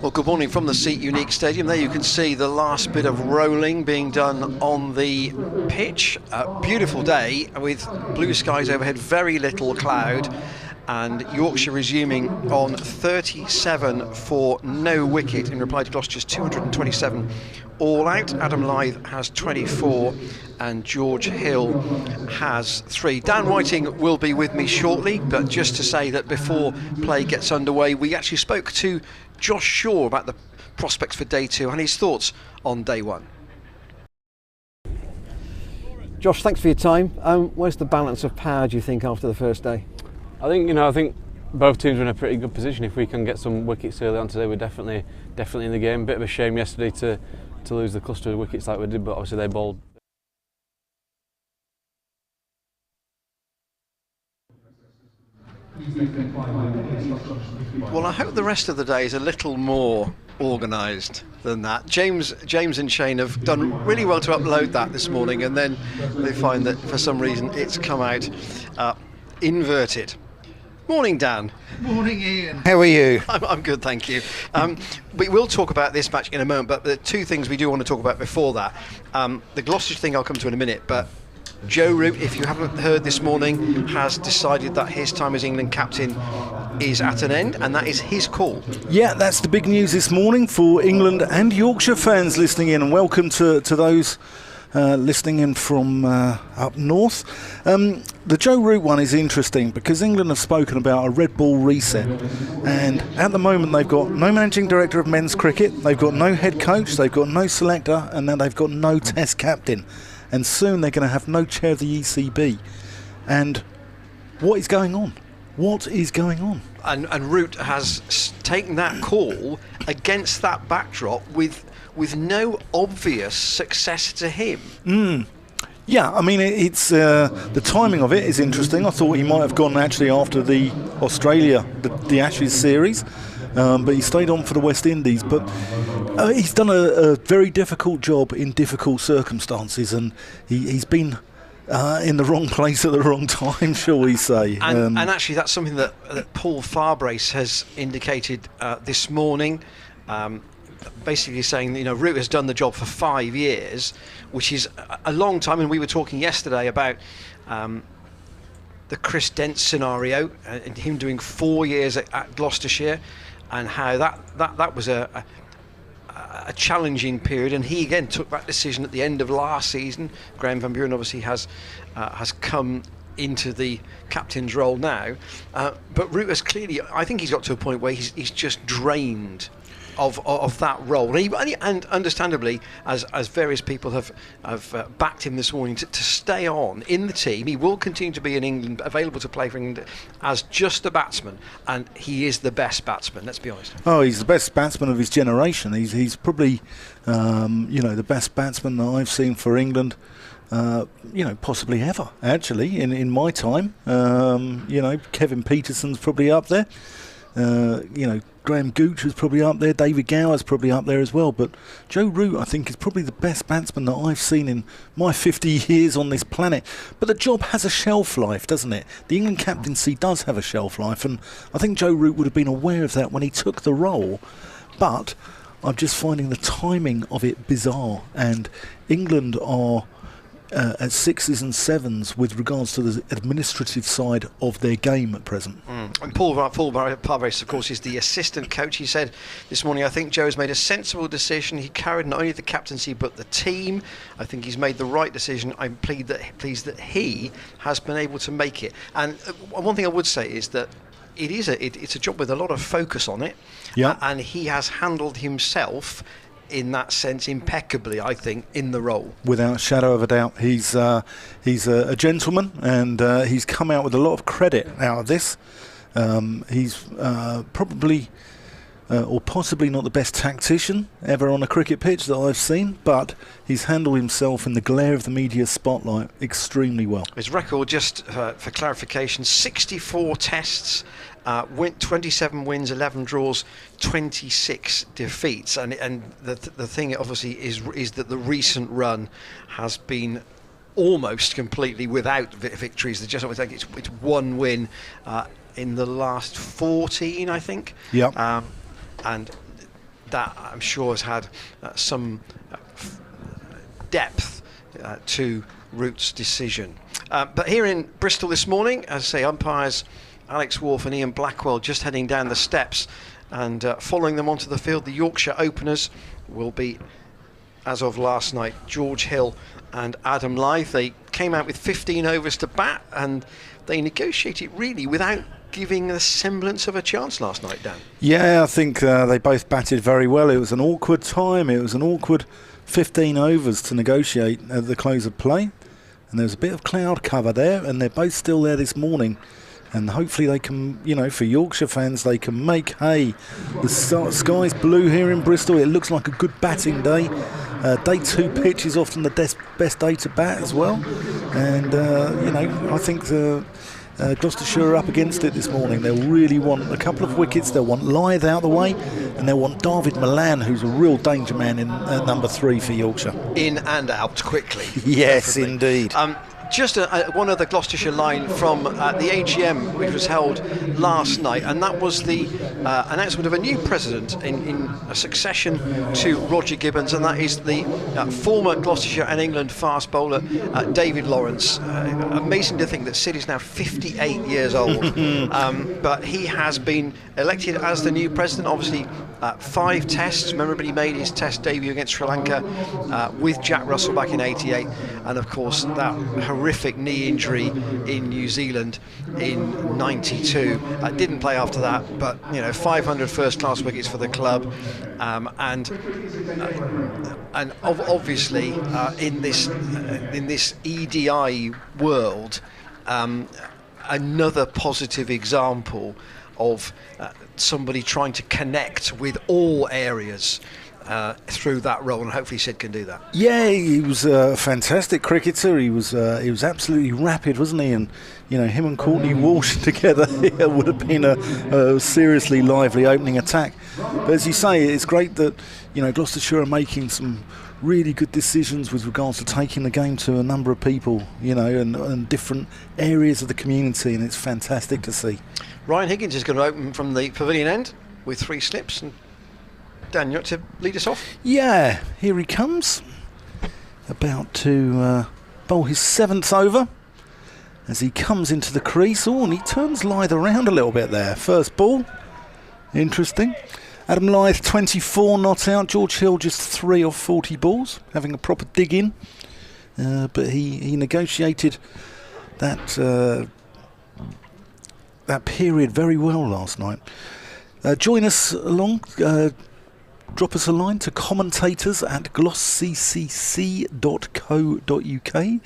Well, good morning from the Seat Unique Stadium. There you can see the last bit of rolling being done on the pitch. A beautiful day with blue skies overhead, very little cloud, and Yorkshire resuming on 37 for no wicket in reply to Gloucestershire's 227 all out. Adam Lyth has 24 and George Hill has 3. Dan Whiting will be with me shortly, but just to say that before play gets underway, we actually spoke to Josh Shaw about the prospects for day 2 and his thoughts on day 1. Josh, thanks for your time. Where's the balance of power, do you think, after the first day? I think both teams are in a pretty good position. If we can get some wickets early on today, we're definitely in the game. Bit of a shame yesterday to lose the cluster of wickets like we did, but obviously they bowled. Well, I hope the rest of the day is a little more organised than that. James and Shane have done really well to upload that this morning, and then they find that for some reason it's come out inverted. Morning, Dan. Morning, Ian. How are you? I'm good, thank you. We will talk about this match in a moment, but there are two things we do want to talk about before that. The Gloucestershire thing I'll come to in a minute, but Joe Root, if you haven't heard this morning, has decided that his time as England captain is at an end, and that is his call. Yeah, that's the big news this morning for England and Yorkshire fans listening in, and welcome to those listening in from up north. The Joe Root one is interesting because England have spoken about a red ball reset, and at the moment they've got no managing director of men's cricket, they've got no head coach, they've got no selector, and now they've got no test captain, and soon they're going to have no chair of the ECB. And what is going on? What is going on? And Root has taken that call against that backdrop with no obvious success to him. Yeah, I mean, it's the timing of it is interesting. I thought he might have gone actually after the Australia, the Ashes series, but he stayed on for the West Indies. But he's done a very difficult job in difficult circumstances, and he's been in the wrong place at the wrong time, shall we say. And actually, that's something that Paul Farbrace has indicated this morning. Basically saying, Root has done the job for 5 years, which is a long time. And we were talking yesterday about the Chris Dent scenario and him doing 4 years at Gloucestershire, and how that was a challenging period. And he again took that decision at the end of last season. Graham Van Buren obviously has come into the captain's role now, but Root has clearly, I think he's got to a point where he's just drained of that role, and understandably, as various people have backed him this morning to stay on in the team. He will continue to be in England, available to play for England as just a batsman, and he is the best batsman, let's be honest. Oh, he's the best batsman of his generation. He's probably the best batsman that I've seen for England, possibly ever, actually, in my time. Kevin Peterson's probably up there. Graham Gooch was probably up there, David Gower's probably up there as well, but Joe Root, I think, is probably the best batsman that I've seen in my 50 years on this planet. But the job has a shelf life, doesn't it? The England captaincy does have a shelf life, and I think Joe Root would have been aware of that when he took the role, but I'm just finding the timing of it bizarre, and England are at 6s and 7s with regards to the administrative side of their game at present. And Paul Farbrace, of course, is the assistant coach. He said this morning, I think Joe has made a sensible decision. He carried not only the captaincy but the team. I think he's made the right decision. I'm pleased that he has been able to make it. And one thing I would say is that it's a job with a lot of focus on it. Yeah. And he has handled himself in that sense impeccably, I think, in the role. Without a shadow of a doubt. He's a gentleman, and he's come out with a lot of credit out of this. He's probably or possibly not the best tactician ever on a cricket pitch that I've seen, but he's handled himself in the glare of the media spotlight extremely well. His record, just for clarification, 64 tests, 27 wins, 11 draws, 26 defeats, and the thing obviously is that the recent run has been almost completely without victories. It's one win in the last 14, I think. Yeah. And that, I'm sure, has had some depth to Root's decision. But here in Bristol this morning, as I say, umpires Alex Wharf and Ian Blackwell just heading down the steps, and following them onto the field, the Yorkshire openers will be, as of last night, George Hill and Adam Lyth. They came out with 15 overs to bat, and they negotiated really without giving a semblance of a chance last night, Dan. Yeah, I think they both batted very well. It was an awkward time. It was an awkward 15 overs to negotiate at the close of play. And there was a bit of cloud cover there, and they're both still there this morning. And hopefully they can, you know, for Yorkshire fans, they can make hay. The sky's blue here in Bristol. It looks like a good batting day. Day 2 pitch is often the best day to bat as well. And, you know, I think Gloucestershire are up against it this morning. They'll really want a couple of wickets. They'll want Lyth out the way, and they'll want David Malan, who's a real danger man in number 3 for Yorkshire. In and out quickly. Yes, definitely. indeed. Just one other Gloucestershire line from the AGM, which was held last night, and that was the announcement of a new president in a succession to Roger Gibbons, and that is the former Gloucestershire and England fast bowler David Lawrence. Amazing to think that Sid is now 58 years old, but he has been elected as the new president. Obviously, 5 tests. Remember, he made his test debut against Sri Lanka with Jack Russell back in '88, and of course that horrific knee injury in New Zealand in '92. Didn't play after that, but you know, 500 first-class wickets for the club, and obviously in this EDI world, another positive example of somebody trying to connect with all areas through that role, and hopefully Sid can do that. Yeah, he was a fantastic cricketer. He was absolutely rapid, wasn't he? And you know, him and Courtney Walsh together it would have been a seriously lively opening attack. But as you say, it's great that, you know, Gloucestershire are making some really good decisions with regards to taking the game to a number of people, you know, and different areas of the community, and it's fantastic to see. Ryan Higgins is going to open from the pavilion end with 3 slips, and Dan, you want to lead us off? Yeah, here he comes, about to bowl his 7th over as he comes into the crease. Oh, and he turns Lyth around a little bit there. First ball, interesting. Adam Lyth 24 not out. George Hill just 3 of 40 balls, having a proper dig in, but he negotiated that period very well last night. Join us along. Drop us a line to commentators at glossccc.co.uk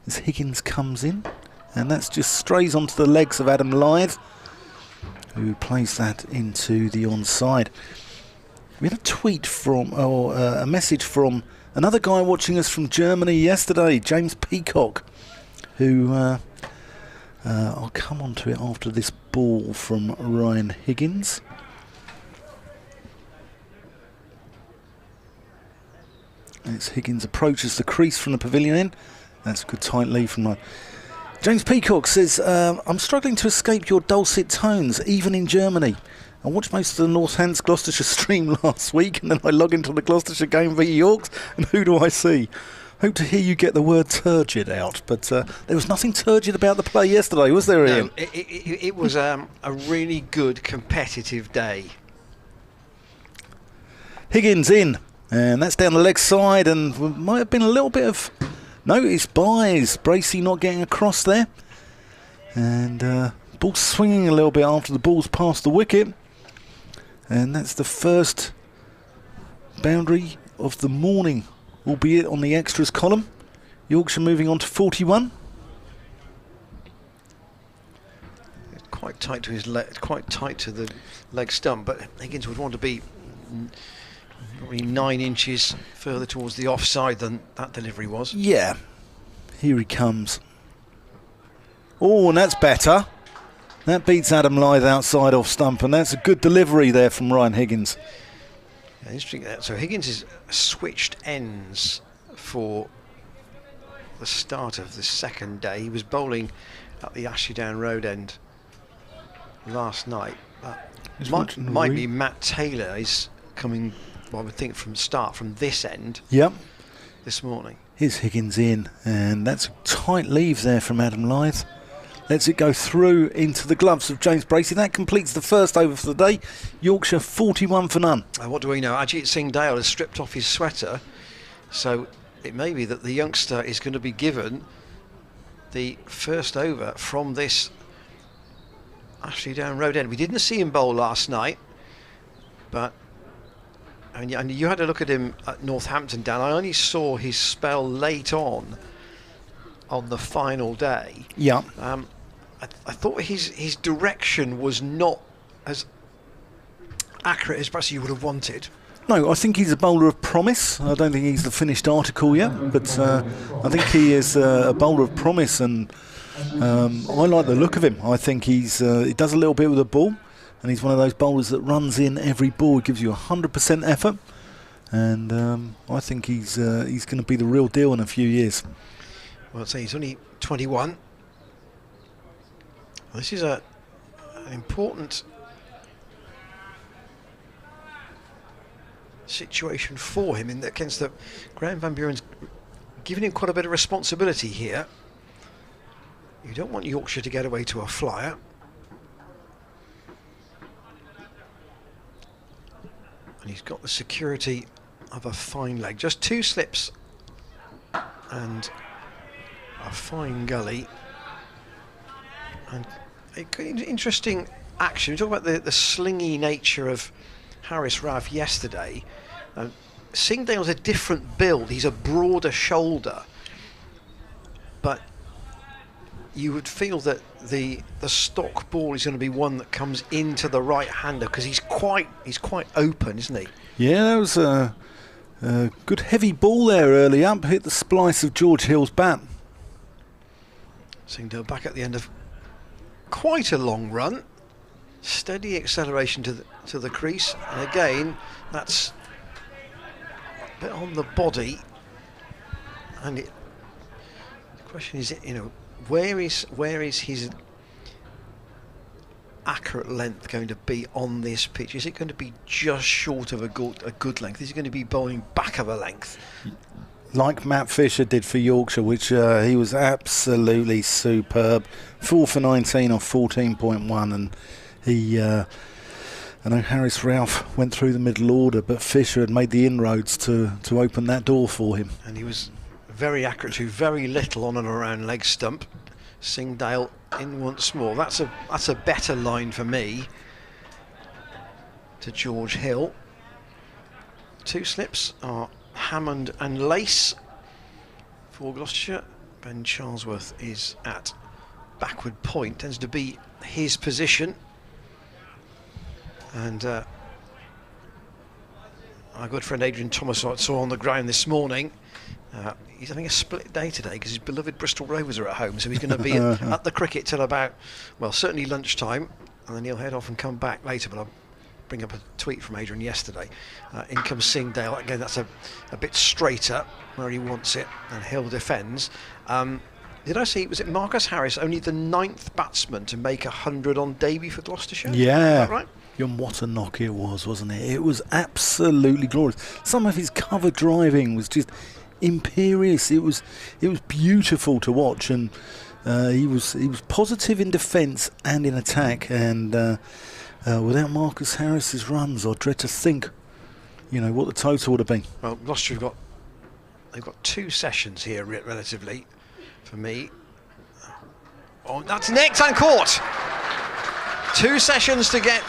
as Higgins comes in, and that's just strays onto the legs of Adam Lyth, who plays that into the onside. We had a tweet from, or a message from another guy watching us from Germany yesterday, James Peacock, who I'll come on to it after this ball from Ryan Higgins. As Higgins approaches the crease from the pavilion end. That's a good tight lead from Ryan. James Peacock says, I'm struggling to escape your dulcet tones, even in Germany. I watched most of the Northants Gloucestershire stream last week, and then I log into the Gloucestershire game v Yorks, and who do I see? Hope to hear you get the word turgid out, but there was nothing turgid about the play yesterday, was there, Ian? No, it was a really good competitive day. Higgins in, and that's down the leg side, and might have been a little bit of notice buys. Bracey not getting across there, and ball swinging a little bit after the ball's past the wicket, and that's the first boundary of the morning, albeit on the extras column. Yorkshire moving on to 41. Quite tight to his quite tight to the leg stump, but Higgins would want to be probably 9 inches further towards the offside than that delivery was. Yeah, here he comes. Oh, and that's better. That beats Adam Lyth outside off stump, and that's a good delivery there from Ryan Higgins. Yeah, interesting. So Higgins has switched ends for the start of the second day. He was bowling at the Ashley Down Road end last night. Just Might be Matt Taylor is coming, well, I would think from this end. Yep. This morning. Here's Higgins in, and that's a tight leave there from Adam Lyth. Lets it go through into the gloves of James Bracey. That completes the first over for the day. Yorkshire 41 for none. What do we know? Ajit Singh Dale has stripped off his sweater, so it may be that the youngster is going to be given the first over from this Ashley Down Road end. We didn't see him bowl last night, but and you had a look at him at Northampton, Dan. I only saw his spell late on the final day. Yeah. I thought his direction was not as accurate as perhaps you would have wanted. No, I think he's a bowler of promise. I don't think he's the finished article yet, but I think he is a bowler of promise, and I like the look of him. I think he does a little bit with the ball, and he's one of those bowlers that runs in every ball, gives you 100% effort, and I think he's going to be the real deal in a few years. Well, I'd say he's only 21. This is an important situation for him in that against the Graham Van Buren's giving him quite a bit of responsibility here. You don't want Yorkshire to get away to a flyer. And he's got the security of a fine leg. Just 2 slips and a fine gully. And interesting action. We talk about the slingy nature of Harris Rav yesterday. Singh Dale's a different build. He's a broader shoulder, but you would feel that the stock ball is going to be one that comes into the right-hander because he's quite open, isn't he? Yeah, that was a good heavy ball there early up. Hit the splice of George Hill's bat. Singh Dale back at the end of quite a long run. Steady acceleration to the crease, and again that's a bit on the body. And the question is, where is his accurate length going to be on this pitch? Is it going to be just short of a good length? Is he going to be bowling back of a length? Like Matt Fisher did for Yorkshire, which he was absolutely superb. 4 for 19 off 14.1, and he, I know Harris Ralph went through the middle order, but Fisher had made the inroads to open that door for him. And he was very accurate to very little on and around leg stump. Singh Dale in once more. That's a better line for me to George Hill. 2 slips are Hammond and Lace for Gloucestershire. Ben Charlesworth is at backward point, tends to be his position, and our good friend Adrian Thomas I saw on the ground this morning. He's having a split day today because his beloved Bristol Rovers are at home, so he's going to be at the cricket till about, well, certainly lunchtime, and then he'll head off and come back later. But I'll bring up a tweet from Adrian yesterday. In comes Singh Dale. Again, that's a bit straighter where he wants it, and Hill defends. Did I see, was it Marcus Harris, only the 9th batsman to make 100 on debut for Gloucestershire? Yeah. Is that right? What a knock it was, wasn't it? It was absolutely glorious. Some of his cover driving was just imperious. It was beautiful to watch, and he was positive in defence and in attack, and without Marcus Harris's runs, I dread to think, what the total would have been. Well, Gloucester they've got 2 sessions here relatively for me. Oh, that's nicked and caught. 2 sessions to get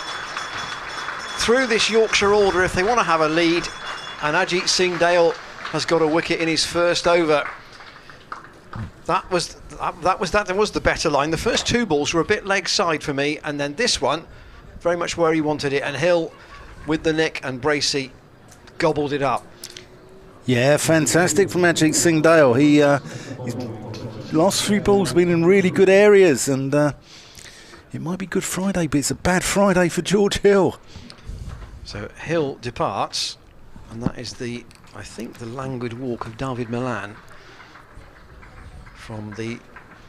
through this Yorkshire order if they want to have a lead, and Ajit Singh Dale has got a wicket in his first over. That was the better line. The first 2 balls were a bit leg side for me, and then this one very much where he wanted it, and Hill with the nick, and Bracey gobbled it up. Yeah, fantastic from Ajit Singh Dale. His last 3 balls have been in really good areas, and it might be Good Friday, but it's a bad Friday for George Hill. So Hill departs, and that is I think the languid walk of David Malan from the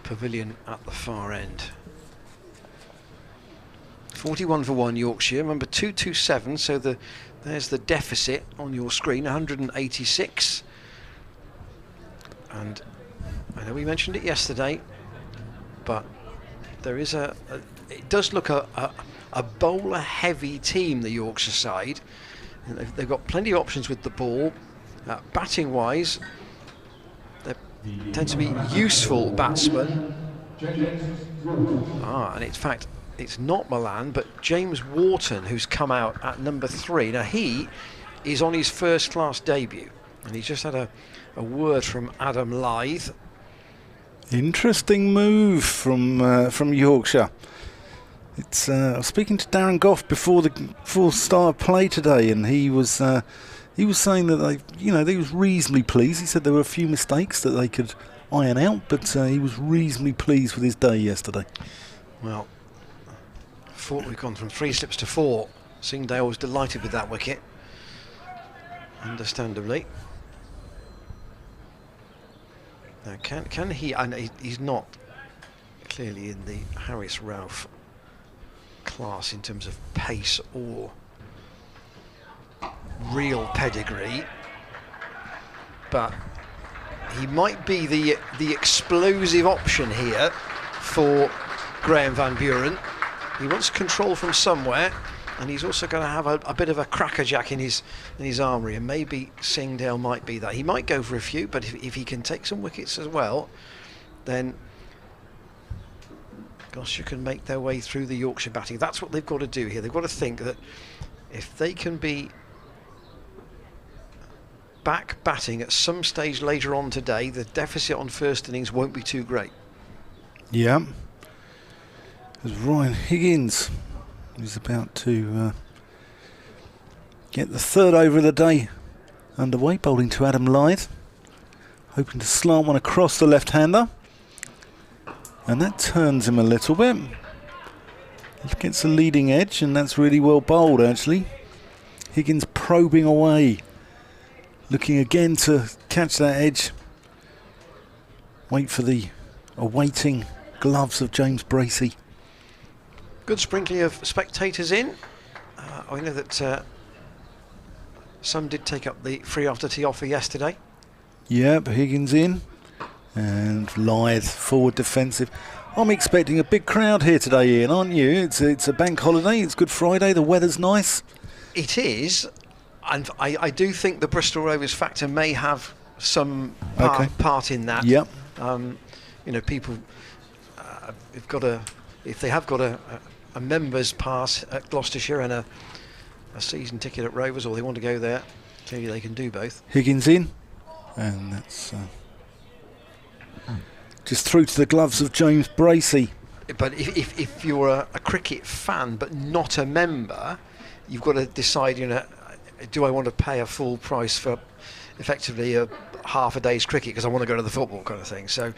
pavilion at the far end. 41 for 1 Yorkshire. Remember 227, so there's the deficit on your screen, 186. And I know we mentioned it yesterday, but there is it does look a bowler-heavy team, the Yorkshire side. And they've got plenty of options with the ball. Batting-wise, they tend to be useful batsmen. And in fact, it's not Malan, but James Wharton, who's come out at number 3. Now, he is on his first-class debut, and he's just had a word from Adam Lyth. Interesting move from Yorkshire. It's I was speaking to Darren Goff before the start of play today, and he was saying that they was reasonably pleased. He said there were a few mistakes that they could iron out, but he was reasonably pleased with his day yesterday. Well, we've gone from 3 slips to 4. Singdale was delighted with that wicket, understandably. Now, can he? And he's not clearly in the Harris Ralph class in terms of pace or real pedigree, but he might be the explosive option here for Graham Van Buren. He wants control from somewhere, and he's also going to have a bit of a crackerjack in his armoury, and maybe Singdale might be that. He might go for a few, but if he can take some wickets as well, then Gloucestershire can make their way through the Yorkshire batting. That's what they've got to do here. They've got to think that if they can be back batting at some stage later on today, the deficit on first innings won't be too great. Yeah. There's Ryan Higgins, who's about to get the third over of the day underway, bowling to Adam Lyth, hoping to slant one across the left-hander. And that turns him a little bit. He gets a leading edge, and that's really well bowled, actually. Higgins probing away, looking again to catch that edge. Wait for the awaiting gloves of James Bracey. Good sprinkling of spectators in. I know that some did take up the free after tea offer yesterday. Yep, Higgins in. And Lyth forward defensive. I'm expecting a big crowd here today, Ian, aren't you? It's a bank holiday, it's Good Friday, the weather's nice. It is, and I do think the Bristol Rovers factor may have some part in that. Yep. People if they have got a members pass at Gloucestershire and a season ticket at Rovers, or they want to go there, clearly they can do both. Higgins in, and that's just through to the gloves of James Bracey. But if you're a cricket fan but not a member, you've got to decide, do I want to pay a full price for effectively a half a day's cricket because I want to go to the football kind of thing. So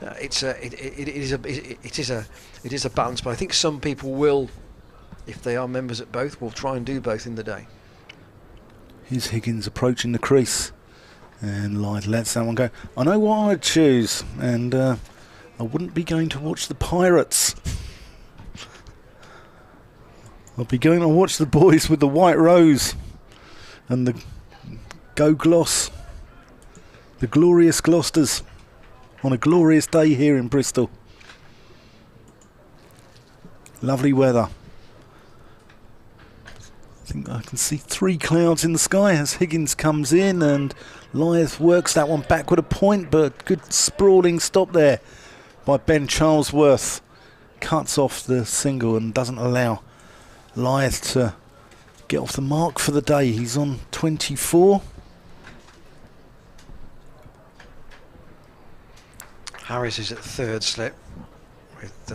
it is a balance. But I think some people will, if they are members at both, will try and do both in the day. Here's Higgins approaching the crease. And Lyth lets that one go. I know what I'd choose, and I wouldn't be going to watch the Pirates. I'll be going to watch the boys with the white rose and the Go Gloss, the glorious Gloucesters, on a glorious day here in Bristol. Lovely weather. I think I can see 3 clouds in the sky as Higgins comes in, and Lyth works that one back with a point, but good sprawling stop there by Ben Charlesworth. Cuts off the single and doesn't allow Lyth to get off the mark for the day. He's on 24. Harris is at third slip with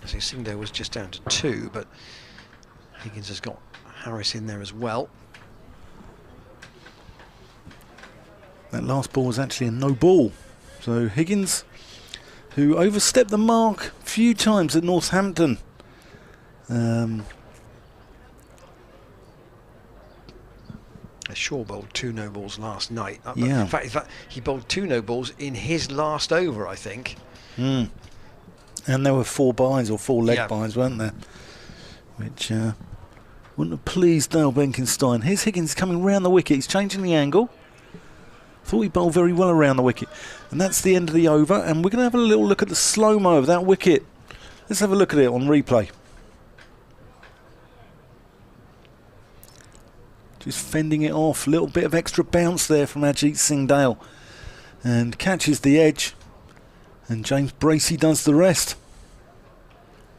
as you see, there was just down to 2, but Higgins has got Harris in there as well. That last ball was actually a no ball. So Higgins, who overstepped the mark a few times at Northampton. Shaw bowled 2 no balls last night. Yeah. In fact, he bowled 2 no balls in his last over, I think. And there were 4 byes or 4 leg Yeah. byes, weren't there? Which wouldn't have pleased Dale Benkenstein. Here's Higgins coming round the wicket. He's changing the angle. Thought he bowled very well around the wicket. And that's the end of the over. And we're going to have a little look at the slow-mo of that wicket. Let's have a look at it on replay. Just fending it off. A little bit of extra bounce there from Ajit Singh Dale. And catches the edge. And James Bracey does the rest.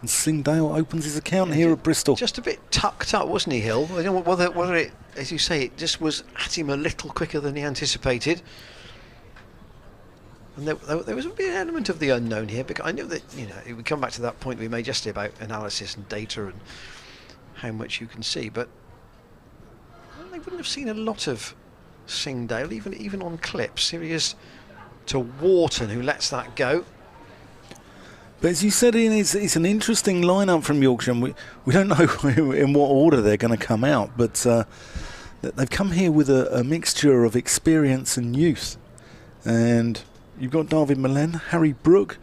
And Singh Dale opens his account here at Bristol. Just a bit tucked up, wasn't he, Hill? I don't know whether it, as you say, it just was at him a little quicker than he anticipated. And there was a bit of an element of the unknown here, because I knew that, you know, it would come back to that point we made yesterday about analysis and data and how much you can see, but they wouldn't have seen a lot of Singh Dale, even on clips. Here he is to Wharton, who lets that go. But as you said, Ian, it's an interesting lineup from Yorkshire. And we don't know in what order they're going to come out, but they've come here with a mixture of experience and youth. And you've got David Malan. Harry Brook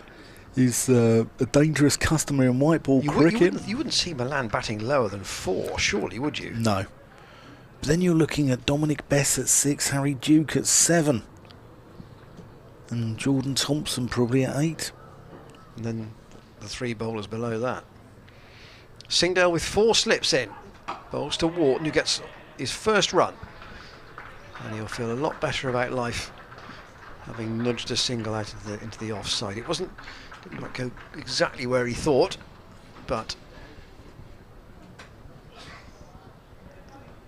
is a dangerous customer in white ball cricket. You wouldn't see Malan batting lower than 4, surely, would you? No. But then you're looking at Dominic Bess at 6, Harry Duke at 7, and Jordan Thompson probably at 8. And then the 3 bowlers below that. Singh Dale with 4 slips in. Bowls to Wharton, who gets his first run. And he'll feel a lot better about life, having nudged a single out of into the offside. Didn't quite go exactly where he thought, but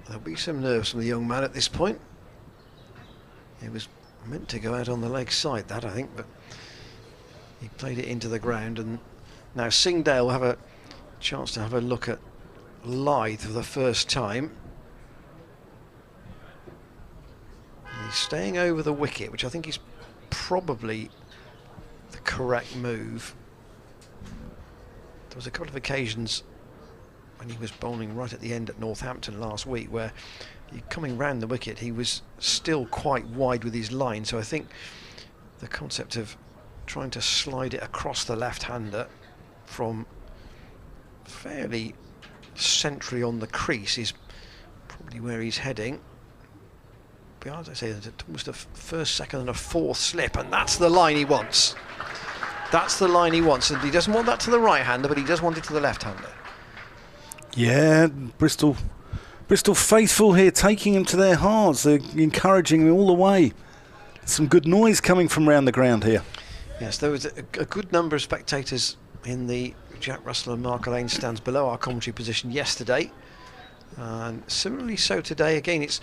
there'll be some nerves from the young man at this point. It was meant to go out on the leg side, that, I think, but he played it into the ground. And now Singh Dale will have a chance to have a look at Lythe for the first time. And he's staying over the wicket, which I think is probably the correct move. There was a couple of occasions when he was bowling right at the end at Northampton last week where coming round the wicket he was still quite wide with his line, so I think the concept of trying to slide it across the left-hander from fairly centrally on the crease is probably where he's heading. But as I say, there's almost a first, second and a 4th slip, and that's the line he wants. That's the line he wants, and he doesn't want that to the right-hander, but he does want it to the left-hander. Yeah, Bristol faithful here, taking him to their hearts. They're encouraging him all the way. Some good noise coming from round the ground here. Yes, there was a good number of spectators in the Jack Russell and Mark Lane stands below our commentary position yesterday, and similarly so today. Again, it's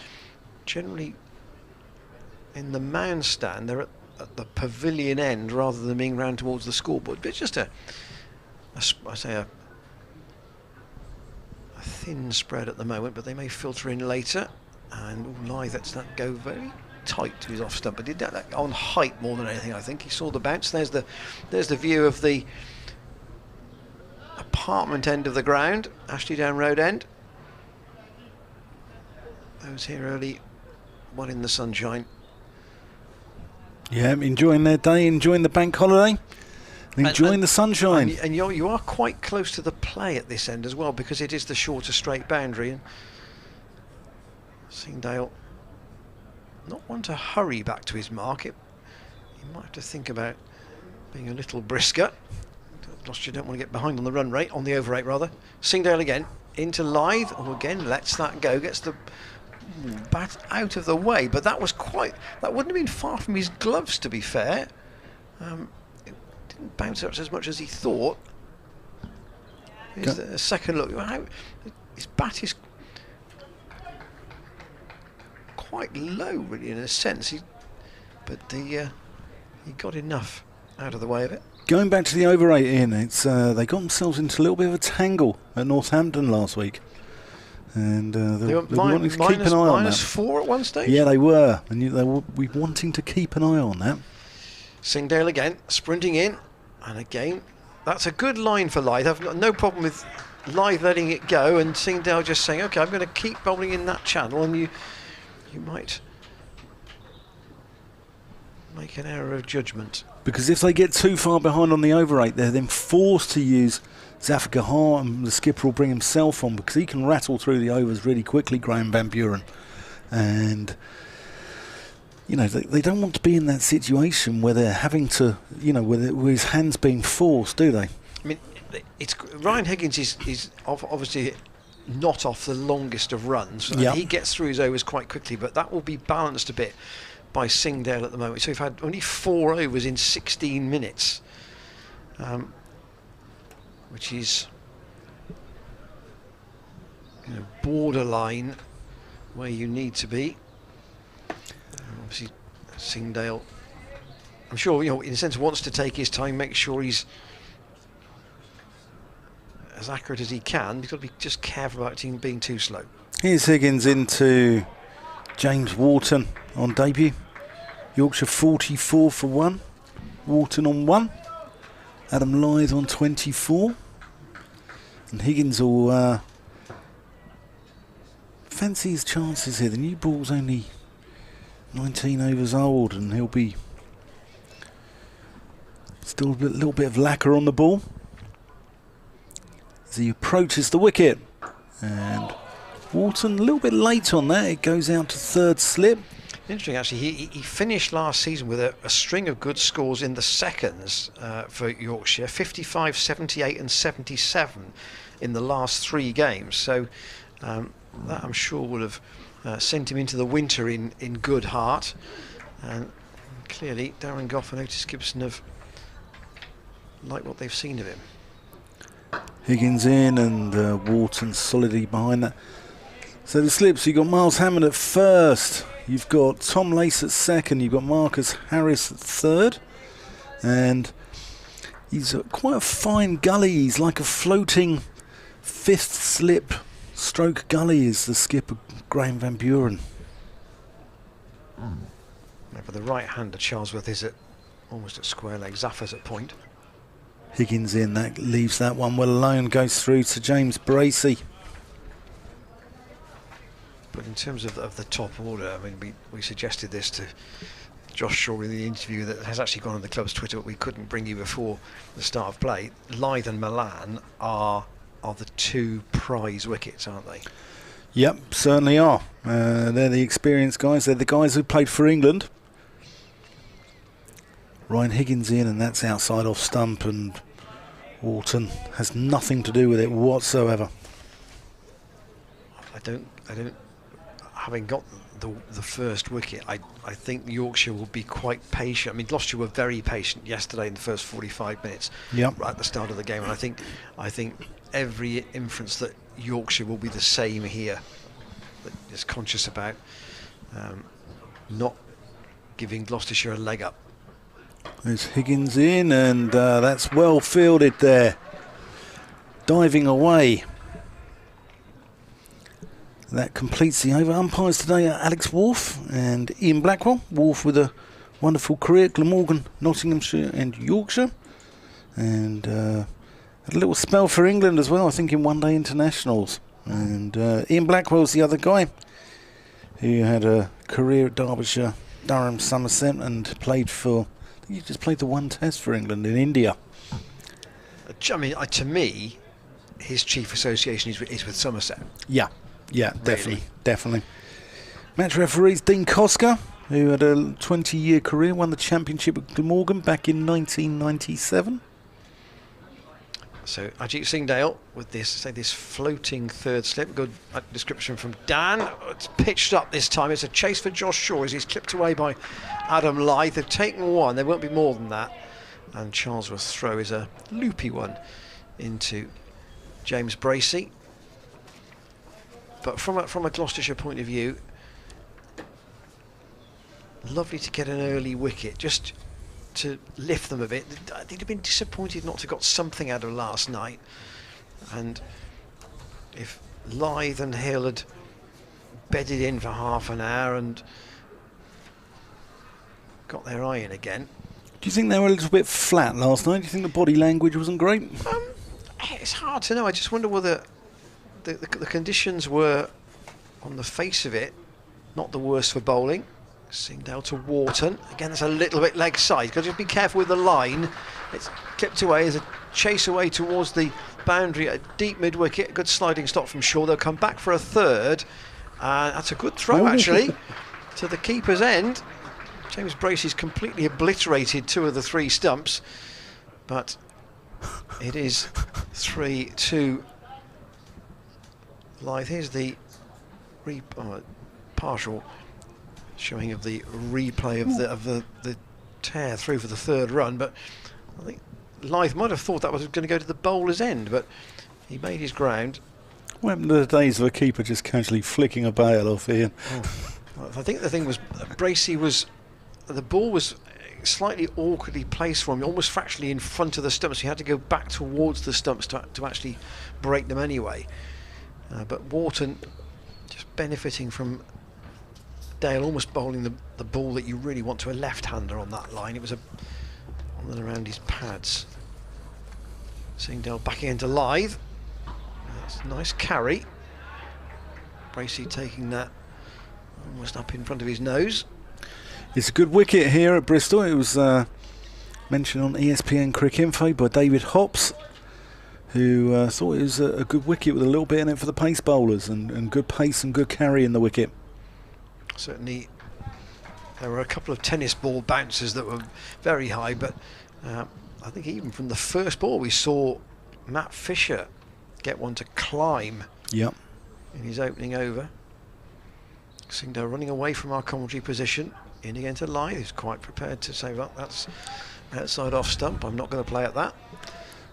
generally in the man stand. They're at the pavilion end rather than being round towards the scoreboard. But it's just a thin spread at the moment, but they may filter in later. And Lythe lets that go very tight to his off stump, but did that on height more than anything. I think he saw the bounce. There's the view of the apartment end of the ground, Ashley Down Road end. Those here early, one in the sunshine. Yeah, enjoying their day, enjoying the bank holiday, enjoying the sunshine. And you are quite close to the play at this end as well, because it is the shorter straight boundary. And Singh Dale, not one to hurry back to his mark. He might have to think about being a little brisker. Gloucestershire don't want to get behind on the run rate, on the over rate rather. Singh Dale again, into Lythe, who again lets that go, gets the bat out of the way, but that wouldn't have been far from his gloves, to be fair. It didn't bounce up as much as he thought. Here's a second look. His bat is quite low, really, in a sense, but he got enough out of the way of it. Going back to the over 8, Ian, it's they got themselves into a little bit of a tangle at Northampton last week, and they were wanting to keep an eye on that. -4 at one stage? Yeah, they were, and they were wanting to keep an eye on that. Singh Dale again, sprinting in, and again, that's a good line for Lythe. I've got no problem with Lythe letting it go, and Singh Dale just saying, OK, I'm going to keep bowling in that channel, and you might make an error of judgment. because if they get too far behind on the over 8, they're then forced to use Zafar Gahar, and the skipper will bring himself on because he can rattle through the overs really quickly, Graham Van Buren. And you know, they don't want to be in that situation where they're having to, you know, where his hands being forced, do they? I mean, Ryan Higgins is obviously not off the longest of runs. Yep. He gets through his overs quite quickly, but that will be balanced a bit by Singdale at the moment. So we've had only 4 overs in 16 minutes, which is, you know, borderline where you need to be. Obviously, Singdale, I'm sure, you know, in a sense, wants to take his time, make sure he's as accurate as he can. He's got to be just careful about being too slow. Here's Higgins into James Wharton on debut. Yorkshire 44 for 1. Wharton on 1. Adam Lyth on 24. And Higgins will fancy his chances here. The new ball's only 19 overs old, and he'll be still a little bit of lacquer on the ball as he approaches the wicket. And Wharton a little bit late on that. It goes out to third slip. Interesting, actually. He finished last season with a string of good scores in the seconds for Yorkshire, 55, 78 and 77 in the last 3 games. So that, I'm sure, will have sent him into the winter in good heart. And clearly Darren Goff and Otis Gibson have liked what they've seen of him. Higgins in, and Wharton solidly behind that. So the slips, you've got Miles Hammond at first, you've got Tom Lace at second, you've got Marcus Harris at third, and he's quite a fine gully. He's like a floating 5th slip stroke gully, is the skipper Graham Van Buren. For the right-hander, Charlesworth is almost at square leg. Zafar's at point. Higgins in, that leaves that one well alone, goes through to James Bracey. But in terms of the top order, I mean, we suggested this to Josh Shaw in the interview that has actually gone on the club's Twitter, but we couldn't bring you before the start of play. Lyth and Malan are the 2 prize wickets, aren't they? Yep, certainly are. They're the experienced guys. They're the guys who played for England. Ryan Higgins in, and that's outside off stump, and Wharton has nothing to do with it whatsoever. I don't. Having got the first wicket, I think Yorkshire will be quite patient. I mean, Gloucestershire were very patient yesterday in the first 45 minutes, yep, right at the start of the game, and I think every inference that Yorkshire will be the same here. That is conscious about not giving Gloucestershire a leg up. There's Higgins in, and that's well fielded there. Diving away. That completes the over. Umpires today are Alex Wharf and Ian Blackwell. Wharf with a wonderful career at Glamorgan, Nottinghamshire and Yorkshire. And had a little spell for England as well, I think, in one-day internationals. And Ian Blackwell's the other guy who had a career at Derbyshire, Durham, Somerset, and played for, I think he just played the 1 test for England in India. I mean, to me, his chief association is with Somerset. Yeah, definitely, really. definitely. Match referees Dean Koska, who had a 20-year career, won the championship at Glamorgan back in 1997. So Ajit Singdale with this floating third slip. Good description from Dan. It's pitched up this time. It's a chase for Josh Shaw as he's clipped away by Adam Lyth. They've taken 1. There won't be more than that. And Charlesworth's throw is a loopy one into James Bracey. But from a Gloucestershire point of view, lovely to get an early wicket, just to lift them a bit. They'd have been disappointed not to have got something out of last night. And if Lyth and Hill had bedded in for half an hour and got their eye in again. Do you think they were a little bit flat last night? Do you think the body language wasn't great? It's hard to know. I just wonder whether the conditions were, on the face of it, not the worst for bowling. Singdale to Wharton. Again, that's a little bit leg side. Got to just be careful with the line. It's clipped away as a chase away towards the boundary at deep mid wicket. Good sliding stop from Shaw. They'll come back for a third. That's a good throw actually to the keeper's end. James Bracey's completely obliterated 2 of the 3 stumps, but it is 3-2. Live. Here's the partial showing of the replay of the tear through for the 3rd run, but I think Lythe might have thought that was going to go to the bowler's end, but he made his ground. What happened to the days of a keeper just casually flicking a bail off Ian? Well, I think the thing was, the ball was slightly awkwardly placed for him, almost fractionally in front of the stumps. He had to go back towards the stumps to actually break them anyway. But Wharton just benefiting from Dale almost bowling the ball that you really want to a left-hander on that line. It was on and around his pads. Singdale back into Lythe. That's a nice carry. Bracey taking that almost up in front of his nose. It's a good wicket here at Bristol. It was mentioned on ESPN Cricinfo by David Hops, who thought it was a good wicket with a little bit in it for the pace bowlers, and good pace and good carry in the wicket. Certainly there were a couple of tennis ball bounces that were very high, but I think even from the first ball we saw Matt Fisher get one to climb in his opening over. Singdale running away from our commentary position, in again to Lythe, who's quite prepared to say, well, that's outside off stump, I'm not going to play at that.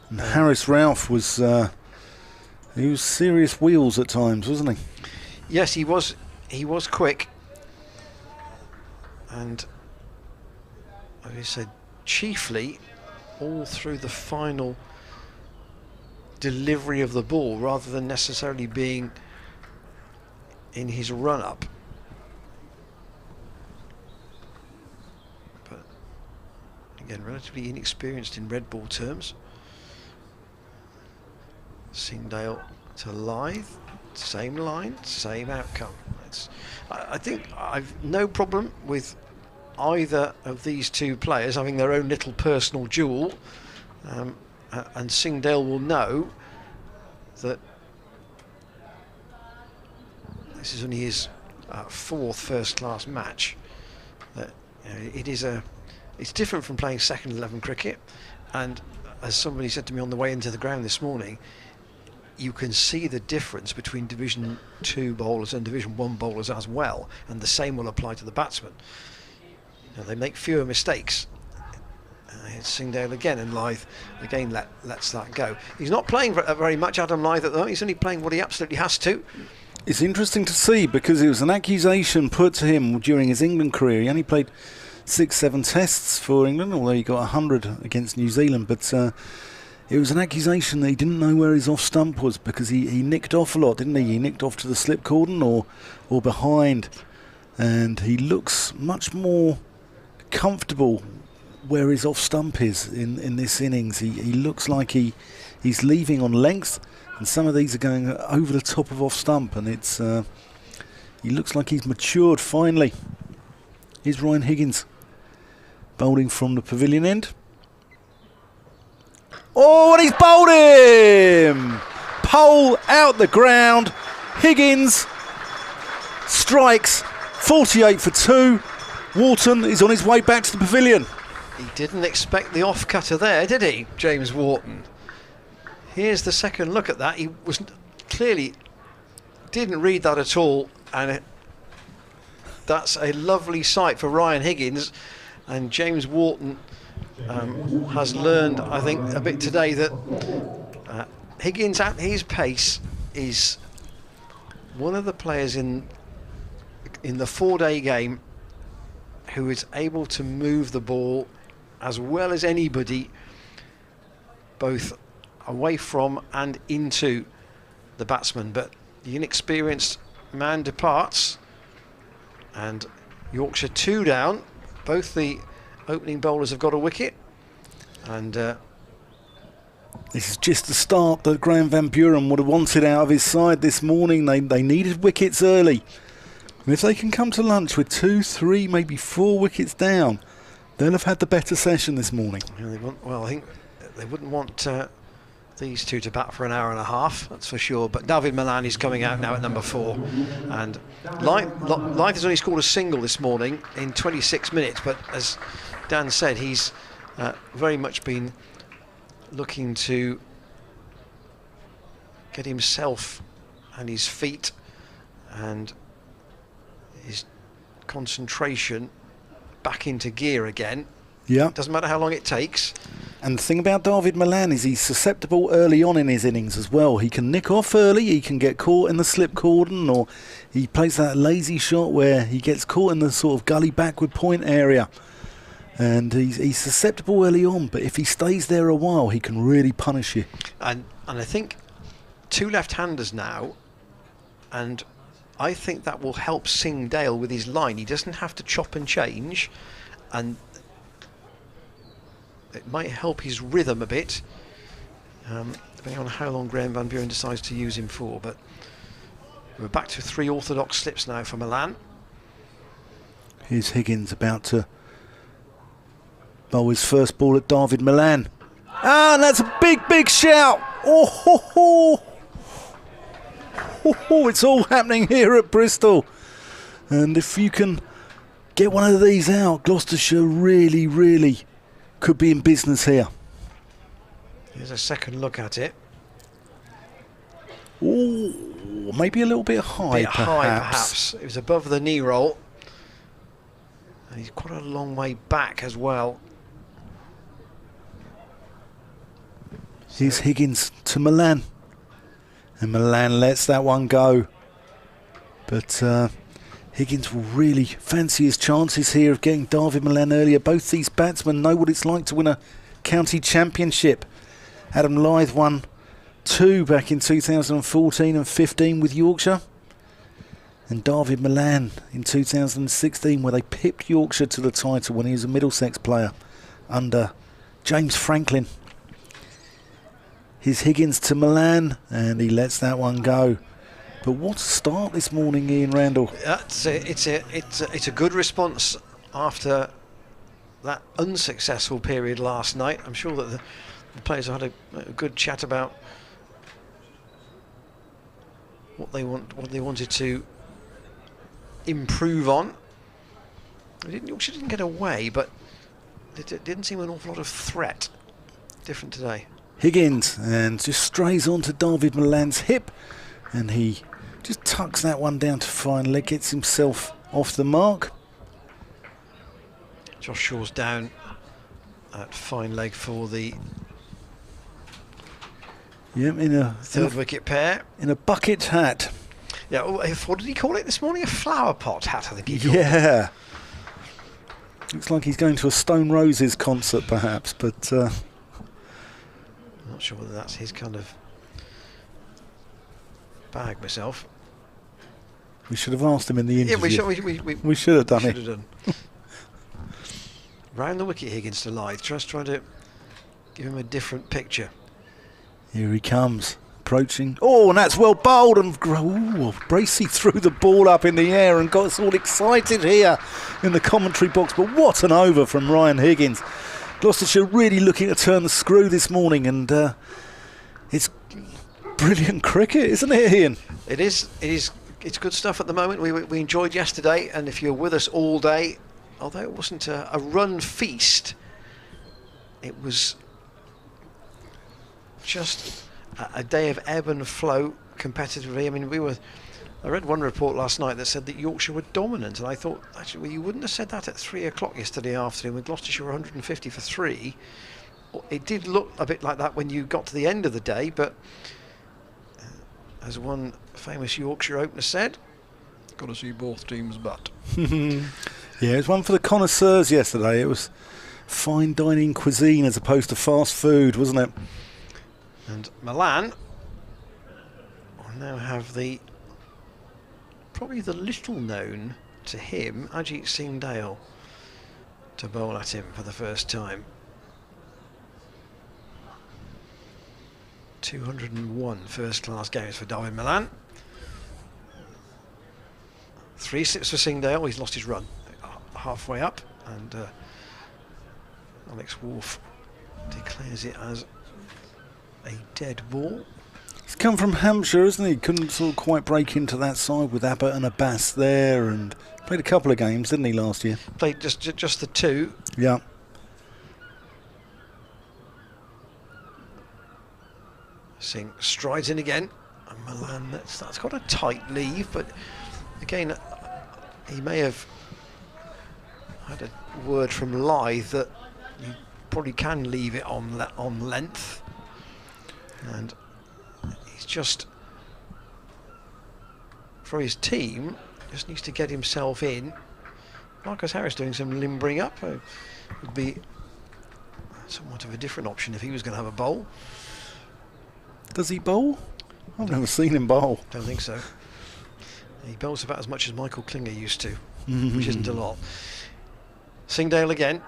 And Harris Ralph was he was serious wheels at times, wasn't he? Yes, he was quick, and as I said, chiefly all through the final delivery of the ball rather than necessarily being in his run-up. But again, relatively inexperienced in red ball terms. Singdale to Lythe, same line, same outcome. I think I've no problem with either of these 2 players having their own little personal duel, and Singdale will know that this is only his 4th first-class match. That it's different from playing second 11 cricket, and as somebody said to me on the way into the ground this morning, you can see the difference between Division 2 bowlers and Division 1 bowlers as well, and the same will apply to the batsmen. They make fewer mistakes. It's Singdale again, and Lythe again lets that go. He's not playing very much, Adam Lythe, at the moment. He's only playing what he absolutely has to. It's interesting to see, because it was an accusation put to him during his England career. He only played 6-7 tests for England, although he got 100 against New Zealand, but it was an accusation that he didn't know where his off stump was, because he nicked off a lot, didn't he? He nicked off to the slip cordon or behind, and he looks much more comfortable where his off stump is in this innings. He looks like he's leaving on length, and some of these are going over the top of off stump, and it's he looks like he's matured finally. Here's Ryan Higgins bowling from the pavilion end. Oh, and he's bowled him! Pole out the ground. Higgins strikes 48 for 2. Wharton is on his way back to the pavilion. He didn't expect the off-cutter there, did he, James Wharton? Here's the second look at that. He was clearly didn't read that at all, and that's a lovely sight for Ryan Higgins. And James Wharton has learned, I think, a bit today that Higgins at his pace is one of the players in the 4-day game who is able to move the ball as well as anybody, both away from and into the batsman. But the inexperienced man departs, and Yorkshire 2 down. Both the opening bowlers have got a wicket, and this is just the start that Graham Van Buren would have wanted out of his side this morning. They needed wickets early. And if they can come to lunch with 2, 3, maybe 4 wickets down, they'll have had the better session this morning. Well, I think they wouldn't want these two to bat for an hour and a half, that's for sure. But David Malan is coming out now at number 4. And Lyth has only scored a single this morning in 26 minutes. But as Dan said, he's very much been looking to get himself and his feet and his concentration back into gear again. Yeah. Doesn't matter how long it takes. And the thing about David Malan is he's susceptible early on in his innings as well. He can nick off early, he can get caught in the slip cordon, or he plays that lazy shot where he gets caught in the sort of gully backward point area. And he's susceptible early on, but if he stays there a while, he can really punish you. And I think 2 left-handers now, and I think that will help Sing Dale with his line. He doesn't have to chop and change, and it might help his rhythm a bit, depending on how long Graham Van Buren decides to use him for. But we're back to 3 orthodox slips now for Malan. Here's Higgins about to bowl his first ball at David Malan. Ah, and that's a big shout! Oh, ho, ho. Oh, it's all happening here at Bristol. And if you can get one of these out, Gloucestershire really could be in business here. Here's a second look at it. Oh, maybe a little bit high, perhaps. It was above the knee roll. And he's quite a long way back as well. Here's Higgins to Malan. And Malan lets that one go. But Higgins will really fancy his chances here of getting David Malan earlier. Both these batsmen know what it's like to win a county championship. Adam Lyth won 2 back in 2014 and 15 with Yorkshire. And David Malan in 2016, where they pipped Yorkshire to the title when he was a Middlesex player under James Franklin. Here's Higgins to Malan, and he lets that one go. But what a start this morning, Ian Randall. It's a good response after that unsuccessful period last night. I'm sure that the players have had a good chat about what they wanted to improve on. Yorkshire didn't get away, but it didn't seem an awful lot of threat. Different today. Higgins, and just strays onto David Malan's hip, and he just tucks that one down to fine leg, gets himself off the mark. Josh Shaw's down at fine leg for the in a third wicket pair. In a bucket hat. Yeah, what did he call it this morning? A flower pot hat, I think he called it. Yeah. Looks like he's going to a Stone Roses concert perhaps, but I'm not sure whether that's his kind of bag myself. We should have asked him in the interview. Yeah, we should have done should it. have done. Round the wicket, Higgins to Lyth, just trying to give him a different picture. Here he comes, approaching. Oh, and that's well bowled, and Bracey threw the ball up in the air and got us all excited here in the commentary box. But what an over from Ryan Higgins. Gloucestershire really looking to turn the screw this morning, and it's brilliant cricket, isn't it, Ian? It is. It's good stuff at the moment. We enjoyed yesterday, and if you're with us all day, although it wasn't a run feast, it was just a day of ebb and flow competitively. I mean, I read one report last night that said that Yorkshire were dominant, and I thought, actually, well, you wouldn't have said that at 3 o'clock yesterday afternoon when Gloucestershire were 150 for 3. It did look a bit like that when you got to the end of the day, but as one famous Yorkshire opener said, got to see both teams bat. Yeah, it was one for the connoisseurs yesterday. It was fine dining cuisine as opposed to fast food, wasn't it? And Malan will now have probably the little known to him, Ajit Singh Dale, to bowl at him for the first time. 201 first-class games for David Malan. 3 slips for Singdale. He's lost his run halfway up, and Alex Wharf declares it as a dead ball. He's come from Hampshire, hasn't he? Couldn't sort of quite break into that side with Abbott and Abbas there, and played a couple of games, didn't he, last year? Played just the 2. Yeah. Singh strides in again, and Malan, that's got a tight leave, but again, he may have had a word from Lythe that you probably can leave it on length, and he's just, for his team, just needs to get himself in. Marcus Harris doing some limbering up would be somewhat of a different option if he was going to have a bowl. Does he bowl? I've never seen him bowl. Don't think so. He bowls about as much as Michael Klinger used to, which isn't a lot. Singdale again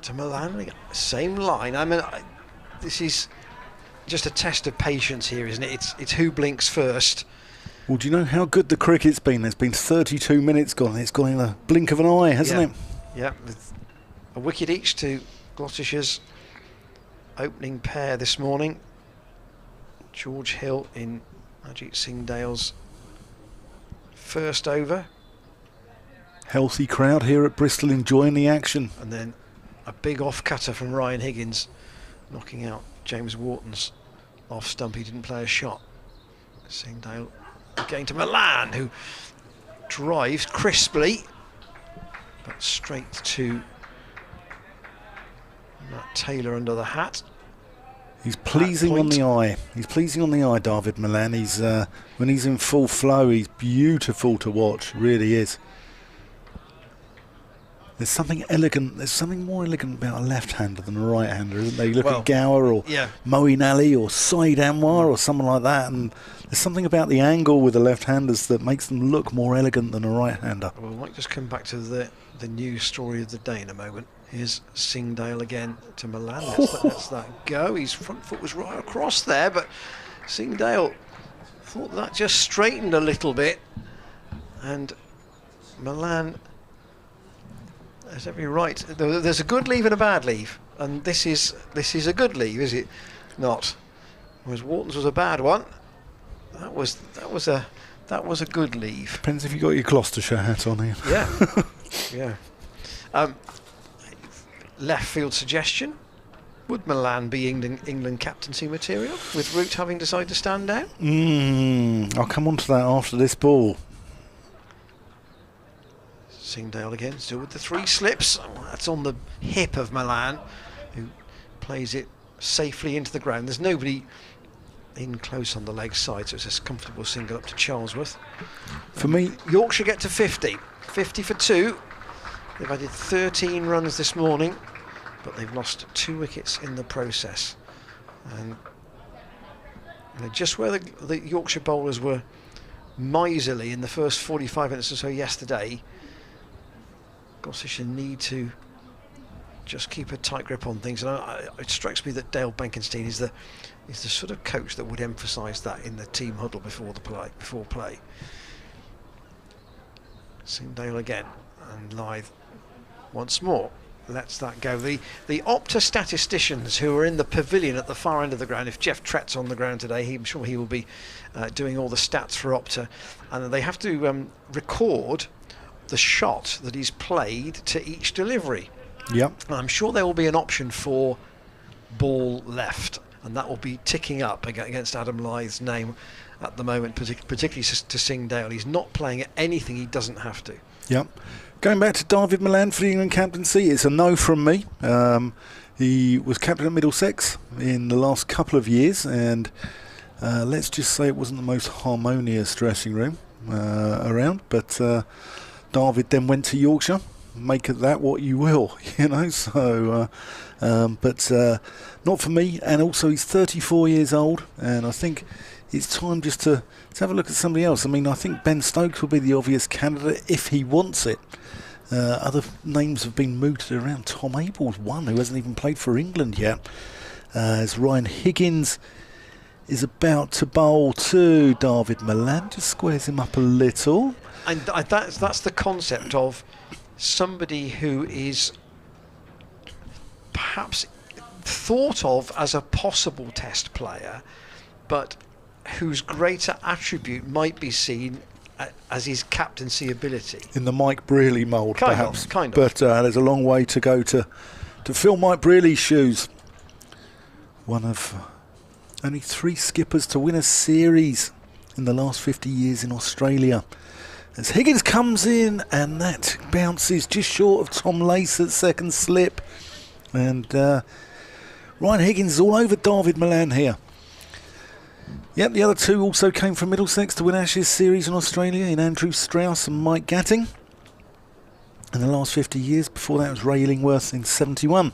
to Malan, same line. I mean, this is just a test of patience here, isn't it? It's who blinks first. Well, do you know how good the cricket's been? There's been 32 minutes gone. It's gone in a blink of an eye, hasn't it? Yeah, with a wicket each to Gloucestershire's opening pair this morning. George Hill in Ajit Singdale's first over. Healthy crowd here at Bristol enjoying the action. And then a big off-cutter from Ryan Higgins, knocking out James Wharton's off stump. He didn't play a shot. Singdale again to Malan, who drives crisply, but straight to Matt Taylor under the hat. He's pleasing on the eye. He's pleasing on the eye, David Malan. He's when he's in full flow, he's beautiful to watch. Really is. There's something elegant. There's something more elegant about a left-hander than a right-hander, isn't there? You look at Gower or Moeen Ali or Saeed Anwar or someone like that, and there's something about the angle with the left-handers that makes them look more elegant than a right-hander. Well, we might just come back to the news story of the day in a moment. Here's Singdale again to Malan. Let's that go. His front foot was right across there, but Singdale thought that just straightened a little bit, and Malan has every right. There's a good leave and a bad leave, and this is a good leave, is it not? Whereas Wharton's was a bad one. That was a good leave. Depends if you got your Gloucestershire hat on here. Yeah, yeah. Left field suggestion: would Malan be England captaincy material with Root having decided to stand down? I'll come on to that after this ball. Singdale again, still with the 3 slips. That's on the hip of Malan, who plays it safely into the ground. There's nobody in close on the leg side, so it's a comfortable single up to Charlesworth. For me, Yorkshire get to 50. 50 for 2. They've added 13 runs this morning, but they've lost 2 wickets in the process. And just where the Yorkshire bowlers were miserly in the first 45 minutes or so yesterday, Gloucestershire need to just keep a tight grip on things. And it strikes me that Dale Benkenstein is the sort of coach that would emphasise that in the team huddle before play. Singdale again, and Lythe once more lets that go. The Opta statisticians who are in the pavilion at the far end of the ground, if Jeff Trett's on the ground today, I'm sure he will be doing all the stats for Opta, and they have to record the shot that he's played to each delivery. Yep. And I'm sure there will be an option for ball left, and that will be ticking up against Adam Lythe's name at the moment, particularly to Singdale. He's not playing at anything he doesn't have to. Yep. Going back to David Malan for the England captaincy, it's a no from me. He was captain at Middlesex in the last couple of years, and let's just say it wasn't the most harmonious dressing room around, but David then went to Yorkshire. Make of that what you will, so but not for me. And also he's 34 years old, and I think it's time just to have a look at somebody else. I mean, I think Ben Stokes will be the obvious candidate if he wants it. Other names have been mooted around. Tom Abel's one who hasn't even played for England yet. There's Ryan Higgins. is about to bowl to David Malan. Just squares him up a little. And that's the concept of somebody who is perhaps thought of as a possible test player, but whose greater attribute might be seen as his captaincy ability. In the Mike Brearley mould, perhaps. Kind of. But there's a long way to go to fill Mike Brearley's shoes. One of only 3 skippers to win a series in the last 50 years in Australia. As Higgins comes in, and that bounces just short of Tom Lace at second slip. And Ryan Higgins is all over David Malan here. Yep, the other 2 also came from Middlesex to win Ashes series in Australia, in Andrew Strauss and Mike Gatting. In the last 50 years, before that was Ray Illingworth in 71.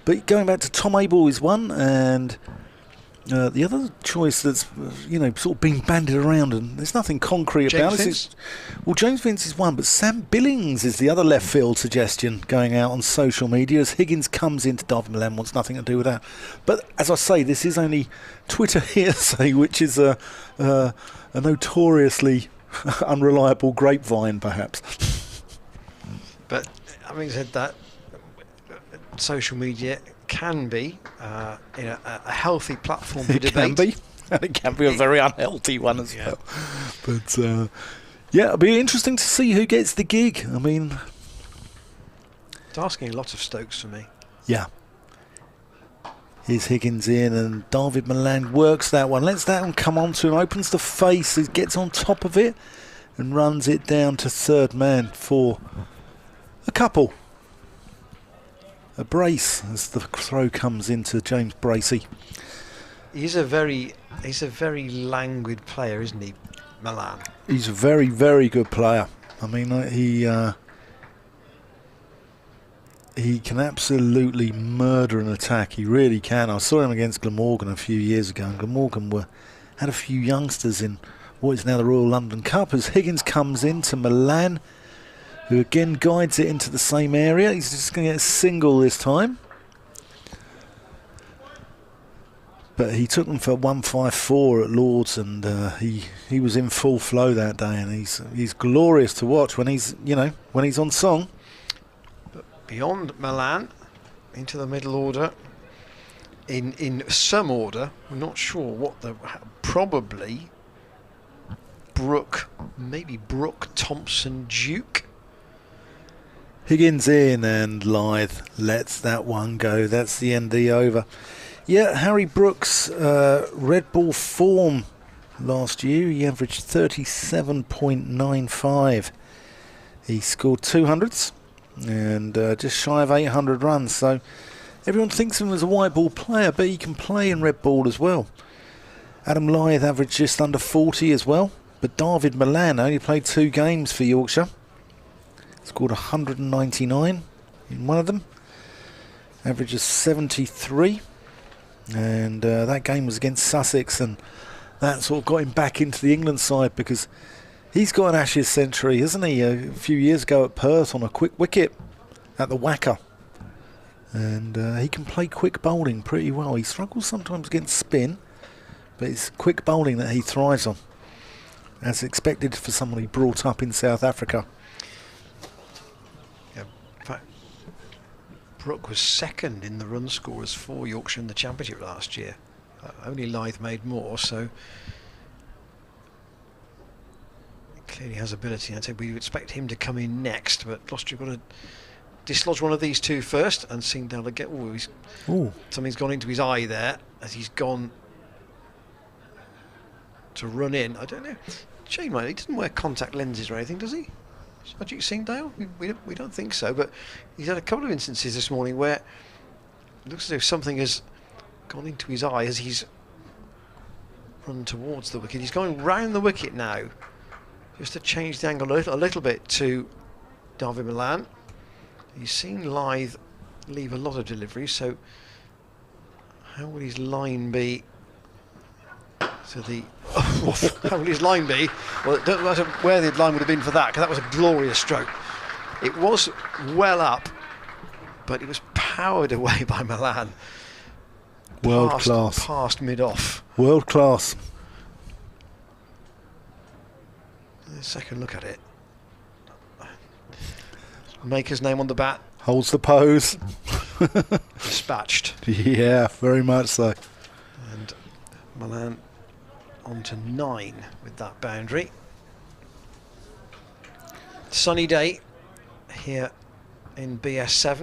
But going back to Tom Abel is one, and the other choice that's sort of been bandied around, and there's nothing concrete about it. Well, James Vince is one, but Sam Billings is the other left field suggestion going out on social media as Higgins comes into David Malan, wants nothing to do with that. But as I say, this is only Twitter hearsay, which is a notoriously unreliable grapevine, perhaps. But having said that, social media can be a healthy platform for debate. Can be. And it can be a very unhealthy one as well. But it'll be interesting to see who gets the gig. I mean, it's asking a lot of Stokes for me. Yeah. Here's Higgins in, and David Malan works that one, lets that one come on to him, opens the face, he gets on top of it and runs it down to third man for a couple. A brace as the throw comes into James Bracey. He's a very languid player, isn't he, Malan? He's a very, very good player. I mean, he can absolutely murder an attack. He really can. I saw him against Glamorgan a few years ago, and Glamorgan had a few youngsters in what is now the Royal London Cup as Higgins comes into Malan, who again guides it into the same area. He's just going to get a single this time. But he took them for 154 at Lord's, and he was in full flow that day, and he's glorious to watch when he's on song. But beyond Malan, into the middle order, in some order, we're not sure what probably Brook, maybe Brook, Thompson, Duke. Higgins in, and Lyth lets that one go. That's the end of the over. Yeah, Harry Brook's red ball form last year, he averaged 37.95. He scored 200s and just shy of 800 runs. So everyone thinks of him as a white ball player, but he can play in red ball as well. Adam Lyth averaged just under 40 as well, but David Malan only played 2 games for Yorkshire. Scored 199 in one of them. Average of 73. And that game was against Sussex, and that sort of got him back into the England side because he's got an Ashes century, hasn't he? A few years ago at Perth on a quick wicket at the Wacker. And he can play quick bowling pretty well. He struggles sometimes against spin, but it's quick bowling that he thrives on, as expected for somebody brought up in South Africa. Brook was second in the run scorers for Yorkshire in the Championship last year. Only Lyth made more, so he clearly has ability. I'd say we would expect him to come in next, but Gloucester got to dislodge one of these 2 first, and Singdale to get. Something's gone into his eye there as he's gone to run in. I don't know. Shame, he doesn't wear contact lenses or anything, does he? Sajik Singdale? We don't think so, but he's had a couple of instances this morning where it looks as though something has gone into his eye as he's run towards the wicket. He's going round the wicket now, just to change the angle a little bit to David Malan. He's seen Lyth leave a lot of deliveries, so how will his line be? How will his line be? Well, it doesn't matter where the line would have been for that, because that was a glorious stroke. It was well up, but it was powered away by Malan. World class. Past mid-off. World class. Second look at it. Maker's name on the bat. Holds the pose. Dispatched. Yeah, very much so. And Malan on to 9 with that boundary. Sunny day here in BS7.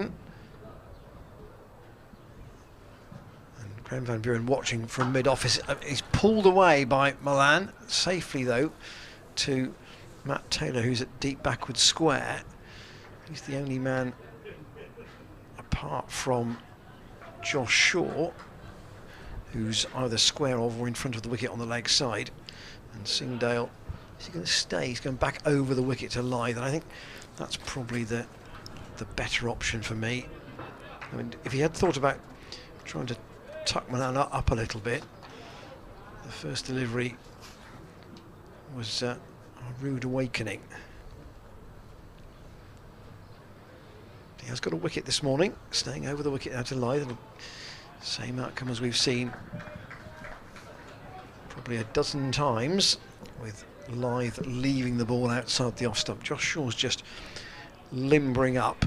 And Graham Van Buren watching from mid-office. He's pulled away by Malan, safely though, to Matt Taylor, who's at deep backward square. He's the only man, apart from Josh Shaw, who's either square of or in front of the wicket on the leg side. And Singdale, is he going to stay? He's going back over the wicket to Lythe, and I think that's probably the better option for me. I mean, if he had thought about trying to tuck Malan up a little bit, the first delivery was a rude awakening. He has got a wicket this morning, staying over the wicket out to Lythe. Same outcome as we've seen probably a dozen times, with Lythe leaving the ball outside the off stump. Josh Shaw's just limbering up.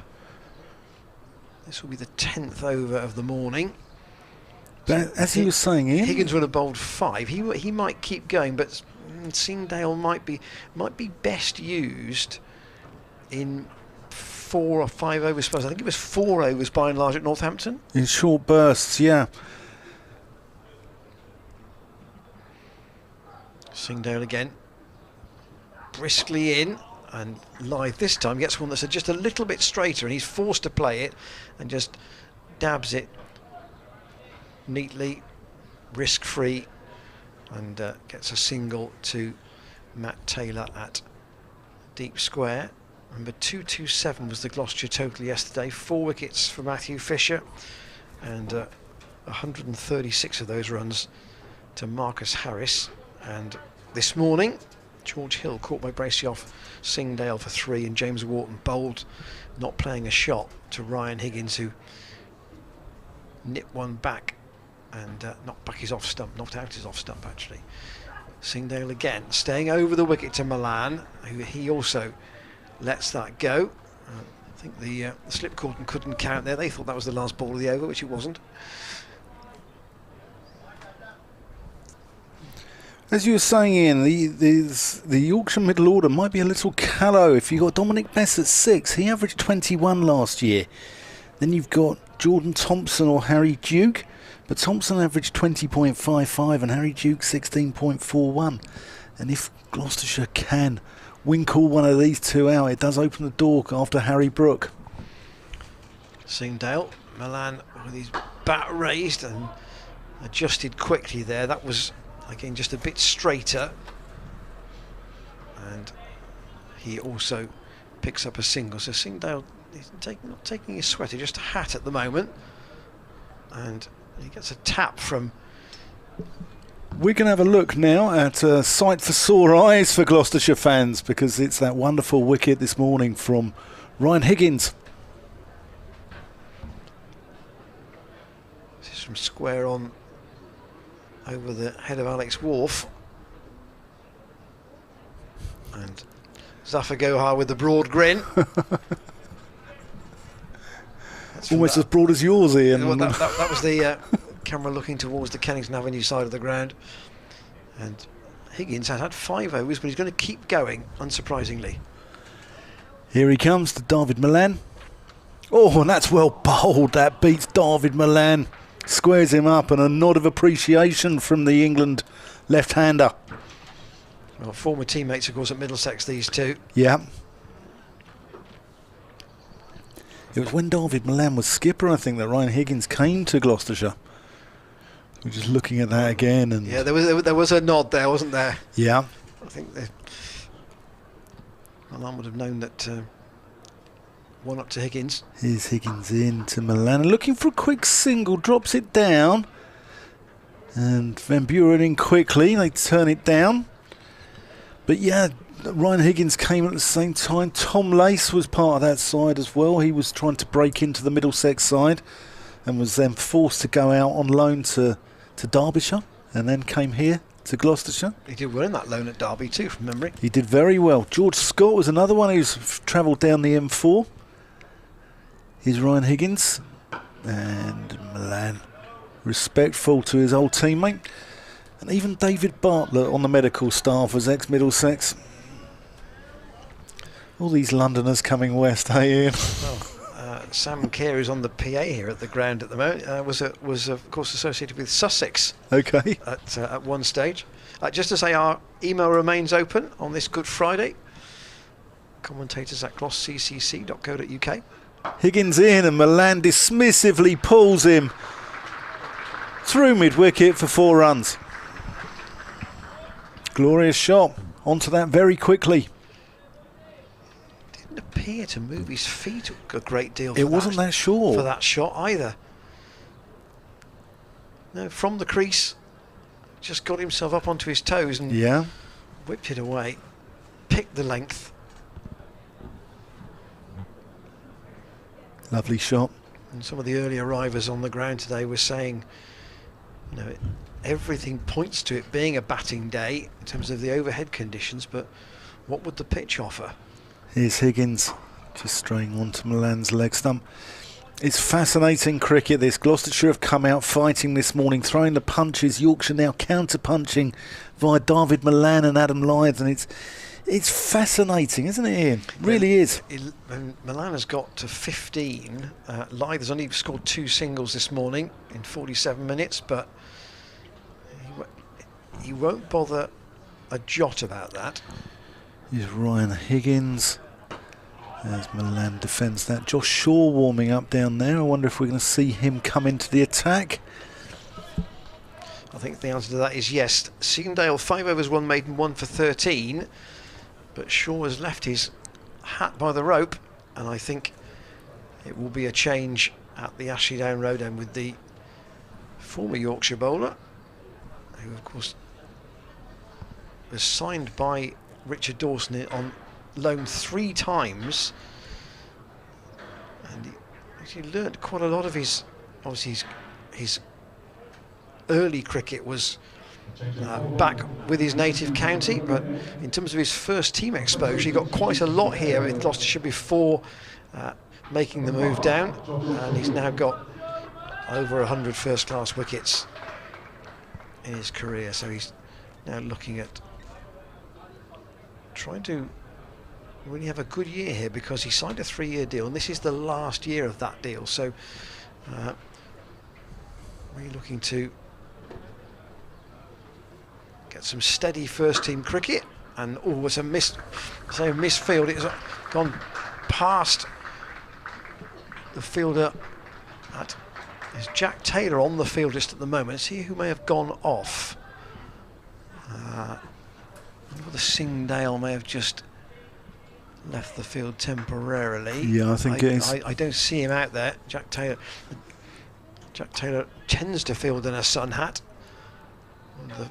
This will be the 10th over of the morning. But as he was saying, Ian, Higgins would have bowled 5. He might keep going, but Singdale might be best used in 4 or 5 over spells. I think it was 4 overs by and large at Northampton. in short bursts, yeah. Singdale again, briskly in, and Lythe this time gets one that's just a little bit straighter, and he's forced to play it and just dabs it neatly, risk-free, and gets a single to Matt Taylor at deep square. Number 227 was the Gloucestershire total yesterday. 4 wickets for Matthew Fisher, and 136 of those runs to Marcus Harris. And this morning, George Hill caught by Bracey off Singdale for 3, and James Wharton bowled, not playing a shot, to Ryan Higgins, who nipped one back and knocked back his off stump, knocked out his off stump actually. Singdale again, staying over the wicket to Malan, who he also lets that go. I think the slip cordon couldn't count there. They thought that was the last ball of the over, which it wasn't. As you were saying, Ian, the Yorkshire middle order might be a little callow. If you've got Dominic Bess at 6, he averaged 21 last year. Then you've got Jordan Thompson or Harry Duke, but Thompson averaged 20.55 and Harry Duke 16.41. And if Gloucestershire can winkle one of these two out, it does open the door after Harry Brook. Singdale, Malan with his bat raised and adjusted quickly there. That was again just a bit straighter, and he also picks up a single. So Singdale is not taking his sweater, just a hat at the moment, and he gets a tap from. We're going to have a look now at a sight for sore eyes for Gloucestershire fans, because it's that wonderful wicket this morning from Ryan Higgins. This is from square on over the head of Alex Wharf, and Zafar Gohar with the broad grin. Almost as broad as yours, Ian. Well, that was the camera looking towards the Kennington Avenue side of the ground. And Higgins has had 5 overs, but he's going to keep going, unsurprisingly. Here he comes to David Malan. Oh, and that's well bowled. That beats David Malan. Squares him up, and a nod of appreciation from the England left-hander. Well, former teammates, of course, at Middlesex, these two. Yeah. It was when David Malan was skipper, I think, that Ryan Higgins came to Gloucestershire. We're just looking at that again, and yeah, there was a nod there, wasn't there? Yeah. I think Malan would have known that. One up to Higgins. Here's Higgins in to Malan, and looking for a quick single, drops it down, and Van Buren in quickly. They turn it down, but yeah, Ryan Higgins came at the same time. Tom Lace was part of that side as well. He was trying to break into the Middlesex side and was then forced to go out on loan to Derbyshire, and then came here to Gloucestershire. He did well in that loan at Derby too, from memory. He did very well. George Scott was another one who's travelled down the M4. Here's Ryan Higgins. And Malan, respectful to his old teammate. And even David Bartlett on the medical staff was ex-Middlesex. All these Londoners coming west, hey Ian? Well, Sam Carey's on the PA here at the ground at the moment. Was of course associated with Sussex. Okay. At one stage. Just to say, our email remains open on this Good Friday. Commentators at glossccc.co.uk. Higgins in, and Malan dismissively pulls him through mid-wicket for 4 runs. Glorious shot. Onto that very quickly. Didn't appear to move his feet a great deal. It wasn't that short for that shot either. No, from the crease, just got himself up onto his toes and whipped it away. Picked the length. Lovely shot. And some of the early arrivers on the ground today were saying, you know, everything points to it being a batting day in terms of the overhead conditions, but what would the pitch offer? Here's Higgins, just straying onto Malan's leg stump. It's fascinating cricket, this. Gloucestershire have come out fighting this morning, throwing the punches. Yorkshire now counter-punching via David Malan and Adam Lyth, and it's fascinating, isn't it, Ian? Really is. Malan has got to 15. Lyth has only scored 2 singles this morning in 47 minutes, but he won't bother a jot about that. Here's Ryan Higgins. As Malan defends that. Josh Shaw warming up down there. I wonder if we're going to see him come into the attack. I think the answer to that is yes. Segendale, 5 overs, 1 maiden, 1 for 13. But Shaw has left his hat by the rope, and I think it will be a change at the Ashley Down Road end with the former Yorkshire bowler, who of course was signed by Richard Dawson on loan 3 times, and he actually learnt quite a lot of his, obviously his early cricket was back with his native county, but in terms of his first team exposure, he got quite a lot here with Gloucestershire before making the move down, and he's now got over 100 first-class wickets in his career, so he's now looking at trying to really have a good year here, because he signed a 3-year deal and this is the last year of that deal, so really looking to get some steady first team cricket. And it's a misfield. It's gone past the fielder. There's Jack Taylor on the field just at the moment. See who may have gone off. The Singdale may have just left the field temporarily. Yeah, I think it is. I don't see him out there. Jack Taylor tends to field in a sun hat.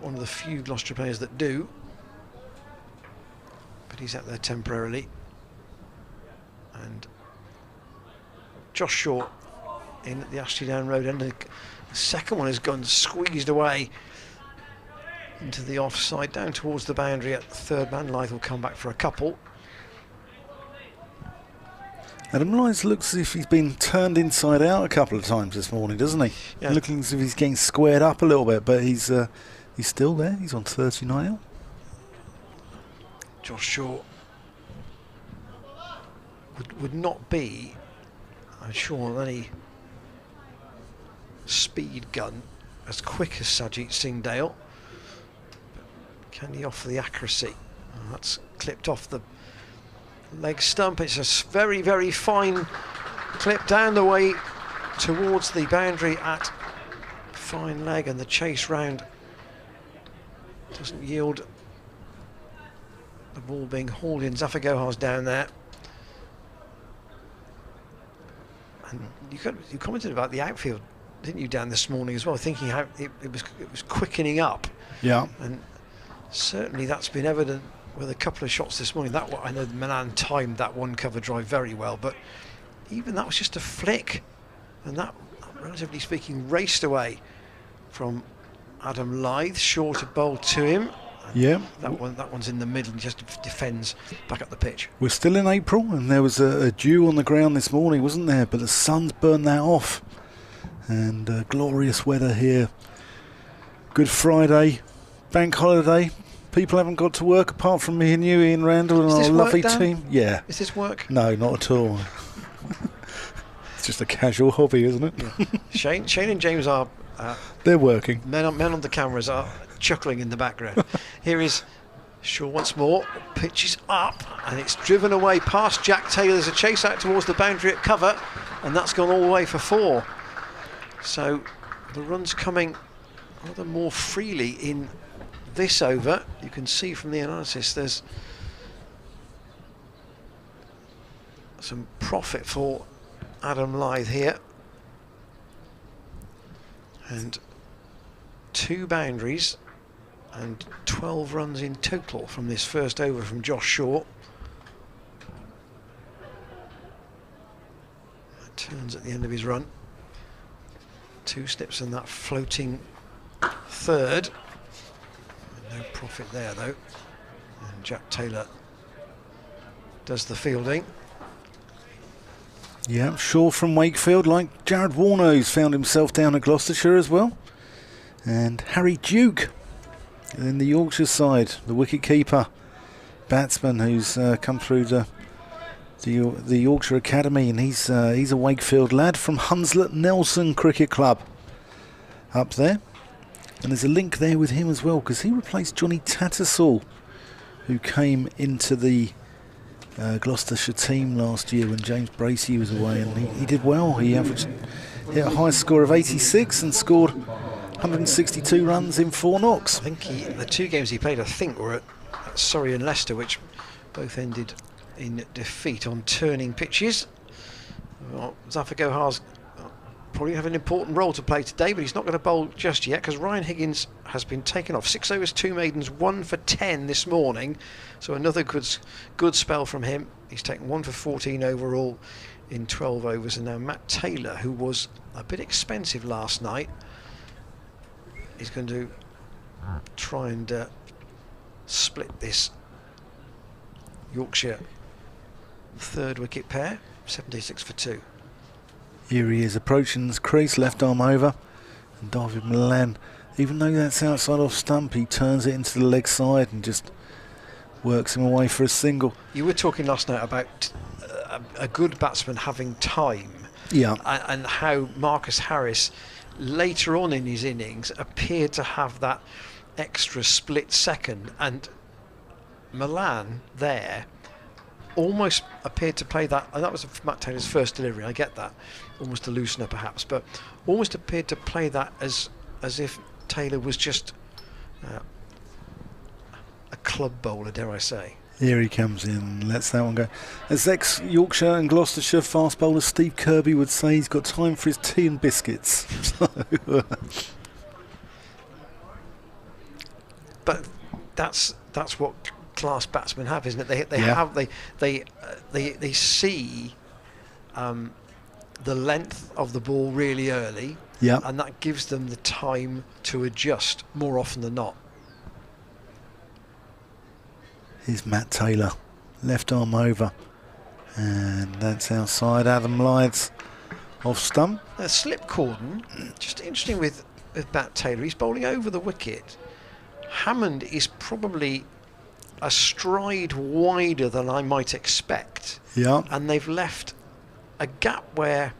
One of the few Gloucester players that do, but he's out there temporarily. And Josh Shaw in at the Ashley Down Road end. The second one has gone squeezed away into the offside, down towards the boundary at the third man. Lyth will come back for a couple. Adam Lyth looks as if he's been turned inside out a couple of times this morning, doesn't he? Yeah. Looking as if he's getting squared up a little bit, but he's still there. He's on 39. Josh Shaw would not be, I'm sure, any speed gun as quick as Sajid Singdale. But can he offer the accuracy? That's clipped off the leg stump. It's a very, very fine clip down the way towards the boundary at fine leg, and the chase round doesn't yield. The ball being hauled in. Zafar Gohar's down there. And you commented about the outfield, didn't you, Dan, this morning as well, thinking how it was quickening up. Yeah. And certainly that's been evident with a couple of shots this morning. That I know Malan timed that one cover drive very well, but even that was just a flick, and that relatively speaking raced away from Adam Lyth, shorter bowl to him. Yeah. That one's in the middle and just defends back up the pitch. We're still in April, and there was a dew on the ground this morning, wasn't there? But the sun's burned that off. And glorious weather here. Good Friday, bank holiday. People haven't got to work apart from me and you, Ian Randall, and our lovely team. Yeah. Is this work? No, not at all. It's just a casual hobby, isn't it? Yeah. Shane and James are... they're working. Men on the cameras are chuckling in the background. Here is Shaw once more. Pitch is up, and it's driven away past Jack Taylor. There's a chase out towards the boundary at cover, and that's gone all the way for 4. So the run's coming rather more freely in this over. You can see from the analysis there's some profit for Adam Lyth here. And 2 boundaries and 12 runs in total from this first over from Josh Shaw. That turns at the end of his run. 2 slips and that floating third. No profit there though. And Jack Taylor does the fielding. Yeah, Shaw from Wakefield, like Jared Warner, who's found himself down at Gloucestershire as well. And Harry Duke in the Yorkshire side, the wicket-keeper batsman who's come through the Yorkshire Academy, and he's a Wakefield lad from Hunslet Nelson Cricket Club up there. And there's a link there with him as well, because he replaced Johnny Tattersall, who came into the Gloucestershire team last year when James Bracey was away, and he did well. He hit a high score of 86 and scored 162 runs in 4 knocks. I think the 2 games he played, I think, were at Surrey and Leicester, which both ended in defeat on turning pitches. Well, Zafar Gohar's probably have an important role to play today, but he's not going to bowl just yet because Ryan Higgins has been taken off. 6 overs, 2 maidens, 1 for 10 this morning. So another good spell from him. He's taken 1 for 14 overall in 12 overs. And now Matt Taylor, who was a bit expensive last night, is going to try and split this Yorkshire 3rd wicket pair. 76 for 2. Here he is approaching his crease, left arm over, and David Malan, even though that's outside off stump, he turns it into the leg side and just works him away for a single. You were talking last night about a good batsman having time, yeah, and how Marcus Harris later on in his innings appeared to have that extra split second, and Malan there almost appeared to play that, and that was Matt Taylor's first delivery, I get that, almost a loosener perhaps, but almost appeared to play that as if Taylor was just a club bowler, dare I say. Here he comes in, lets that one go. As ex-Yorkshire and Gloucestershire fast bowler Steve Kirby would say, he's got time for his tea and biscuits. But that's what class batsmen have, isn't it? They see the length of the ball really early, yeah, and that gives them the time to adjust more often than not. Here's Matt Taylor, left arm over, and that's outside. Adam Lyth's off stump. Slip cordon, just interesting with Matt Taylor. He's bowling over the wicket. Hammond is probably a stride wider than I might expect. Yeah. And they've left a gap where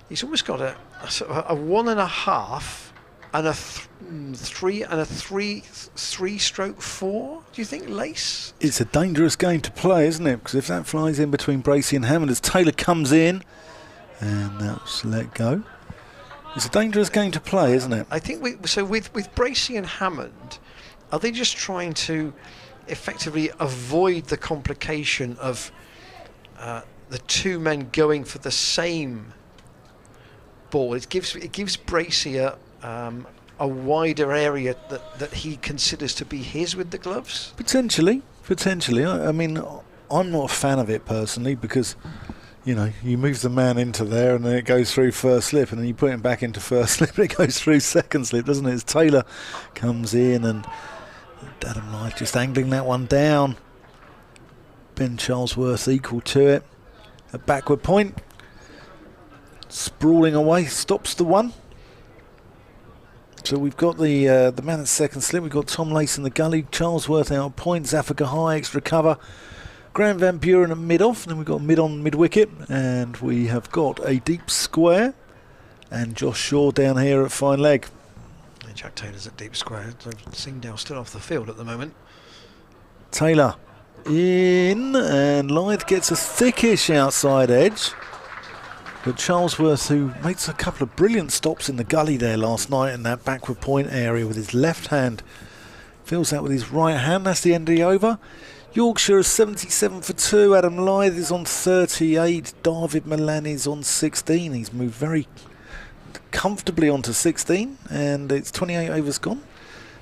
he's almost got a 1.5 and a 3 and a 3/4. Do you think lace? It's a dangerous game to play, isn't it? Because if that flies in between Bracey and Hammond as Taylor comes in, and that's let go. It's a dangerous game to play, isn't it? I think with Bracey and Hammond, are they just trying to effectively avoid the complication of the 2 men going for the same ball? It gives Bracey a wider area that he considers to be his with the gloves. Potentially. I mean, I'm not a fan of it personally because, you know, you move the man into there and then it goes through first slip, and then you put him back into first slip and it goes through second slip, doesn't it? As Taylor comes in and Adam Knight just angling that one down. Ben Charlesworth equal to it. A backward point. Sprawling away, stops the one. So we've got the man at second slip. We've got Tom Lace in the gully. Charlesworth out of point. Zafika high, extra cover. Graham Van Buren at mid-off. Then we've got mid-on, mid-wicket. And we have got a deep square. And Josh Shaw down here at fine leg. And Jack Taylor's at deep square. So Singdale still off the field at the moment. Taylor in. And Lyth gets a thickish outside edge. But Charlesworth, who makes a couple of brilliant stops in the gully there last night in that backward point area with his left hand, fills that with his right hand. That's the end of the over. Yorkshire is 77 for 2. Adam Lyth is on 38. David Malan is on 16. He's moved very comfortably onto 16, and it's 28 overs gone.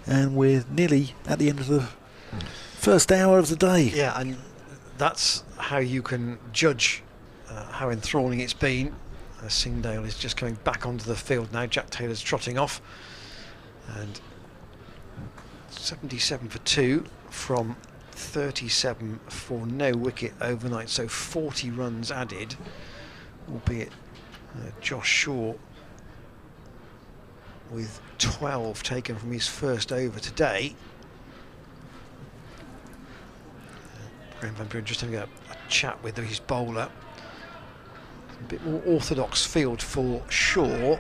And we're nearly at the end of the first hour of the day. Yeah, and that's how you can judge how enthralling it's been. Singdale is just coming back onto the field now. Jack Taylor's trotting off, and 77 for 2 from 37 for no wicket overnight, so 40 runs added, albeit Josh Shaw with 12 taken from his first over today. Graham Van Buren just having a chat with his bowler. A bit more orthodox field for Shaw.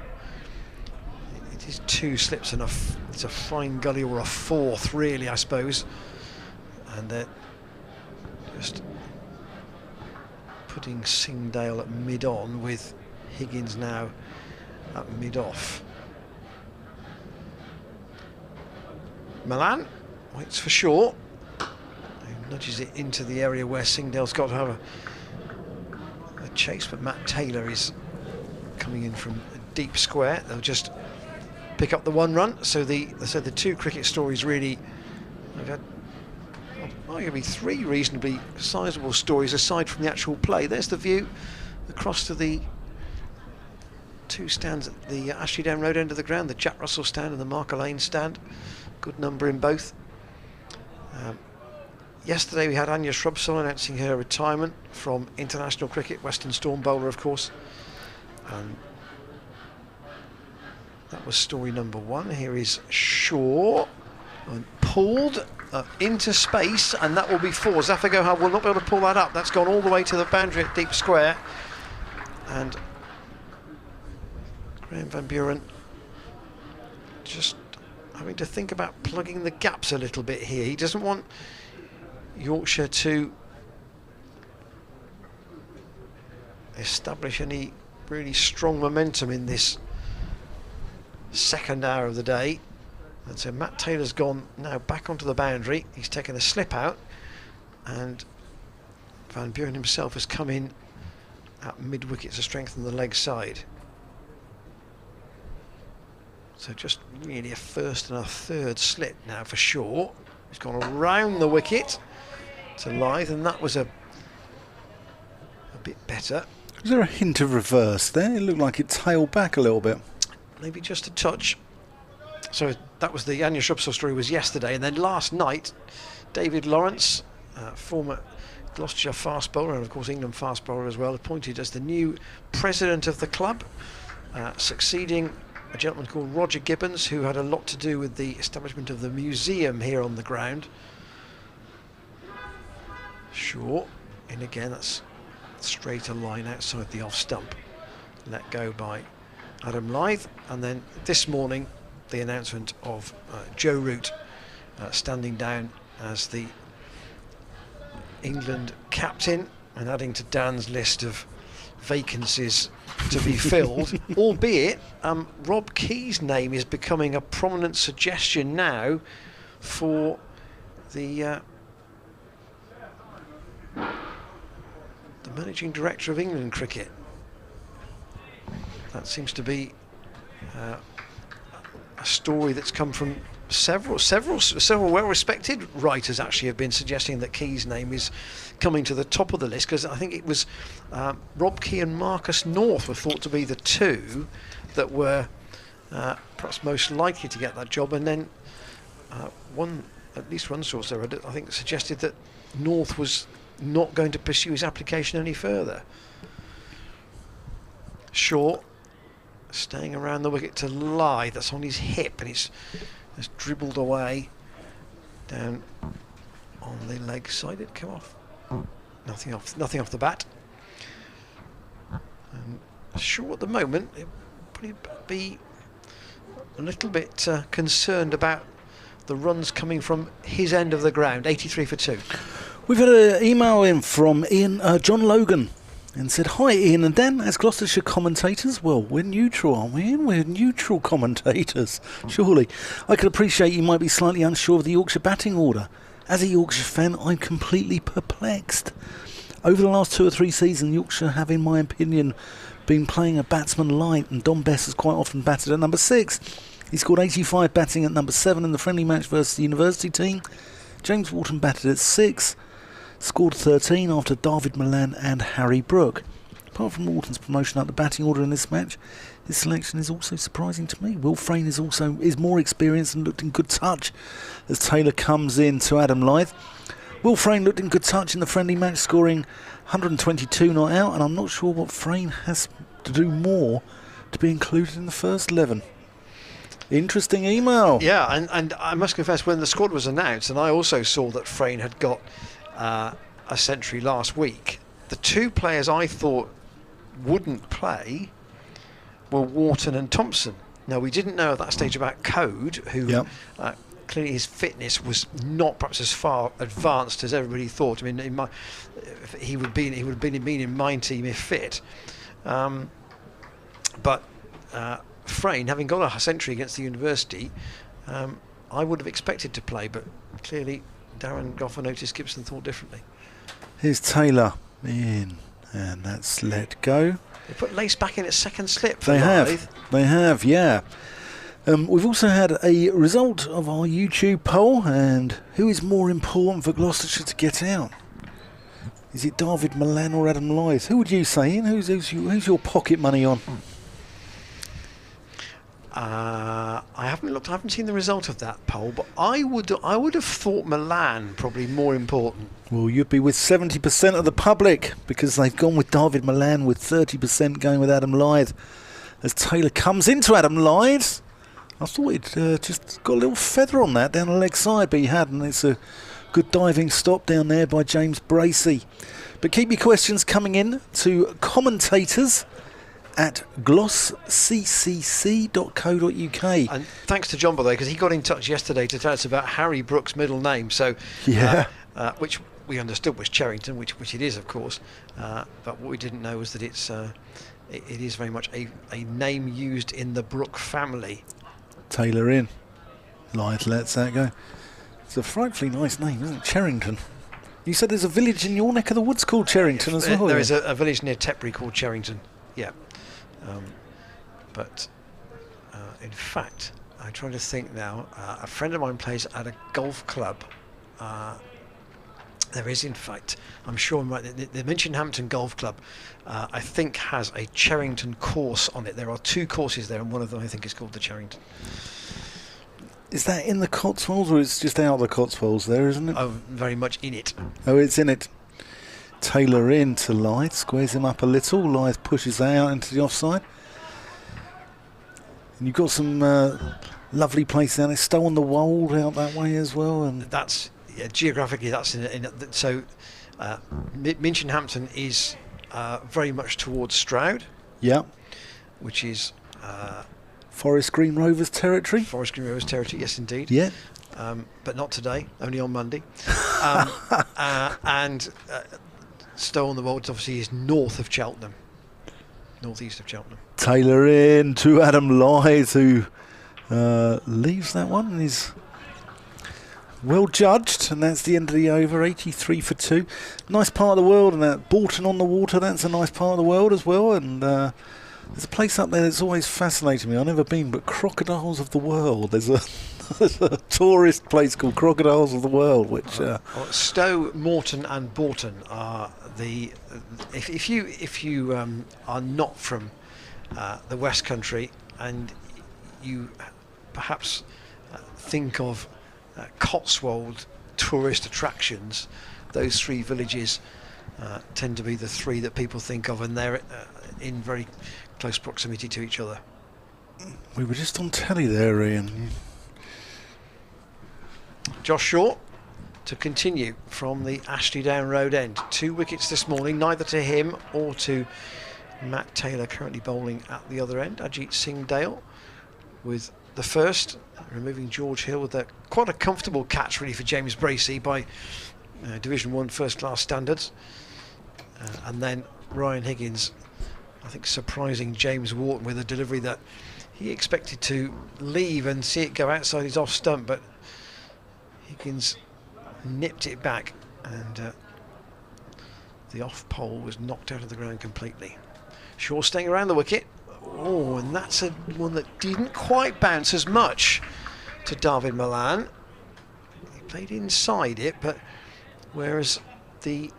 It is 2 slips and it's a fine gully, or a 4th really, I suppose. And they're just putting Singdale at mid-on with Higgins now at mid-off. Malan waits for Shaw, who nudges it into the area where Singdale's got to have a chase, but Matt Taylor is coming in from a deep square. They'll just pick up the 1 run. So the 2 cricket stories really, we've had arguably 3 reasonably sizable stories aside from the actual play. There's the view across to the 2 stands at the Ashley Down Road end of the ground, the Jack Russell stand and the Mark Lane stand. Good number in both. Yesterday we had Anya Shrubsole announcing her retirement from international cricket, Western Storm bowler of course. That was story number 1. Here is Shaw, and pulled into space, and that will be 4. Zafika will not be able to pull that up. That's gone all the way to the boundary at deep square. And Graham Van Buren just having to think about plugging the gaps a little bit here. He doesn't want Yorkshire to establish any really strong momentum in this second hour of the day. And so Matt Taylor's gone now back onto the boundary. He's taken a slip out, and Van Buren himself has come in at mid-wicket to strengthen the leg side. So just really a first and a third slip now for Shaw. He's gone around the wicket to Lyth, and that was a bit better. Was there a hint of reverse there? It looked like it tailed back a little bit. Maybe just a touch. So that was the Anya Shrubsole story, was yesterday, and then last night David Lawrence, former Gloucestershire fast bowler and of course England fast bowler as well, appointed as the new president of the club, succeeding a gentleman called Roger Gibbons, who had a lot to do with the establishment of the museum here on the ground. Shaw in again, that's straight a line outside the off stump, let go by Adam Lyth. And then this morning the announcement of Joe Root standing down as the England captain and adding to Dan's list of vacancies to be filled, albeit Rob Key's name is becoming a prominent suggestion now for the managing director of England cricket. That seems to be a story that's come from several well-respected writers actually have been suggesting that Key's name is coming to the top of the list, because I think it was Rob Key and Marcus North were thought to be the two that were perhaps most likely to get that job, and then at least one source there, I think, suggested that North was not going to pursue his application any further. Short, staying around the wicket to lie. That's on his hip, and it's dribbled away down on the leg side. It come off. Nothing off the bat. Short at the moment, it'll probably be a little bit concerned about the runs coming from his end of the ground. 83 for 2. We've had an email in from John Logan, and said, "Hi Ian and Dan, as Gloucestershire commentators." Well, we're neutral, aren't we, Ian? We're neutral commentators, surely. "I can appreciate you might be slightly unsure of the Yorkshire batting order. As a Yorkshire fan, I'm completely perplexed. Over the last 2 or 3 seasons, Yorkshire have, in my opinion, been playing a batsman light, and Dom Bess has quite often batted at number 6. He scored 85 batting at number 7 in the friendly match versus the university team. James Walton batted at 6, scored 13 after David Malan and Harry Brook. Apart from Walton's promotion up the batting order in this match, his selection is also surprising to me. Will Frayne is more experienced and looked in good touch as Taylor comes in to Adam Lyth. Will Frayne looked in good touch in the friendly match, scoring 122 not out, and I'm not sure what Frayne has to do more to be included in the first 11. Interesting email. Yeah, and I must confess, when the squad was announced, and I also saw that Frayne had got a century last week, the 2 players I thought wouldn't play were Wharton and Thompson. Now, we didn't know at that stage about Code, who clearly his fitness was not perhaps as far advanced as everybody thought. I mean, he would have been in my team if fit. But Frayne, having got a century against the university, I would have expected to play, but clearly Darren Goff and Otis Gibson thought differently. Here's Taylor in, and that's let go. They put Lace back in at second slip for They Lyth. have, yeah. We've also had a result of our YouTube poll, and who is more important for Gloucestershire to get out? Is it David Malan or Adam Lyth? Who would you say, Ian? Who's your pocket money on? I haven't looked. I haven't seen the result of that poll, but I would have thought Malan probably more important. Well, you'd be with 70% of the public, because they've gone with David Malan, with 30% going with Adam Lyth. As Taylor comes into Adam Lyth, I thought he'd just got a little feather on that down the leg side, but he hadn't. It's a good diving stop down there by James Bracey. But keep your questions coming in to commentators at glossccc.co.uk. And thanks to John, by the way, because he got in touch yesterday to tell us about Harry Brook's middle name. So, which we understood was Cherrington, which it is, of course. But what we didn't know was that it is very much a name used in the Brook family. Taylor in. Lyth lets that go. It's a frightfully nice name, isn't it? Cherrington. You said there's a village in your neck of the woods called Cherrington as well. There is a village near Tetbury called Cherrington. Yeah. But in fact, I'm trying to think now. A friend of mine plays at a golf club. There is, in fact, I'm sure I'm right. The Minchinhampton Golf Club, I think, has a Cherrington course on it. There are 2 courses there, and one of them I think is called the Cherrington. Is that in the Cotswolds, or it's just out of the Cotswolds there, isn't it? Oh, very much in it. Oh, it's in it. Taylor in to Lyth, squares him up a little. Lyth pushes that out into the offside. And you've got some lovely places down there. Stow on the Wold out that way as well. And that's geographically, that's so Minchinhampton is very much towards Stroud. Yeah. Which is Forest Green Rovers territory. Forest Green Rovers territory, yes, indeed. Yeah. But not today, only on Monday. And Stow on the Wold obviously is north of Cheltenham, northeast of Cheltenham. Taylor in to Adam Lyth, who leaves that one and is well judged, and that's the end of the over. 83 for 2. Nice part of the world, and that Bolton on the Water, that's a nice part of the world as well. And There's a place up there that's always fascinated me. I've never been, but Crocodiles of the World. There's a there's a tourist place called Crocodiles of the World, which Stowe, Morton, and Bourton are the. If you are not from the West Country and you perhaps think of Cotswold tourist attractions, those three villages tend to be the three that people think of, and they're in very close proximity to each other. we were just on telly there, Ian. Josh Shaw to continue from the Ashley Down Road end. 2 wickets this morning, neither to him or to Matt Taylor, currently bowling at the other end. Ajit Singh Dale with the first, removing George Hill with quite a comfortable catch really for James Bracey by Division 1 first class standards. And then Ryan Higgins, I think, surprising James Wharton with a delivery that he expected to leave and see it go outside his off stump, but Higgins nipped it back, and the off pole was knocked out of the ground completely. Shaw staying around the wicket. Oh, and that's one that didn't quite bounce as much to David Malan. He played inside it, but whereas the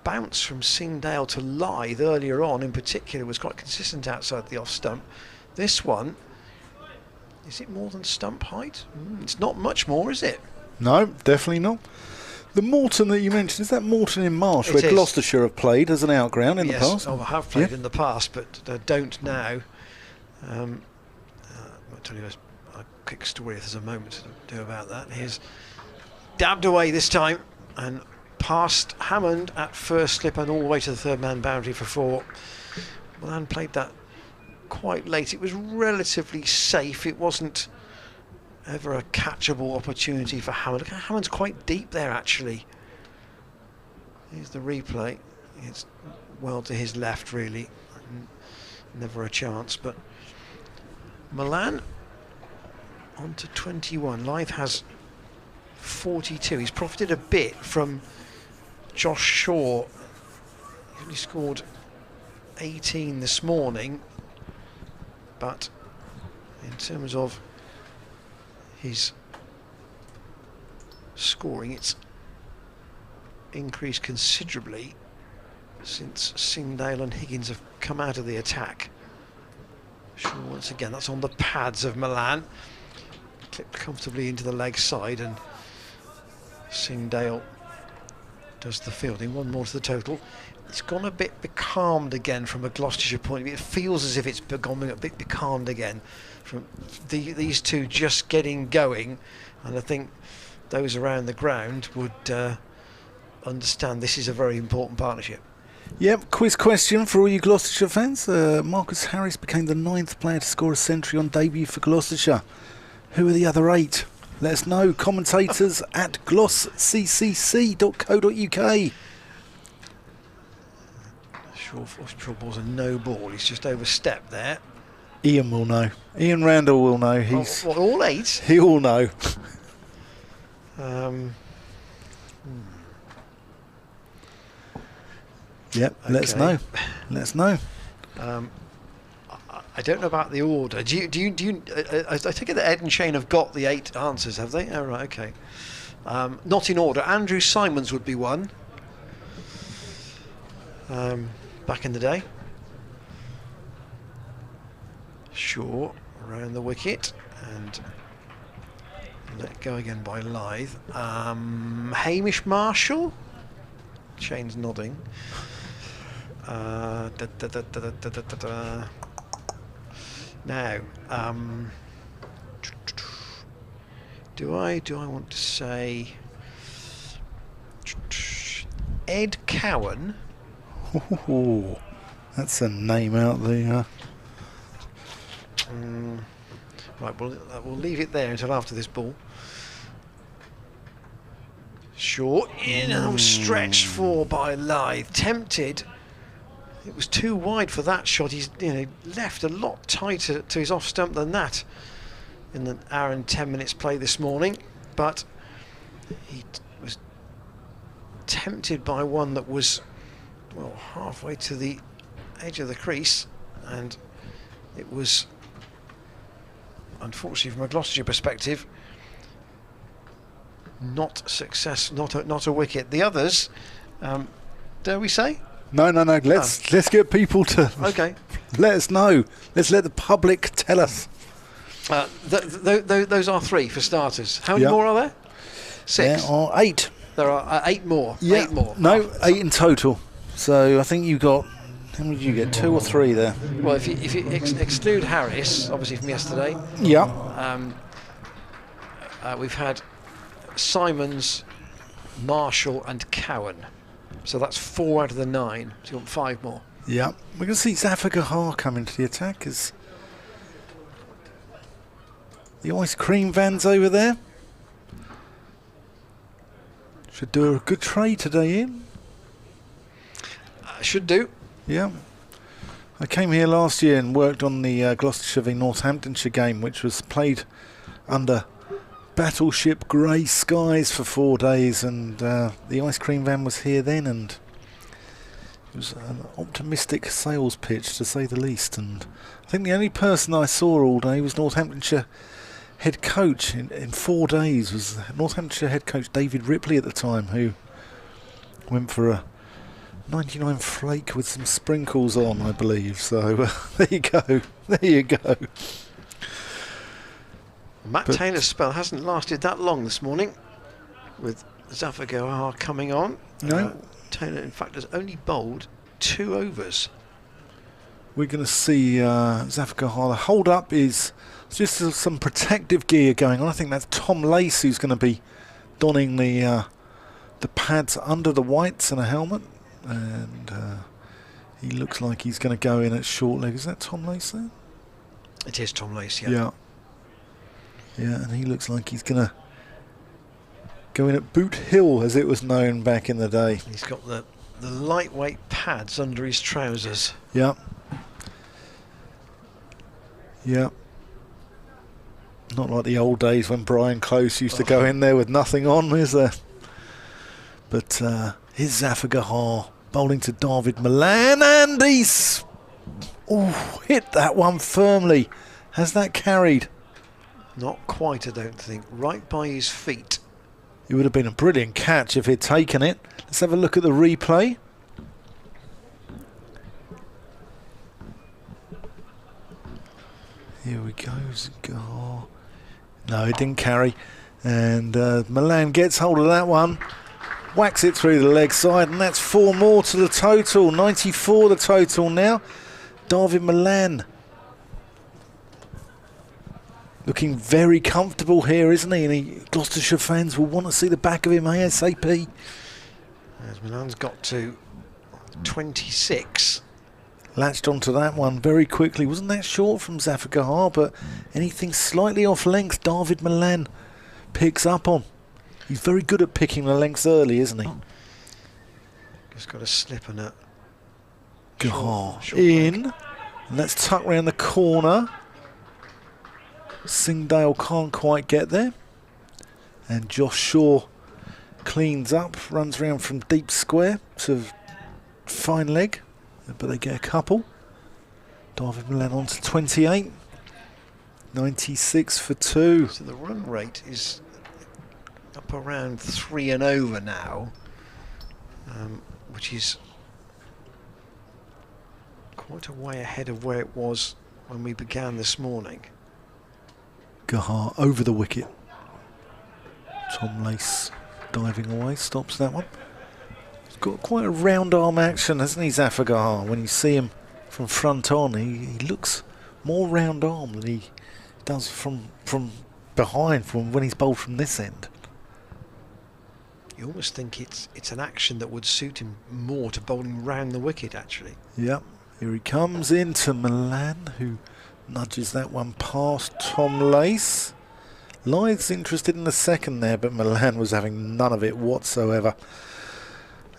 bounce from Singdale to Lythe earlier on in particular was quite consistent outside the off stump, this one, is it more than stump height? It's not much more, is it? No, definitely not. The Morton that you mentioned, is that Morton in Marsh, where Gloucestershire have played as an outground in the past? Yes, I have played in the past, but don't now. I'll tell you a quick story if there's a moment to do about that. Here's dabbed away this time and past Hammond at first slip and all the way to the third man boundary for 4. Malan played that quite late. It was relatively safe. It wasn't ever a catchable opportunity for Hammond. Look, Hammond's quite deep there actually. Here's the replay. It's well to his left really. Never a chance, but Malan on to 21. Lythe has 42. He's profited a bit from Josh Shaw. He only scored 18 this morning, but in terms of his scoring, it's increased considerably since Singdale and Higgins have come out of the attack. Shaw once again, that's on the pads of Malan, clipped comfortably into the leg side, and Singdale does the fielding. 1 more to the total. It's gone a bit becalmed again from a Gloucestershire point of view. It feels as if it's gone a bit becalmed again from these two just getting going, and I think those around the ground would understand this is a very important partnership. Yep, quiz question for all you Gloucestershire fans. Marcus Harris became the 9th player to score a century on debut for Gloucestershire. Who are the other 8? Let us know. Commentators at glossccc.co.uk. Short ball's a no ball. He's just overstepped there. Ian will know. Ian Randall will know. He's all 8? He'll know. Yep, okay. Let us know. Let us know. I don't know about the order. Do you? I take it that Ed and Shane have got the 8 answers, have they? Oh, right, okay. Not in order. Andrew Simons would be one. Back in the day. Shaw around the wicket and let go again by Lythe. Hamish Marshall. Shane's nodding. Now, do I want to say Ed Cowan? Ooh, that's a name out there. Right, we'll leave it there until after this ball. Shaw in, stretched for by Lythe, tempted. It was too wide for that shot. He's left a lot tighter to his off stump than that in the hour and 10 minutes play this morning, but he was tempted by one that was halfway to the edge of the crease, and it was, unfortunately from a Gloucestershire perspective, not a wicket. The others, dare we say? No. Let's get people to Okay. let us know. Let's let the public tell us. Those are 3 for starters. How many Yep. more are there? 6. There are 8. There are 8 more. Yeah. 8 more. No, 8 in total. So I think you got. How many did you get? 2 or 3 there? Well, if you exclude Harris, obviously from yesterday, Yeah. we've had Simons, Marshall, and Cowan. So that's 4 out of the 9. So you want 5 more. Yeah. We're going to see Zafar Gahar come into the attack as the ice cream van's over there. Should do a good trade today, Ian. Should do. Yeah. I came here last year and worked on the Gloucestershire v Northamptonshire game, which was played under battleship grey skies for 4 days, and the ice cream van was here then, and it was an optimistic sales pitch, to say the least. And I think the only person I saw all day was Northamptonshire head coach in 4 days, was Northamptonshire head coach David Ripley at the time, who went for a 99 flake with some sprinkles on, I believe. So there you go. There you go. Matt Taylor's spell hasn't lasted that long this morning, with Zafar Gahar coming on. No. Taylor, in fact, has only bowled 2 overs. We're going to see Zafar Gahar. The hold up is just some protective gear going on. I think that's Tom Lace who's going to be donning the pads under the whites and a helmet. And he looks like he's going to go in at short leg. Is that Tom Lace there? It is Tom Lace, yeah. Yeah. Yeah, and he looks like he's going to go in at Boot Hill, as it was known back in the day. He's got the lightweight pads under his trousers. Yeah. Yeah. Not like the old days when Brian Close used to go in there with nothing on, is there? But here's Zafar Gahar bowling to David Malan, and he's hit that one firmly. Has that carried? Not quite, I don't think. Right by his feet. It would have been a brilliant catch if he'd taken it. Let's have a look at the replay. Here we go, Gahar. No, it didn't carry. And Malan gets hold of that one. Whacks it through the leg side, and that's 4 more to the total. 94 the total now. David Malan looking very comfortable here, isn't he? And Gloucestershire fans will want to see the back of him ASAP. As Malan's got to 26. Latched onto that one very quickly. Wasn't that short from Zafar Gahar, but anything slightly off length, David Malan picks up on. He's very good at picking the lengths early, isn't he? Just got a slip on it. Gahar short in. leg. And let's tuck round the corner. Singdale can't quite get there. And Josh Shaw cleans up, runs round from deep square to fine leg, but they get a couple. David Malan on to 28. 96 for 2. So the run rate is up around 3 and over now, which is quite a way ahead of where it was when we began this morning. Gahar over the wicket. Tom Lace diving away, stops that one. He's got quite a round arm action, hasn't he, Zafar Gahar? When you see him from front on, he looks more round arm than he does from behind, from when he's bowled from this end. You almost think it's an action that would suit him more to bowling round the wicket, actually. Yep, here he comes into Malan, who nudges that one past Tom Lace. Lythe's interested in the second there, but Malan was having none of it whatsoever.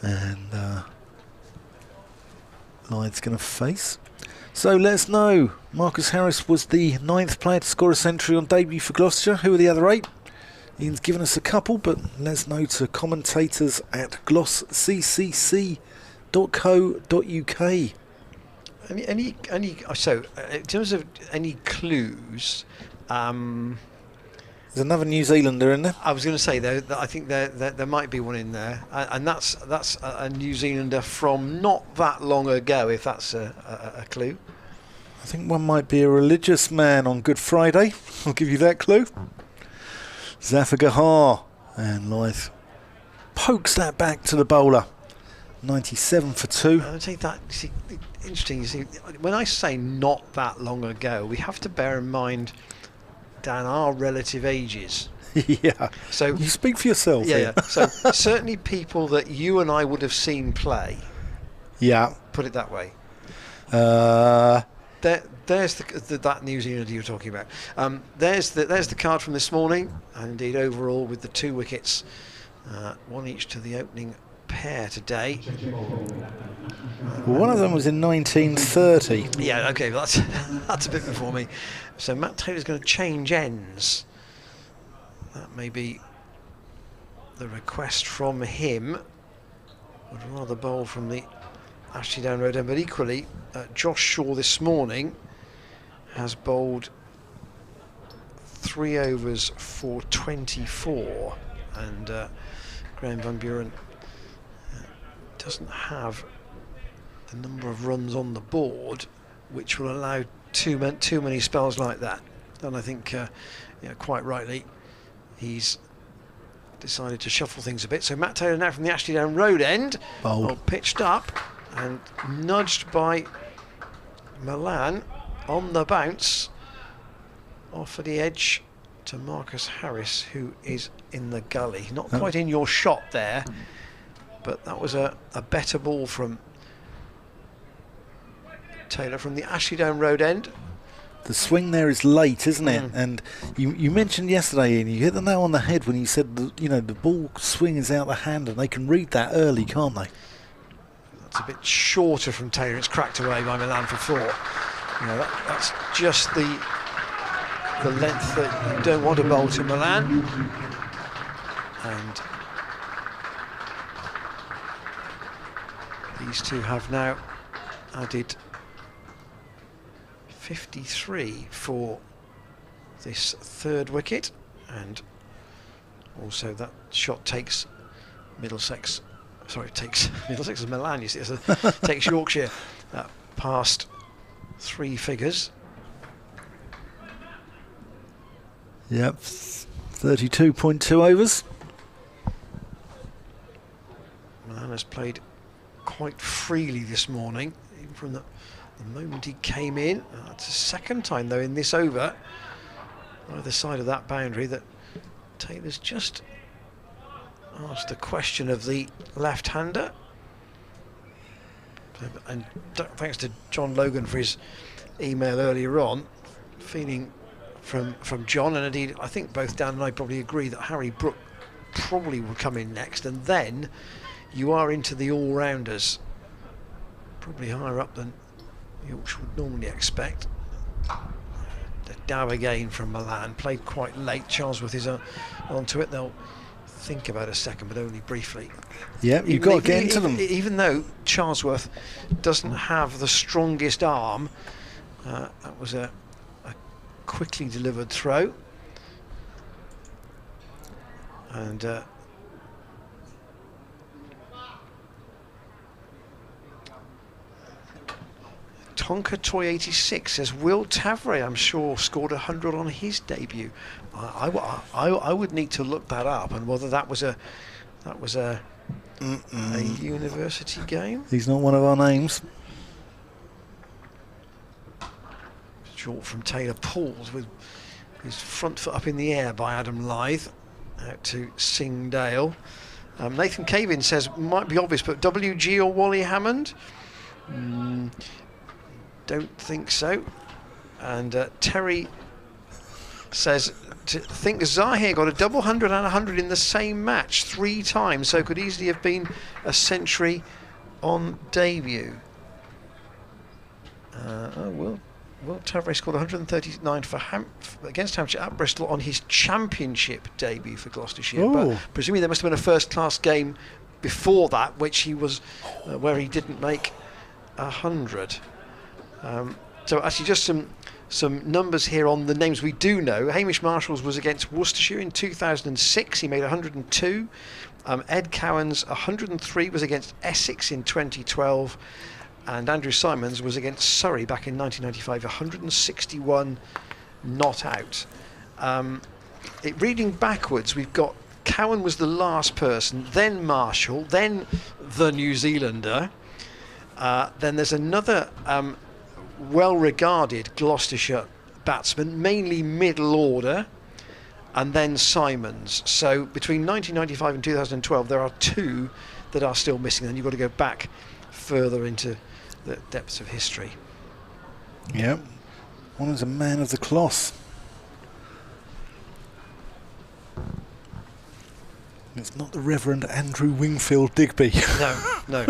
And Lythe's going to face. So let's know. Marcus Harris was the 9th player to score a century on debut for Gloucestershire. Who are the other 8? Ian's given us a couple, but let's know to commentators at glossccc.co.uk. So, in terms of any clues, There's another New Zealander in there. I was going to say though that I think there might be one in there, and that's a New Zealander from not that long ago, if that's a clue. I think one might be a religious man on Good Friday. I'll give you that clue. Zafagahar. And Lyth pokes that back to the bowler. 97 for 2. I think that, interesting. You see, when I say not that long ago, we have to bear in mind, Dan, our relative ages. Yeah. So you speak for yourself. Yeah. So certainly people that you and I would have seen play. Yeah. Put it that way. There's that New Zealander you were talking about. There's the card from this morning, and indeed overall with the 2 wickets, one each to the opening pair today. Well, one of them was in 1930. Yeah, okay, well that's a bit before me. So Matt Taylor's going to change ends. That may be the request from him. Would rather bowl from the Ashley Down Road end, but equally Josh Shaw this morning has bowled 3 overs for 24, and Graham Van Buren doesn't have the number of runs on the board which will allow too many spells like that. And I think quite rightly he's decided to shuffle things a bit. So Matt Taylor now from the Ashley Down Road end, pitched up and nudged by Malan on the bounce off at the edge to Marcus Harris, who is in the gully. Not quite in your shot there, but that was a better ball from Taylor from the Ashley Down Road end. The swing there is late, isn't it? And you mentioned yesterday, Ian, you hit the nail on the head when you said the ball swing is out the hand, and they can read that early, can't they? That's a bit shorter from Taylor. It's cracked away by Malan for 4. That's just the length that you don't want to bowl to Malan. And these two have now added 53 for this 3rd wicket, and also that shot takes Middlesex is Malan, you see, takes Yorkshire past 3 figures. Yep, 32.2 overs. Malan has played quite freely this morning, even from the moment he came in. It's the 2nd time though in this over, either side of that boundary, that Taylor's just asked a question of the left-hander. And thanks to John Logan for his email earlier on, feeling from John, and indeed I think both Dan and I probably agree that Harry Brook probably will come in next, and then you are into the all-rounders, probably higher up than Yorkshire would normally expect. The dab again from Malan, played quite late. Charlesworth is onto it. They'll think about a second, but only briefly. Yeah, you've got to get into them. Even though Charlesworth doesn't have the strongest arm, that was a quickly delivered throw. And Tonka Toy 86 says Will Tavray, I'm sure, scored 100 on his debut. I would need to look that up, and whether that was a university game. He's not one of our names. Short from Taylor, pulled with his front foot up in the air by Adam Lyth out to Singdale. Nathan Cavin says might be obvious, but WG or Wally Hammond? Don't think so. And Terry says to think Zahir got a double 100 and 100 in the same match 3 times, so could easily have been a century on debut. Will Tavray scored 139 against Hampshire at Bristol on his championship debut for Gloucestershire. Ooh. But presumably there must have been a first-class game before that, which he was where he didn't make 100. So actually, just some numbers here on the names we do know. Hamish Marshall's was against Worcestershire in 2006. He made 102. Ed Cowan's 103 was against Essex in 2012. And Andrew Simons was against Surrey back in 1995. 161 not out. Reading backwards, we've got Cowan was the last person, then Marshall, then the New Zealander. Then there's another well-regarded Gloucestershire batsman, mainly middle order, and then Simons. So between 1995 and 2012, there are two that are still missing. Then you've got to go back further into the depths of history. Yeah, one is a man of the cloth. It's not the Reverend Andrew Wingfield Digby. No.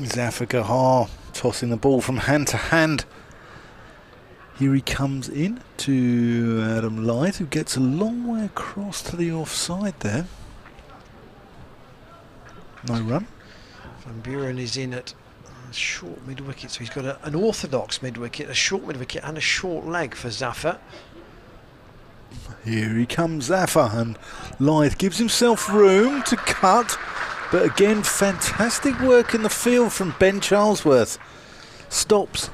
Zafar Gahar tossing the ball from hand to hand. Here he comes in to Adam Lyth, who gets a long way across to the offside there. No run. Van Buren is in at short mid-wicket, so he's got an orthodox mid-wicket, a short mid-wicket and a short leg for Zafar. Here he comes, Zafar, and Lyth gives himself room to cut, but again, fantastic work in the field from Ben Charlesworth. Stops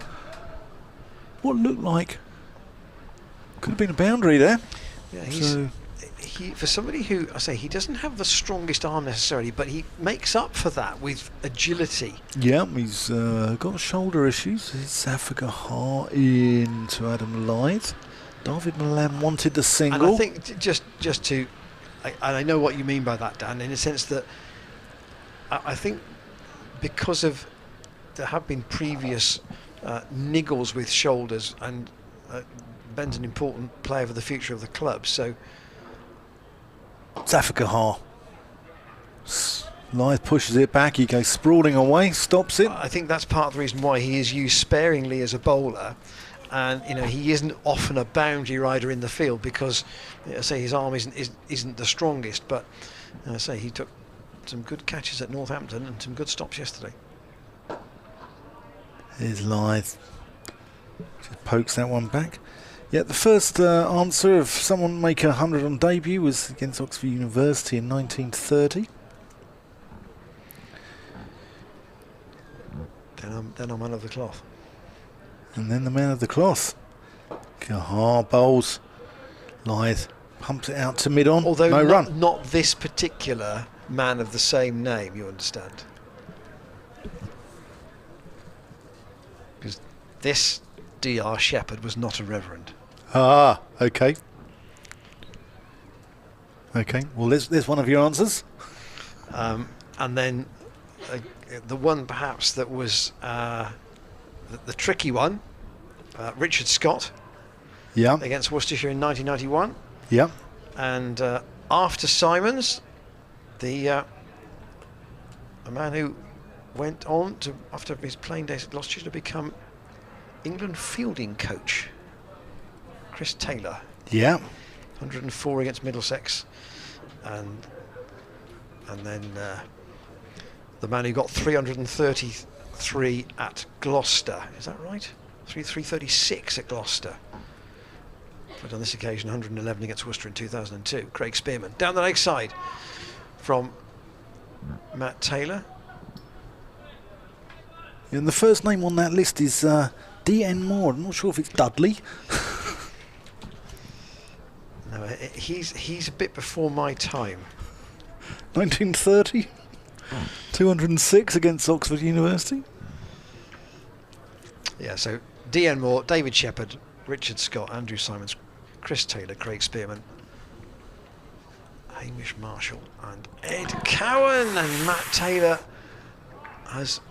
what looked like could have been a boundary there. Yeah, he for somebody who, I say, he doesn't have the strongest arm necessarily, but he makes up for that with agility. Yeah, he's got shoulder issues. It's Zafar Gahar into Adam Lyth. David Malan wanted the single. And I think just to, and I know what you mean by that, Dan, in the sense that I think because of there have been previous niggles with shoulders, and Ben's an important player for the future of the club, so. Zafar Gahar. Lyth pushes it back, he goes sprawling away, stops it. I think that's part of the reason why he is used sparingly as a bowler, and he isn't often a boundary rider in the field because, I say, his arm isn't the strongest, but I say he took some good catches at Northampton and some good stops yesterday. Here's Lyth. Just pokes that one back. Yeah, the first answer of someone make 100 on debut was against Oxford University in 1930. Then I'm man of the cloth. And then the man of the cloth. Gahar bowls. Lyth pumps it out to mid-on. Although no run. Not this particular man of the same name, you understand. Because this D.R. Shepherd was not a reverend. Ah, okay. Okay, well, there's one of your answers. And then the one perhaps that was the tricky one, Richard Scott. Yeah. Against Worcestershire in 1991. Yeah. And after Simons, a man who went on to, after his playing days at Gloucestershire, to become England fielding coach, Chris Taylor. Yeah. 104 against Middlesex, and then the man who got 333 at Gloucester. Is that right? 336 at Gloucester. But on this occasion, 111 against Worcester in 2002. Craig Spearman down the leg side from Matt Taylor. And the first name on that list is D.N. Moore. I'm not sure if it's Dudley. No, he's a bit before my time. 1930. 206 against Oxford University. Yeah, so D.N. Moore, David Shepherd, Richard Scott, Andrew Simons, Chris Taylor, Craig Spearman, Hamish Marshall and Ed Cowan. And Matt Taylor has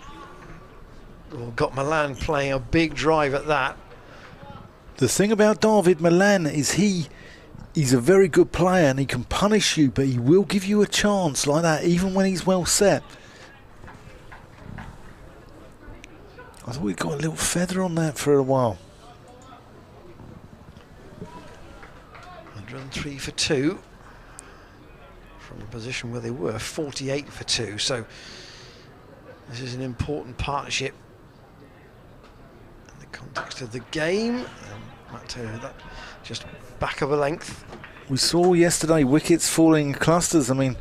got Malan playing a big drive at that. The thing about David Malan is he's a very good player and he can punish you, but he will give you a chance like that even when he's well set. I thought we got a little feather on that for a while. 103 for 2 from the position where they were, 48 for 2. So this is an important partnership in the context of the game. Matt Taylor, that just back of a length. We saw yesterday wickets falling in clusters. I mean,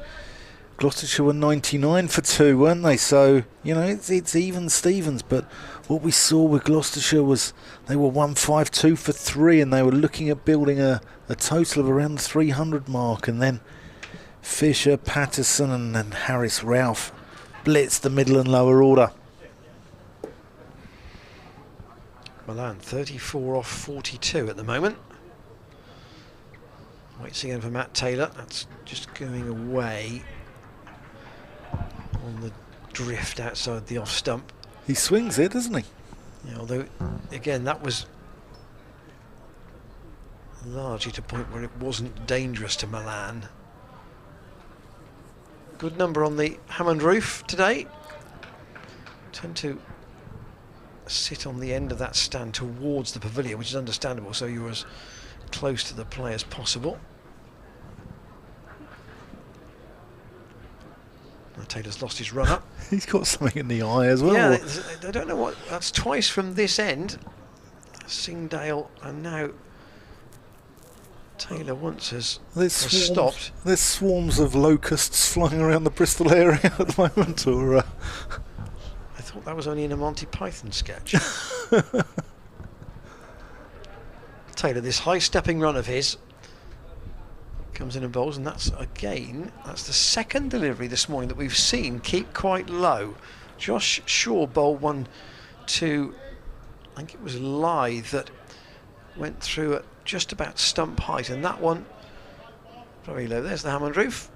Gloucestershire were 99 for 2, weren't they? So, you know, it's even Stevens. But what we saw with Gloucestershire was they were 152 for 3, and they were looking at building a total of around the 300 mark. And then Fisher, Patterson and Harris Ralph blitzed the middle and lower order. Malan 34 off 42 at the moment. Waits again for Matt Taylor. That's just going away on the drift outside the off stump. He swings it, doesn't he? Yeah, although, again, that was largely to a point where it wasn't dangerous to Malan. Good number on the Hammond roof today. Tend to sit on the end of that stand towards the pavilion, which is understandable, so you're as close to the play as possible. Now Taylor's lost his run up. He's got something in the eye as well. Yeah, I don't know what. That's twice from this end. Singdale, and now Taylor once has stopped. There's swarms of locusts flying around the Bristol area at the moment, or I thought that was only in a Monty Python sketch. Taylor, this high-stepping run of his comes in and bowls, and that's the second delivery this morning that we've seen keep quite low. Josh Shaw bowled one to, I think it was Lythe, that went through at just about stump height, and that one very low. There's the Hammond roof.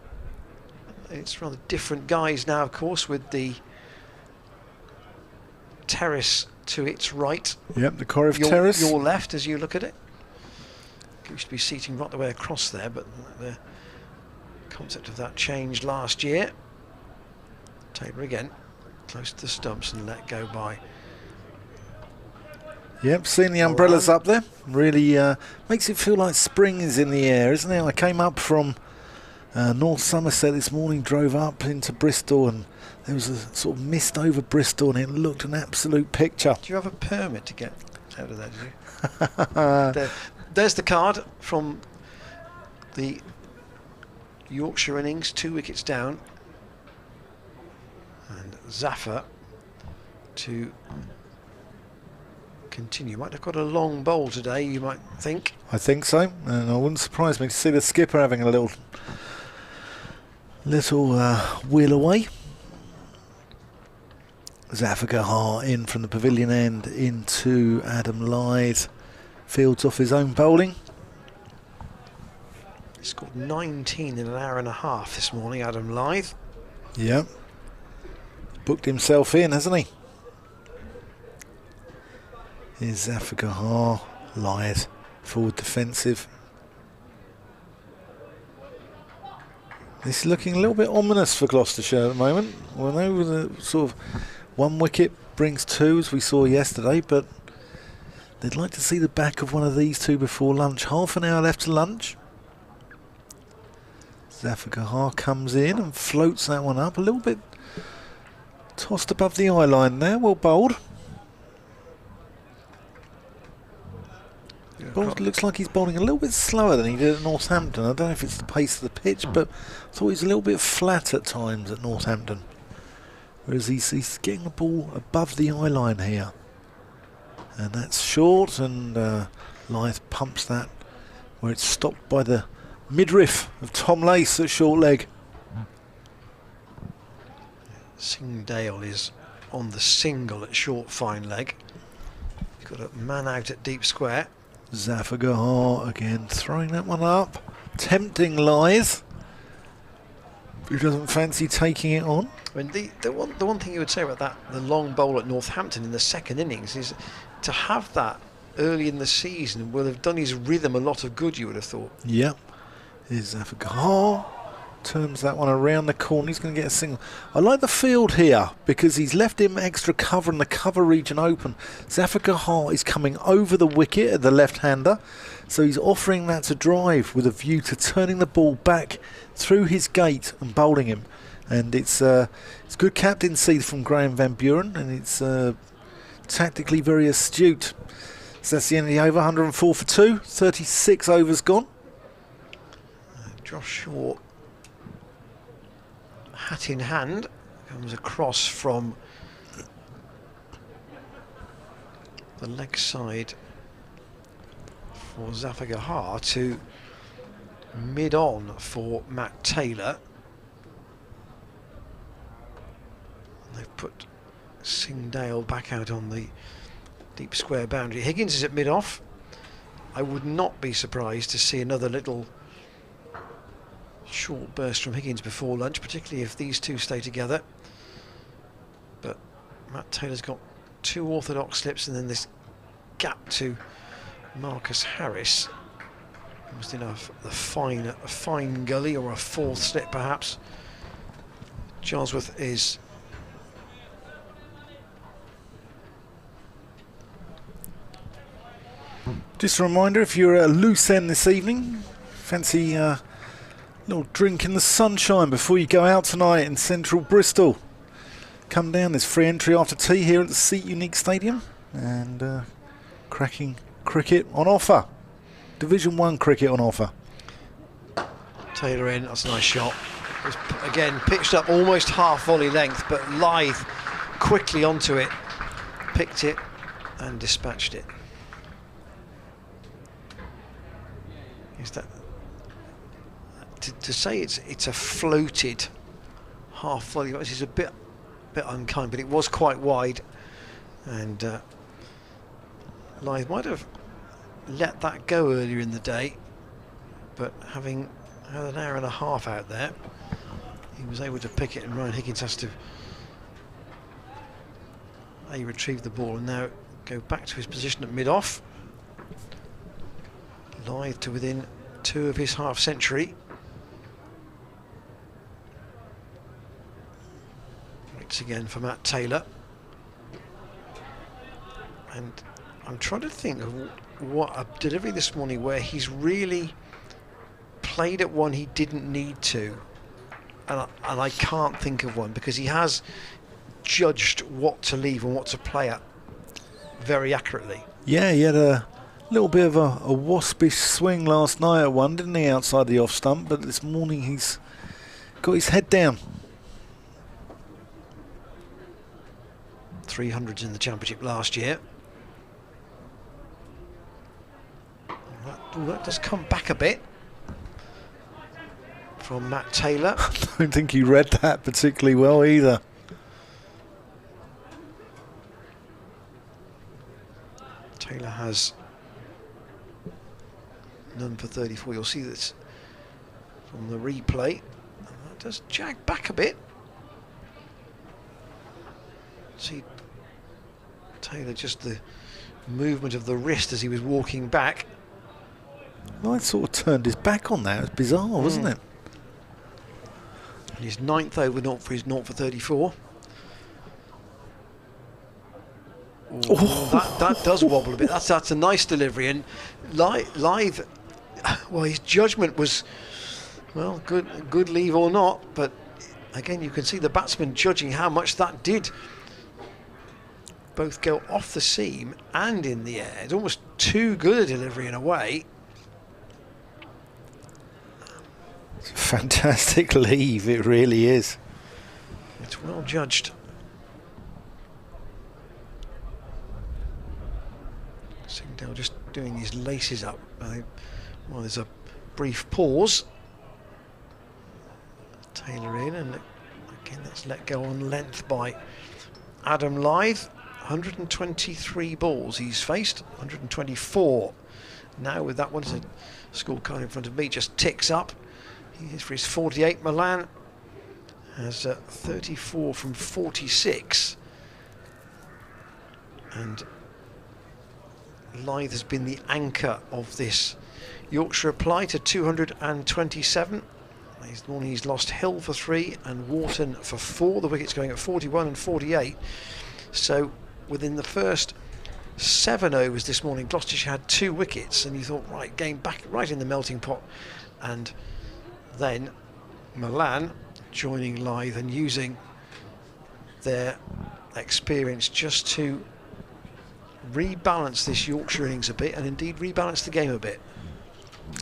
It's rather different guys now, of course, with the terrace to its right. Yep, the Corriff terrace. Your left as you look at it. Used to be seating right the way across there, but the concept of that changed last year. Taylor again, close to the stumps and let go by. Yep, seeing the umbrellas up there really makes it feel like spring is in the air, isn't it? I came up from North Somerset this morning, drove up into Bristol, and there was a sort of mist over Bristol, and it looked an absolute picture. Do you have a permit to get out of there, do you? There's the card from the Yorkshire innings, 2 wickets down. And Zafar to continue. Might have got a long bowl today, you might think. I think so, and it wouldn't surprise me to see the skipper having a little wheel away. Zafar in from the pavilion end into Adam Lythe. Fields off his own bowling. He scored 19 in an hour and a half this morning, Adam Lythe. Yep. Booked himself in, hasn't he? Here's Zafar, Lythe, forward defensive. This is looking a little bit ominous for Gloucestershire at the moment. Well, no, with a sort of 1 wicket brings 2, as we saw yesterday, but they'd like to see the back of one of these 2 before lunch. Half an hour left to lunch. Zafar comes in and floats that one up a little bit, tossed above the eye line there. Well bowled. Looks like he's bowling a little bit slower than he did at Northampton. I don't know if it's the pace of the pitch, but I thought he was a little bit flat at times at Northampton. Whereas he's getting the ball above the eye line here. And that's short, and Lythe pumps that where it's stopped by the midriff of Tom Lace at short leg. Singdale is on the single at short fine leg. He's got a man out at deep square. Zafar again throwing that one up, tempting Lythe, who doesn't fancy taking it on. I mean, the one thing you would say about that, the long bowl at Northampton in the second innings, is to have that early in the season will have done his rhythm a lot of good, you would have thought. Yep. Here's Zafar. Turns that one around the corner. He's going to get a single. I like the field here because he's left him extra cover and the cover region open. Zafagahar is coming over the wicket at the left-hander, so he's offering that to drive with a view to turning the ball back through his gate and bowling him. And it's good captaincy from Graham Van Buren, and it's tactically very astute. So that's the end of the over. 104 for 2. 36 overs gone. Josh Shaw, hat in hand, comes across from the leg side for Zafagahar to mid-on for Matt Taylor. They've put Singdale back out on the deep square boundary. Higgins is at mid-off. I would not be surprised to see another little short burst from Higgins before lunch, particularly if these two stay together. But Matt Taylor's got 2 orthodox slips and then this gap to Marcus Harris. Almost enough a fine gully or a 4th slip perhaps. Charlesworth is just a reminder, if you're at a loose end this evening, fancy little drink in the sunshine before you go out tonight in central Bristol, come down. There's free entry after tea here at the Seat Unique Stadium, and cracking cricket on offer. Division 1 cricket on offer. Taylor in, that's a nice shot. It was, again, pitched up almost half volley length, but Lythe quickly onto it, picked it and dispatched it. Is that to say it's a floated half volley? This is a bit unkind, but it was quite wide, and Lythe might have let that go earlier in the day, but having had an hour and a half out there, he was able to pick it, and Ryan Higgins has to retrieve the ball and now go back to his position at mid-off. Lythe to within 2 of his half century. Once again for Matt Taylor. And I'm trying to think of what a delivery this morning where he's really played at one he didn't need to. And I can't think of one, because he has judged what to leave and what to play at very accurately. Yeah, he had a little bit of a waspish swing last night at one, didn't he, outside the off stump, but this morning he's got his head down. 300s in the championship last year. That does come back a bit from Matt Taylor. I don't think he read that particularly well either. Taylor has none for 34. You'll see this from the replay. And that does jag back a bit. See Taylor, just the movement of the wrist as he was walking back. Well, it sort of turned his back on that. It was bizarre, wasn't it? And his 9th over, 0 for his 0 for 34. Oh, that does wobble a bit. That's a nice delivery. And Lythe, well, his judgment was, well, good leave or not. But again, you can see the batsman judging how much that did both go off the seam and in the air. It's almost too good a delivery in a way. It's a fantastic leave, it really is. It's well judged. Singdale just doing his laces up. Well, there's a brief pause. Taylor in, and again that's let go on length by Adam Lythe. 123 balls he's faced, 124. Now with that one, there's a scorecard in front of me, just ticks up. He is for his 48. Malan has 34 from 46. And Lythe has been the anchor of this Yorkshire apply to 227. This morning he's lost Hill for 3 and Wharton for 4. The wickets going at 41 and 48. So within the first 7 overs this morning, Gloucestershire had 2 wickets, and you thought, right, game back right in the melting pot. And then Malan joining Lythe and using their experience just to rebalance this Yorkshire innings a bit, and indeed rebalance the game a bit.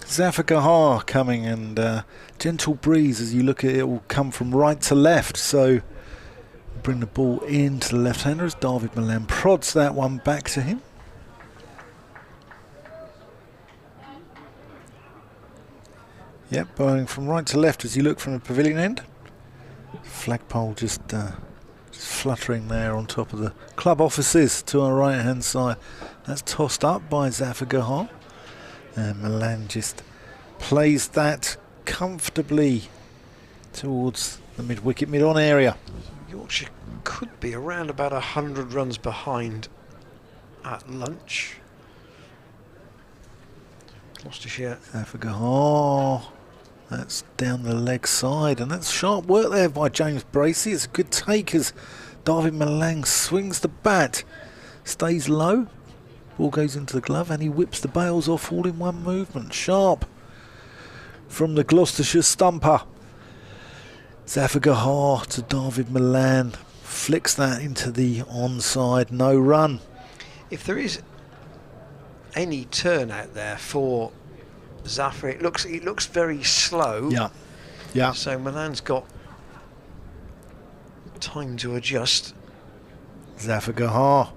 Zafar Gahar coming, and gentle breeze as you look at it, will come from right to left, so bring the ball into the left-hander as David Malan prods that one back to him. Yep, bowling from right to left as you look from the pavilion end. Flagpole just fluttering there on top of the club offices to our right hand side. That's tossed up by Zafar Gahar, and Malan just plays that comfortably towards the mid-wicket, mid-on area. Yorkshire could be around about 100 runs behind at lunch. Gloucestershire. Zafar Gahar, that's down the leg side, and that's sharp work there by James Bracey. It's a good take as David Malan swings the bat, stays low, ball goes into the glove, and he whips the bails off all in one movement. Sharp from the Gloucestershire stumper. Zafar Gahar to David Malan, flicks that into the onside, no run. If there is any turn out there for Zafar, it looks very slow. Yeah. So Malan's got time to adjust. Zafar Gahar,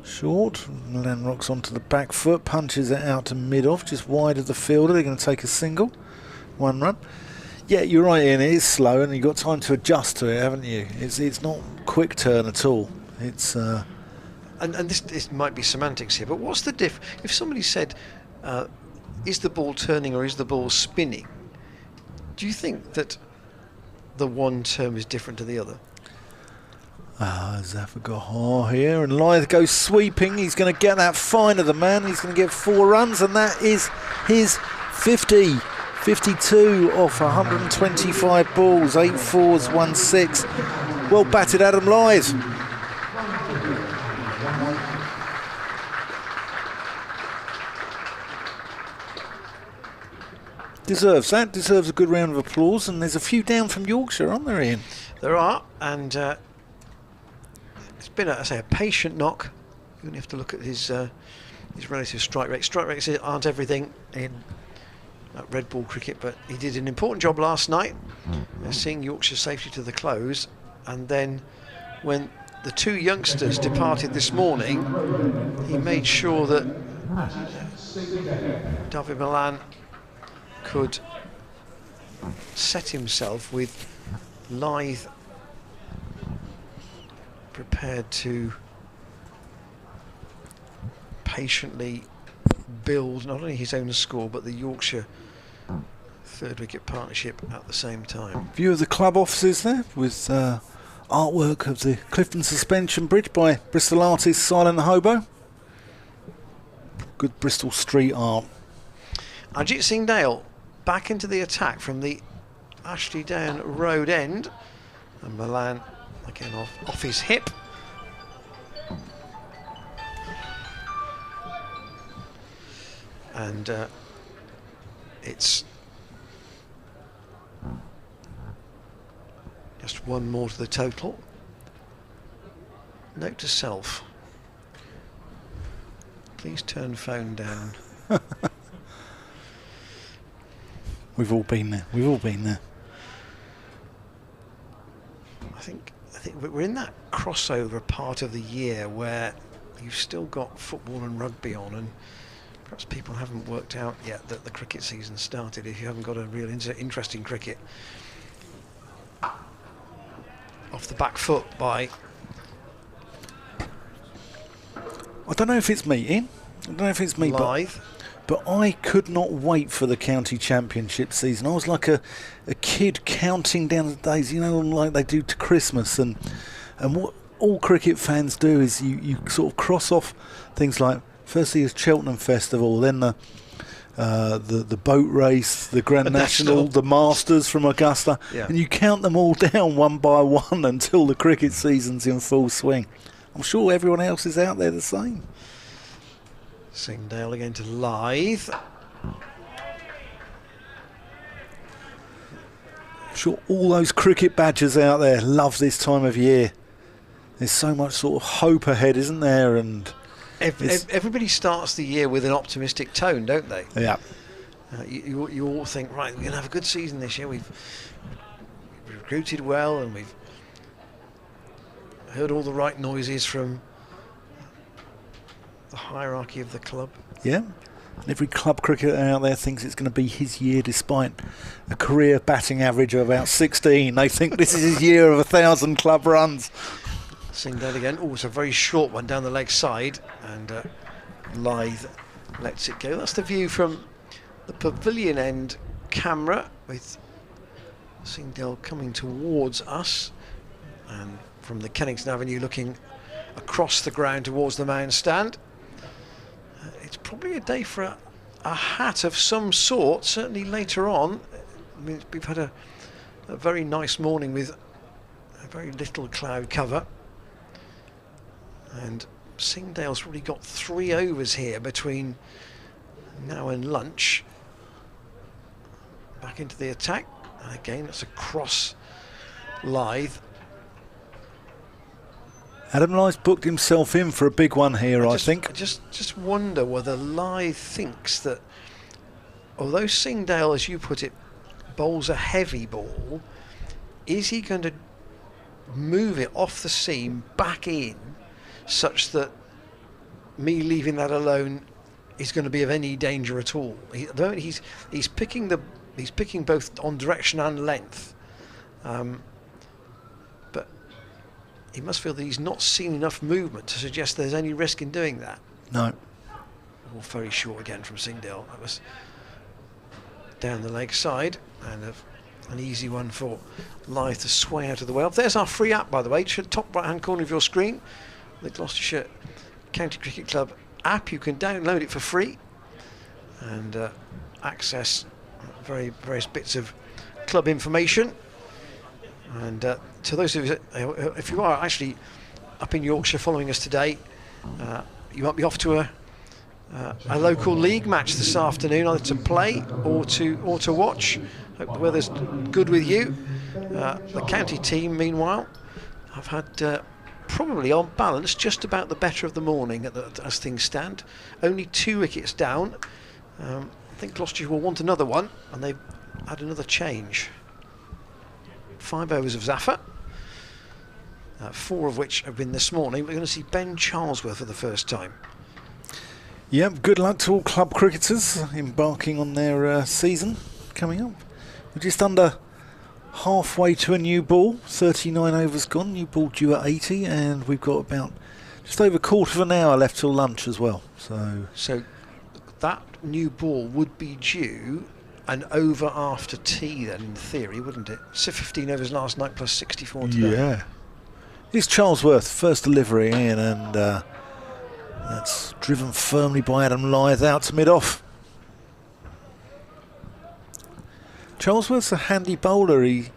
short. Malan rocks onto the back foot, punches it out to mid-off, just wide of the fielder. They're going to take a single, 1 run. Yeah, you're right, Ian. It is slow, and you've got time to adjust to it, haven't you? It's not quick turn at all. It's and this might be semantics here, but what's the diff? If somebody said, "Is the ball turning or is the ball spinning?" Do you think that the one term is different to the other? Zafar Gahar here, and Lythe goes sweeping. He's going to get that fine of the man. He's going to get 4 runs, and that is his 50. 52 off 125 balls, 8 fours, 1 6. Well batted, Adam Lythe. Deserves a good round of applause, and there's a few down from Yorkshire, aren't there, Ian? There are, and it's been, a patient knock. You only have to look at his relative strike rate. Strike rates aren't everything in red ball cricket, but he did an important job last night, seeing Yorkshire safely to the close. And then when the 2 youngsters departed this morning, he made sure that David Malan could set himself with Lythe prepared to patiently build not only his own score but the Yorkshire 3rd wicket partnership at the same time. View of the club offices there with artwork of the Clifton Suspension Bridge by Bristol artist Silent Hobo. Good Bristol street art. Ajit Singh Dale back into the attack from the Ashley Down Road end, and Malan again off his hip. And it's just 1 more to the total. Note to self: please turn phone down. We've all been there. We've all been there. I think we're in that crossover part of the year where you've still got football and rugby on, and perhaps people haven't worked out yet that the cricket season started if you haven't got a real interest in cricket. Off the back foot by... I don't know if it's me, Ian. I don't know if it's me, Lythe. But I could not wait for the county championship season. I was like a kid counting down the days, you know, like they do to Christmas. And what all cricket fans do is you sort of cross off things like, firstly, the Cheltenham Festival, then the the boat race, the Grand National, the Masters from Augusta, and you count them all down one by one until the cricket season's in full swing. I'm sure everyone else is out there the same. Singdale again to Lythe. I'm sure all those cricket badgers out there love this time of year. There's so much sort of hope ahead, isn't there? And everybody starts the year with an optimistic tone, don't they? Yeah. You all think, right, we're going to have a good season this year. We've recruited well, and we've heard all the right noises from the hierarchy of the club. Yeah. And every club cricketer out there thinks it's going to be his year, despite a career batting average of about 16. They think this is his year of 1,000 club runs. Singdale again. Oh, it's a very short one down the leg side, and Lythe lets it go. That's the view from the pavilion end camera, with Singdale coming towards us, and from the Kennington Avenue looking across the ground towards the main stand. It's probably a day for a hat of some sort, certainly later on. I mean, we've had a very nice morning with a very little cloud cover. And Singdale's already got 3 overs here between now and lunch. Back into the attack. And again, that's across Lythe. Adam Lythe's booked himself in for a big one here, I think. I just wonder whether Lythe thinks that, although Singdale, as you put it, bowls a heavy ball, is he going to move it off the seam back in, such that me leaving that alone is going to be of any danger at all? At the moment, he's picking both on direction and length, but he must feel that he's not seen enough movement to suggest there's any risk in doing that. No. Well, very short again from Singdale. That was down the leg side, and an easy one for Lythe to sway out of the way. There's our free app, by the way, to the top right hand corner of your screen. The Gloucestershire County Cricket Club app. You can download it for free and access various bits of club information. And to those of you, if you are actually up in Yorkshire following us today, you might be off to a local league match this afternoon, either to play or to watch. Hope the weather's good with you. The county team, meanwhile, have had probably on balance just about the better of the morning as things stand. Only 2 wickets down. I think Gloucestershire will want another one, and they've had another change. 5 overs of Zafar, 4 of which have been this morning. We're going to see Ben Charlesworth for the first time. Yep, good luck to all club cricketers embarking on their season coming up. We're just under halfway to a new ball. 39 overs gone, new ball due at 80, and we've got about just over a quarter of an hour left till lunch as well. So that new ball would be due an over after tea then, in theory, wouldn't it? So 15 overs last night plus 64 today. Yeah. It's Charlesworth, first delivery in, and that's driven firmly by Adam Lythe out to mid-off. Charlesworth's a handy bowler. He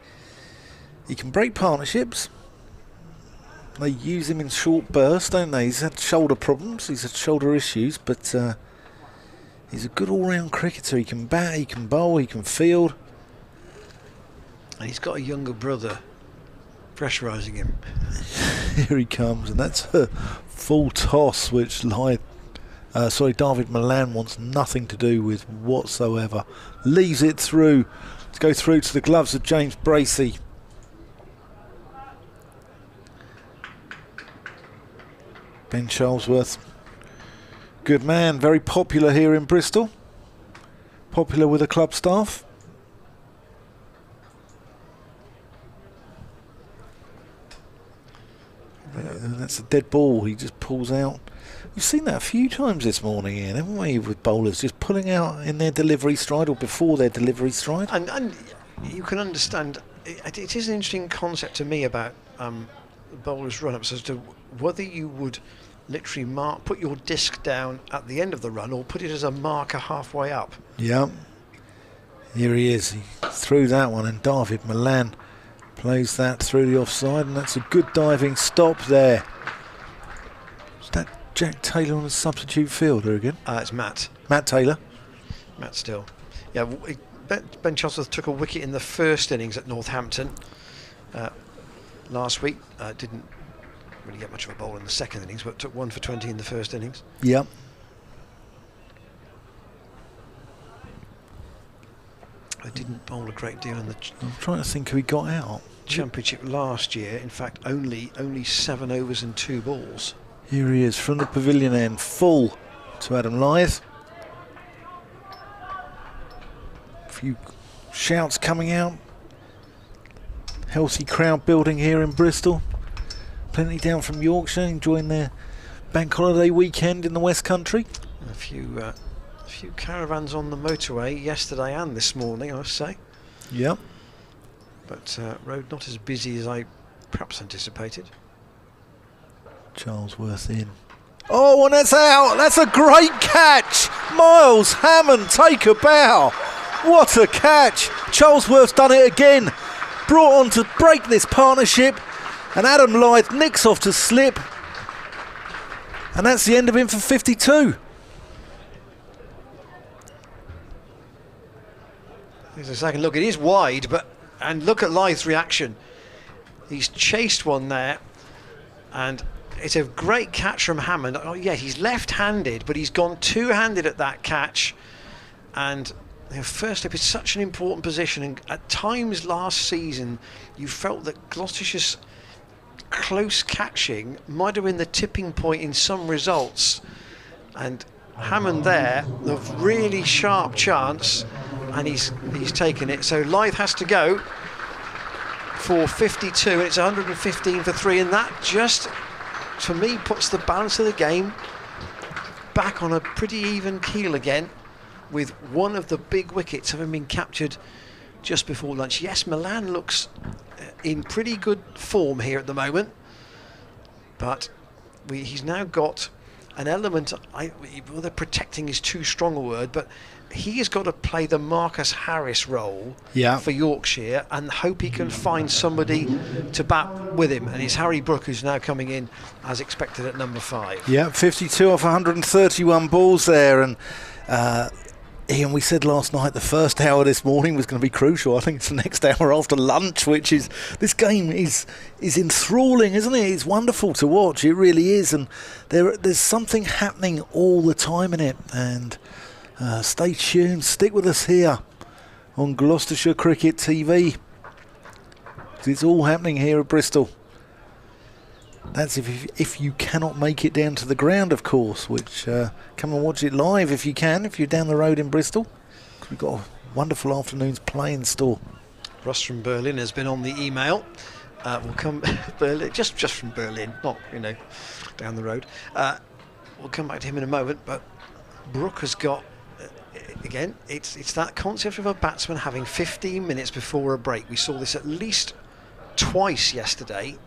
can break partnerships. They use him in short bursts, don't they? He's had shoulder problems, he's had shoulder issues, but he's a good all-round cricketer. He can bat, he can bowl, he can field. And he's got a younger brother pressurising him. Here he comes, and that's a full toss, which David Malan wants nothing to do with whatsoever. Leaves it through to go through to the gloves of James Bracey. Ben Charlesworth, good man, very popular here in Bristol, popular with the club staff. That's a dead ball, he just pulls out. We've seen that a few times this morning, Ian, haven't we, with bowlers just pulling out in their delivery stride or before their delivery stride. And you can understand, it is an interesting concept to me about bowlers' run-ups as to whether you would literally put your disc down at the end of the run, or put it as a marker halfway up. Yeah. Here he is. He threw that one, and David Malan plays that through the offside, and that's a good diving stop there. Is that Jack Taylor on the substitute fielder again? It's Matt. Matt Taylor. Matt Still. Yeah, Ben Charlesworth took a wicket in the first innings at Northampton last week. Didn't really get much of a bowl in the second innings, but took 1 for 20 in the first innings. Yep. I didn't bowl a great deal in the I'm trying to think who he got out. Championship last year. In fact, only 7 overs and 2 balls. Here he is from the pavilion end, full to Adam Lyth. A few shouts coming out. Healthy crowd building here in Bristol. Plenty down from Yorkshire enjoying their bank holiday weekend in the West Country. A few caravans on the motorway yesterday and this morning, I must say. Yep. But road not as busy as I perhaps anticipated. Charlesworth in. Oh, and that's out. That's a great catch. Miles Hammond, take a bow. What a catch. Charlesworth's done it again. Brought on to break this partnership. And Adam Lyth nicks off to slip. And that's the end of him for 52. Here's a second look. It is wide, and look at Lyth's reaction. He's chased one there, and it's a great catch from Hammond. Oh yeah, he's left-handed, but he's gone two-handed at that catch. And first slip is such an important position, and at times last season you felt that Gloucestershire's close catching might have been the tipping point in some results, and Hammond there, the really sharp chance, and he's taken it. So Lyth has to go for 52, and it's 115 for 3, and that just, for me, puts the balance of the game back on a pretty even keel again, with one of the big wickets having been captured just before lunch. Yes, Malan looks in pretty good form here at the moment, but he's now got an element, whether protecting is too strong a word, but he has got to play the Marcus Harris role for Yorkshire and hope he can find somebody to bat with him. And it's Harry Brook who's now coming in as expected at number 5. Yeah, 52 off 131 balls there. And Ian, we said last night the first hour this morning was going to be crucial. I think it's the next hour after lunch, which is, this game is enthralling, isn't it? It's wonderful to watch, it really is. And there's something happening all the time in it. And stay tuned, stick with us here on Gloucestershire Cricket TV. It's all happening here at Bristol. That's if you cannot make it down to the ground, of course, which come and watch it live if you can, if you're down the road in Bristol. We've got a wonderful afternoon's play in store. Russ from Berlin has been on the email. We'll come Berlin, just from Berlin, not down the road. We'll come back to him in a moment, but Brook has got again. It's that concept of a batsman having 15 minutes before a break. We saw this at least twice yesterday,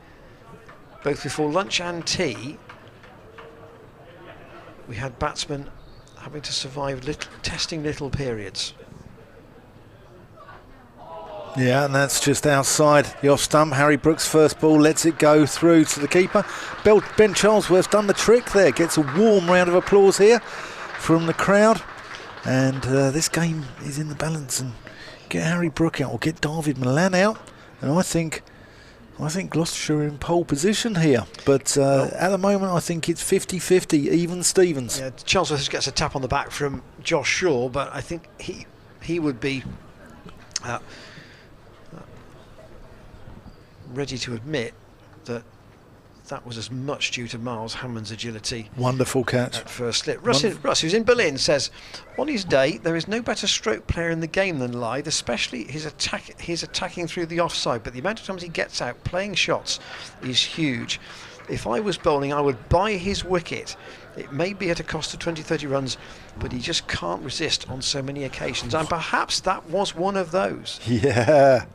both before lunch and tea. We had batsmen having to survive testing little periods. Yeah, and that's just outside the off stump. Harry Brook's first ball lets it go through to the keeper. Ben Charlesworth's done the trick there. Gets a warm round of applause here from the crowd. And this game is in the balance. And get Harry Brook out or get David Malan out. And I think Gloucestershire are in pole position here. But at the moment, I think it's 50-50, even Stevens. Yeah, Charlesworth gets a tap on the back from Josh Shaw, but I think he would be ready to admit that was as much due to Miles Hammond's agility. Wonderful catch. At first slip. Russ, who's in Berlin, says, on his day, there is no better stroke player in the game than Lyth, especially his attacking through the offside, but the amount of times he gets out playing shots is huge. If I was bowling, I would buy his wicket. It may be at a cost of 20-30 runs, but he just can't resist on so many occasions, and perhaps that was one of those. Yeah.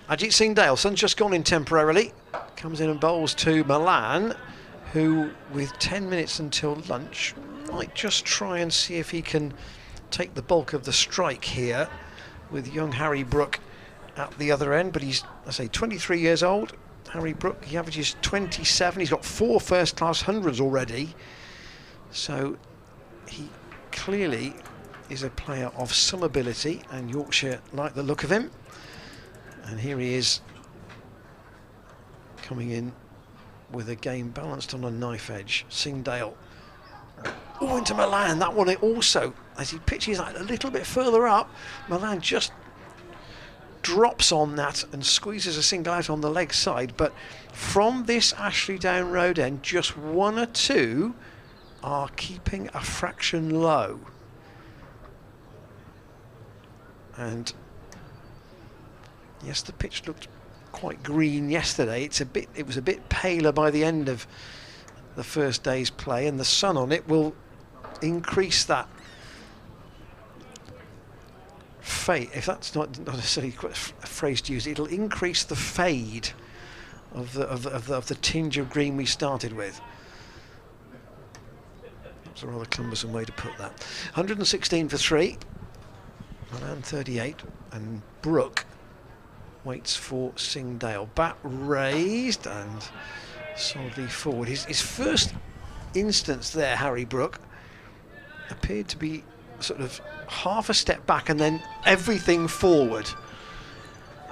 Ajit Singh Dale, sun's just gone in temporarily. Comes in and bowls to Malan, who, with 10 minutes until lunch, might just try and see if he can take the bulk of the strike here, with young Harry Brook at the other end. But he's, I say, 23 years old. Harry Brook, he averages 27. He's got 4 first-class hundreds already. So he clearly is a player of some ability, and Yorkshire like the look of him. And here he is, coming in with a game balanced on a knife edge. Singdale. Oh, into Malan. That one also, as he pitches that a little bit further up, Malan just drops on that and squeezes a single out on the leg side. But from this Ashley Down Road end, just 1 or 2 are keeping a fraction low. And yes, the pitch looked quite green yesterday. It was a bit paler by the end of the first day's play, and the sun on it will increase that fade. If that's not necessarily a phrase to use, it'll increase the fade of the tinge of green we started with. That's a rather cumbersome way to put that. 116 for 3. Malan 38, and Brook waits for Singdale. Bat raised and solidly forward. His first instance there, Harry Brook, appeared to be sort of half a step back and then everything forward.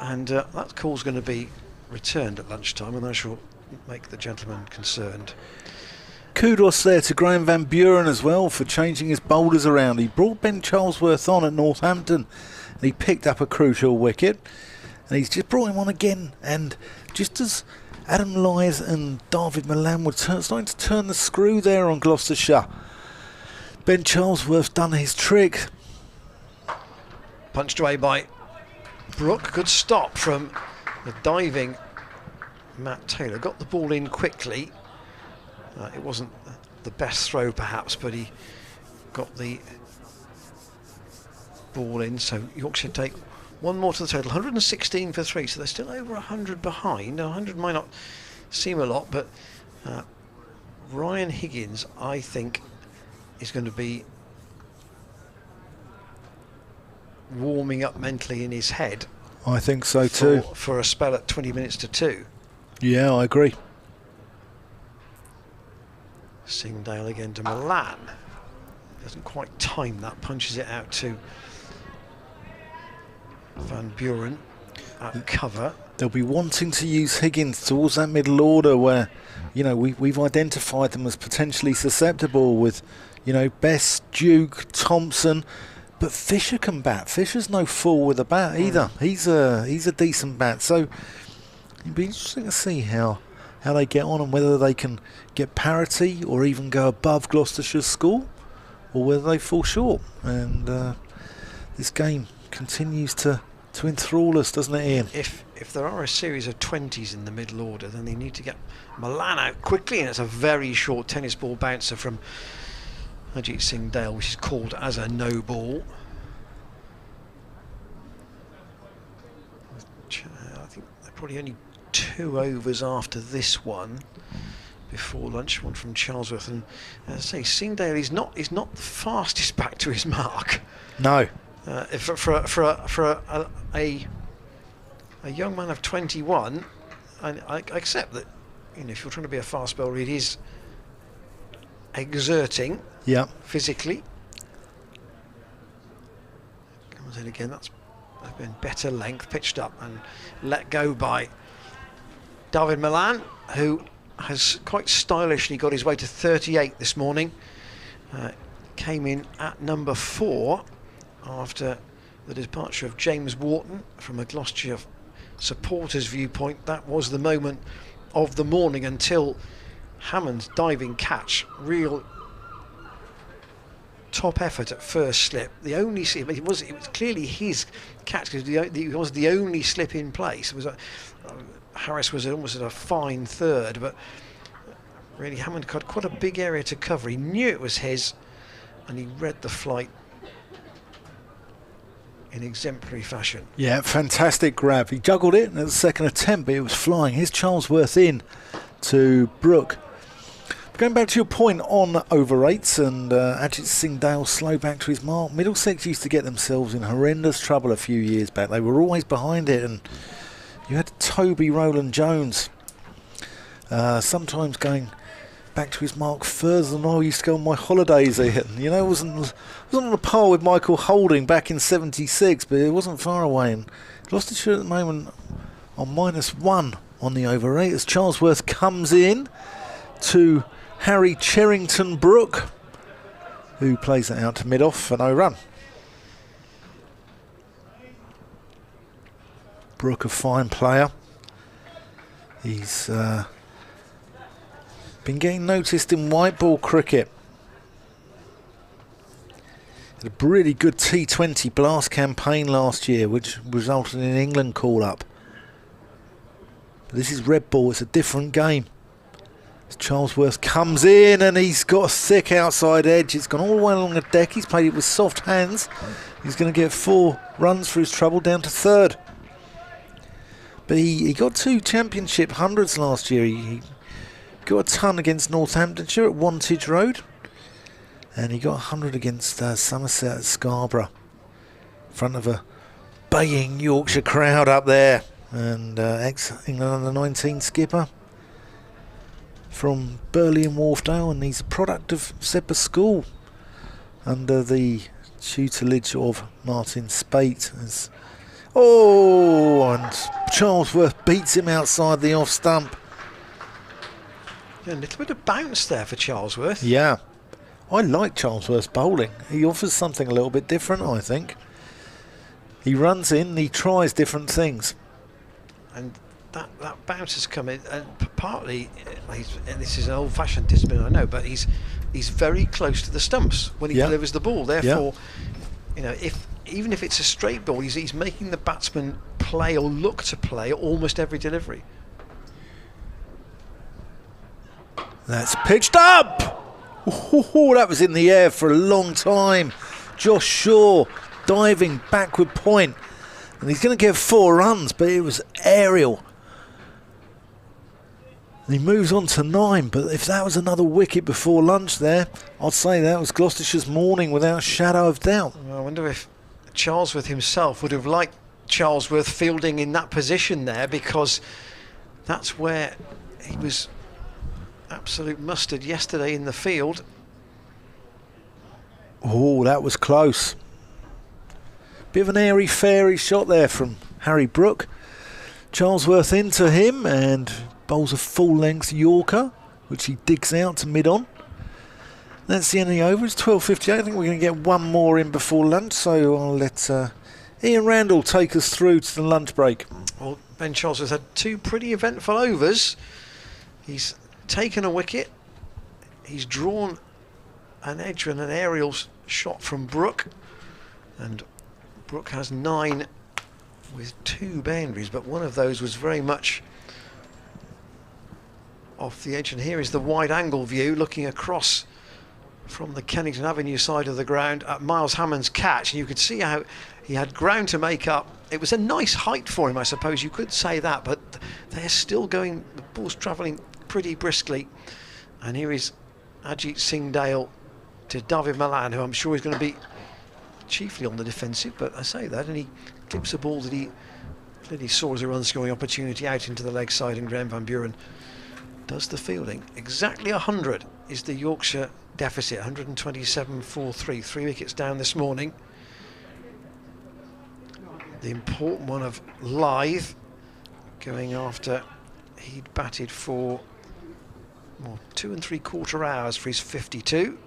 And that call's going to be returned at lunchtime, and I shall make the gentleman concerned. Kudos there to Graham Van Buren as well for changing his boulders around. He brought Ben Charlesworth on at Northampton and he picked up a crucial wicket, and he's just brought him on again. And just as Adam Lyth and David Malan were starting to turn the screw there on Gloucestershire, Ben Charlesworth's done his trick. Punched away by Brook. Good stop from the diving Matt Taylor. Got the ball in quickly. It wasn't the best throw perhaps, but he got the ball in. So Yorkshire take 1 more to the total. 116 for 3, so they're still over 100 behind. Now, 100 might not seem a lot, but Ryan Higgins, I think, is going to be warming up mentally in his head. I think so too. For a spell at 20 minutes to 2. Yeah, I agree. Singdale again to Malan. Doesn't quite time that, punches it out to Van Buren at cover. They'll be wanting to use Higgins towards that middle order where, you know, we've identified them as potentially susceptible with, you know, Best, Duke, Thompson, but Fisher can bat. Fisher's no fool with a bat either. He's a decent bat, so it'll be interesting to see how they get on and whether they can get parity or even go above Gloucestershire's score, or whether they fall short. And this game continues to enthrall us, doesn't it, Ian? If there are a series of 20s in the middle order, then they need to get Malan out quickly, and it's a very short tennis ball bouncer from Ajit Singdale, which is called as a no ball. I think they're probably only 2 overs after this one before lunch. One from Charlesworth, and as I say, Singdale is not the fastest back to his mark. No. For a young man of 21, and I accept that, you know, if you're trying to be a fast bowler, it is exerting. Yeah. Physically. Comes in again. That's been better length, pitched up and let go by David Malan, who has quite stylishly got his way to 38 this morning. Came in at number 4 after the departure of James Wharton. From a Gloucestershire supporters viewpoint, that was the moment of the morning until Hammond's diving catch. Real top effort at first slip. The only slip, it was clearly his catch because it was the only slip in place. It was Harris was almost at a fine third, but really Hammond had quite a big area to cover. He knew it was his, and he read the flight in exemplary fashion. Yeah, fantastic grab. He juggled it at the second attempt, but it was flying. Here's Charlesworth in to Brook. Going back to your point on over eights and Ajit Singh Dale slow back to his mark. Middlesex used to get themselves in horrendous trouble a few years back. They were always behind it, and you had Toby Rowland Jones sometimes going back to his mark further than I used to go on my holidays here. You know, wasn't on a par with Michael Holding back in '76, but it wasn't far away. And Gloucestershire at the moment on -1 on the over 8 as Charlesworth comes in to Harry Cherrington Brook, who plays it out to mid-off for no run. Brook, a fine player. He's been getting noticed in white ball cricket. Had a really good T20 blast campaign last year, which resulted in an England call-up. But this is red ball, it's a different game. As Charlesworth comes in and he's got a thick outside edge. It's gone all the way along the deck. He's played it with soft hands. He's going to get 4 runs for his trouble down to 3rd. But he got 2 championship hundreds last year. He got a ton against Northamptonshire at Wantage Road. And he got 100 against Somerset at Scarborough. In front of a baying Yorkshire crowd up there. And ex-England under-19 skipper from Burley and Wharfdale, and he's a product of Sedbergh School under the tutelage of Martin Spate. And Charlesworth beats him outside the off stump. Yeah, a little bit of bounce there for Charlesworth. Yeah, I like Charlesworth's bowling. He offers something a little bit different, I think. He runs in, he tries different things. And that bounce has come in, and partly, this is an old-fashioned discipline, I know, but he's very close to the stumps when he delivers the ball. Therefore, you know, even if it's a straight ball, he's making the batsman play or look to play almost every delivery. That's pitched up. Ooh, that was in the air for a long time. Josh Shaw diving backward point, and he's going to get 4 runs, but it was aerial. And he moves on to 9, but if that was another wicket before lunch there, I'd say that was Gloucestershire's morning without a shadow of doubt. Well, I wonder if Charlesworth himself would have liked Charlesworth fielding in that position there, because that's where he was absolute mustard yesterday in the field. Oh, that was close. Bit of an airy-fairy shot there from Harry Brook. Charlesworth into him and bowls a full-length Yorker, which he digs out to mid-on. That's the end of the over. It's 12:58. I think we're going to get one more in before lunch, so I'll let Ian Randall take us through to the lunch break. Well, Ben Charlesworth had 2 pretty eventful overs. He's taken a wicket. He's drawn an edge and an aerial shot from Brook, and Brook has 9 with 2 boundaries, but one of those was very much off the edge. And here is the wide angle view looking across from the Kennington Avenue side of the ground at Miles Hammond's catch, and you could see how he had ground to make up. It was a nice height for him, I suppose you could say that, but they're still going, the ball's travelling pretty briskly. And here is Ajit Singh Dale to David Malan, who I'm sure is going to be chiefly on the defensive, but I say that, and he clips a ball that he clearly saw as a run scoring opportunity out into the leg side, and Graham Van Buren does the fielding. Exactly 100 is the Yorkshire deficit, 127 for 3 wickets down this morning. The important one of Lythe going after he'd batted for 2 3/4 hours for his 52.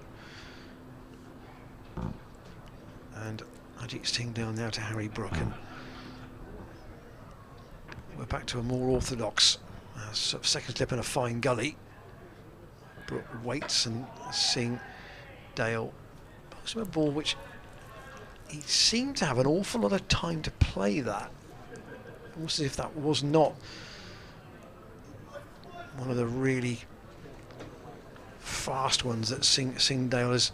And Ajit Singh down now to Harry Brook, and we're back to a more orthodox sort of second slip and a fine gully. Brook waits, and Singh Dale posts him a ball which he seemed to have an awful lot of time to play that. Almost as if that was not one of the really fast ones that Singh Dale has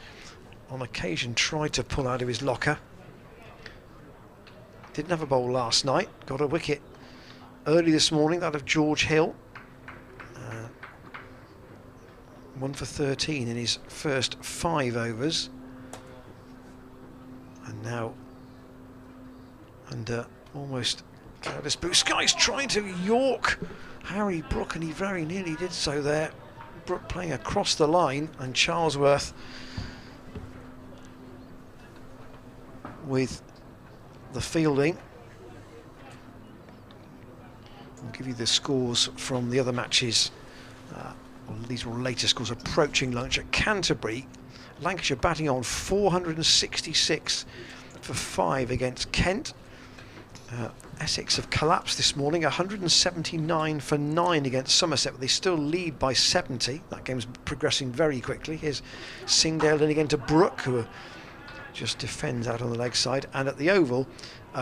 on occasion tried to pull out of his locker. Didn't have a bowl last night, got a wicket early this morning, that of George Hill. 1 for 13 in his first 5 overs. And now, under almost cloudless blue skies, trying to York Harry Brook, and he very nearly did so there. Brook playing across the line, and Charlesworth with the fielding. I'll give you the scores from the other matches. These are all later scores approaching lunch. At Canterbury, Lancashire batting on 466 for 5 against Kent. Essex have collapsed this morning, 179 for 9 against Somerset, but they still lead by 70. That game's progressing very quickly. Here's Singdale in again to Brook, who just defends out on the leg side. And at the Oval,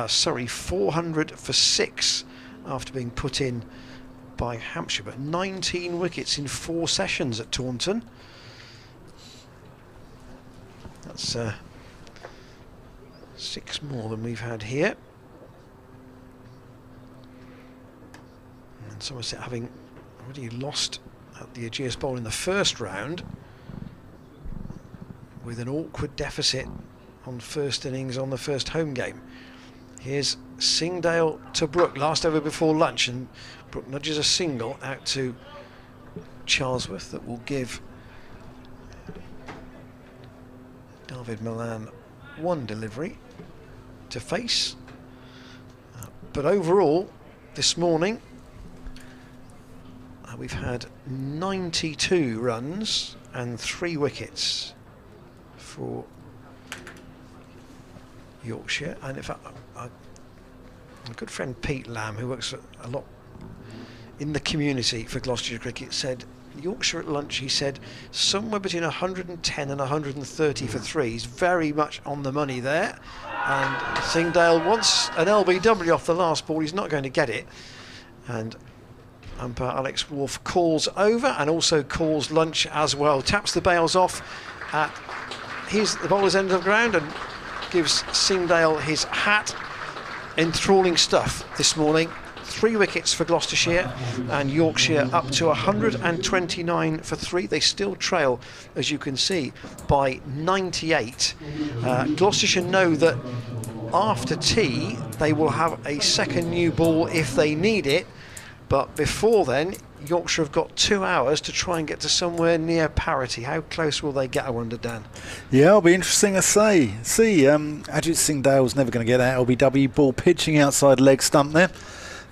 Surrey 400 for 6 after being put in by Hampshire, but 19 wickets in 4 sessions at Taunton. That's 6 more than we've had here. And Somerset having already lost at the Ageas Bowl in the first round, with an awkward deficit on first innings on the first home game. Here's Singdale to Brook, last over before lunch, and Brook nudges a single out to Charlesworth that will give David Malan 1 delivery to face. But overall, this morning, we've had 92 runs and 3 wickets for Yorkshire. And in fact, my good friend Pete Lamb, who works a lot in the community for Gloucestershire cricket, said Yorkshire at lunch, he said, somewhere between 110 and 130 for 3. He's very much on the money there. And Singdale wants an LBW off the last ball. He's not going to get it. And umpire Alex Wolf calls over and also calls lunch as well. Taps the bails off at the bowler's end of the ground and gives Singdale his hat. Enthralling stuff this morning. 3 wickets for Gloucestershire, and Yorkshire up to 129 for 3. They still trail, as you can see, by 98. Gloucestershire know that after tea they will have a second new ball if they need it, but before then Yorkshire have got 2 hours to try and get to somewhere near parity. How close will they get, I wonder, Dan? Yeah, it'll be interesting to see. Ajit Singdale's never going to get that LBW ball, pitching outside leg stump there.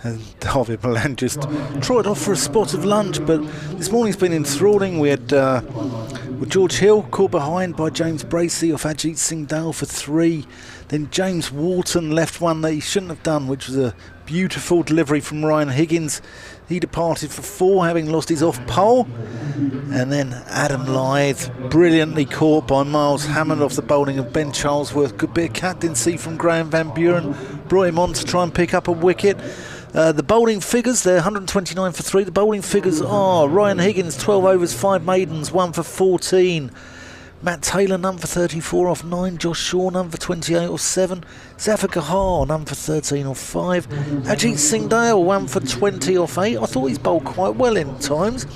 And David Malan just trotted off for a spot of lunch, but this morning's been enthralling. We had with George Hill caught behind by James Bracey off Ajit Singdale for 3. Then James Wharton left one that he shouldn't have done, which was a beautiful delivery from Ryan Higgins. He departed for 4, having lost his off pole. And then Adam Lyth, brilliantly caught by Miles Hammond off the bowling of Ben Charlesworth. Good bit of captaincy from Graham Van Buren, brought him on to try and pick up a wicket. The bowling figures, they're 129 for 3. The bowling figures are Ryan Higgins, 12 overs, 5 maidens, 1 for 14. Matt Taylor, none for 34 off 9. Josh Shaw, none for 28 off 7. Zafar Kahar, none for 13 off 5. Ajit Singdale, 1 for 20 off 8. I thought he's bowled quite well in times.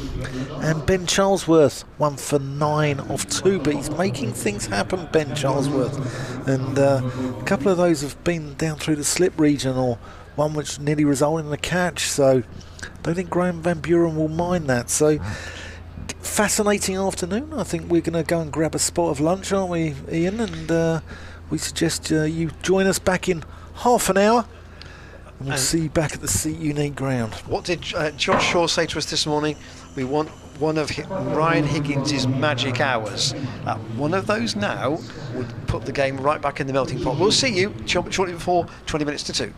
And Ben Charlesworth, 1 for 9 off 2. But he's making things happen, Ben Charlesworth. And a couple of those have been down through the slip region, or one which nearly resulted in a catch. So I don't think Graham Van Buren will mind that. So fascinating afternoon. I think we're going to go and grab a spot of lunch, aren't we, Ian? And we suggest you join us back in half an hour. And we'll see you back at the Seat Unique ground. What did Josh Shaw say to us this morning? We want one of Ryan Higgins' magic hours. One of those now would put the game right back in the melting pot. We'll see you shortly before 20 minutes to 2.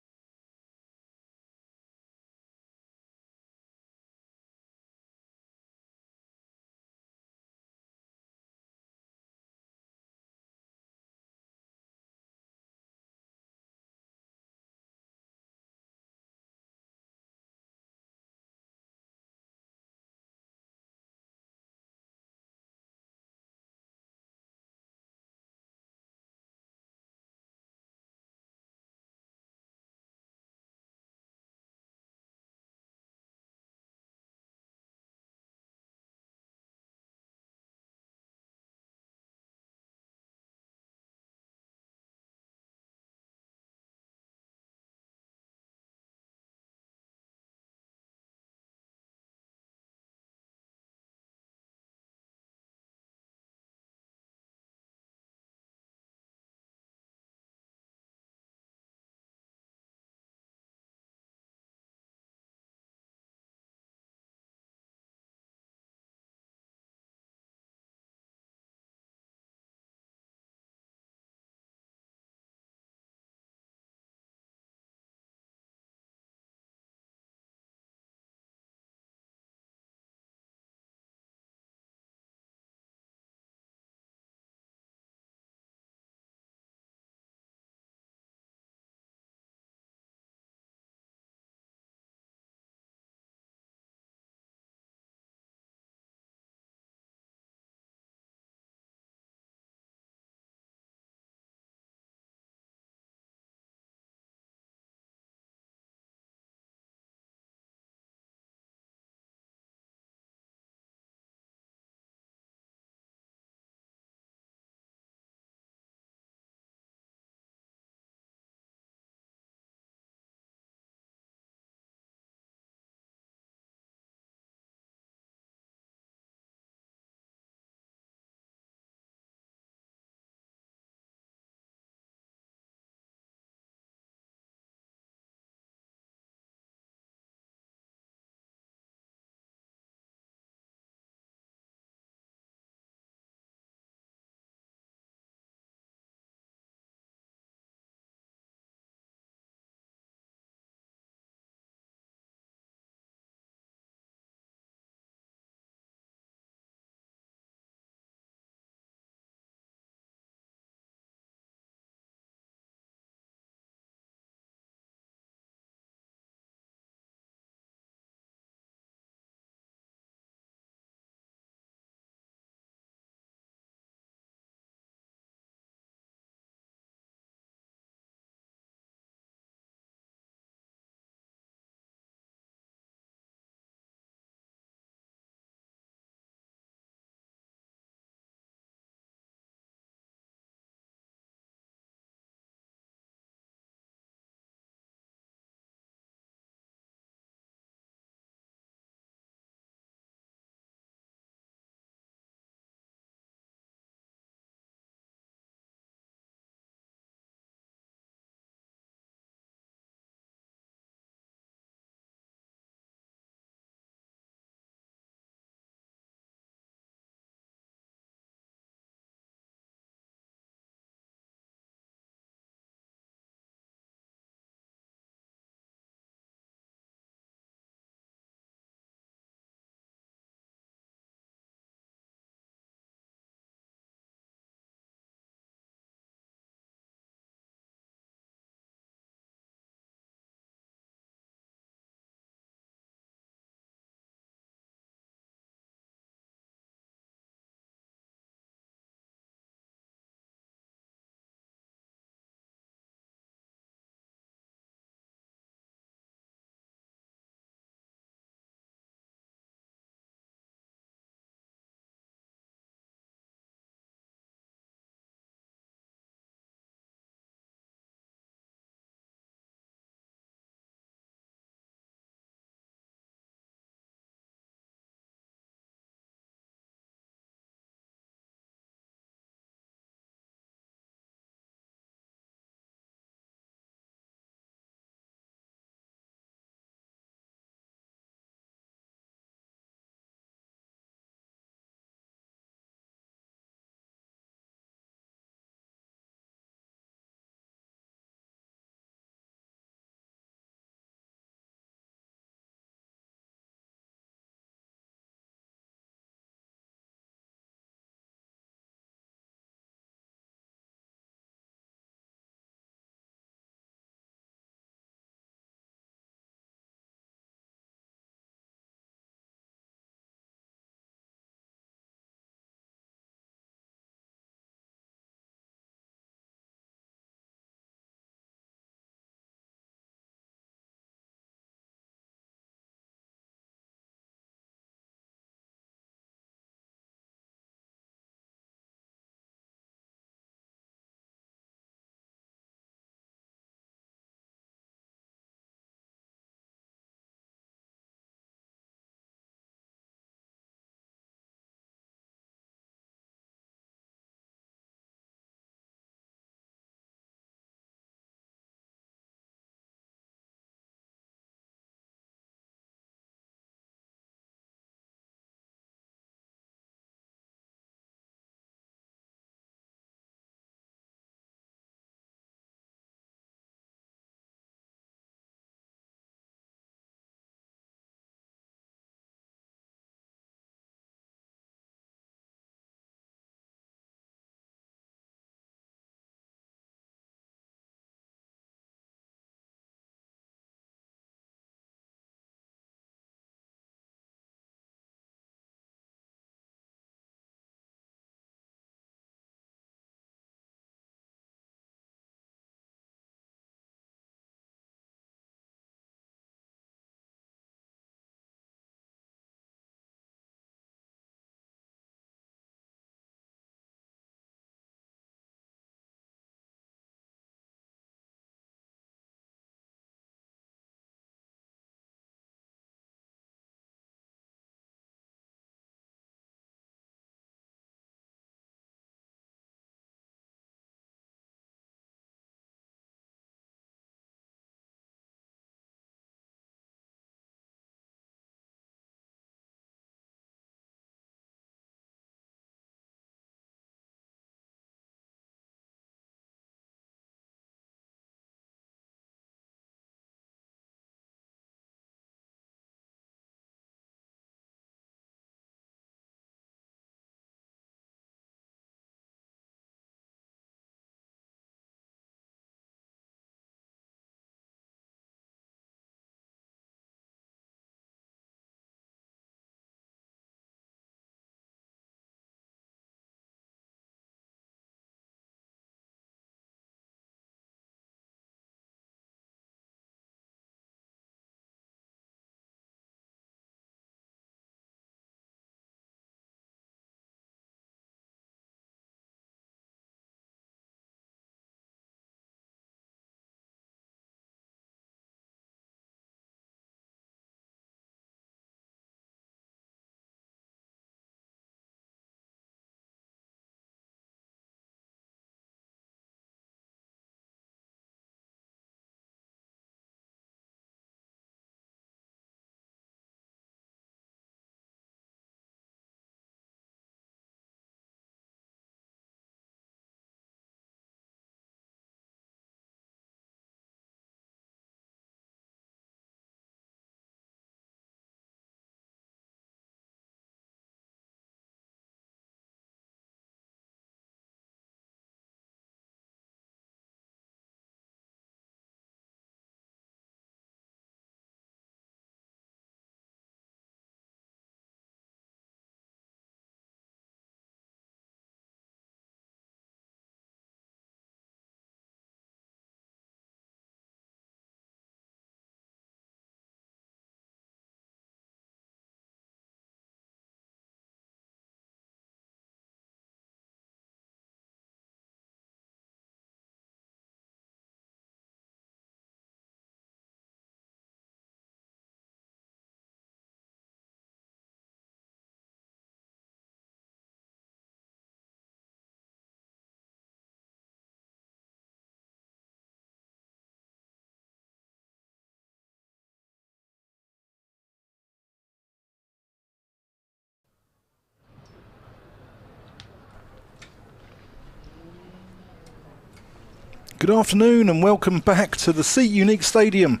Good afternoon and welcome back to the Seat Unique Stadium,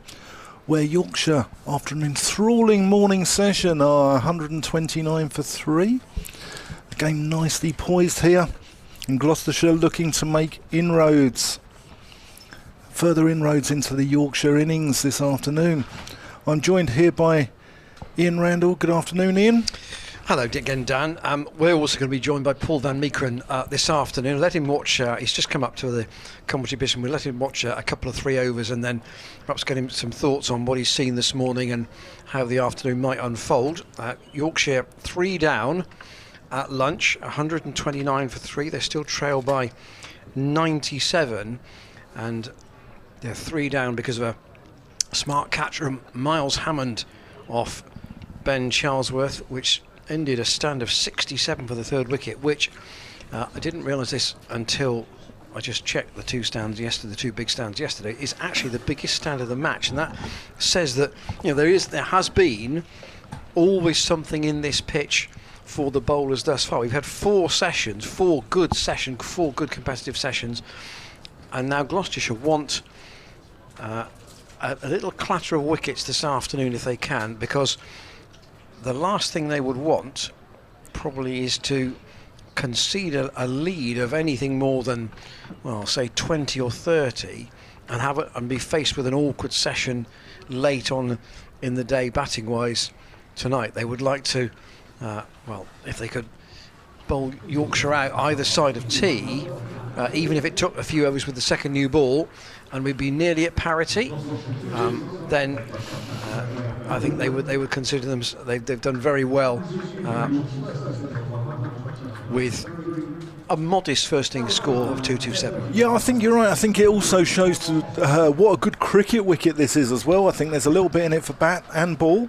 where Yorkshire, after an enthralling morning session, are 129 for 3. The game nicely poised here, and Gloucestershire looking to make inroads. Further inroads into the Yorkshire innings this afternoon. I'm joined here by Ian Randall. Good afternoon, Ian. Hello again, Dan. We're also going to be joined by Paul Van Meekeren this afternoon. Let him watch, he's just come up to the commentary exhibition. We'll let him watch a couple of 3 overs and then perhaps get him some thoughts on what he's seen this morning and how the afternoon might unfold. Yorkshire 3 down at lunch, 129 for 3. They still trail by 97, and they're 3 down because of a smart catch from Miles Hammond off Ben Charlesworth, which ended a stand of 67 for the 3rd wicket, which I didn't realise this until I just checked the 2 stands yesterday, the 2 big stands yesterday, is actually the biggest stand of the match, and that says that there has been always something in this pitch for the bowlers thus far. We've had 4 good competitive sessions, and now Gloucestershire want a little clatter of wickets this afternoon if they can, because the last thing they would want probably is to concede a lead of anything more than, well, say 20 or 30 and be faced with an awkward session late on in the day batting wise tonight. They would like to, well, if they could bowl Yorkshire out either side of tee, even if it took a few overs with the second new ball, and we'd be nearly at parity, then I think they would consider them. They've done very well with a modest first innings score of 227. Yeah, I think you're right. I think it also shows to what a good cricket wicket this is as well. I think there's a little bit in it for bat and ball,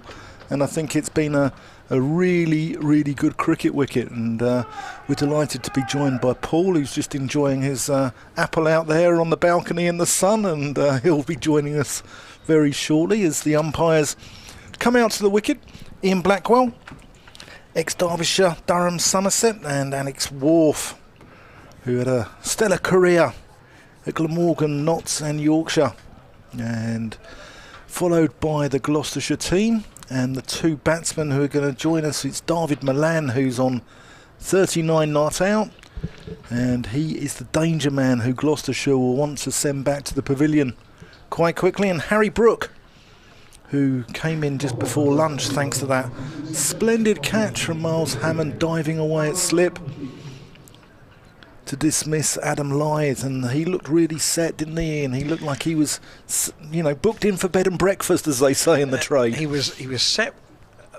and I think it's been a really, really good cricket wicket, and we're delighted to be joined by Paul, who's just enjoying his apple out there on the balcony in the sun, and he'll be joining us very shortly as the umpires come out to the wicket. Ian Blackwell, ex-Derbyshire, Durham, Somerset, and Alex Wharf, who had a stellar career at Glamorgan, Notts and Yorkshire, and followed by the Gloucestershire team. And the 2 batsmen who are going to join us, it's David Malan, who's on 39 not out, and he is the danger man who Gloucestershire will want to send back to the pavilion quite quickly, and Harry Brook, who came in just before lunch thanks to that splendid catch from Miles Hammond diving away at slip to dismiss Adam Lythe, and he looked really set, didn't he, Ian? He looked like he was, booked in for bed and breakfast, as they say in the trade. He was set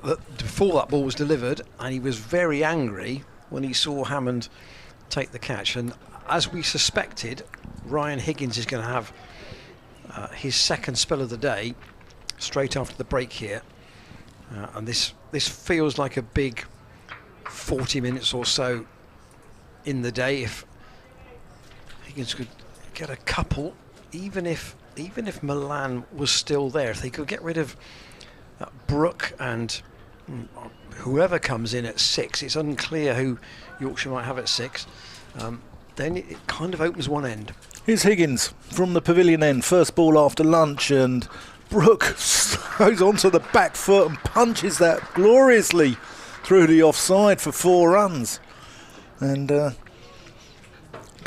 before that ball was delivered, and he was very angry when he saw Hammond take the catch. And as we suspected, Ryan Higgins is going to have his second spell of the day straight after the break here, and this feels like a big 40 minutes or so in the day. If Higgins could get a couple, even if Malan was still there, if they could get rid of Brook and whoever comes in at 6, it's unclear who Yorkshire might have at 6, then it kind of opens one end. Here's Higgins from the pavilion end, first ball after lunch, and Brook goes onto the back foot and punches that gloriously through the offside for 4 runs. And don't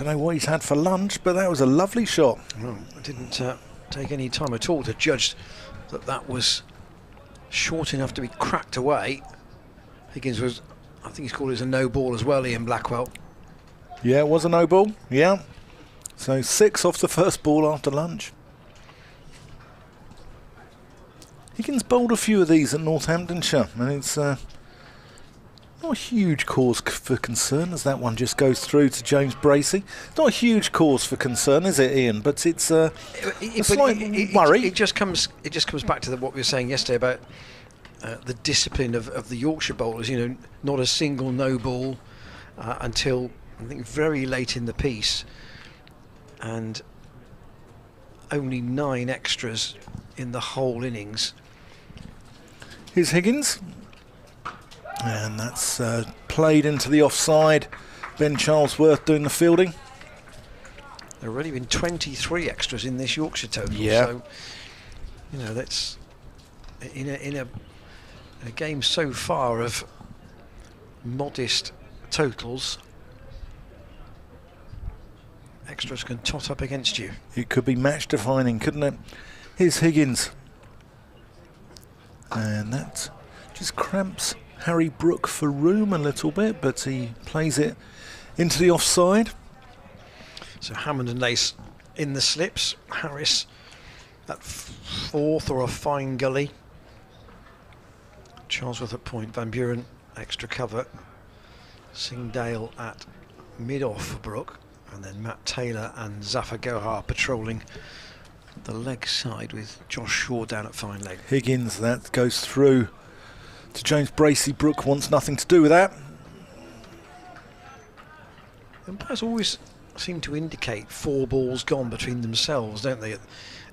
know what he's had for lunch, but that was a lovely shot. Well, I didn't take any time at all to judge that was short enough to be cracked away. Higgins was, I think he's called it a no ball as well, Ian Blackwell. Yeah, it was a no ball, yeah. So 6 off the first ball after lunch. Higgins bowled a few of these at Northamptonshire, and it's not a huge cause for concern as that one just goes through to James Bracey. Not a huge cause for concern, is it, Ian? But it's a slight worry. It just comes back to what we were saying yesterday about the discipline of the Yorkshire bowlers. Not a single no ball until I think very late in the piece, and only 9 extras in the whole innings. Here's Higgins. And that's played into the offside. Ben Charlesworth doing the fielding. There have already been 23 extras in this Yorkshire total. Yeah. So, you know, that's in a game so far of modest totals. Extras can tot up against you. It could be match defining, couldn't it? Here's Higgins. And that just cramps Harry Brook for room a little bit, but he plays it into the offside. So Hammond and Lace in the slips. Harris at fourth, or a fine gully. Charlesworth at point. Van Buren extra cover. Singdale at mid-off for Brook. And then Matt Taylor and Zafar Gohar patrolling the leg side with Josh Shaw down at fine leg. Higgins, that goes through to James Bracey. Brook wants nothing to do with that. Umpires always seem to indicate 4 balls gone between themselves, don't they?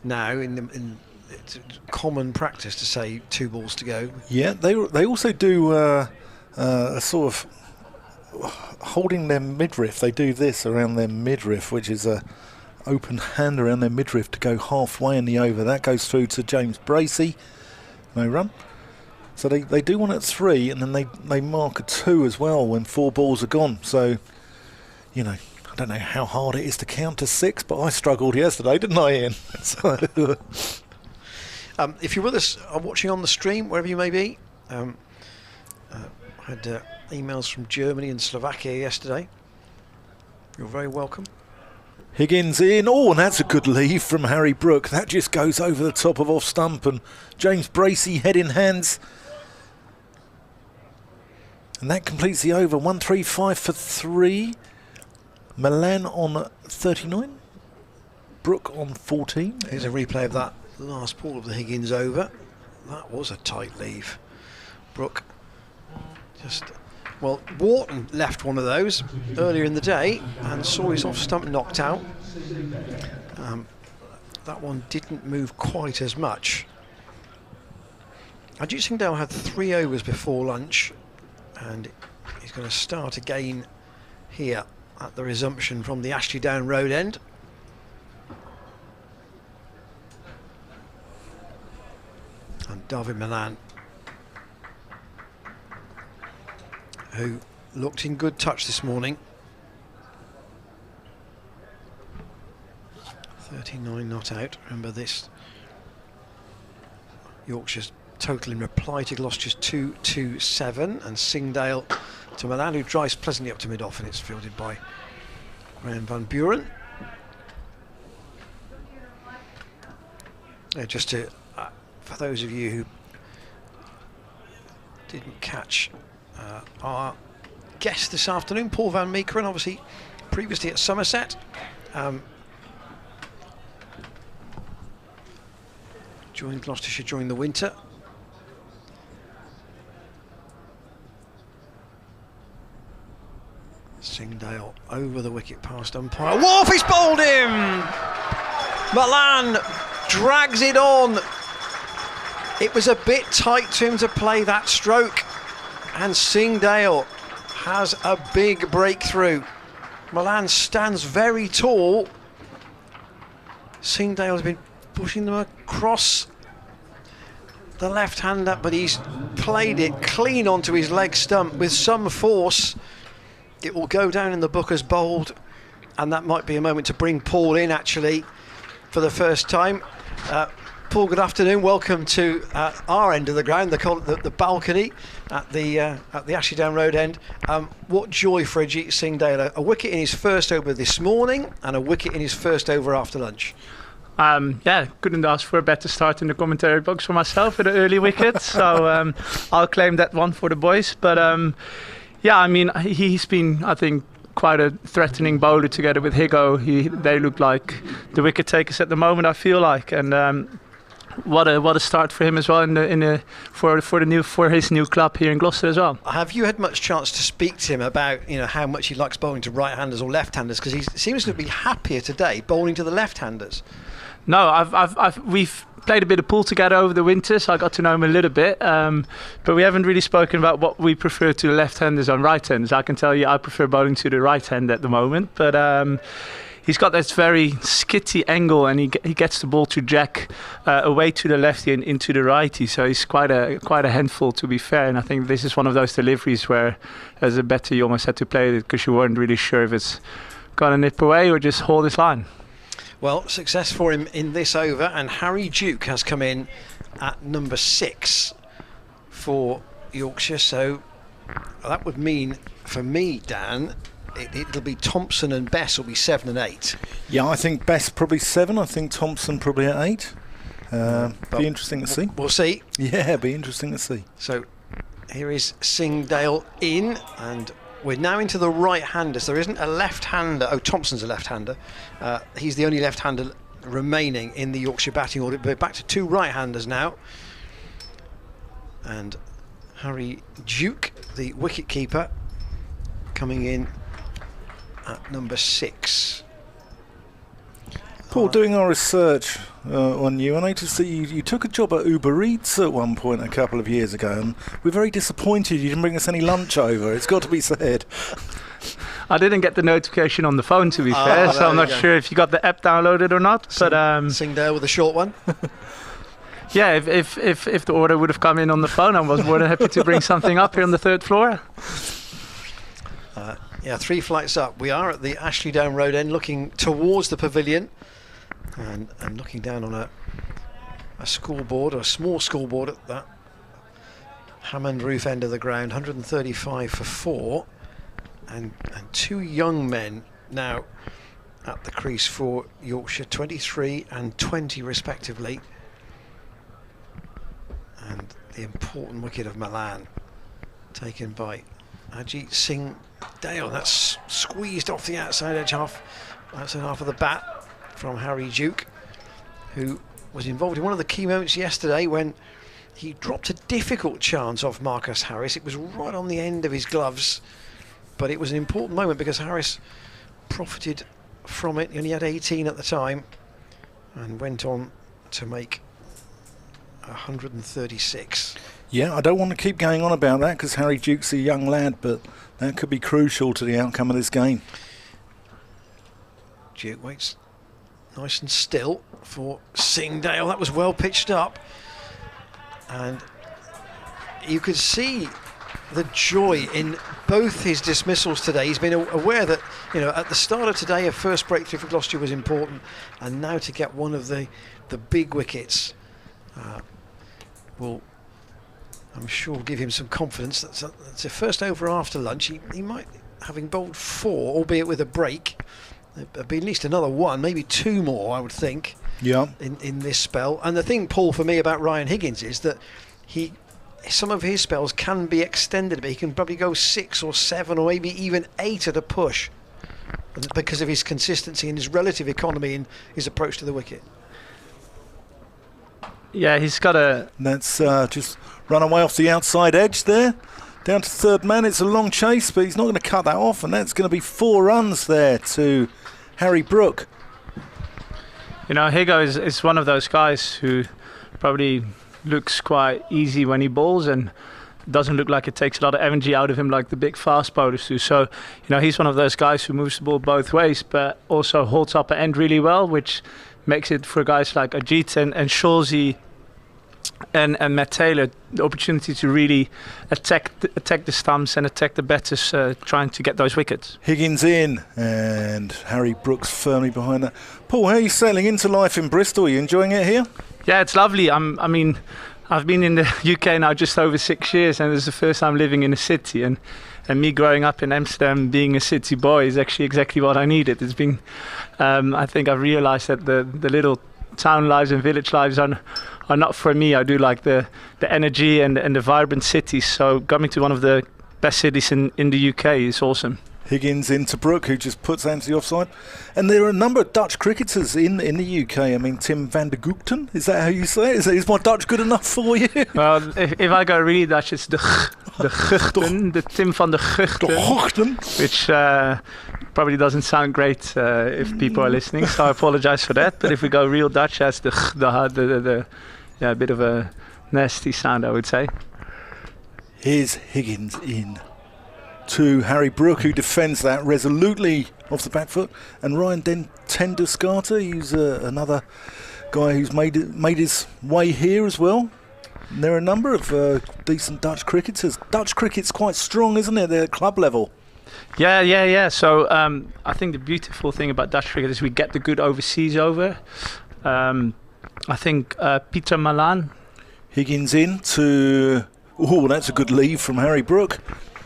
Now, it's common practice to say 2 balls to go. Yeah, they also do a sort of holding their midriff. They do this around their midriff, which is a open hand around their midriff to go halfway in the over. That goes through to James Bracey. No run. So they do one at 3, and then they mark a 2 as well when 4 balls are gone. So, you know, I don't know how hard it is to count to 6, but I struggled yesterday, didn't I, Ian? So if you're with us watching on the stream, wherever you may be, I had emails from Germany and Slovakia yesterday. You're very welcome. Higgins in. Oh, and that's a good leave from Harry Brook. That just goes over the top of off stump, and James Bracey head in hands. And that completes the over. 135 for 3. Malan on 39. Brook on 14. Here's a replay of that last ball of the Higgins over. That was a tight leave. Brook just... Well, Wharton left one of those earlier in the day and saw his off stump knocked out. That one didn't move quite as much. Ajit Singdale had 3 overs before lunch, and he's going to start again here at the resumption from the Ashley Down Road end. And David Malan, who looked in good touch this morning. 39 not out. Remember this. Yorkshire's total in reply to Gloucestershire's 2-2-7, and Singdale to Malan, who drives pleasantly up to mid-off, and it's fielded by Graham Van Buren. Just to, for those of you who didn't catch our guest this afternoon, Paul Van Meekeren, obviously previously at Somerset. Joined Gloucestershire during the winter. Singdale over the wicket past umpire. Wharf, he's bowled him! Malan drags it on. It was a bit tight to him to play that stroke, and Singdale has a big breakthrough. Malan stands very tall. Singdale has been pushing them across the left-hander, but he's played it clean onto his leg stump with some force. It will go down in the book as bowled, and that might be a moment to bring Paul in actually for the first time. Paul, good afternoon. Welcome to our end of the ground, the balcony at the Ashley Down Road end. What joy for Ajit Singdale! A wicket in his first over this morning, and a wicket in his first over after lunch. Yeah, couldn't ask for a better start in the commentary box for myself with an early wicket. So I'll claim that one for the boys. But yeah, I mean, he's been, I think, quite a threatening bowler together with Higo. They look like the wicket takers at the moment, I feel like. And what a start for him as well for his new club here in Gloucester as well. Have you had much chance to speak to him about how much he likes bowling to right-handers or left-handers? Because he seems to be happier today bowling to the left-handers. No, we've played a bit of pool together over the winter, so I got to know him a little bit. But we haven't really spoken about what we prefer to the left-handers and right-handers. I can tell you I prefer bowling to the right hand at the moment. But he's got this very skitty angle, and he gets the ball to jack away to the lefty and into the righty. So he's quite a handful, to be fair. And I think this is one of those deliveries where, as a batter, you almost had to play it because you weren't really sure if it's going to nip away or just hold his line. Well, success for him in this over, and Harry Duke has come in at number 6 for Yorkshire. So that would mean, for me, Dan, it'll be Thompson and Bess will be 7 and 8. Yeah, I think Bess probably 7. I think Thompson probably at 8. Be interesting to see. We'll see. Yeah, be interesting to see. So here is Singdale in, and we're now into the right-handers. There isn't a left-hander. Oh, Thompson's a left-hander. He's the only left-hander remaining in the Yorkshire batting order. We're back to 2 right-handers now. And Harry Duke, the wicket-keeper, coming in at number 6. Paul, doing our research on you, I noticed that you took a job at Uber Eats at one point a couple of years ago, and we're very disappointed you didn't bring us any lunch over. It's got to be said. I didn't get the notification on the phone, to be fair, so I'm not sure if you got the app downloaded or not. But Singdale with a short one. Yeah, if the order would have come in on the phone, I was more than happy to bring something up here on the 3rd floor. Yeah, 3 flights up. We are at the Ashley Down Road end, looking towards the pavilion, and looking down on a scoreboard, a small scoreboard at that Hammond roof end of the ground. 135 for 4, and 2 young men now at the crease for Yorkshire, 23 and 20 respectively. And the important wicket of Malan, taken by Ajit Singh Dale. That's squeezed off the outside half of the bat from Harry Duke, who was involved in one of the key moments yesterday when he dropped a difficult chance off Marcus Harris. It was right on the end of his gloves, but it was an important moment because Harris profited from it. He only had 18 at the time and went on to make 136. Yeah, I don't want to keep going on about that because Harry Duke's a young lad, but that could be crucial to the outcome of this game. Duke waits nice and still for Singdale. That was well pitched up, and you could see the joy in both his dismissals today. He's been aware that, you know, at the start of today a first breakthrough for Gloucestershire was important, and now to get one of the big wickets will, I'm sure, give him some confidence. That's a first over after lunch. He might, having bowled 4, albeit with a break, there'll be at least another 1, maybe 2 more, I would think, in this spell. And the thing, Paul, for me about Ryan Higgins is that some of his spells can be extended, but he can probably go 6 or 7 or maybe even 8 at a push because of his consistency and his relative economy in his approach to the wicket. Yeah, he's got a... That's just run away off the outside edge there. Down to 3rd man. It's a long chase, but he's not going to cut that off, and that's going to be 4 runs there to Harry Brook. You know, Higo is one of those guys who probably looks quite easy when he bowls and doesn't look like it takes a lot of energy out of him like the big fast bowlers do. So, you know, he's one of those guys who moves the ball both ways, but also holds up an end really well, which makes it for guys like Ajit and Shawsey and Matt Taylor the opportunity to really attack the stumps and attack the batters trying to get those wickets. Higgins in, and Harry Brooks firmly behind that. Paul, how are you settling into life in Bristol? Are you enjoying it here? Yeah, it's lovely. I mean, I've been in the UK now just over 6 years, and it's the first time living in a city. And me growing up in Amsterdam, being a city boy, is actually exactly what I needed. It's been, I think I've realised that the little town lives and village lives are not for me. I do like the energy and the vibrant cities. So coming to one of the best cities in the UK is awesome. Higgins into Brook, who just puts that into the offside. And there are a number of Dutch cricketers in the UK. I mean, Tim van der Gougten, is that how you say it? Is my Dutch good enough for you? Well, if I go really Dutch, it's the Guchten, the Tim van der Guchten, which probably doesn't sound great if people are listening, so I apologise for that. But if we go real Dutch, that's the a bit of a nasty sound, I would say. Here's Higgins in. to Harry Brook, who defends that resolutely off the back foot, and Ryan Ten-Doeschate, he's another guy who's made his way here as well. And there are a number of decent Dutch cricketers. Dutch cricket's quite strong, isn't it? They're at club level. Yeah. So I think the beautiful thing about Dutch cricket is we get the good overseas over. I think Peter Malan. Higgins in to... Oh, that's a good leave from Harry Brook.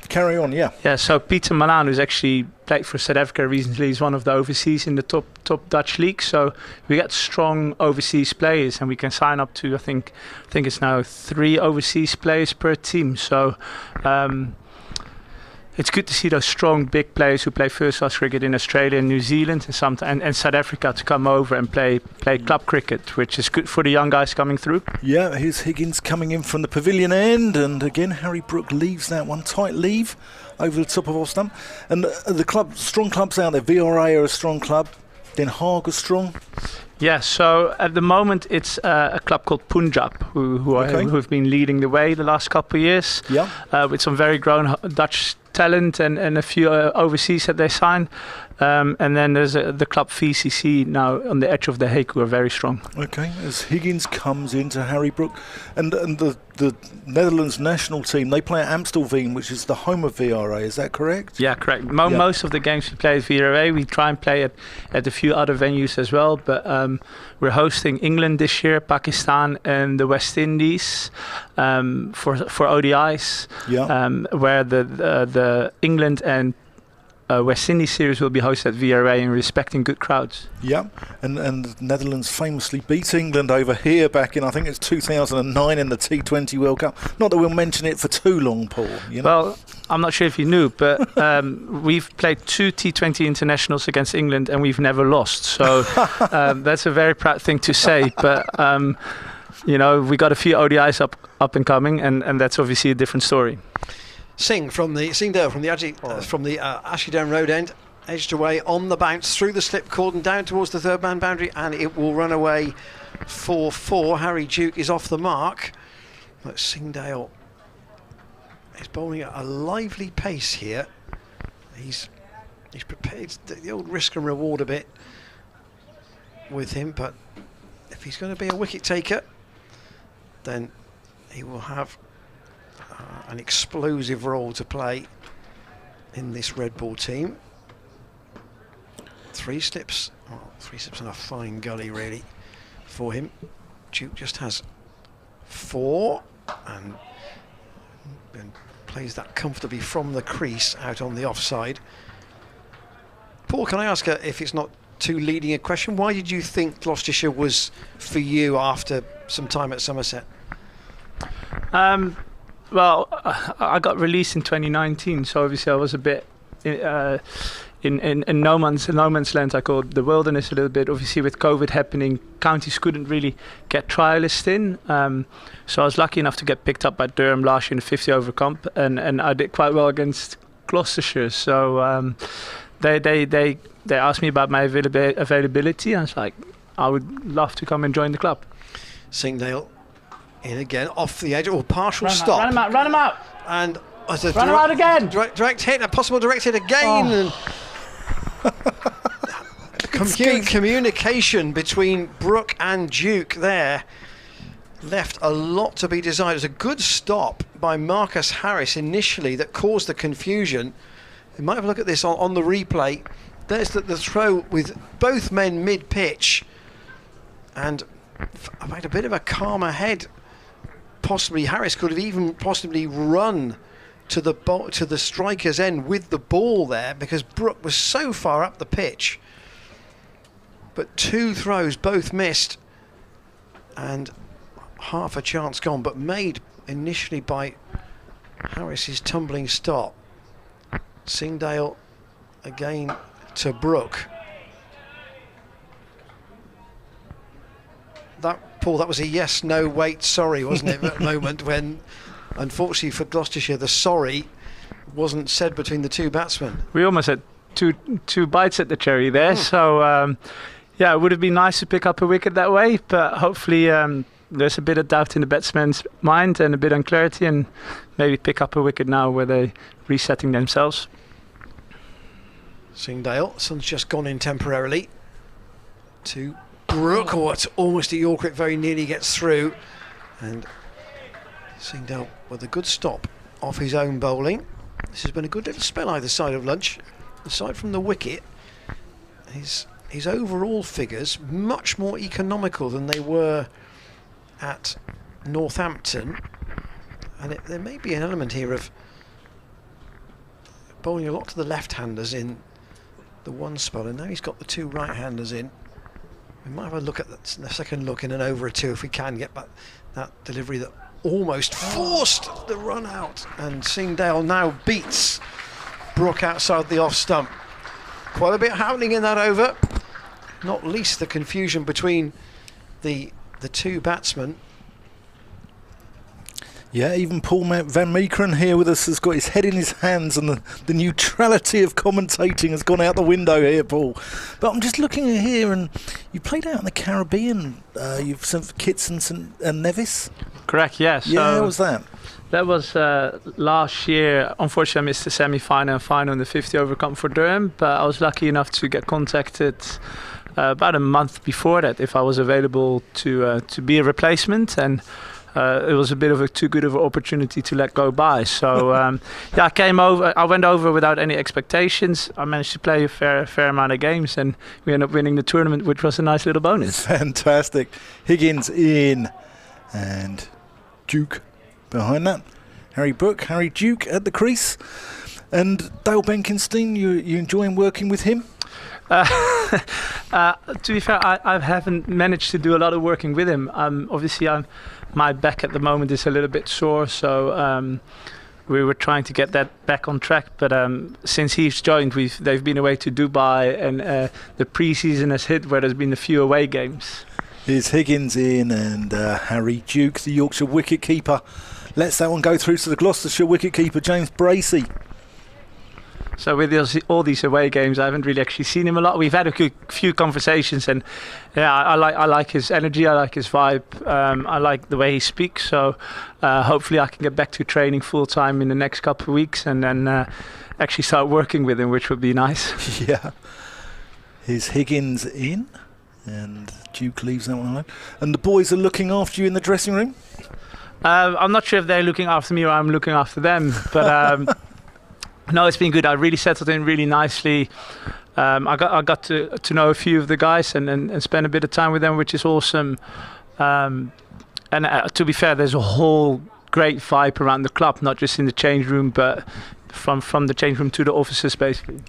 Carry on, yeah. Yeah, so Peter Malan, who's actually played for South Africa recently, is one of the overseas in the top Dutch league. So we get strong overseas players, and we can sign up to I think it's now 3 overseas players per team. So it's good to see those strong big players who play first class cricket in Australia and New Zealand and South Africa to come over and play club cricket, which is good for the young guys coming through. Yeah, here's Higgins coming in from the pavilion end, and again Harry Brook leaves that one. Tight leave over the top of off stump. And the strong clubs out there, VRA are a strong club, Den Haag are strong. Yeah, so at the moment it's a club called Punjab who have been leading the way the last couple of years. Yeah. With some very grown Dutch talent and a few overseas that they signed. And then there's the club VCC now on the edge of the Hague, who are very strong. Okay, as Higgins comes into Harry Brook, and the Netherlands national team, they play at Amstelveen, which is the home of VRA, is that correct? Yeah, correct. Most of the games we play at VRA, we try and play at a few other venues as well, but we're hosting England this year, Pakistan and the West Indies for ODIs, where the England and West Indies series will be hosted at VRA and respecting good crowds. Yeah, and the Netherlands famously beat England over here back in, I think it's 2009 in the T20 World Cup. Not that we'll mention it for too long, Paul. You know? Well, I'm not sure if you knew, but we've played 2 T20 internationals against England and we've never lost. So that's a very proud thing to say. But we got a few ODIs up and coming, and that's obviously a different story. Singdale from the Ashley Down Road end, edged away on the bounce through the slip cord and down towards the third man boundary, and it will run away for 4. Harry Duke is off the mark, but Singdale is bowling at a lively pace here. He's prepared the old risk and reward a bit with him, but if he's going to be a wicket taker, then he will have an explosive role to play in this red ball team. 3 slips and a fine gully really for him. Duke just has 4 and plays that comfortably from the crease out on the offside. Paul, can I ask if it's not too leading a question, why did you think Gloucestershire was for you after some time at Somerset? Well, I got released in 2019, so obviously I was a bit in no man's land. I call it the wilderness a little bit. Obviously, with COVID happening, counties couldn't really get trialists in. So I was lucky enough to get picked up by Durham last year in the 50 over comp, and I did quite well against Gloucestershire. So they asked me about my availability. I was like, I would love to come and join the club. Singdale in again, off the edge, or partial stop. Run him out. And as run him out again. Direct hit, a possible direct hit again. And communication between Brook and Duke there left a lot to be desired. It was a good stop by Marcus Harris initially that caused the confusion. You might have a look at this on the replay. There's the throw with both men mid-pitch. And I've had a bit of a calmer head. Possibly Harris could have even possibly run to the striker's end with the ball there, because Brook was so far up the pitch. But 2 throws, both missed, and half a chance gone, but made initially by Harris's tumbling stop. Singdale again to Brook. Paul, that was a yes, no, wait, sorry, wasn't it, at that moment when, unfortunately for Gloucestershire, the sorry wasn't said between the 2 batsmen. We almost had two bites at the cherry there, so it would have been nice to pick up a wicket that way, but hopefully there's a bit of doubt in the batsman's mind and a bit of unclarity, and maybe pick up a wicket now where they're resetting themselves. Singdale, sun's just gone in temporarily to Brook, almost a Yorker, it very nearly gets through, and Singdale with a good stop off his own bowling. This has been a good little spell either side of lunch. Aside from the wicket, his overall figures much more economical than they were at Northampton, and there may be an element here of bowling a lot to the left-handers in the one spell, and now he's got the two right-handers in. We might have a look at the second look in and over a two if we can get back that delivery that almost forced the run out, and Singdale now beats Brook outside the off stump. Quite a bit happening in that over, not least the confusion between the two batsmen. Yeah, even Paul Van Meekeren here with us has got his head in his hands, and the neutrality of commentating has gone out the window here, Paul. But I'm just looking at here, and you played out in the Caribbean. You've sent for Kitts and St Nevis. Correct, yes. Yeah, how was that? That was last year. Unfortunately, I missed the semi-final and final in the 50 over comp for Durham, but I was lucky enough to get contacted about a month before that if I was available to be a replacement, and it was a bit of a too good of an opportunity to let go by. So yeah, I came over. I went over without any expectations. I managed to play a fair amount of games, and we ended up winning the tournament, which was a nice little bonus. Fantastic. Higgins in, and Duke behind that. Harry Duke at the crease, and Dale Benkenstein. You enjoying working with him? To be fair, I haven't managed to do a lot of working with him. Obviously, my back at the moment is a little bit sore, so we were trying to get that back on track. But since he's joined, they've been away to Dubai, and the pre-season has hit where there's been a few away games. Here's Higgins in, and Harry Duke, the Yorkshire wicket-keeper, lets that one go through to the Gloucestershire wicket-keeper, James Bracey. So with all these away games, I haven't really actually seen him a lot. We've had a few conversations, and yeah, I like his energy, I like his vibe, I like the way he speaks. So hopefully I can get back to training full time in the next couple of weeks, and then actually start working with him, which would be nice. Yeah. Here's Higgins in, and Duke leaves that one alone. And the boys are looking after you in the dressing room? I'm not sure if they're looking after me or I'm looking after them, but no, it's been good. I really settled in really nicely. I got to know a few of the guys and spend a bit of time with them, which is awesome. And to be fair, there's a whole great vibe around the club, not just in the change room, but from the change room to the offices, basically.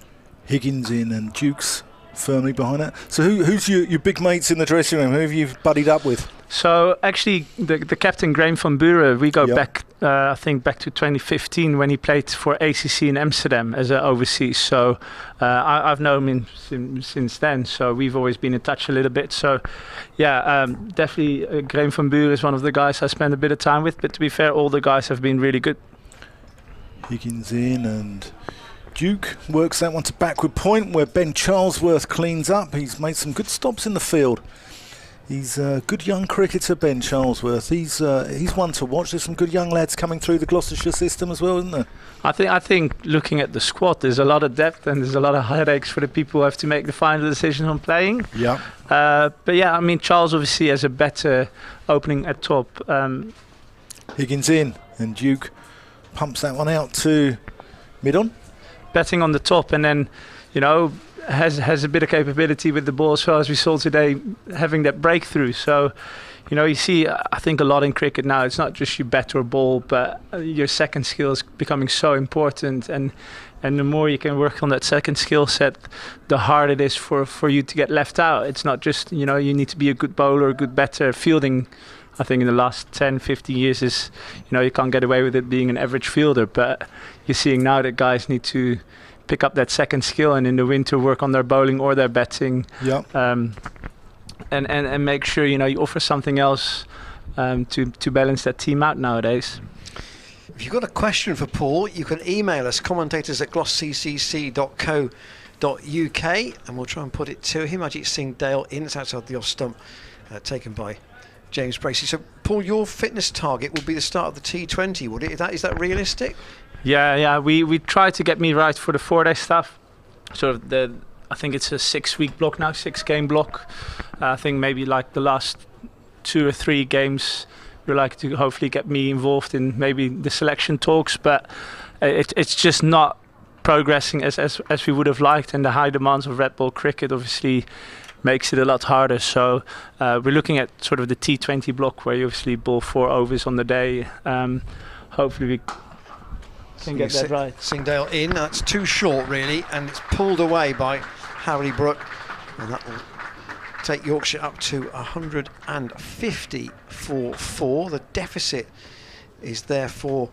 Higgins in, and Duke's firmly behind that. So who's your big mates in the dressing room? Who have you buddied up with? So actually, the captain, Graham van Buren, we go back, I think, back to 2015 when he played for ACC in Amsterdam as an overseas. So I've known him since then. So we've always been in touch a little bit. So yeah, definitely Graham van Buren is one of the guys I spend a bit of time with. But to be fair, all the guys have been really good. Higgins in, and Duke works that one to backward point where Ben Charlesworth cleans up. He's made some good stops in the field. He's a good young cricketer, Ben Charlesworth. He's one to watch. There's some good young lads coming through the Gloucestershire system as well, isn't there? I think looking at the squad, there's a lot of depth and there's a lot of headaches for the people who have to make the final decision on playing. Yeah. But yeah, I mean, Charles obviously has a better opening at top. Higgins in, and Duke pumps that one out to mid-on. Betting on the top, and then, you know, has a bit of capability with the ball as well, as we saw today, having that breakthrough. So, you know, you see, I think a lot in cricket now, it's not just you bat or ball, but your second skill is becoming so important, and the more you can work on that second skill set, the harder it is for you to get left out. It's not just, you know, you need to be a good bowler, a good batter. Fielding, I think in the last 10, 15 years is, you know, you can't get away with it being an average fielder, but you're seeing now that guys need to pick up that second skill, and in the winter work on their bowling or their batting. Yeah. And make sure, you know, you offer something else to balance that team out nowadays. If you've got a question for Paul, you can email us, commentators@glossccc.co.uk, and we'll try and put it to him. Ajit Singh Dale in, it's outside the off stump, taken by James Bracey. So, Paul, your fitness target would be the start of the T20, would it? Is that realistic? Yeah. We try to get me right for the 4-day stuff. Sort of I think it's a 6-week block now, 6-game block. I think maybe like the last 2 or 3 games, we'd like to hopefully get me involved in maybe the selection talks, but it's just not progressing as we would have liked, and the high demands of red ball cricket obviously makes it a lot harder. So we're looking at sort of the T20 block where you obviously bowl 4 overs on the day. Hopefully we can get that right. Singdale in, that's too short really, and it's pulled away by Harry Brook, and that will take Yorkshire up to 150 for 4. The deficit is therefore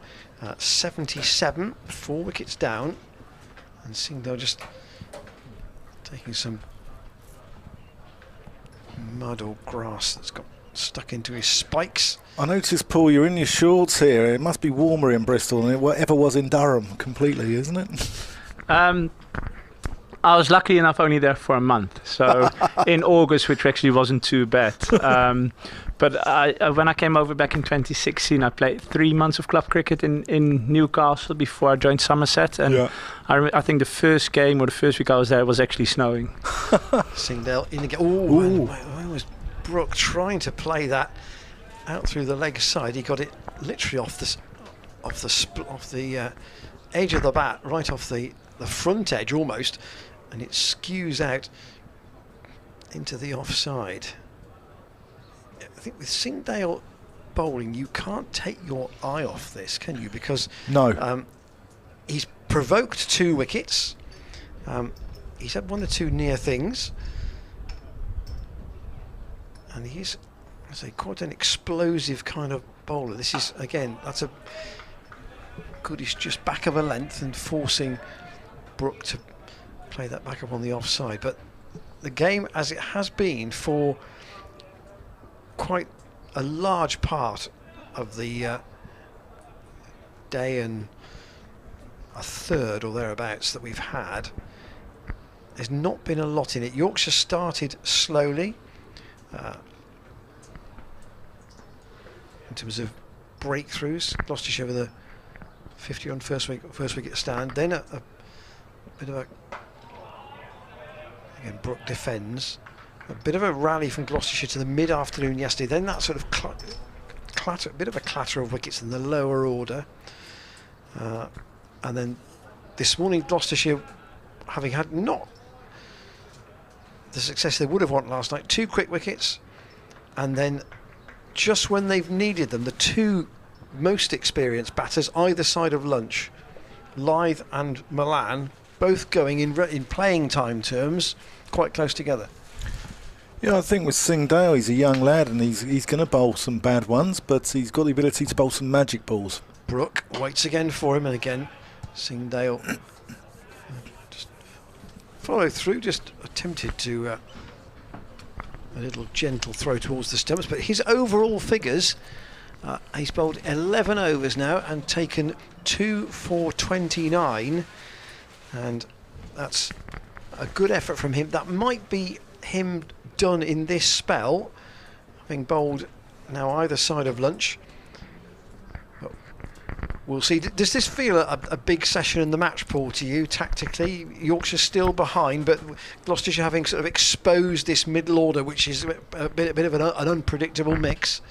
77, 4 wickets down, and Singdale just taking some mud or grass that's got stuck into his spikes. I noticed, Paul, you're in your shorts here. It must be warmer in Bristol than it ever was in Durham, completely, isn't it? I was lucky enough only there for a month, so in August, which actually wasn't too bad. But when I came over back in 2016, I played 3 months of club cricket in Newcastle before I joined Somerset, and I think the first game or the first week I was there was actually snowing. Singdale in again. Ooh. Where was Brook trying to play that out through the leg side? He got it literally off the edge of the bat, right off the front edge almost, and it skews out into the offside. I think with Singdale bowling, you can't take your eye off this, can you? Because he's provoked 2 wickets. He's had 1 or 2 near things, and he's, I say, quite an explosive kind of bowler. This is, again, that's a goodish just back of a length and forcing Brook to play that back up on the offside. But the game, as it has been for quite a large part of the day and a third or thereabouts that we've had, there's not been a lot in it. Yorkshire started slowly in terms of breakthroughs. Gloucestershire with a 50-run first wicket stand, then a bit of a, again, Brook defends, a bit of a rally from Gloucestershire to the mid-afternoon yesterday, then that sort of clatter, a bit of a clatter of wickets in the lower order, and then this morning Gloucestershire, having had not the success they would have wanted last night, 2 quick wickets, and then just when they've needed them, the 2 most experienced batters either side of lunch, Lythe and Malan, both going in playing time terms quite close together. Yeah, I think with Singdale, he's a young lad and he's going to bowl some bad ones, but he's got the ability to bowl some magic balls. Brook waits again for him, and again Singdale just followed through, just attempted to a little gentle throw towards the stumps, but his overall figures, he's bowled 11 overs now and taken 2 for 29, and that's a good effort from him. That might be him done in this spell, having bowled now either side of lunch. But we'll see. Does this feel a big session in the match, Paul, to you tactically? Yorkshire still behind, but Gloucestershire having sort of exposed this middle order, which is a bit of an unpredictable mix.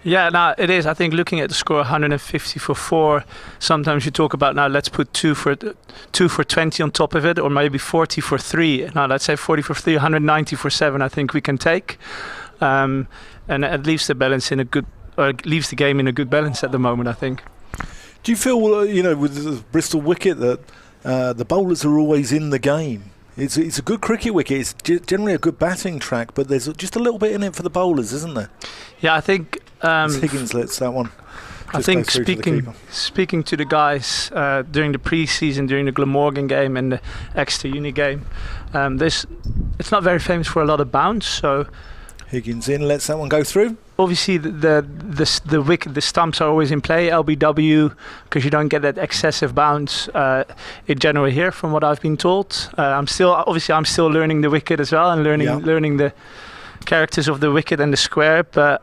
Yeah, no, it is. I think looking at the score, 150 for 4. Sometimes you talk about, now let's put 2 for 20 on top of it, or maybe 40 for 3. Now let's say 40 for 3, 190 for 7. I think we can take, and it leaves the balance in a good, or it leaves the game in a good balance at the moment, I think. Do you feel, with the Bristol wicket that the bowlers are always in the game? It's a good cricket wicket. It's generally a good batting track, but there's just a little bit in it for the bowlers, isn't there? Yeah, I think Higgins lets that one. I think speaking to the guys during the pre-season, during the Glamorgan game and the Exeter Uni game, it's not very famous for a lot of bounce. So Higgins in, lets that one go through. Obviously, the wicket, the stumps are always in play, LBW, because you don't get that excessive bounce in general here, from what I've been told. I'm still learning the wicket as well, and learning characters of the wicket and the square, but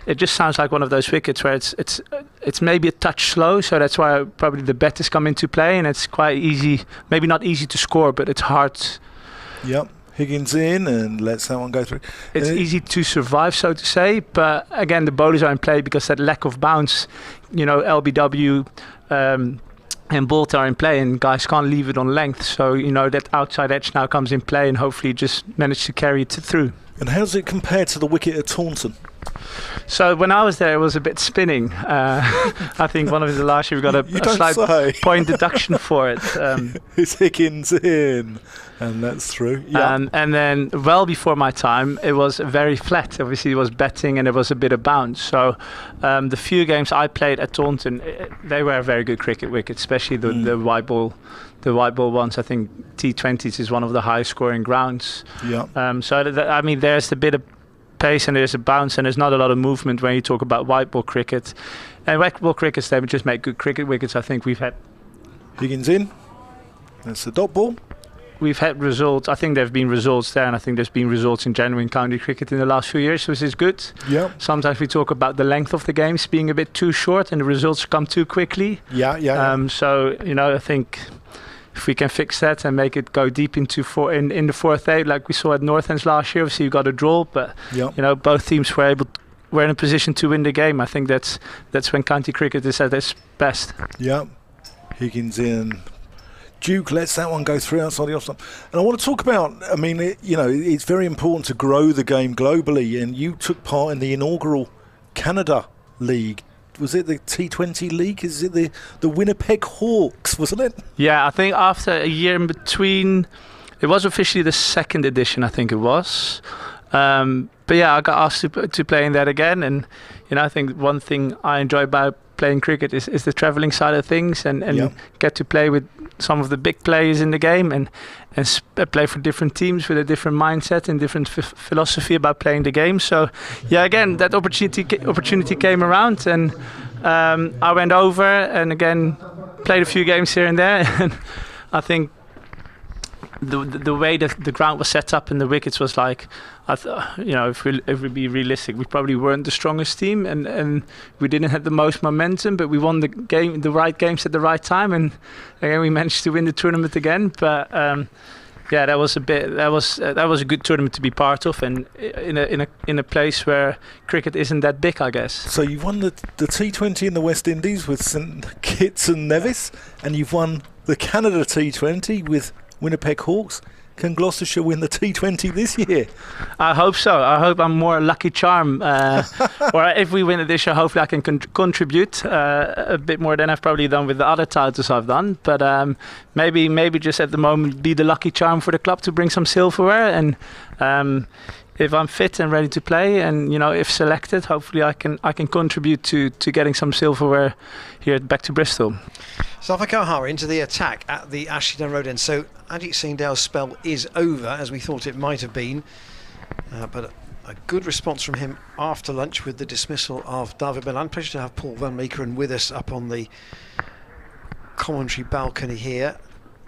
it just sounds like one of those wickets where it's maybe a touch slow, so that's why probably the bat has come into play, and it's quite easy, maybe not easy to score, but it's hard. Yep. Higgins in and lets that one go through. It's easy to survive, so to say, but again, the bowlers are in play because that lack of bounce, LBW and Bolt are in play, and guys can't leave it on length. So, that outside edge now comes in play, and hopefully just manage to carry it through. And how does it compare to the wicket at Taunton? So when I was there, it was a bit spinning. I think one of the last year we got a slight point deduction for it. It's Higgins in, and that's through. Yeah. And then, well before my time, it was very flat. Obviously, it was batting and there was a bit of bounce. So the few games I played at Taunton, they were a very good cricket wicket, especially the white ball. The white ball ones, I think T20s is one of the highest scoring grounds. Yeah. There's a bit of pace and there's a bounce and there's not a lot of movement when you talk about white ball cricket. And white ball crickets, they just make good cricket wickets. I think we've had Higgins in. That's the dot ball. We've had results. I think there have been results there, and I think there's been results in genuine county cricket in the last few years, which is good. Yeah. Sometimes we talk about the length of the games being a bit too short and the results come too quickly. Yeah. So I think if we can fix that and make it go deep into in the fourth eight, like we saw at Northends last year, obviously you got a draw, but both teams were in a position to win the game. I think that's when county cricket is at its best. Yeah. Higgins in. Duke lets that one go through outside the offside. And I want to talk about, it's very important to grow the game globally, and you took part in the inaugural Canada League. Was it the T20 League? Is it the Winnipeg Hawks, wasn't it? Yeah, I think after a year in between, it was officially the second edition, I think it was. But yeah, I got asked to play in that again, and I think one thing I enjoy about playing cricket is the travelling side of things, and get to play with some of the big players in the game, and play for different teams with a different mindset and different philosophy about playing the game. So yeah, again, that opportunity came around, and I went over and again played a few games here and there. And I think the way that the ground was set up and the wickets was like, if we be realistic, we probably weren't the strongest team, and we didn't have the most momentum, but we won the right games at the right time, and again we managed to win the tournament again. But that was a good tournament to be part of, and in a place where cricket isn't that big, I guess. So you've won the T20 in the West Indies with St Kitts and Nevis, and you've won the Canada T20 with Winnipeg Hawks. Can Gloucestershire win the T20 this year? I hope so. I hope I'm more a lucky charm. Or if we win it this year, hopefully I can contribute a bit more than I've probably done with the other titles I've done. But maybe just at the moment be the lucky charm for the club to bring some silverware. And if I'm fit and ready to play, and if selected, hopefully I can contribute to getting some silverware here back to Bristol. Safa Kahara into the attack at the Ashton Road end. So Ajit Singh Dale's spell is over, as we thought it might have been. But a good response from him after lunch with the dismissal of David Malan. Pleasure to have Paul Van Meekeren with us up on the commentary balcony here.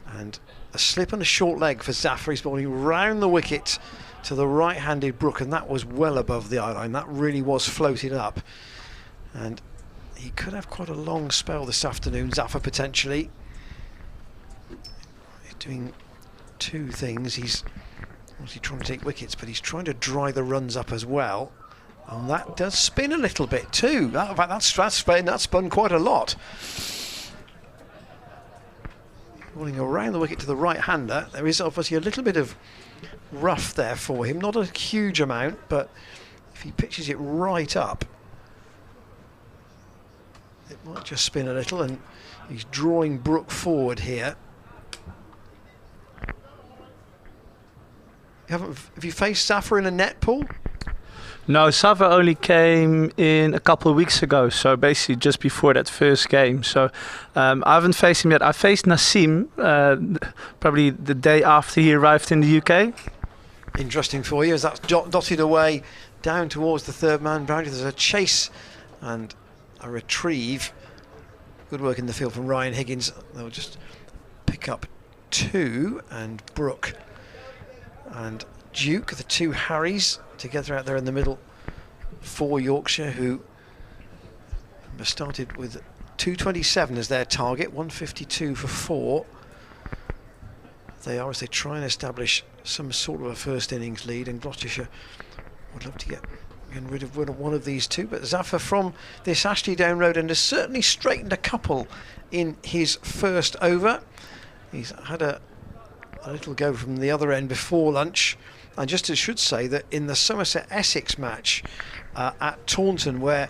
And a slip and a short leg for Zafar. He's bowling round the wicket to the right-handed Brook, and that was well above the eye line. That really was floated up. And he could have quite a long spell this afternoon, Zafar, potentially. He's doing two things. He's obviously trying to take wickets, but he's trying to dry the runs up as well. And that does spin a little bit too. In fact, that spun quite a lot. Rolling around the wicket to the right-hander. There is obviously a little bit of rough there for him. Not a huge amount, but if he pitches it right up, it might just spin a little, and he's drawing Brook forward here. Have you faced Zafar in a net, Paul? No, Zafar only came in a couple of weeks ago, so basically just before that first game. So I haven't faced him yet. I faced Naseem probably the day after he arrived in the UK. Interesting for you, as that's dotted away down towards the third man boundary. There's a chase and a retrieve. Good work in the field from Ryan Higgins. They'll just pick up two, and Brook and Duke, the two Harrys together out there in the middle for Yorkshire, who started with 227 as their target, 152 for 4. They are, as they try and establish some sort of a first innings lead, and Gloucestershire would love to get rid of one of these two. But Zafar from this Ashley Down Road end has certainly straightened a couple in his first over. He's had a little go from the other end before lunch. And just I should say that in the Somerset-Essex match at Taunton, where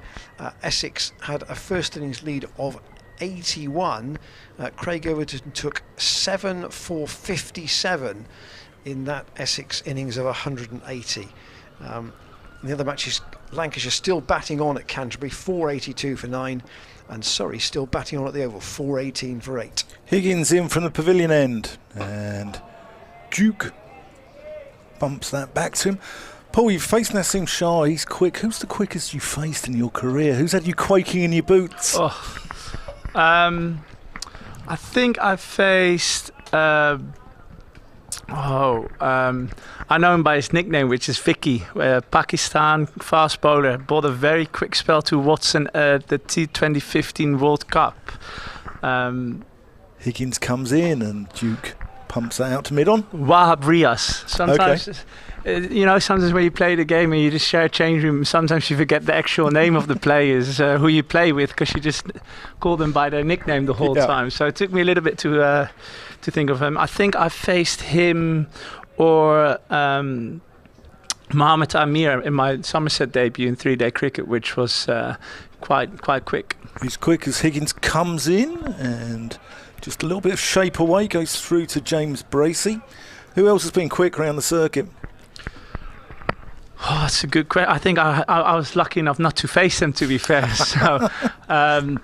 Essex had a first innings lead of 81, Craig Overton took 7 for 57 in that Essex innings of 180. In the other matches, Lancashire still batting on at Canterbury, 482 for 9, and Surrey still batting on at the Oval, 418 for 8. Higgins in from the pavilion end, and Duke bumps that back to him. Paul, you've faced Nassim Shah, he's quick. Who's the quickest you faced in your career? Who's had you quaking in your boots? I think I faced... I know him by his nickname, which is Vicky, Pakistan fast bowler. Bowled a very quick spell to Watson at the T2015 World Cup. Higgins comes in and Duke pumps that out to mid-on. Wahab Riaz. Sometimes, sometimes when you play the game and you just share a change room, sometimes you forget the actual name of the players who you play with, because you just call them by their nickname the whole time. So it took me a little bit to think of him. I think I faced him or Mohammed Amir in my Somerset debut in 3-day cricket, which was quite quick. He's quick as Higgins comes in and just a little bit of shape away, goes through to James Bracey. Who else has been quick around the circuit? Oh, that's a good question. I think I was lucky enough not to face them, to be fair. So, I've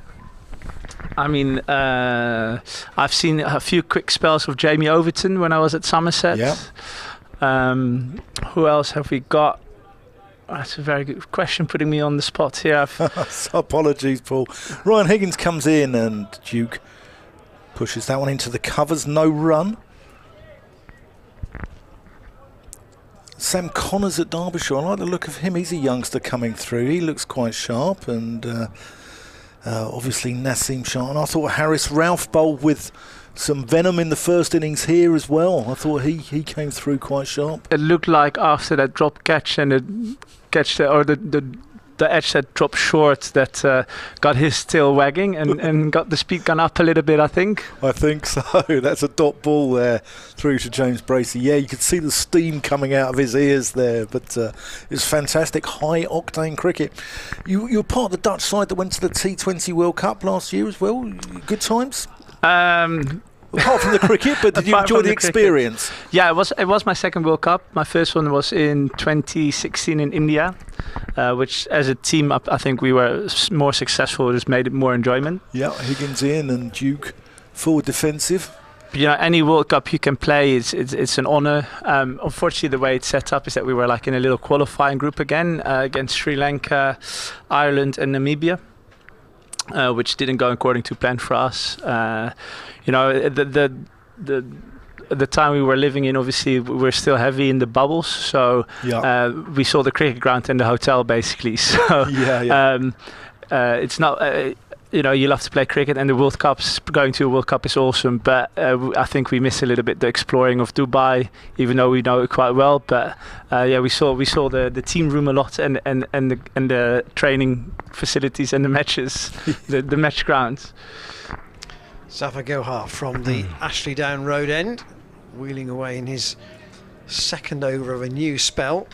seen a few quick spells of Jamie Overton when I was at Somerset. Yeah. Who else have we got? That's a very good question, putting me on the spot here. Apologies, Paul. Ryan Higgins comes in and Duke pushes that one into the covers. No run. Sam Connors at Derbyshire, I like the look of him. He's a youngster coming through. He looks quite sharp, and obviously Nassim Shah. And I thought Harris Ralph bowled with some venom in the first innings here as well. I thought he came through quite sharp. It looked like after that drop catch and the edge that dropped short, that got his tail wagging and got the speed gun up a little bit, I think. I think so. That's a dot ball there through to James Bracey. Yeah, you could see the steam coming out of his ears there, but it was fantastic, high-octane cricket. You were part of the Dutch side that went to the T20 World Cup last year as well. Good times? Apart from the cricket, but did you enjoy the experience? Yeah, it was my second World Cup. My first one was in 2016 in India, which as a team I think we were more successful. It just made it more enjoyment. Yeah, Higgins in and Duke forward defensive. Any World Cup you can play, it's an honour. Unfortunately, the way it's set up is that we were like in a little qualifying group again against Sri Lanka, Ireland and Namibia. Which didn't go according to plan for us. The time we were living in, obviously we were still heavy in the bubbles, so we saw the cricket ground and the hotel basically. So it's not. You love to play cricket, and the World Cups, going to a World Cup is awesome, but I think we miss a little bit the exploring of Dubai, even though we know it quite well. But we saw the team room a lot, and the training facilities and the matches, the match grounds. Zafar Gohar from the Ashley Down Road end, wheeling away in his second over of a new spell.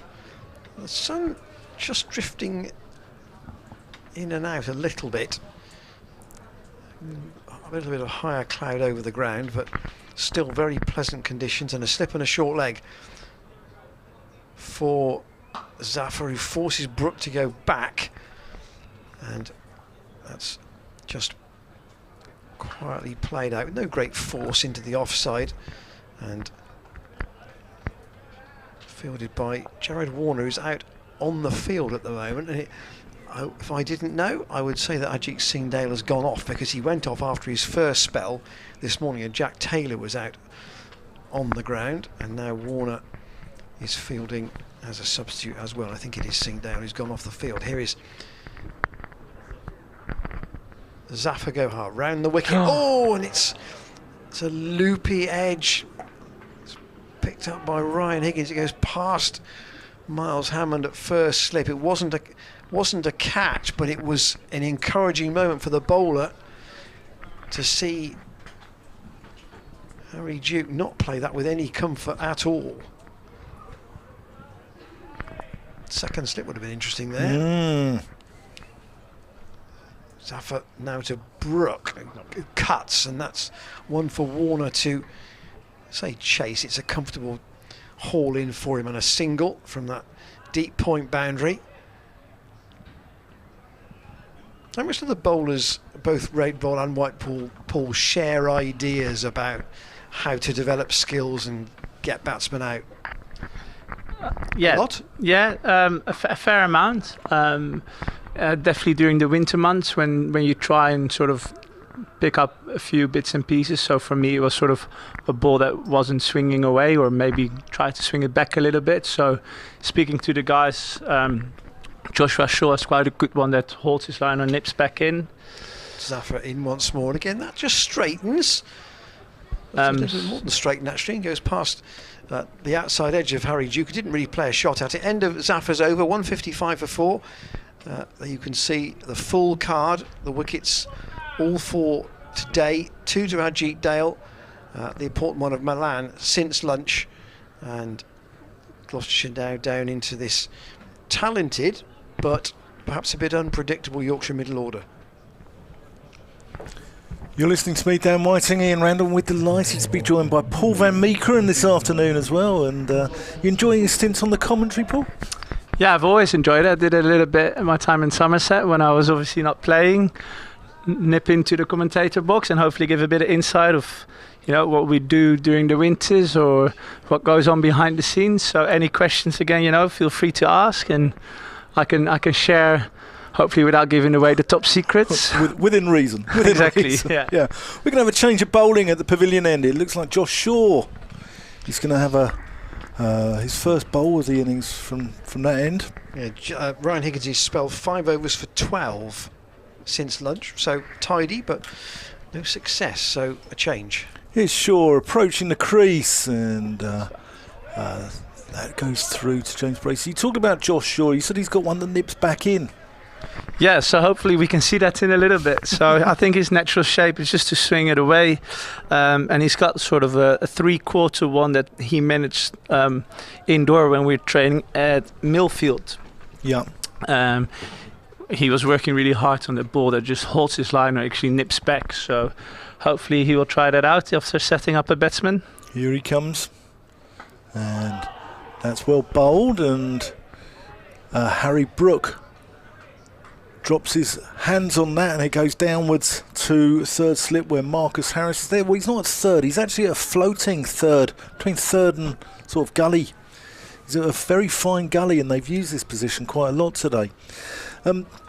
The sun just drifting in and out a little bit. A little bit of higher cloud over the ground, but still very pleasant conditions, and a slip and a short leg for Zafar, who forces Brook to go back, and that's just quietly played out with no great force into the offside, and fielded by Jared Warner, who's out on the field at the moment. And if I didn't know, I would say that Ajit Singh Dale has gone off, because he went off after his first spell this morning and Jack Taylor was out on the ground, and now Warner is fielding as a substitute as well. I think it is Sing Down who's gone off the field. Here is Zafar Gohar round the wicket. Oh, and it's a loopy edge. It's picked up by Ryan Higgins. It goes past Miles Hammond at first slip. It wasn't a catch, but it was an encouraging moment for the bowler to see Harry Duke not play that with any comfort at all. Second slip would have been interesting there. Zafar now to Brook, who cuts, and that's one for Warner to say chase. It's a comfortable haul in for him and a single from that deep point boundary. How much do the bowlers, both red ball and white ball, share ideas about how to develop skills and get batsmen out? Yeah, a lot? Yeah, a fair amount. Definitely during the winter months when you try and sort of pick up a few bits and pieces. So for me, it was sort of a ball that wasn't swinging away, or maybe try to swing it back a little bit. So speaking to the guys, Joshua Shaw is quite a good one that holds his line and nips back in. Zafar in once more, and again that just straightens. A little bit more than straighten actually, and goes past the outside edge of Harry Duke, who didn't really play a shot at it. End of Zafar's over, 155 for 4. There you can see the full card, the wickets, all for today. 2 to Ajit Dale, the important one of Malan since lunch, and Gloucestershire now down into this talented but perhaps a bit unpredictable Yorkshire middle order. You're listening to me, Dan Whiting, Ian Randall. We're delighted to be joined by Paul van Meekeren this afternoon as well. And you enjoying your stint on the commentary, Paul? Yeah, I've always enjoyed it. I did a little bit in my time in Somerset when I was obviously not playing. Nip into the commentator box and hopefully give a bit of insight of, you know, what we do during the winters or what goes on behind the scenes. So any questions again, you know, feel free to ask, and I can share, hopefully without giving away the top secrets. Within reason. Within exactly, reason. yeah. We're going to have a change of bowling at the pavilion end. It looks like Josh Shaw. He's going to have his first bowl of the innings from that end. Yeah, Ryan Higgins has spelled 5 overs for 12 since lunch, so tidy, but no success, so a change. Here's Shaw approaching the crease, and that goes through to James Bracey. You talked about Josh Shaw. You said he's got one that nips back in. Yeah, so hopefully we can see that in a little bit. So I think his natural shape is just to swing it away, and he's got sort of a 3/4 one that he managed indoor when we were training at Millfield. Yeah. He was working really hard on the ball that just holds his line or actually nips back. So hopefully he will try that out after setting up a batsman. Here he comes, and that's well bowled, and Harry Brook drops his hands on that, and it goes downwards to third slip where Marcus Harris is there. Well, he's not at third, he's actually at a floating third, between third and sort of gully. He's at a very fine gully, and they've used this position quite a lot today.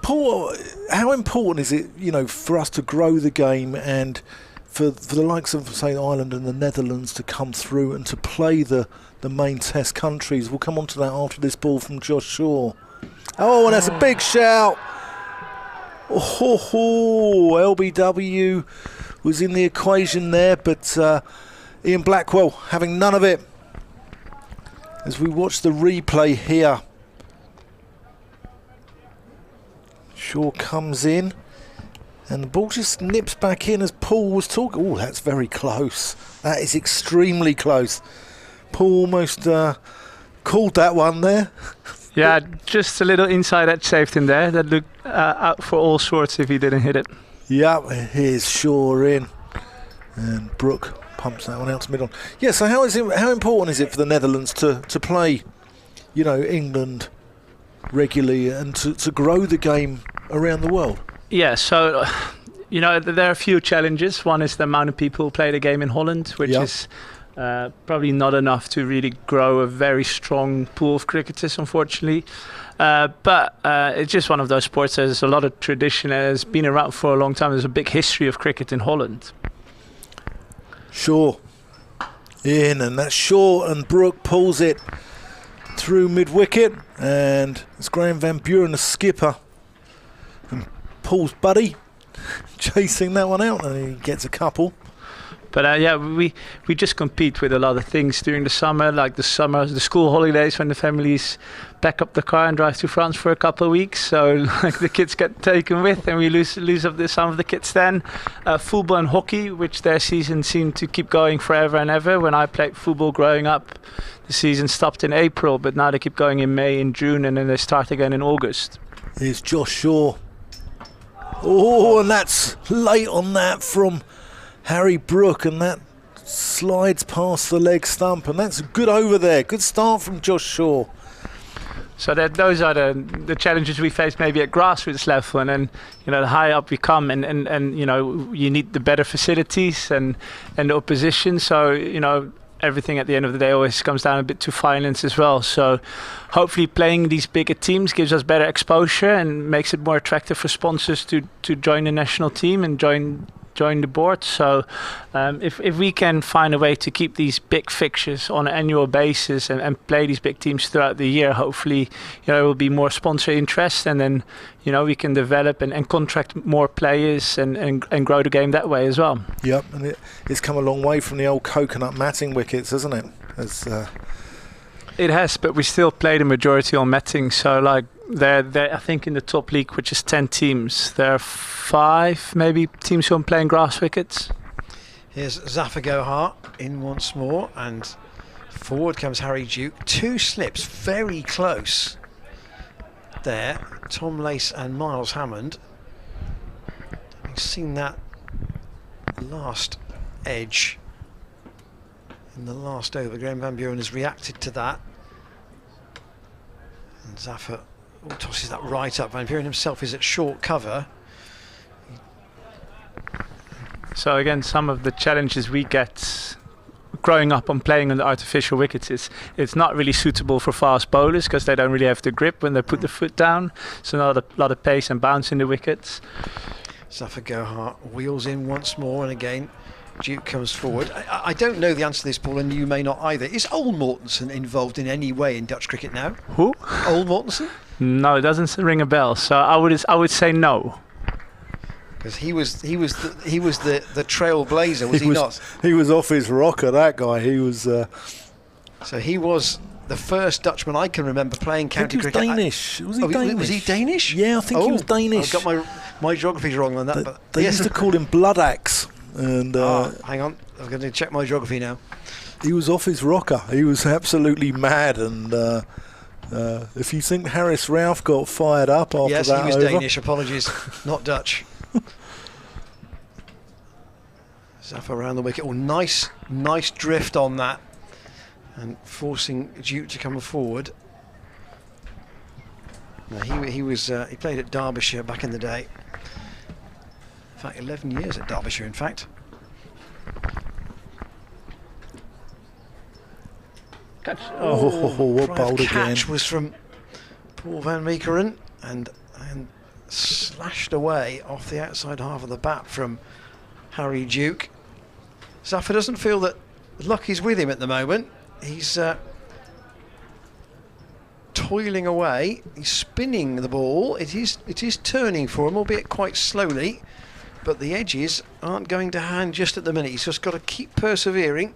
Paul, how important is it, you know, for us to grow the game and for the likes of, say, Ireland and the Netherlands to come through and to play the main test countries? We'll come on to that after this ball from Josh Shaw. Oh, and that's a big shout. Oh, LBW was in the equation there, but Ian Blackwell having none of it. As we watch the replay here, Shaw comes in, and the ball just nips back in as Paul was talking. Oh, that's very close. That is extremely close. Paul almost called that one there. Yeah, just a little inside edge saved him there. That looked out for all sorts if he didn't hit it. Yeah, here's Shaw in, and Brook pumps that one out to mid on. Yeah, so how important is it for the Netherlands to play, you know, England regularly and to grow the game around the world? Yeah, so you know, there are a few challenges. One is the amount of people who play the game in Holland, which is probably not enough to really grow a very strong pool of cricketers, unfortunately. But it's just one of those sports. There's a lot of tradition. It's been around for a long time. There's a big history of cricket in Holland. Shaw in, and that's Shaw, and Brook pulls it through mid-wicket, and it's Graham Van Buren, the skipper, and Paul's buddy, chasing that one out, and he gets a couple. But we just compete with a lot of things during the summer, like the school holidays when the families pack up the car and drive to France for a couple of weeks. So like the kids get taken with, and we lose up some of the kids then. Football and hockey, which their season seemed to keep going forever and ever. When I played football growing up, the season stopped in April, but now they keep going in May, in June, and then they start again in August. Here's Josh Shaw. Oh, and that's late on that from Harry Brook, and that slides past the leg stump, and that's good over there. Good start from Josh Shaw. So those are the challenges we face maybe at grassroots level, and then the higher up we come, and you need the better facilities and the opposition. So everything at the end of the day always comes down a bit to violence as well. So hopefully playing these bigger teams gives us better exposure and makes it more attractive for sponsors to join the national team and join the board. So if we can find a way to keep these big fixtures on an annual basis and play these big teams throughout the year, hopefully there will be more sponsor interest, and then we can develop and contract more players and grow the game that way as well. Yep, and it's come a long way from the old coconut matting wickets, hasn't it? It has, but we still play the majority on matting. So like they're I think in the top league, which is 10 teams, there are 5 maybe teams who are playing grass wickets. Here's Zafar Gohar in once more, and forward comes Harry Duke. 2 slips very close there, Tom Lace and Miles Hammond. We've seen that last edge in the last over. Graham Van Buren has reacted to that, and Zafar tosses that right up. Van Buren himself is at short cover. So again, some of the challenges we get growing up on playing on the artificial wickets is it's not really suitable for fast bowlers because they don't really have the grip when they put the foot down. So not a lot of pace and bounce in the wickets. Zafar Gohar wheels in once more, and again Duke comes forward. I don't know the answer to this, Paul, and you may not either. Is Ole Mortensen involved in any way in Dutch cricket now? Who? Ole Mortensen? No, it doesn't ring a bell. So I would say no. Because he was the trailblazer, was he not? He was off his rocker, that guy. He was. So he was the first Dutchman I can remember playing county cricket. Danish. Was he Danish? Was he Danish? Yeah, I think he was Danish. I've got my geography's wrong on that. They used to call him Blood Axe. And hang on, I'm going to check my geography now. He was off his rocker. He was absolutely mad, and if you think Harris Ralph got fired up after that, yes, he was Danish. Apologies, not Dutch. Zafar around the wicket. Oh, nice drift on that, and forcing Duke to come forward. No, he played at Derbyshire back in the day. In fact, 11 years at Derbyshire, in fact. Catch. What bowled again. Catch was from Paul van Meekeren, and slashed away off the outside half of the bat from Harry Duke. Zafar doesn't feel that luck is with him at the moment. He's toiling away. He's spinning the ball. It is turning for him, albeit quite slowly. But the edges aren't going to hand just at the minute. He's just got to keep persevering.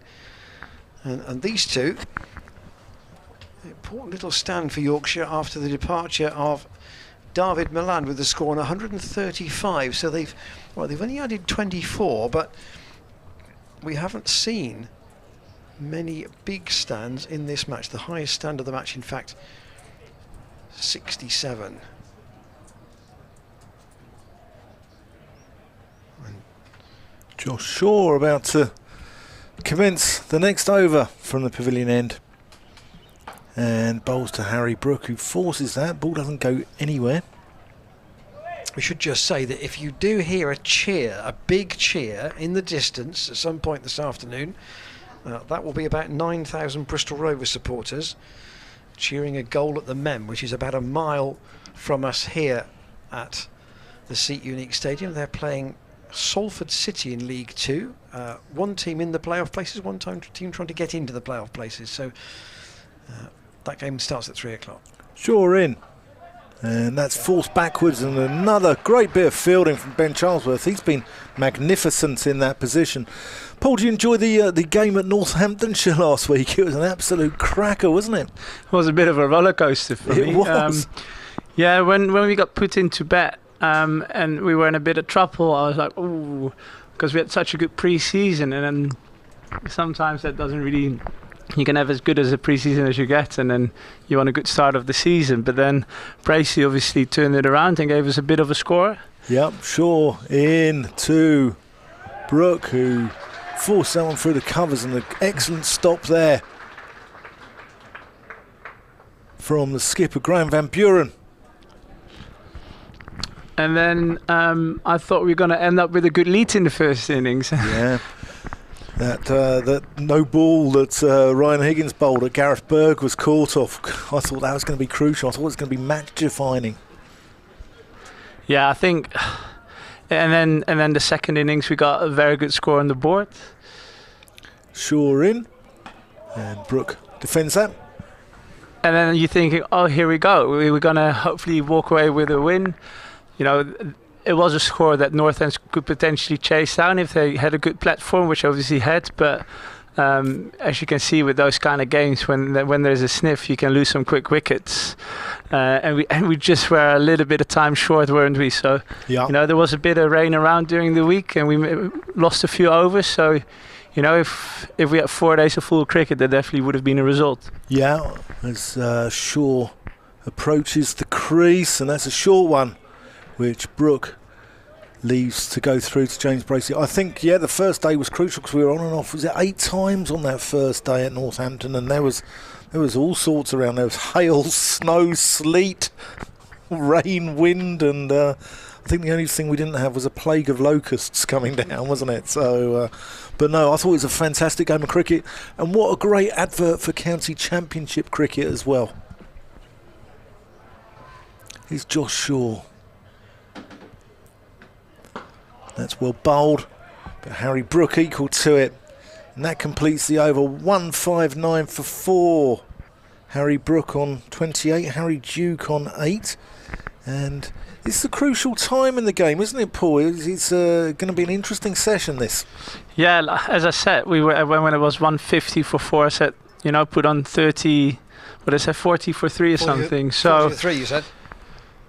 And these two, important little stand for Yorkshire after the departure of David Malan with the score on 135. So they've only added 24, but we haven't seen many big stands in this match. The highest stand of the match, in fact, 67. Josh Shaw about to commence the next over from the pavilion end, and bowls to Harry Brook, who forces that. Ball doesn't go anywhere. We should just say that if you do hear a cheer, a big cheer in the distance at some point this afternoon, that will be about 9,000 Bristol Rovers supporters cheering a goal at the Mem, which is about a mile from us here at the Seat Unique Stadium. They're playing Salford City in League 2. One team in the playoff places, one team trying to get into the playoff places. So that game starts at 3 o'clock. Sure in. And that's forced backwards, and another great bit of fielding from Ben Charlesworth. He's been magnificent in that position. Paul, did you enjoy the game at Northamptonshire last week? It was an absolute cracker, wasn't it? It was a bit of a roller coaster for me. It was. Yeah, when we got put into bet and we were in a bit of trouble, I was like, ooh, because we had such a good pre-season, and then sometimes that doesn't really... You can have as good as a pre-season as you get, and then you want a good start of the season. But then Bracey obviously turned it around and gave us a bit of a score. Yep, sure. In to Brook, who forced that one through the covers, and an excellent stop there from the skipper, Graham Van Buren. And then I thought we were going to end up with a good lead in the first innings. Yeah. That no ball that Ryan Higgins bowled at Gareth Berg was caught off. I thought that was going to be crucial. I thought it was going to be match defining. Yeah, I think, and then the second innings we got a very good score on the board. Sure in, and Brook defends that. And then you're thinking, oh, here we go. We're going to hopefully walk away with a win. You know, it was a score that North End could potentially chase down if they had a good platform, which obviously had. But as you can see with those kind of games, when there's a sniff, you can lose some quick wickets. And we just were a little bit of time short, weren't we? So, yeah. You know, there was a bit of rain around during the week, and we lost a few overs. So, you know, if we had 4 days of full cricket, there definitely would have been a result. Yeah, as Shaw approaches the crease, and that's a short one, which Brook leaves to go through to James Bracey. I think, yeah, the first day was crucial because we were on and off. Was it 8 times on that first day at Northampton? And there was all sorts around. There was hail, snow, sleet, rain, wind, and I think the only thing we didn't have was a plague of locusts coming down, wasn't it? So, but no, I thought it was a fantastic game of cricket, and what a great advert for County Championship cricket as well. Here's Josh Shaw. That's well bowled, but Harry Brook equal to it, and that completes the over. 159 for 4. Harry Brook on 28, Harry Duke on 8, and it's the crucial time in the game, isn't it, Paul? It's going to be an interesting session, this. Yeah, as I said, we were when it was 150 for 4. I said, you know, put on 30. What did I say, 40 for 3 or 40, something. So 40 for 3, you said.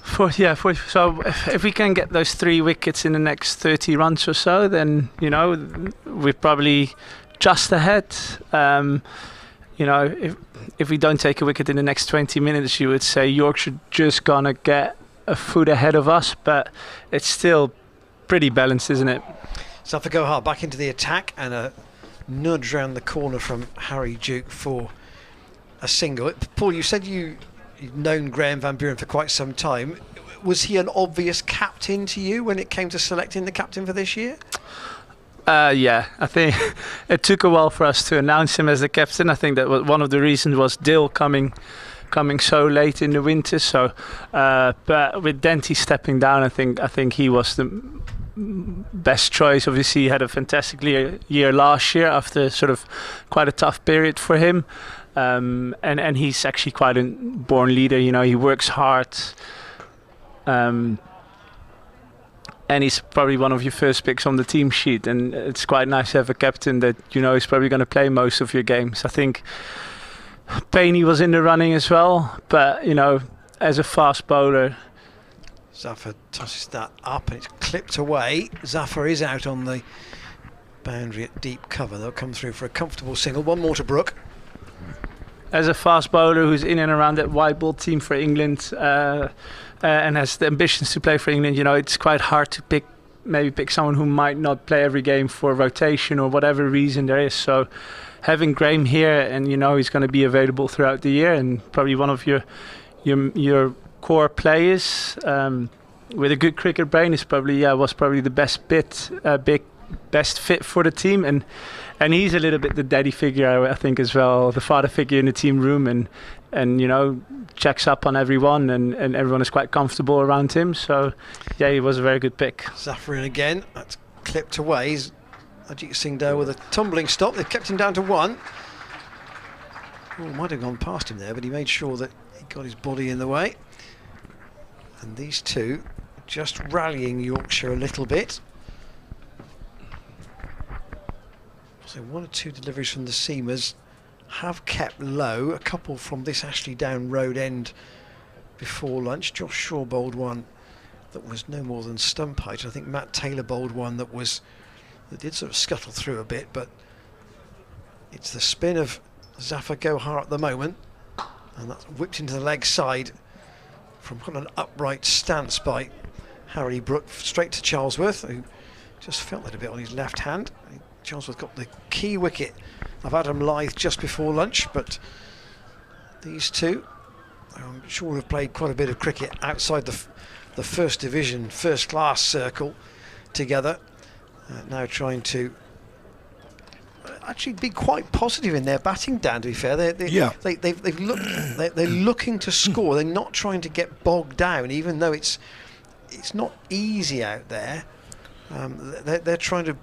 40. So if we can get those 3 wickets in the next 30 runs or so, then, you know, we're probably just ahead. You know, if we don't take a wicket in the next 20 minutes, you would say Yorkshire just gonna get a foot ahead of us, but it's still pretty balanced, isn't it? Zafar Gohar back into the attack, and a nudge round the corner from Harry Duke for a single. Paul, you said you've known Graham Van Buren for quite some time. Was he an obvious captain to you when it came to selecting the captain for this year? Yeah, I think it took a while for us to announce him as the captain. I think that one of the reasons was Dill coming so late in the winter. So, but with Denty stepping down, I think he was the best choice. Obviously, he had a fantastic year last year after sort of quite a tough period for him. And he's actually quite a born leader. You know, he works hard. And he's probably one of your first picks on the team sheet, and it's quite nice to have a captain that you know is probably going to play most of your games. I think Payne was in the running as well, but you know, as a fast bowler, Zafar tosses that up and it's clipped away. Zafar is out on the boundary at deep cover. They'll come through for a comfortable single. One more to Brook. As a fast bowler who's in and around that white ball team for England, and has the ambitions to play for England, you know, it's quite hard to pick someone who might not play every game for rotation or whatever reason there is. So having Graham here, and you know, he's going to be available throughout the year, and probably one of your core players with a good cricket brain was probably the best best fit for the team, and he's a little bit the daddy figure, I think, as well, the father figure in the team room, and you know, checks up on everyone, and everyone is quite comfortable around him. So yeah, he was a very good pick. Zafar in again. That's clipped away. Ajit Singh Dale with a tumbling stop. They've kept him down to 1. Oh, might have gone past him there, but he made sure that he got his body in the way. And these two just rallying Yorkshire a little bit. So 1 or 2 deliveries from the seamers have kept low. A couple from this Ashley Down Road end before lunch. Josh Shaw bowled one that was no more than stump height. I think Matt Taylor bowled one that did sort of scuttle through a bit, but it's the spin of Zafar Gohar at the moment, and that's whipped into the leg side from quite an upright stance by Harry Brook straight to Charlesworth, who just felt it a bit on his left hand. Charlesworth got the key wicket of Adam Lyth just before lunch, but these two, I'm sure, have played quite a bit of cricket outside the first division, first class circle together. Now trying to actually be quite positive in their batting, Dan, to be fair. They're looking to score. They're not trying to get bogged down, even though it's not easy out there. They're trying to,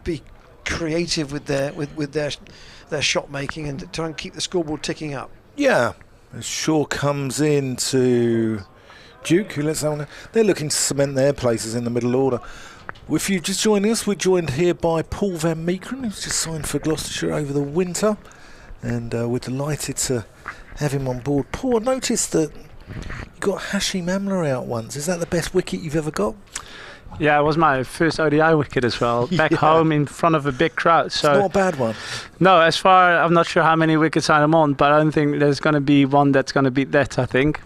be creative with their shot making and to try and keep the scoreboard ticking up. Yeah, as Shaw comes in to Duke, who lets that. They're looking to cement their places in the middle order. If you just join us, we're joined here by Paul Van Meekeren, who's just signed for Gloucestershire over the winter, and we're delighted to have him on board. Paul, I noticed that you got Hashim Amla out once. Is that the best wicket you've ever got? Yeah, it was my first ODI wicket as well, back home in front of a big crowd. So it's not a bad one. No, I'm not sure how many wickets I'm on, but I don't think there's going to be one that's going to beat that, I think.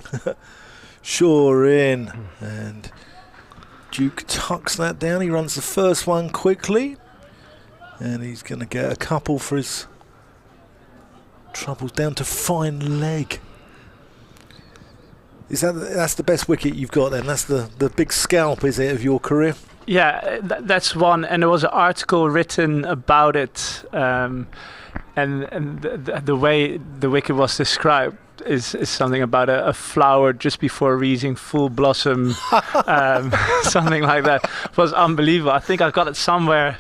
Sure in, and Duke tucks that down. He runs the first one quickly, and he's going to get a couple for his troubles, down to fine leg. That's the best wicket you've got then? That's the big scalp, is it, of your career? Yeah, that's one, and there was an article written about it, and the way the wicket was described is something about a flower just before reaching full blossom, something like that. It was unbelievable. I think I've got it somewhere,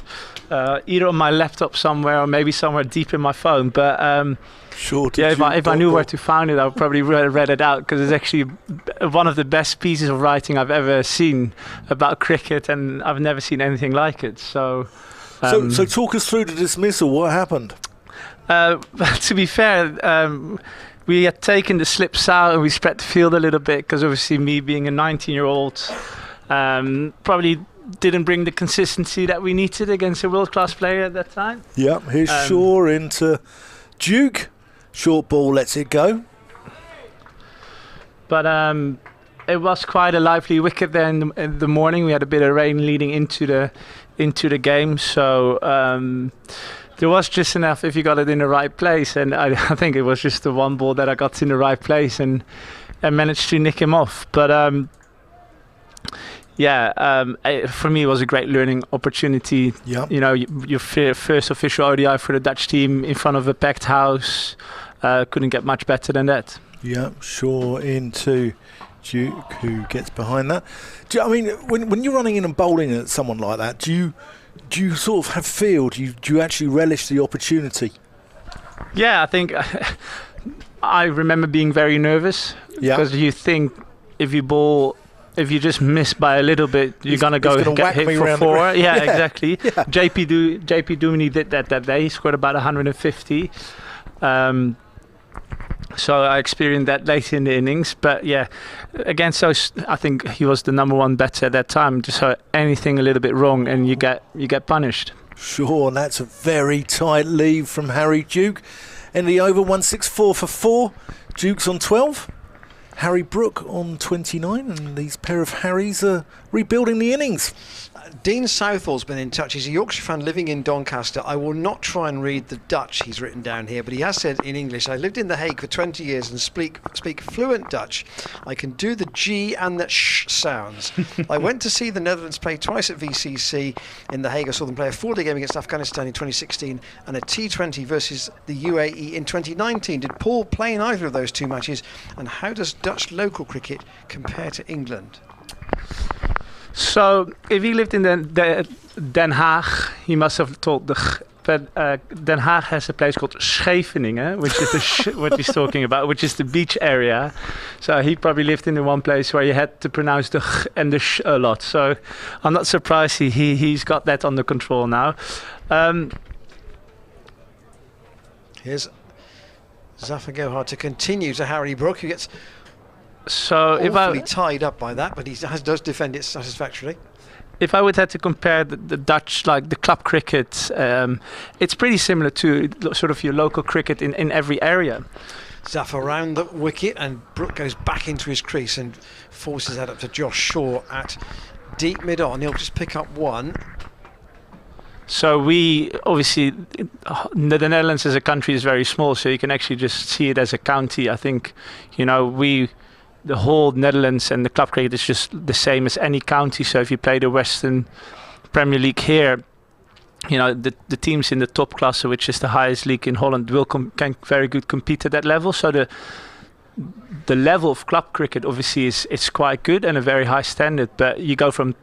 either on my laptop somewhere or maybe somewhere deep in my phone, but sure. Yeah, if I knew where to find it, I would probably read it out, because it's actually one of the best pieces of writing I've ever seen about cricket, and I've never seen anything like it. So talk us through the dismissal. What happened? To be fair, we had taken the slips out and we spread the field a little bit, because obviously me being a 19-year-old probably didn't bring the consistency that we needed against a world-class player at that time. Yeah, here's Shaw into Duke. Short ball lets it go. But it was quite a lively wicket there in the morning. We had a bit of rain leading into the game, so there was just enough if you got it in the right place. And I think it was just the one ball that I got in the right place and managed to nick him off. But for me, it was a great learning opportunity. Yep. Your first official ODI for the Dutch team in front of a packed house. Couldn't get much better than that. Yeah, Shaw into Duke, who gets behind that. When you're running in and bowling at someone like that, do you sort of have feel? Do you actually relish the opportunity? Yeah, I think I remember being very nervous, because you think if you just miss by a little bit, you're going to get hit for 4. Yeah, exactly. Yeah. JP Duminy did that day. He scored about 150. So I experienced that late in the innings. But yeah, again, I think he was the number one batter at that time. Just so anything a little bit wrong and you get punished. Sure, and that's a very tight lead from Harry Duke. In the over, 164 for 4. Duke's on 12. Harry Brook on 29, and these pair of Harrys are rebuilding the innings. Dean Southall's been in touch. He's a Yorkshire fan living in Doncaster. I will not try and read the Dutch he's written down here, but he has said in English, I lived in The Hague for 20 years and speak fluent Dutch. I can do the G and the sh sounds. I went to see the Netherlands play twice at VCC in The Hague. I saw them play a 4-day game against Afghanistan in 2016 and a T20 versus the UAE in 2019. Did Paul play in either of those two matches? And how does Dutch local cricket compare to England? So, if he lived in Den Haag, he must have taught the but Den Haag has a place called Scheveningen, which is what he's talking about, which is the beach area. So he probably lived in the one place where you had to pronounce the ch and the sh a lot. So I'm not surprised he's got that under control now. Here's Zafar Gohard to continue to Harry Brook, who gets awfully tied up by that, but he does defend it satisfactorily. If I would have to compare the Dutch, like the club cricket, it's pretty similar to sort of your local cricket in every area. Zafar around the wicket, and Brook goes back into his crease and forces that up to Josh Shaw at deep mid-on. He'll just pick up one. So we, obviously, the Netherlands as a country is very small, so you can actually just see it as a county. I think, the whole Netherlands and the club cricket is just the same as any county. So if you play the Western Premier League here, the teams in the top class, which is the highest league in Holland, can very good compete at that level. So the level of club cricket obviously is quite good and a very high standard. But you go from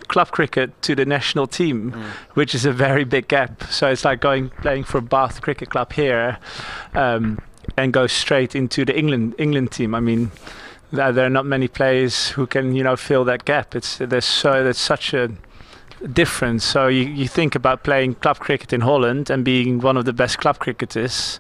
club cricket to the national team, which is a very big gap. So it's like playing for Bath Cricket Club here, and go straight into the England team. I mean, there are not many players who can fill that gap. There's such a difference. So you think about playing club cricket in Holland and being one of the best club cricketers,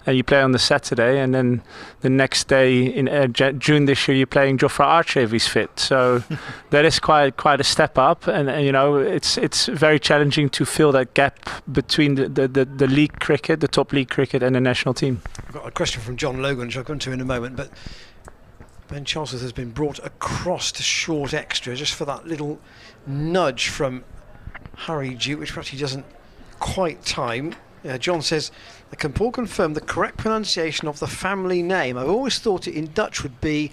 and you play on the Saturday, and then the next day in June this year you're playing Jofra Archer if he's fit. So that is quite a step up, and it's very challenging to fill that gap between the league cricket, the top league cricket, and the national team. I've got a question from John Logan, which I'll come to in a moment, but Ben Charlesworth has been brought across to short extra just for that little nudge from Harry Duke, which perhaps he doesn't quite time. John says, can Paul confirm the correct pronunciation of the family name? I've always thought it in Dutch would be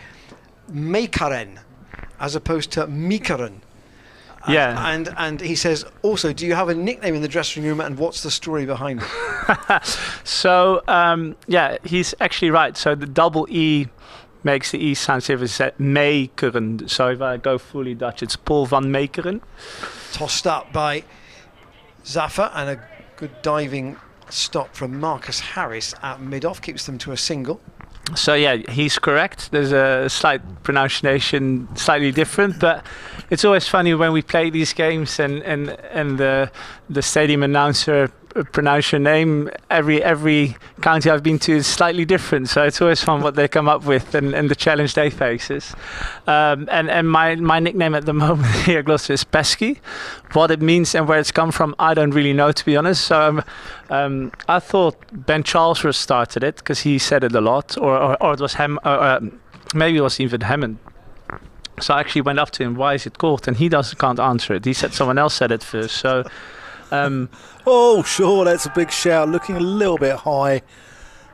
Meekeren as opposed to Miekeren. Yeah. And he says, also, do you have a nickname in the dressing room, and what's the story behind it? So, he's actually right. So the double E makes the E sound if it's Meekeren. So if I go fully Dutch, it's Paul van Meekeren. Tossed up by Zafar, and a good diving stop from Marcus Harris at mid-off keeps them to a single. So yeah, he's correct. There's a slight pronunciation, slightly different, but it's always funny when we play these games and the stadium announcer pronounce your name. Every county I've been to is slightly different, so it's always fun what they come up with and the challenge they face. And my nickname at the moment here at Gloucester is Pesky. What it means and where it's come from, I don't really know, to be honest. So I thought Ben Charlesworth started it because he said it a lot, or it was maybe it was even Hammond. So I actually went up to him, why is it called? And he can't answer it. He said someone else said it first. So oh, sure, that's a big shout, looking a little bit high.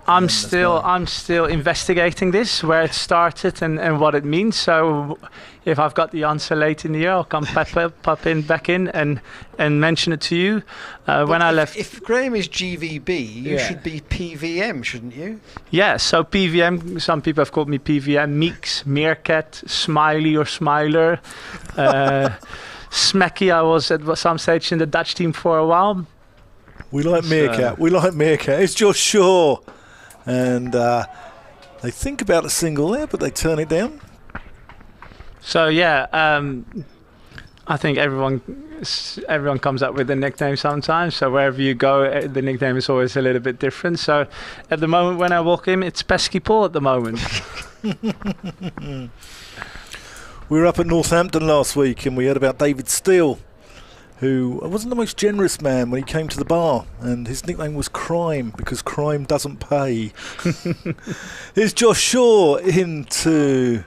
I'm still investigating this, where it started and what it means. So if I've got the answer late in the year, I'll come pop back in and mention it to you. When I left, if Graham is GVB, you should be PVM, shouldn't you? Yeah. So PVM. Some people have called me PVM. Meeks, Meerkat, Smiley or Smiler. Smacky. I was at some stage in the Dutch team for a while. We like Meerkat. We like Meerkat. It's Josh Shaw. And they think about a single there, but they turn it down. So yeah, I think everyone comes up with a nickname sometimes. So wherever you go, the nickname is always a little bit different. So at the moment when I walk in, it's Pesky Paul at the moment. We were up at Northampton last week, and we heard about David Steele, who wasn't the most generous man when he came to the bar, and his nickname was Crime, because crime doesn't pay. Here's Josh Shaw into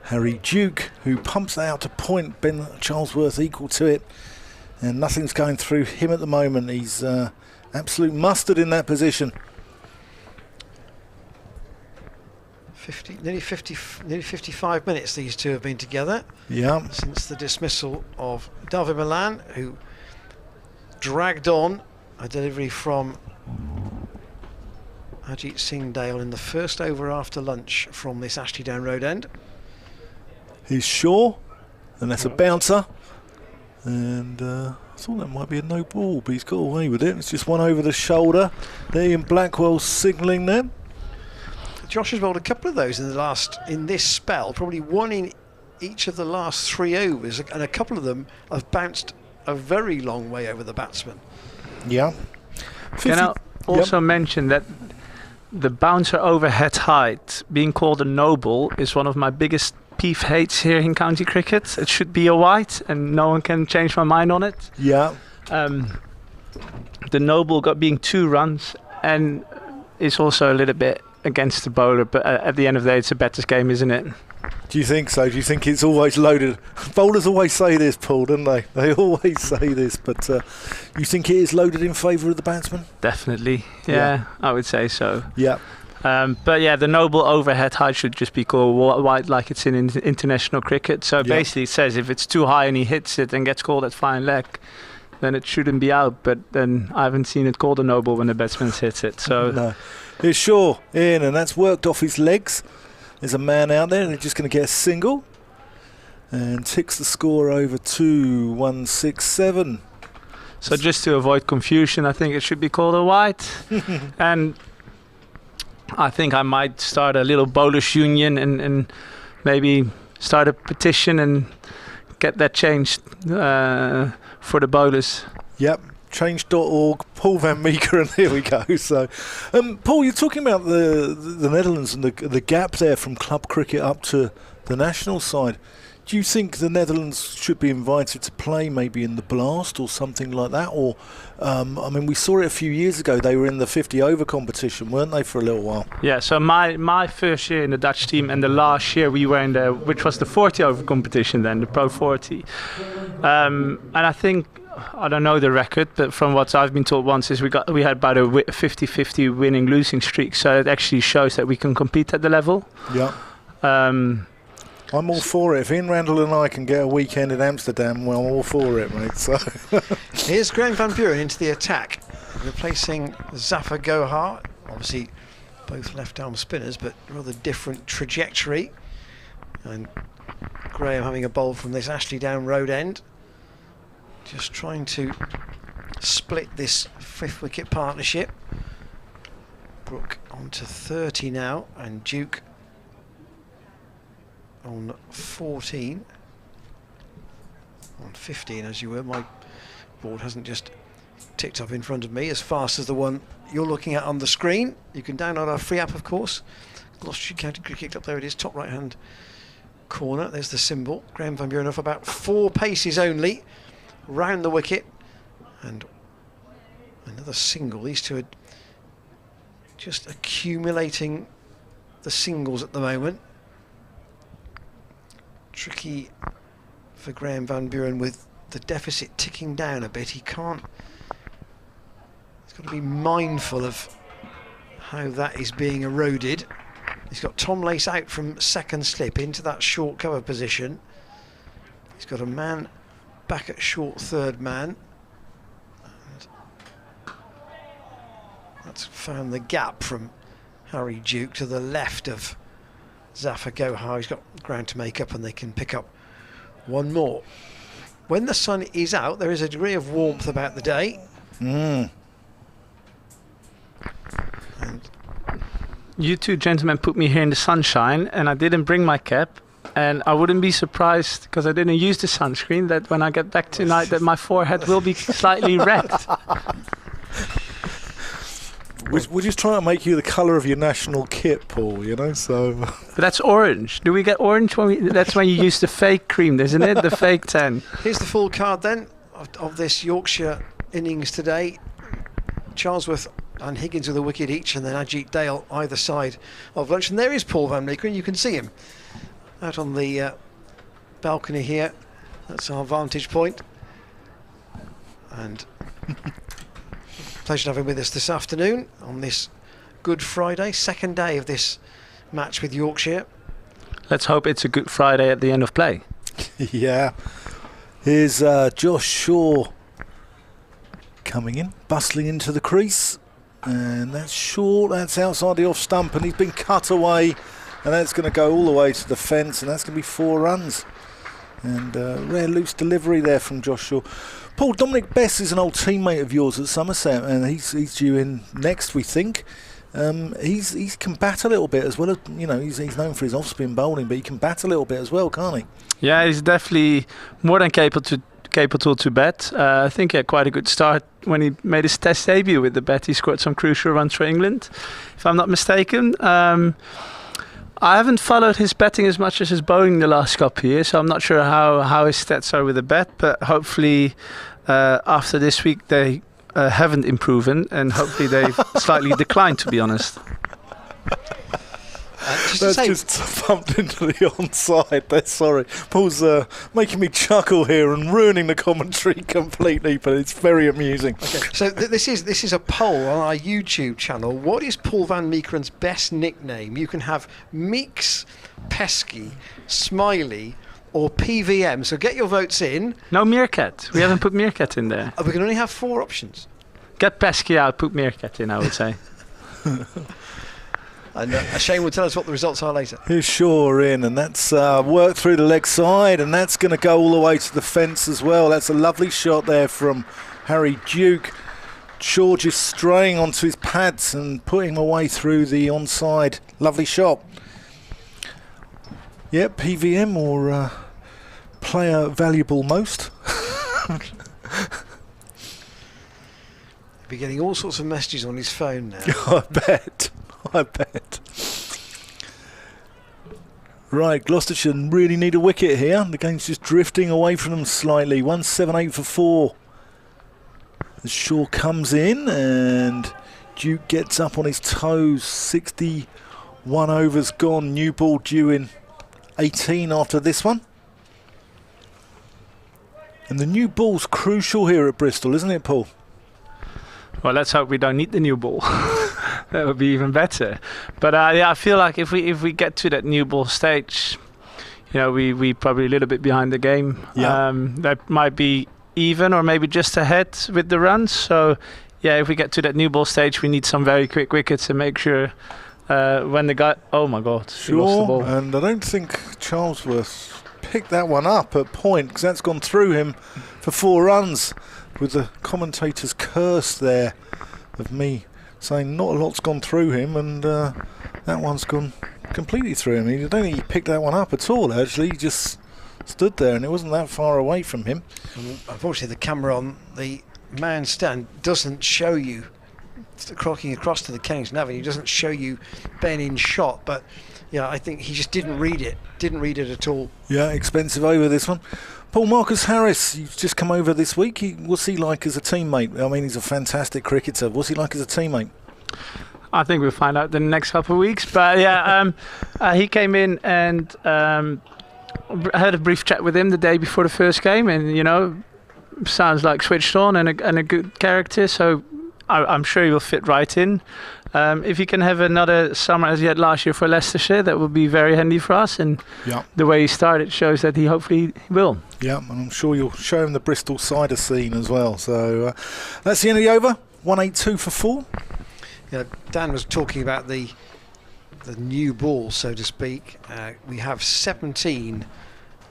Harry Duke, who pumps that out to point. Ben Charlesworth equal to it, and nothing's going through him at the moment. He's absolute mustard in that position. Nearly 55 minutes these two have been together. Yeah. Since the dismissal of David Malan, who dragged on a delivery from Ajit Singh Dale in the first over after lunch from this Ashley Down Road end. He's Shaw, and that's a bouncer. And I thought that might be a no ball, but he's got away with it. It's just one over the shoulder. There, Ian Blackwell signalling them. Josh has bowled a couple of those in this spell, probably one in each of the last 3 overs, and a couple of them have bounced a very long way over the batsman. Yeah. Can I also mention that the bouncer overhead height being called a no ball is one of my biggest peeve hates here in county cricket. It should be a white, and no one can change my mind on it. Yeah. The no ball got being 2 runs, and it's also a little bit against the bowler, but at the end of the day, it's a batter's game, isn't it? Do you think so? Do you think it's always loaded? Bowlers always say this, Paul, don't they? They always say this, but you think it is loaded in favour of the batsman? Definitely, yeah, I would say so. Yeah. But yeah, the noble overhead height should just be called white like it's in international cricket. So basically it says if it's too high and he hits it and gets called at fine leg, then it shouldn't be out. But then I haven't seen it called a noble when the batsman hits it. So no. Here's Shaw in, and that's worked off his legs. There's a man out there, and they're just going to get a single. And ticks the score over to 167. So just to avoid confusion, I think it should be called a white. And I think I might start a little bowlers union and maybe start a petition and get that changed for the bowlers. Yep. Change.org, Paul van Meeker, and here we go. So, Paul, you're talking about the Netherlands and the gap there from club cricket up to the national side. Do you think the Netherlands should be invited to play maybe in the Blast or something like that? Or, I mean, we saw it a few years ago. They were in the 50-over competition, weren't they, for a little while? Yeah, so my first year in the Dutch team and the last year we were in which was the 40-over competition then, the Pro 40. And I think, I don't know the record, but from what I've been told once is we had about a 50-50 winning-losing streak, so it actually shows that we can compete at the level. Yeah. I'm all for it. If Ian Randall and I can get a weekend in Amsterdam, well, I'm all for it, mate. So here's Graham van Buren into the attack, replacing Zafar Gohar. Obviously, both left-arm spinners, but rather different trajectory. And Graham having a bowl from this Ashley Down road end. Just trying to split this 5th wicket partnership. Brook on to 30 now, and Duke on 14. On 15 as you were. My board hasn't just ticked up in front of me as fast as the one you're looking at on the screen. You can download our free app, of course. Gloucestershire County Cricket Club, there it is, top right hand corner. There's the symbol. Graham van Buren off about 4 paces only round the wicket, and another single. These two are just accumulating the singles at the moment. Tricky for Graham van Buren with the deficit ticking down a bit. He's got to be mindful of how that is being eroded. He's got Tom Lace out from second slip into that short cover position. He's got a man back at short third man. And that's found the gap from Harry Duke to the left of Zafar Gohar. He's got ground to make up, and they can pick up one more. When the sun is out, there is a degree of warmth about the day. And you two gentlemen put me here in the sunshine, and I didn't bring my cap. And I wouldn't be surprised, because I didn't use the sunscreen, that when I get back tonight that my forehead will be slightly red. We're just trying to make you the colour of your national kit, Paul, you know, so... But that's orange. Do we get orange when that's when you use the fake cream, isn't it? The fake tan. Here's the full card then of this Yorkshire innings today. Charlesworth and Higgins with a wicket each, and then Ajit Dale either side of lunch. And there is Paul van Meeker, and you can see him out on the balcony here. That's our vantage point. And pleasure to have him with us this afternoon on this Good Friday, second day of this match with Yorkshire. Let's hope it's a Good Friday at the end of play. Yeah. Here's Josh Shaw coming in, bustling into the crease. And that's short, that's outside the off stump, and he's been cut away. And that's going to go all the way to the fence, and that's going to be 4 runs. And rare loose delivery there from Josh Shaw. Paul, Dominic Bess is an old teammate of yours at Somerset, and he's due in next, we think. He's can bat a little bit as well as, you know, he's known for his off-spin bowling, but he can bat a little bit as well, can't he? Yeah, he's definitely more than capable to bat. I think he had quite a good start when he made his test debut with the bat. He scored some crucial runs for England, if I'm not mistaken. I haven't followed his batting as much as his bowling the last couple of years, so I'm not sure how his stats are with the bat, but hopefully after this week they haven't improved, and hopefully they've slightly declined, to be honest. Just bumped into the onside there, sorry. Paul's making me chuckle here and ruining the commentary completely, but it's very amusing. Okay. So this is a poll on our YouTube channel. What is Paul van Meekeren's best nickname? You can have Meeks, Pesky, Smiley or PVM. So get your votes in. No Meerkat. We haven't put Meerkat in there. We can only have 4 options. Get Pesky out, put Meerkat in, I would say. And Shane will tell us what the results are later. Here's Shaw in, and that's worked through the leg side, and that's going to go all the way to the fence as well. That's a lovely shot there from Harry Duke. Shaw just straying onto his pads and putting him away through the onside. Lovely shot. Yep, PVM or player valuable most. He'll be getting all sorts of messages on his phone now. I bet. Right, Gloucestershire really need a wicket here. The game's just drifting away from them slightly. 178 for 4. As Shaw comes in and Duke gets up on his toes. 61 overs gone. New ball due in 18 after this one. And the new ball's crucial here at Bristol, isn't it, Paul? Well, let's hope we don't need the new ball. That would be even better. But yeah, I feel like if we get to that new ball stage, you know, we probably a little bit behind the game. Yeah. That might be even or maybe just ahead with the runs. So yeah, if we get to that new ball stage, we need some very quick wickets and make sure when the guy. Oh my God! He lost the ball. And I don't think Charlesworth picked that one up at point because that's gone through him for 4 runs. With the commentator's curse there of me saying not a lot's gone through him, and that one's gone completely through him. I don't think he picked that one up at all, actually. He just stood there and it wasn't that far away from him. Unfortunately, the camera on the man stand doesn't show you crocking across to the Kennington Avenue. It doesn't show you Ben in shot, but yeah, I think he just didn't read it at all. Yeah, expensive over this one. Paul Marcus Harris, you've just come over this week. What's he like as a teammate? I mean, he's a fantastic cricketer. What's he like as a teammate? I think we'll find out in the next couple of weeks. But yeah, he came in and I had a brief chat with him the day before the first game, and you know, sounds like switched on and a good character. So I'm sure he will fit right in. If he can have another summer as he had last year for Leicestershire, that would be very handy for us. And the way he started shows that he hopefully will. Yeah, and I'm sure you'll show him the Bristol cider scene as well. So that's the end of the over. 182 for 4. Yeah, Dan was talking about the new ball, so to speak. We have 17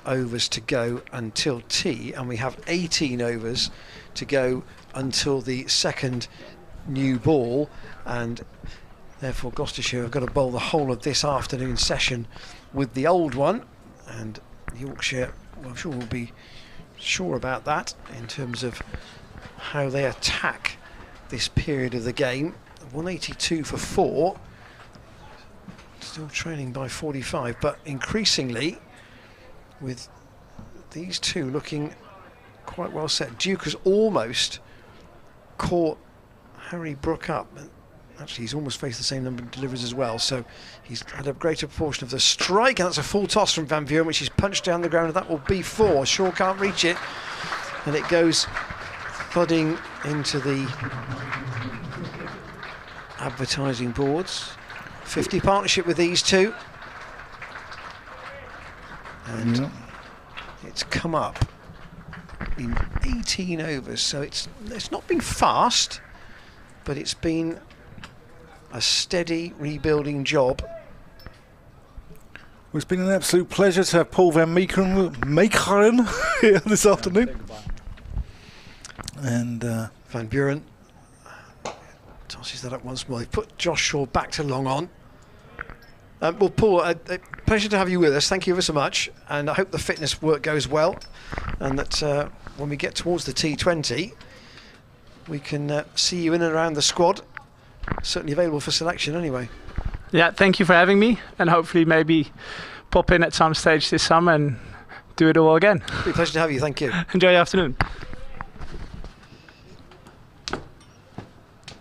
overs to go until tea, and we have 18 overs to go until the second new ball, and therefore Gloucestershire have got to bowl the whole of this afternoon session with the old one, and Yorkshire, well, I'm sure will be sure about that in terms of how they attack this period of the game. 182 for 4, still trailing by 45, but increasingly with these two looking quite well set. Duke has almost caught Harry Brook up. Actually, he's almost faced the same number of deliveries as well, so he's had a greater proportion of the strike, and that's a full toss from Van Vuren, which is punched down the ground, and that will be 4. Shaw can't reach it, and it goes thudding into the advertising boards. 50 partnership with these two, and it's come up in 18 overs, so it's not been fast, but it's been a steady rebuilding job. Well, it's been an absolute pleasure to have Paul van Meekeren here this afternoon. And Van Buren tosses that up once more. They've put Josh Shaw back to long on. Well, Paul, a pleasure to have you with us. Thank you ever so much. And I hope the fitness work goes well. And that when we get towards the T20, we can see you in and around the squad. Certainly available for selection anyway. Yeah, thank you for having me. And hopefully maybe pop in at some stage this summer and do it all again. It'll be a pleasure to have you. Thank you. Enjoy your afternoon.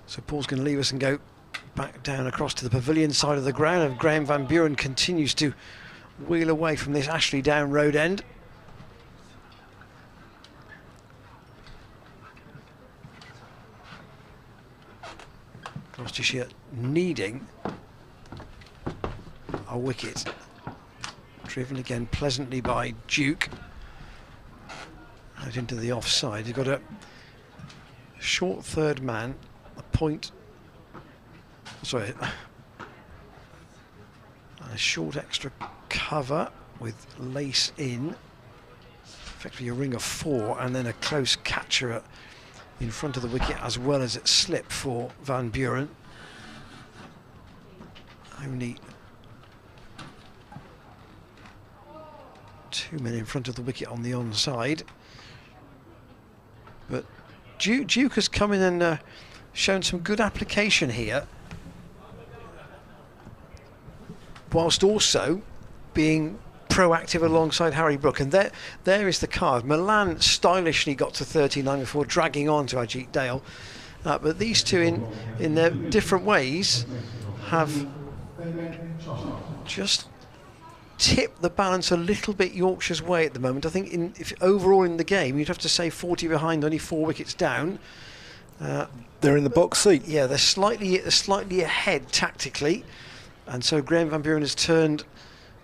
So Paul's going to leave us and go back down across to the pavilion side of the ground, and Graham Van Buren continues to wheel away from this Ashley Down road end. Gloucestershire needing a wicket. Driven again pleasantly by Duke. Out into the offside. You've got a short third man, a point. Sorry, a short extra cover with lace in, effectively a ring of 4, and then a close catcher in front of the wicket as well as it slip for Van Buren. Only 2 men in front of the wicket on the onside, but Duke has come in and shown some good application here, whilst also being proactive alongside Harry Brook. And there is the card. Malan stylishly got to 39 before dragging on to Ajit Dale. But these two in their different ways have just tipped the balance a little bit Yorkshire's way at the moment. I think if overall in the game, you'd have to say 40 behind, only 4 wickets down. they're in the box seat. Yeah, they're slightly ahead tactically. And so Graham Van Buren has turned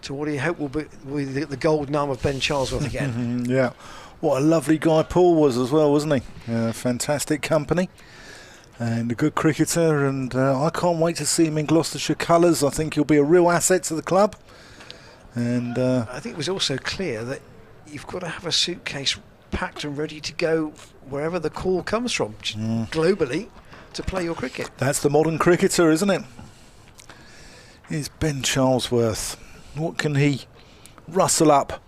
to what he hoped will be the golden arm of Ben Charlesworth again. Yeah, what a lovely guy Paul was as well, wasn't he? Fantastic company and a good cricketer, and I can't wait to see him in Gloucestershire colours. I think he'll be a real asset to the club. And I think it was also clear that you've got to have a suitcase packed and ready to go wherever the call comes from, globally, to play your cricket. That's the modern cricketer, isn't it? Here's Ben Charlesworth. What can he rustle up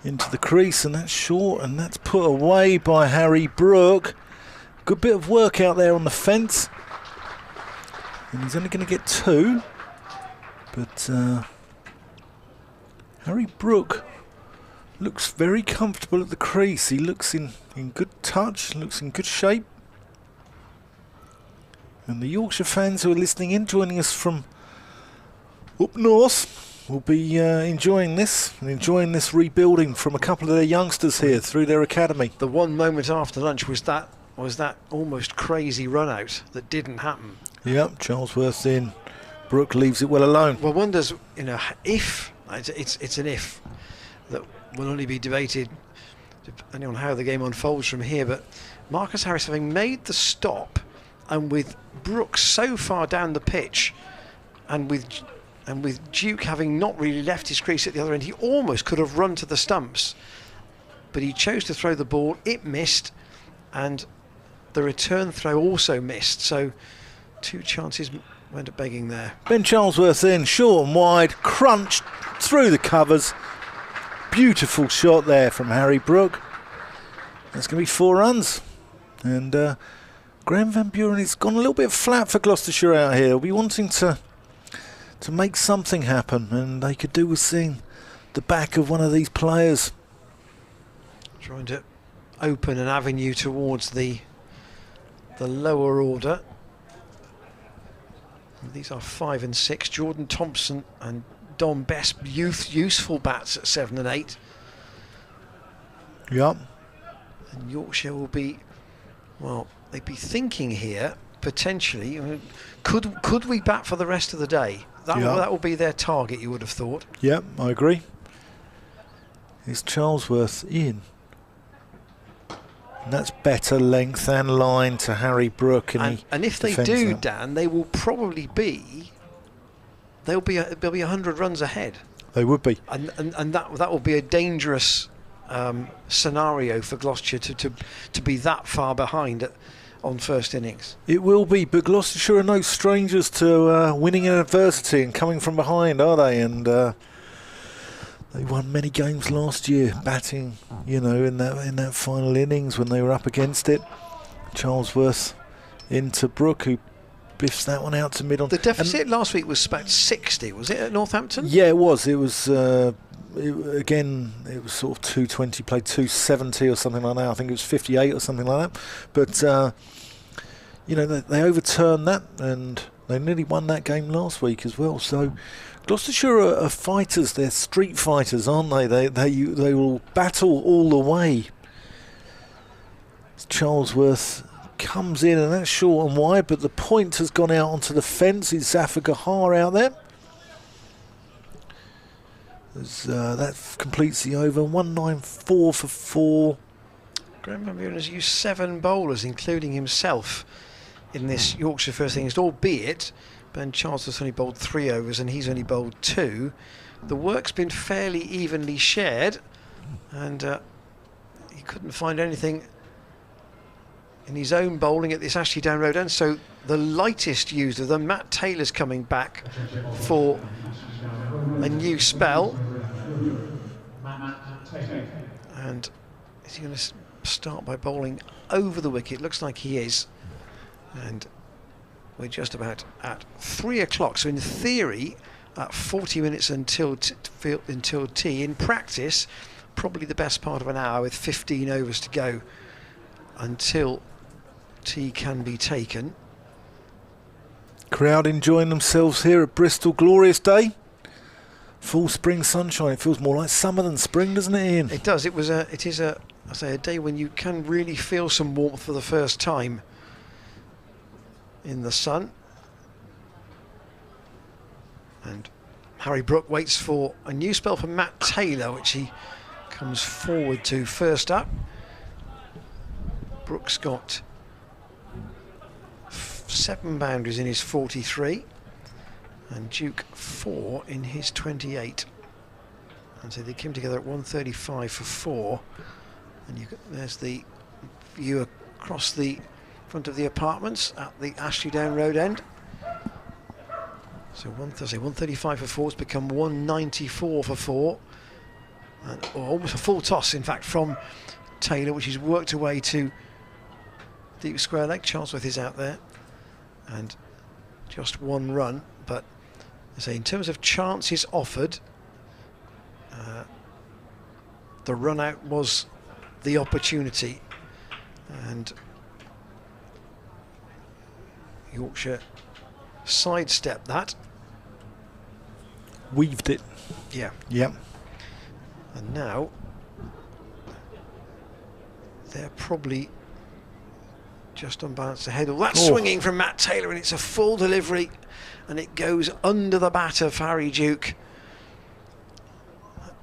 into the crease? And that's short, and that's put away by Harry Brook. Good bit of work out there on the fence. And he's only going to get 2. But Harry Brook looks very comfortable at the crease. He looks in good touch, looks in good shape. And the Yorkshire fans who are listening in, joining us from up north, will be enjoying this and enjoying this rebuilding from a couple of their youngsters here through their academy. The one moment after lunch was that almost crazy run out that didn't happen. Yep, Charlesworth in. Brook leaves it well alone. One wonders, if it's an if that will only be debated depending on how the game unfolds from here. But Marcus Harris, having made the stop, and with Brook so far down the pitch, and with Duke having not really left his crease at the other end, he almost could have run to the stumps, but he chose to throw the ball. It missed, and the return throw also missed. So 2 chances went at begging there. Ben Charlesworth in, short and wide, crunched through the covers. Beautiful shot there from Harry Brook. That's going to be 4 runs. And Graham Van Buren has gone a little bit flat for Gloucestershire out here. They'll be wanting to make something happen, and they could do with seeing the back of one of these players. Trying to open an avenue towards the lower order. These are 5 and 6. Jordan Thompson and Don Best, useful bats at 7 and 8. Yep. And Yorkshire will be, well, they'd be thinking here potentially. Could we bat for the rest of the day? That will be their target, you would have thought. Yep, I agree. Is Charlesworth in? And that's better length and line to Harry Brook. And if they do, Dan, they will probably be they'll be 100 runs ahead. They would be. And that will be a dangerous scenario for Gloucestershire to be that far behind on first innings. It will be, but Gloucestershire are no strangers to winning in adversity and coming from behind, are they? And they won many games last year, batting, in that final innings when they were up against it. Charlesworth into Brook, who biffs that one out to mid on. The deficit last week was about 60, was it, at Northampton? Yeah, it was. It was. It was sort of 220, played 270 or something like that. I think it was 58 or something like that. But they overturned that, and they nearly won that game last week as well. So Gloucestershire are fighters. They're street fighters, aren't they? They will battle all the way. Charlesworth comes in, and that's short and wide, but the point has gone out onto the fence. It's Zafar Gahar out there. That completes the over. 194 for 4. Graham Van Buren has used 7 bowlers, including himself, in this Yorkshire first innings, albeit Ben Charlesworth only bowled 3 overs and he's only bowled 2. The work's been fairly evenly shared, and he couldn't find anything in his own bowling at this Ashley Down Road end. So the lightest used of them, Matt Taylor's coming back for a new spell. And is he going to start by bowling over the wicket? Looks like he is. And we're just about at 3 o'clock. So in theory, 40 minutes until tea. In practice, probably the best part of an hour with 15 overs to go until tea can be taken. Crowd enjoying themselves here at Bristol. Glorious day. Full spring sunshine. It feels more like summer than spring, doesn't it, Ian? It does. It is a day when you can really feel some warmth for the first time in the sun. And Harry Brook waits for a new spell from Matt Taylor, which he comes forward to first up. Brook's got 7 boundaries in his 43. And Duke 4 in his 28. And so they came together at 135 for 4. And there's the view across the front of the apartments at the Ashley Down Road end. So 135 for 4 has become 194 for 4. And, almost a full toss, in fact, from Taylor, which he's worked away to deep square leg. Charlesworth is out there. And just 1 run. But I say, in terms of chances offered, the run out was the opportunity, and Yorkshire sidestepped that. Weaved it. Yeah. Yep. And now they're probably just unbalanced ahead. All that swinging from Matt Taylor, and it's a full delivery, and it goes under the bat of Harry Duke.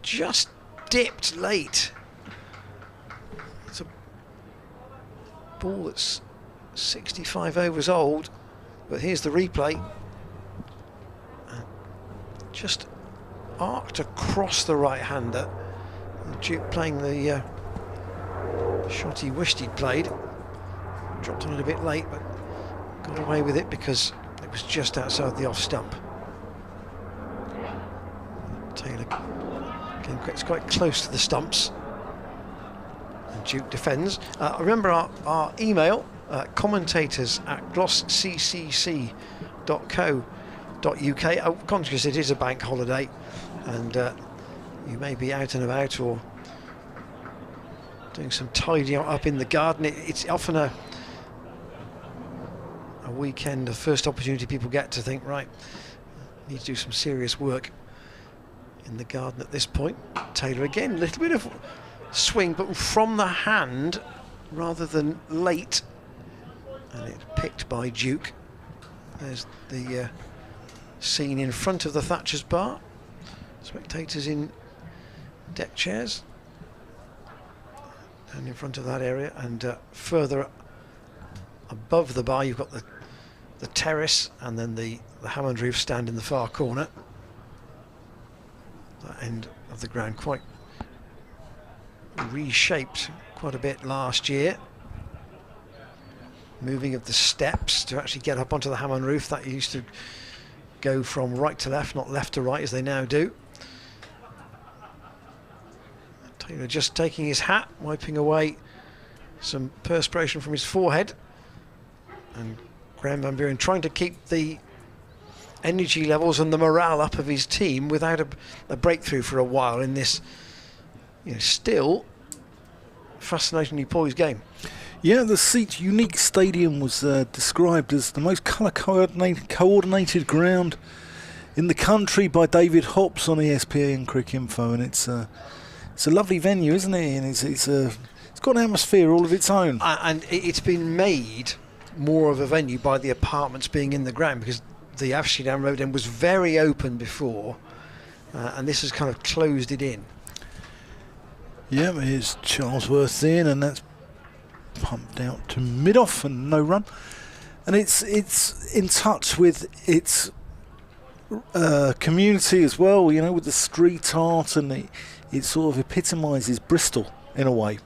Just dipped late. It's a ball that's 65 overs old, but here's the replay. Just arced across the right-hander. Duke playing the shot he wished he'd played. Dropped on it a bit late, but got away with it because it was just outside the off stump. Taylor gets quite close to the stumps, and Duke defends. Remember our email, commentators@glossccc.co.uk. I'm conscious it is a bank holiday, and you may be out and about or doing some tidying up in the garden. It's often a weekend, the first opportunity people get to think, right, need to do some serious work in the garden at this point. Taylor again, a little bit of swing, but from the hand rather than late, and it's picked by Duke. There's the scene in front of the Thatcher's bar. Spectators in deck chairs, and in front of that area, and further above the bar you've got the the terrace, and then the Hammond roof stand in the far corner. That end of the ground quite reshaped quite a bit last year. Moving of the steps to actually get up onto the Hammond roof, that used to go from right to left, not left to right as they now do. Taylor just taking his hat, wiping away some perspiration from his forehead, and Graham Van Buren trying to keep the energy levels and the morale up of his team without a breakthrough for a while in this, still fascinatingly poised game. Yeah, the Seat Unique Stadium was described as the most colour coordinated ground in the country by David Hobbs on ESPN Cricinfo, and it's a lovely venue, isn't it? And it's got an atmosphere all of its own. And it's been made more of a venue by the apartments being in the ground, because the Avesey Down Road end was very open before, and this has kind of closed it in. Yeah, here's Charlesworth in, and that's pumped out to mid-off and no run. And it's in touch with its community as well, with the street art, and it sort of epitomises Bristol in a way.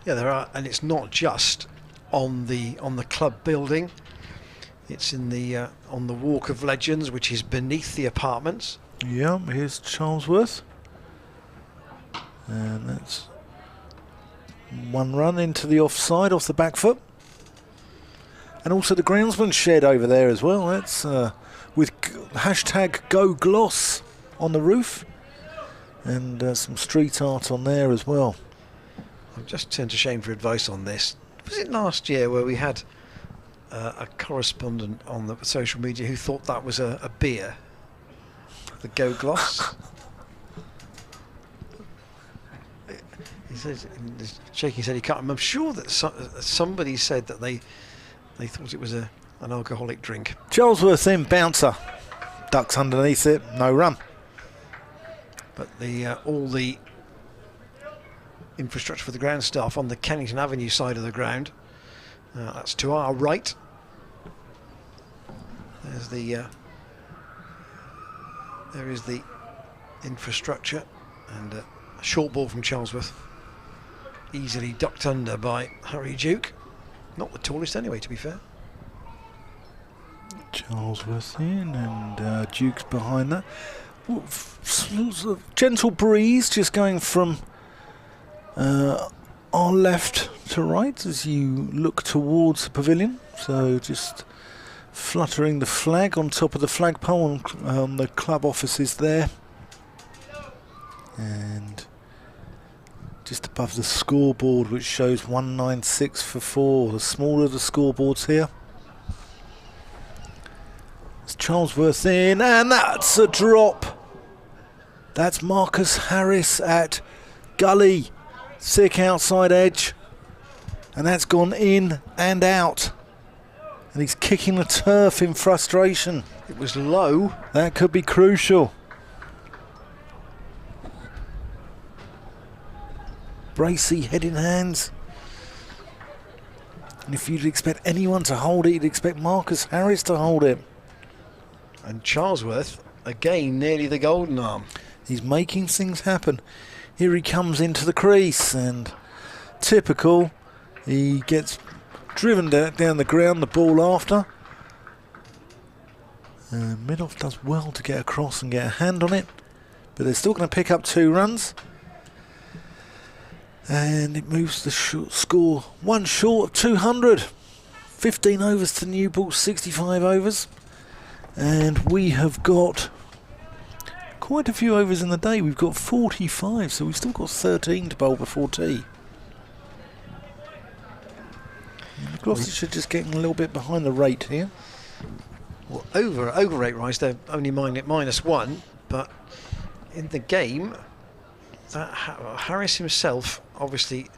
Yeah, there are, and it's not just on the club building. It's in the on the Walk of Legends, which is beneath the apartments. Yeah, here's Charlesworth, and that's one run into the offside off the back foot, and also the groundsman shed over there as well. That's with hashtag #GoGloss on the roof, and some street art on there as well. I've just turned to Shane for advice on this. Was it last year where we had a correspondent on the social media who thought that was a beer, the Go Gloss? He says, shaking his head, he can't remember. I'm sure that somebody said that they thought it was an alcoholic drink. Charlesworth in, bouncer, ducks underneath it, no run. But all the infrastructure for the ground staff on the Kennington Avenue side of the ground. That's to our right. There is the infrastructure, and a short ball from Charlesworth, easily ducked under by Harry Duke. Not the tallest anyway, to be fair. Charlesworth in, and Duke's behind that. Gentle breeze just going from our left to right as you look towards the pavilion. So just fluttering the flag on top of the flagpole on the club offices there. And just above the scoreboard, which shows 196 for 4. The smaller the scoreboards here. It's Charlesworth in, and that's a drop. That's Marcus Harris at Gully. Sick outside edge. And that's gone in and out. And he's kicking the turf in frustration. It was low. That could be crucial. Bracey head in hands. And if you'd expect anyone to hold it, you'd expect Marcus Harris to hold it. And Charlesworth, again, nearly the golden arm. He's making things happen. Here he comes into the crease, and typical, he gets driven down the ground, the ball after. Midoff does well to get across and get a hand on it, but they're still going to pick up 2 runs. And it moves the score 1 short of 200. 15 overs to Newport, 65 overs. And we have got quite a few overs in the day. We've got 45, so we've still got 13 to bowl before tea. Gloucestershire just getting a little bit behind the rate here. Well, over rate rise, they're only -1, but in the game, that Harris himself obviously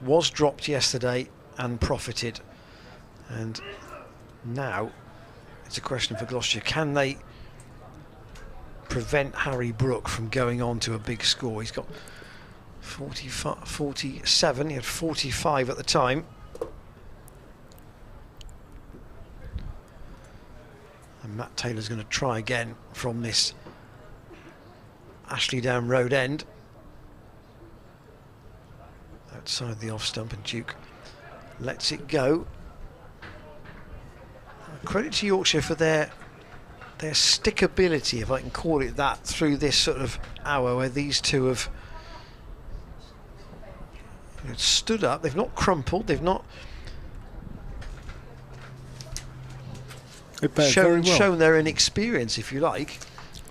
was dropped yesterday and profited, and now it's a question for Gloucestershire: can they prevent Harry Brook from going on to a big score? He's got 47, he had 45 at the time. Matt Taylor's going to try again from this Ashley Down Road end. Outside the off stump, and Duke lets it go. Credit to Yorkshire for their stickability, if I can call it that, through this sort of hour where these two have stood up. They've not crumpled, they've not shown their inexperience, if you like.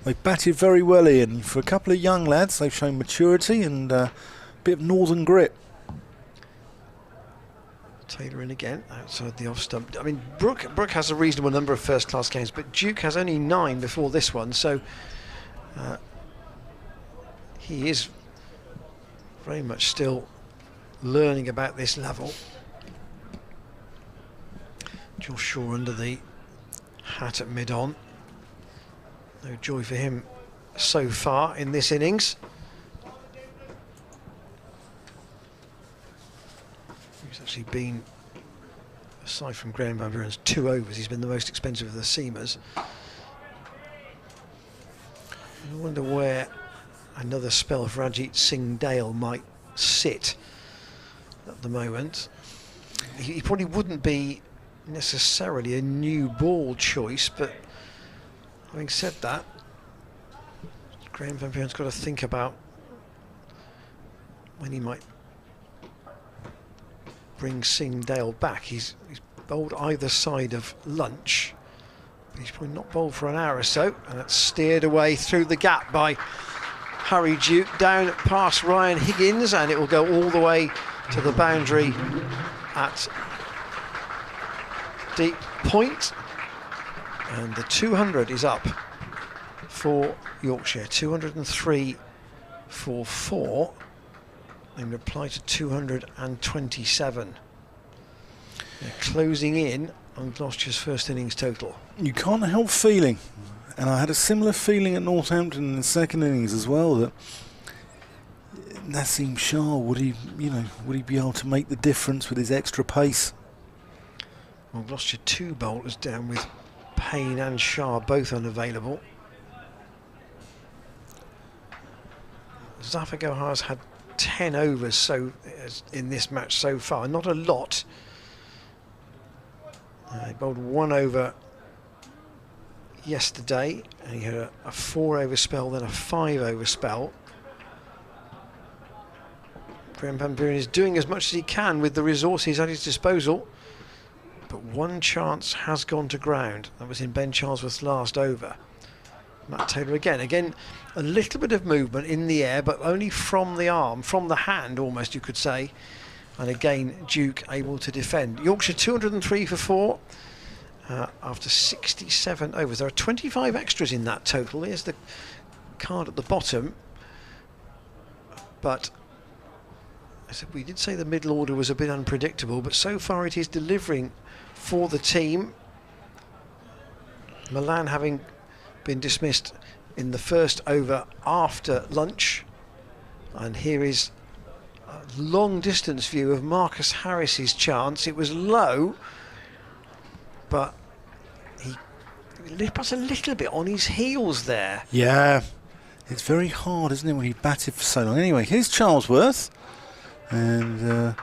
They've batted very well, Ian. For a couple of young lads, they've shown maturity and a bit of northern grit. Taylor in again, outside the off stump. I mean, Brook has a reasonable number of first-class games, but Duke has only 9 before this one, so he is very much still learning about this level. Josh Shaw under the hat at mid-on. No joy for him so far in this innings. He's actually been, aside from Graham Van Buren's 2 overs, he's been the most expensive of the seamers. I wonder where another spell of Rajit Singh Dale might sit at the moment. He probably wouldn't be necessarily a new ball choice, but having said that, Graham Van Buren's got to think about when he might bring Singh Dale back. He's bowled either side of lunch, but he's probably not bowled for an hour or so, and that's steered away through the gap by Harry Duke, down past Ryan Higgins, and it will go all the way to the boundary at deep point, and the 200 is up for Yorkshire. 203 for 4 in reply to 227. They're closing in on Gloucestershire's first innings total. You can't help feeling, and I had a similar feeling at Northampton in the second innings as well, that Naseem Shah, would he be able to make the difference with his extra pace? Well, Gloucestershire 2 bowlers down with Payne and Shah both unavailable. Zafar Gohar's had 10 overs in this match so far, not a lot. He bowled 1 over yesterday, and he had a 4 over spell, then a 5 over spell. Graham Van Buren is doing as much as he can with the resources at his disposal, but one chance has gone to ground. That was in Ben Charlesworth's last over. Matt Taylor again a little bit of movement in the air, but only from the arm, from the hand almost, you could say. And again, Duke able to defend. Yorkshire 203 for 4 after 67 overs. There are 25 extras in that total. Here's the card at the bottom. But we did say the middle order was a bit unpredictable, but so far it is delivering for the team. Malan having been dismissed in the first over after lunch, and here is a long distance view of Marcus Harris's chance. It was low, but he was a little bit on his heels there. Yeah, it's very hard, isn't it, when you batted for so long. Anyway, here's Charlesworth, and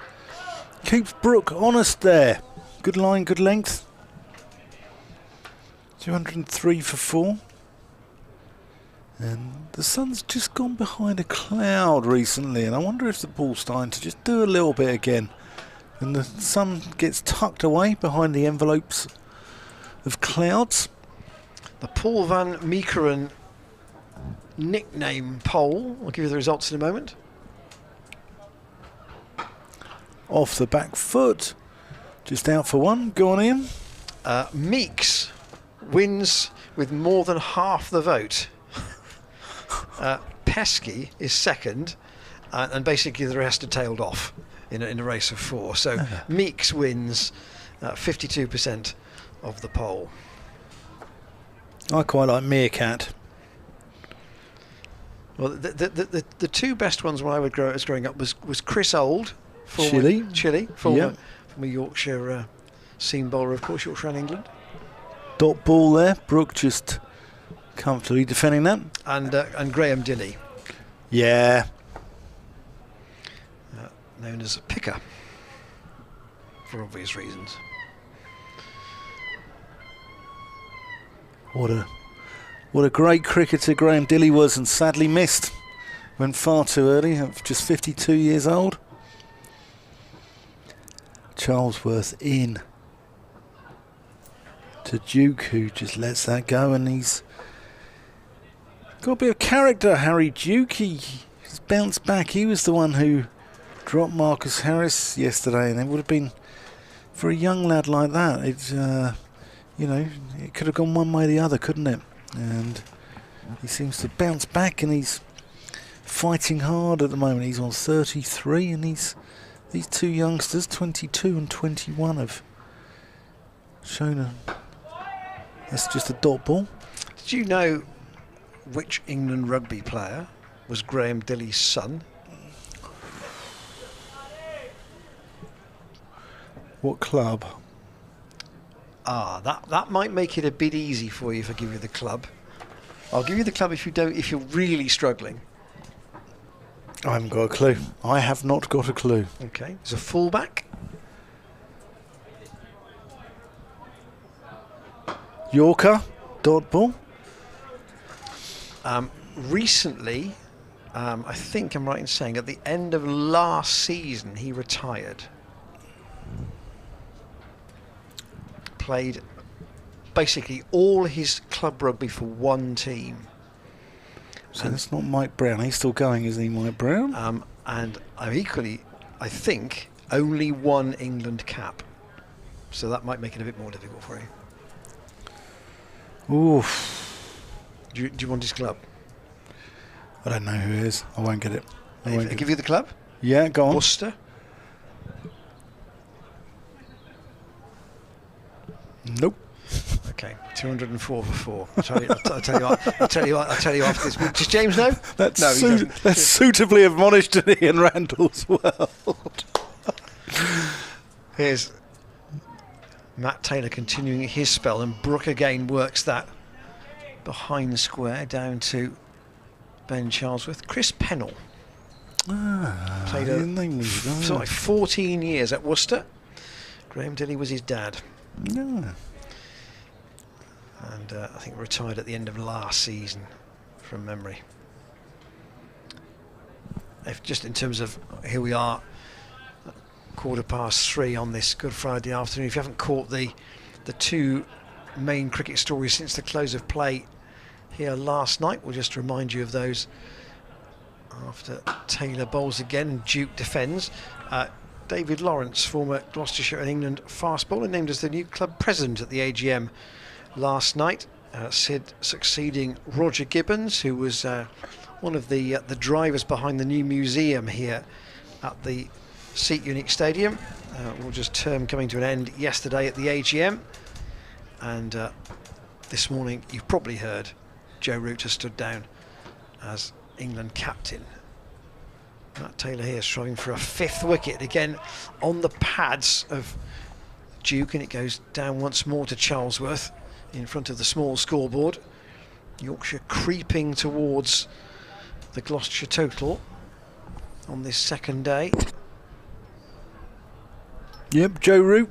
keeps Brook honest there. Good line, good length. 203 for 4. And the sun's just gone behind a cloud recently, and I wonder if the ball's starting to just do a little bit again. And the sun gets tucked away behind the envelopes of clouds. The Paul van Meekeren nickname poll. I'll give you the results in a moment. Off the back foot. Just out for one. Go on, Ian. Meeks wins with more than half the vote. Pesky is second, and basically the rest are tailed off in a race of 4. So Meeks wins 52% of the poll. I quite like Meerkat. Well, the 2 best ones when I was growing up was Chris Old, Chile, former Yorkshire seam bowler, of course, Yorkshire and England. dot ball there. Brook just comfortably defending that. And Graham Dilly, Yeah. known as a picker, for obvious reasons. What a great cricketer Graham Dilly was, and sadly missed. Went far too early, at just 52 years old. Charlesworth in to Duke, who just lets that go, and he's got a bit of character, Harry Duke. He's bounced back. He was the one who dropped Marcus Harris yesterday, and it would have been, for a young lad like that, it's you know, it could have gone one way or the other, couldn't it? And he seems to bounce back, and he's fighting hard at the moment. He's on 33, and these two youngsters, 22 and 21, have shown that's just a dot ball. Did you know which England rugby player was Graham Dilly's son? What club? That might make it a bit easy for you if I give you the club. I'll give you the club if you're really struggling. I haven't got a clue. I have not got a clue. Okay. He's a fullback. Yorker, dot ball. Recently, I think I'm right in saying at the end of last season he retired. Played basically all his club rugby for one team. So that's not Mike Brown. He's still going, isn't he, Mike Brown? And I think, only one England cap. So that might make it a bit more difficult for you. Oof. Do you want his club? I don't know who it is. I won't get it. I give you the club? Yeah, go on. Worcester? Nope. Okay, 204 for 4. I'll tell you after this. Does James know? That's No, he doesn't. that's suitably admonished in Ian Randall's world. Here's Matt Taylor continuing his spell, and Brook again works that behind square down to Ben Charlesworth. Chris Pennell played something like 14 years at Worcester. Graham Dilly was his dad. No. And I think retired at the end of last season, from memory. Just in terms of, here we are, 3:15 on this Good Friday afternoon. If you haven't caught the two main cricket stories since the close of play here last night, we'll just remind you of those after Taylor bowls again and Duke defends. David Lawrence, former Gloucestershire and England fast bowler, named as the new club president at the AGM last night. Sid succeeding Roger Gibbons, who was one of the drivers behind the new museum here at the Seat Unique Stadium. Roger's term coming to an end yesterday at the AGM, and this morning you've probably heard Joe Root has stood down as England captain. Matt Taylor here striving for a 5th wicket, again on the pads of Duke, and it goes down once more to Charlesworth in front of the small scoreboard. Yorkshire creeping towards the Gloucestershire total on this second day. Yep, Joe Root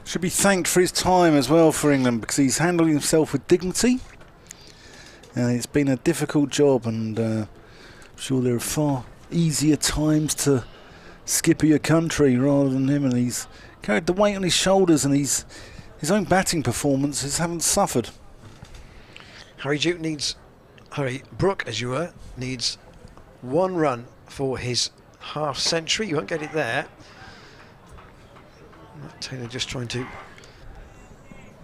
should be thanked for his time as well for England, because he's handled himself with dignity. And it's been a difficult job, and I'm sure there are far easier times to skipper your country rather than him, and he's carried the weight on his shoulders, and his own batting performances haven't suffered. Harry Brook, as you were, needs 1 run for his half century. You won't get it there. Matt Taylor just trying to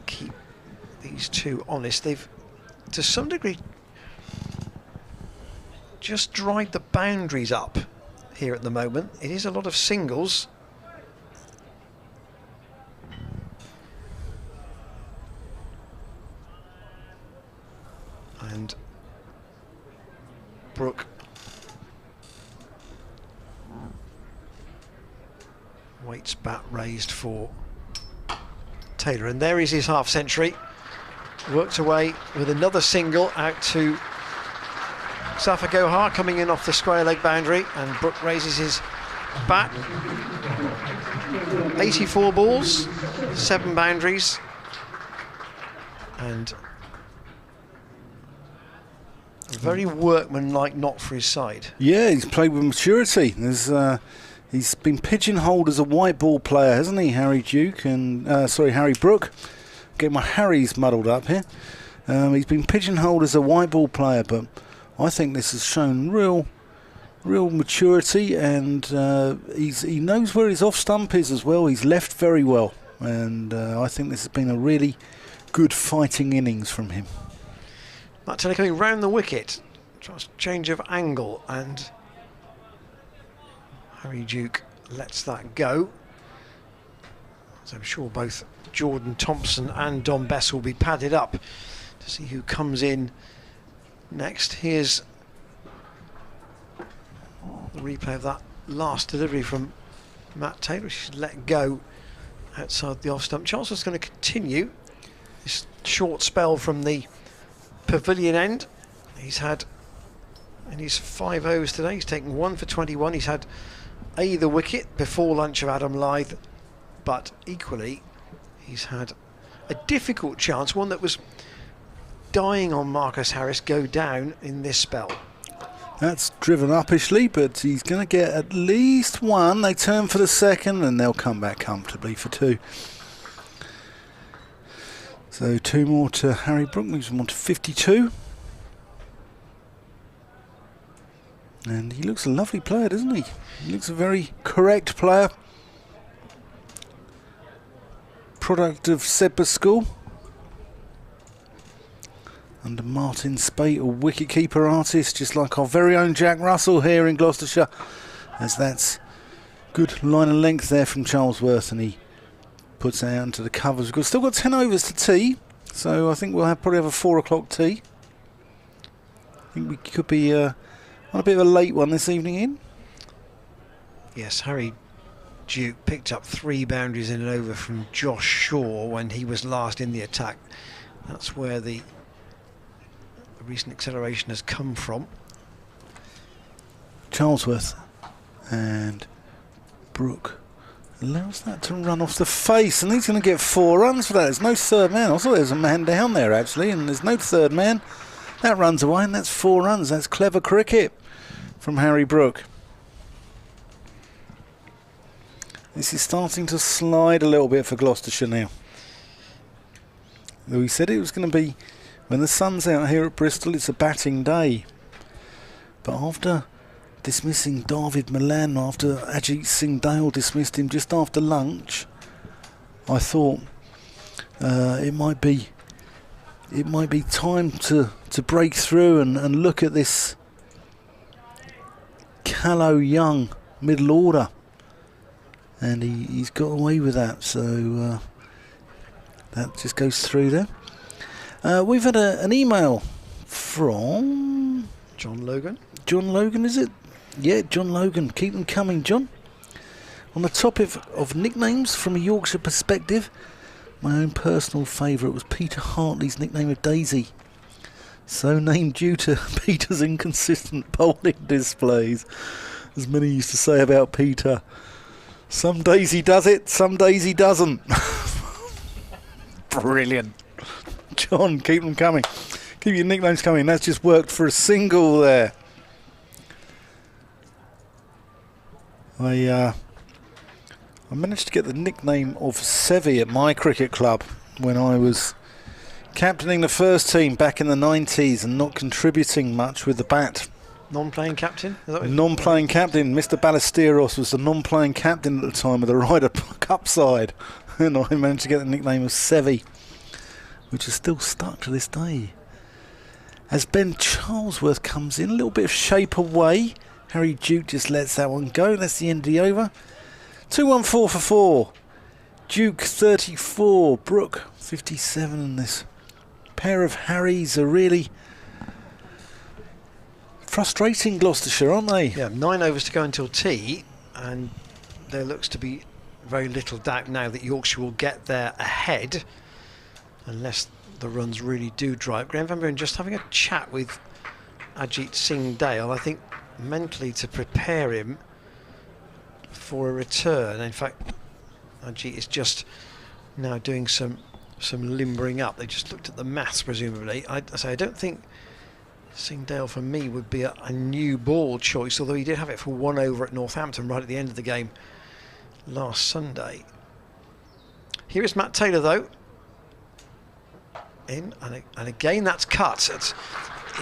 keep these two honest. They've, to some degree, just dried the boundaries up here at the moment. It is a lot of singles. And Brook waits bat raised for Taylor, and there is his half century. worked away with another single out to Safa Gohar, coming in off the square leg boundary, and Brook raises his bat. 84 balls, 7 boundaries, and a very workmanlike knock for his side. Yeah, he's played with maturity. He's been pigeonholed as a white ball player, hasn't he, Harry Duke and Harry Brook? Get my Harrys muddled up here. He's been pigeonholed as a white ball player, but I think this has shown real maturity, and he knows where his off stump is as well. He's left very well, and I think this has been a really good fighting innings from him. Matt Taylor coming round the wicket, change of angle, and Harry Duke lets that go. So I'm sure both Jordan Thompson and Dom Bess will be padded up to see who comes in next. Here's the replay of that last delivery from Matt Taylor, which is let go outside the off stump. Charles's going to continue this short spell from the pavilion end. He's had in his 5 overs today, he's taken 1 for 21. He's had the wicket before lunch of Adam Lyth, but equally he's had a difficult chance, one that was dying on Marcus Harris, go down in this spell. That's driven uppishly, but he's going to get at least 1. They turn for the second, and they'll come back comfortably for 2. So 2 more to Harry Brook, moves him on to 52. And he looks a lovely player, doesn't he? He looks a very correct player. Product of Sedbergh School. Under Martin Spate, a wicketkeeper artist, just like our very own Jack Russell here in Gloucestershire. As that's good line of length there from Charlesworth, and he puts it out into the covers. We've still got 10 overs to tea, so I think we'll probably have a 4 o'clock tea. I think we could be on a bit of a late one this evening in. Yes, Harry Duke picked up 3 boundaries in an over from Josh Shaw when he was last in the attack. That's where the recent acceleration has come from. Charlesworth and Brook allows that to run off the face, and he's going to get 4 runs for that. There's no third man. I thought there was a man down there actually, and there's no third man. That runs away, and that's 4 runs. That's clever cricket from Harry Brook. This is starting to slide a little bit for Gloucestershire now. We said it was going to be, when the sun's out here at Bristol, it's a batting day. But after dismissing David Malan, after Ajit Singh Dale dismissed him just after lunch, I thought it might be time to break through and look at this callow young middle order. And he's got away with that, so that just goes through there. We've had an email from John Logan. John Logan, is it? Yeah, John Logan. Keep them coming, John. On the topic of nicknames from a Yorkshire perspective, my own personal favourite was Peter Hartley's nickname of Daisy. So named due to Peter's inconsistent bowling displays. As many used to say about Peter, some days he does it, some days he doesn't. Brilliant. John, keep them coming. Keep your nicknames coming. That's just worked for a single there. I managed to get the nickname of Sevi at my cricket club when I was captaining the first team back in the 90s and not contributing much with the bat. Non-playing captain? Is that what Non-playing captain. Mr. Ballesteros was the non-playing captain at the time of the Ryder Cup side. And I managed to get the nickname of Sevi, which is still stuck to this day. As Ben Charlesworth comes in, a little bit of shape away. Harry Duke just lets that one go. That's the end of the over. 2-1-4 for 4. Duke 34, Brook 57, and this pair of Harrys are really frustrating Gloucestershire, aren't they? Yeah, 9 overs to go until tea, and there looks to be very little doubt now that Yorkshire will get there ahead, unless the runs really do dry up. Graham Van Buren just having a chat with Ajit Singh Dale, I think mentally to prepare him for a return. In fact, Ajit is just now doing some limbering up. They just looked at the maths, presumably. I don't think Singh Dale for me would be a new ball choice, although he did have it for 1 over at Northampton right at the end of the game last Sunday. Here is Matt Taylor though. In and again that's cut. It's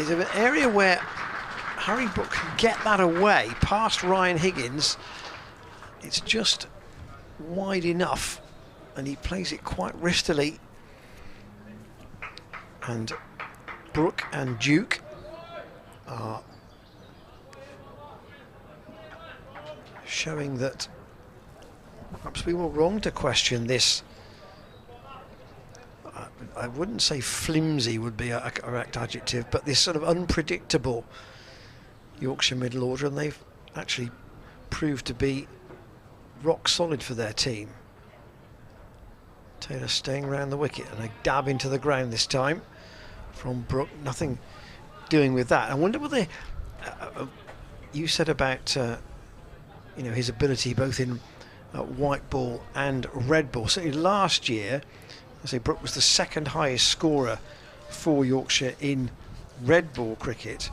an area where Harry Brook can get that away past Ryan Higgins. It's just wide enough and he plays it quite wristily. And Brook and Duke are showing that perhaps we were wrong to question this. I wouldn't say flimsy would be a correct adjective, but this sort of unpredictable Yorkshire middle order, and they've actually proved to be rock solid for their team. Taylor staying around the wicket and a dab into the ground this time from Brook. Nothing doing with that. I wonder what they you said about his ability both in white ball and red ball. Certainly last year, I say Brook was the second highest scorer for Yorkshire in red ball cricket.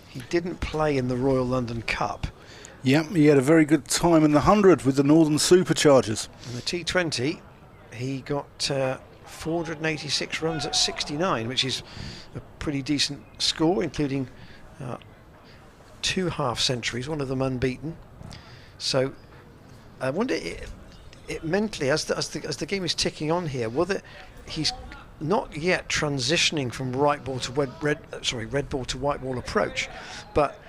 He didn't play in the Royal London Cup. Yep, he had a very good time in the 100 with the Northern Superchargers. In the T20, he got 486 runs at 69, which is a pretty decent score, including 2 half-centuries, one of them unbeaten. So I wonder, it mentally, as the game is ticking on here, whether he's not yet transitioning from red ball to white ball approach, but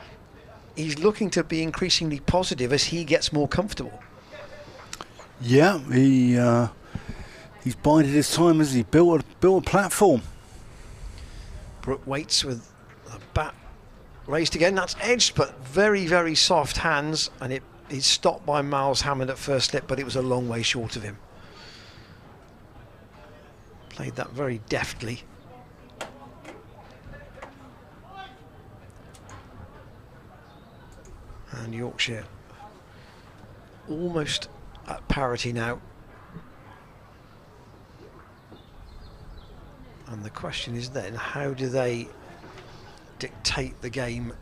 he's looking to be increasingly positive as he gets more comfortable. Yeah, he's bided his time as he built a platform. Brook waits with the bat raised again. That's edged, but very, very soft hands, and he's stopped by Miles Hammond at first slip, but it was a long way short of him. Played that very deftly. And Yorkshire almost at parity now. And the question is then, how do they dictate the game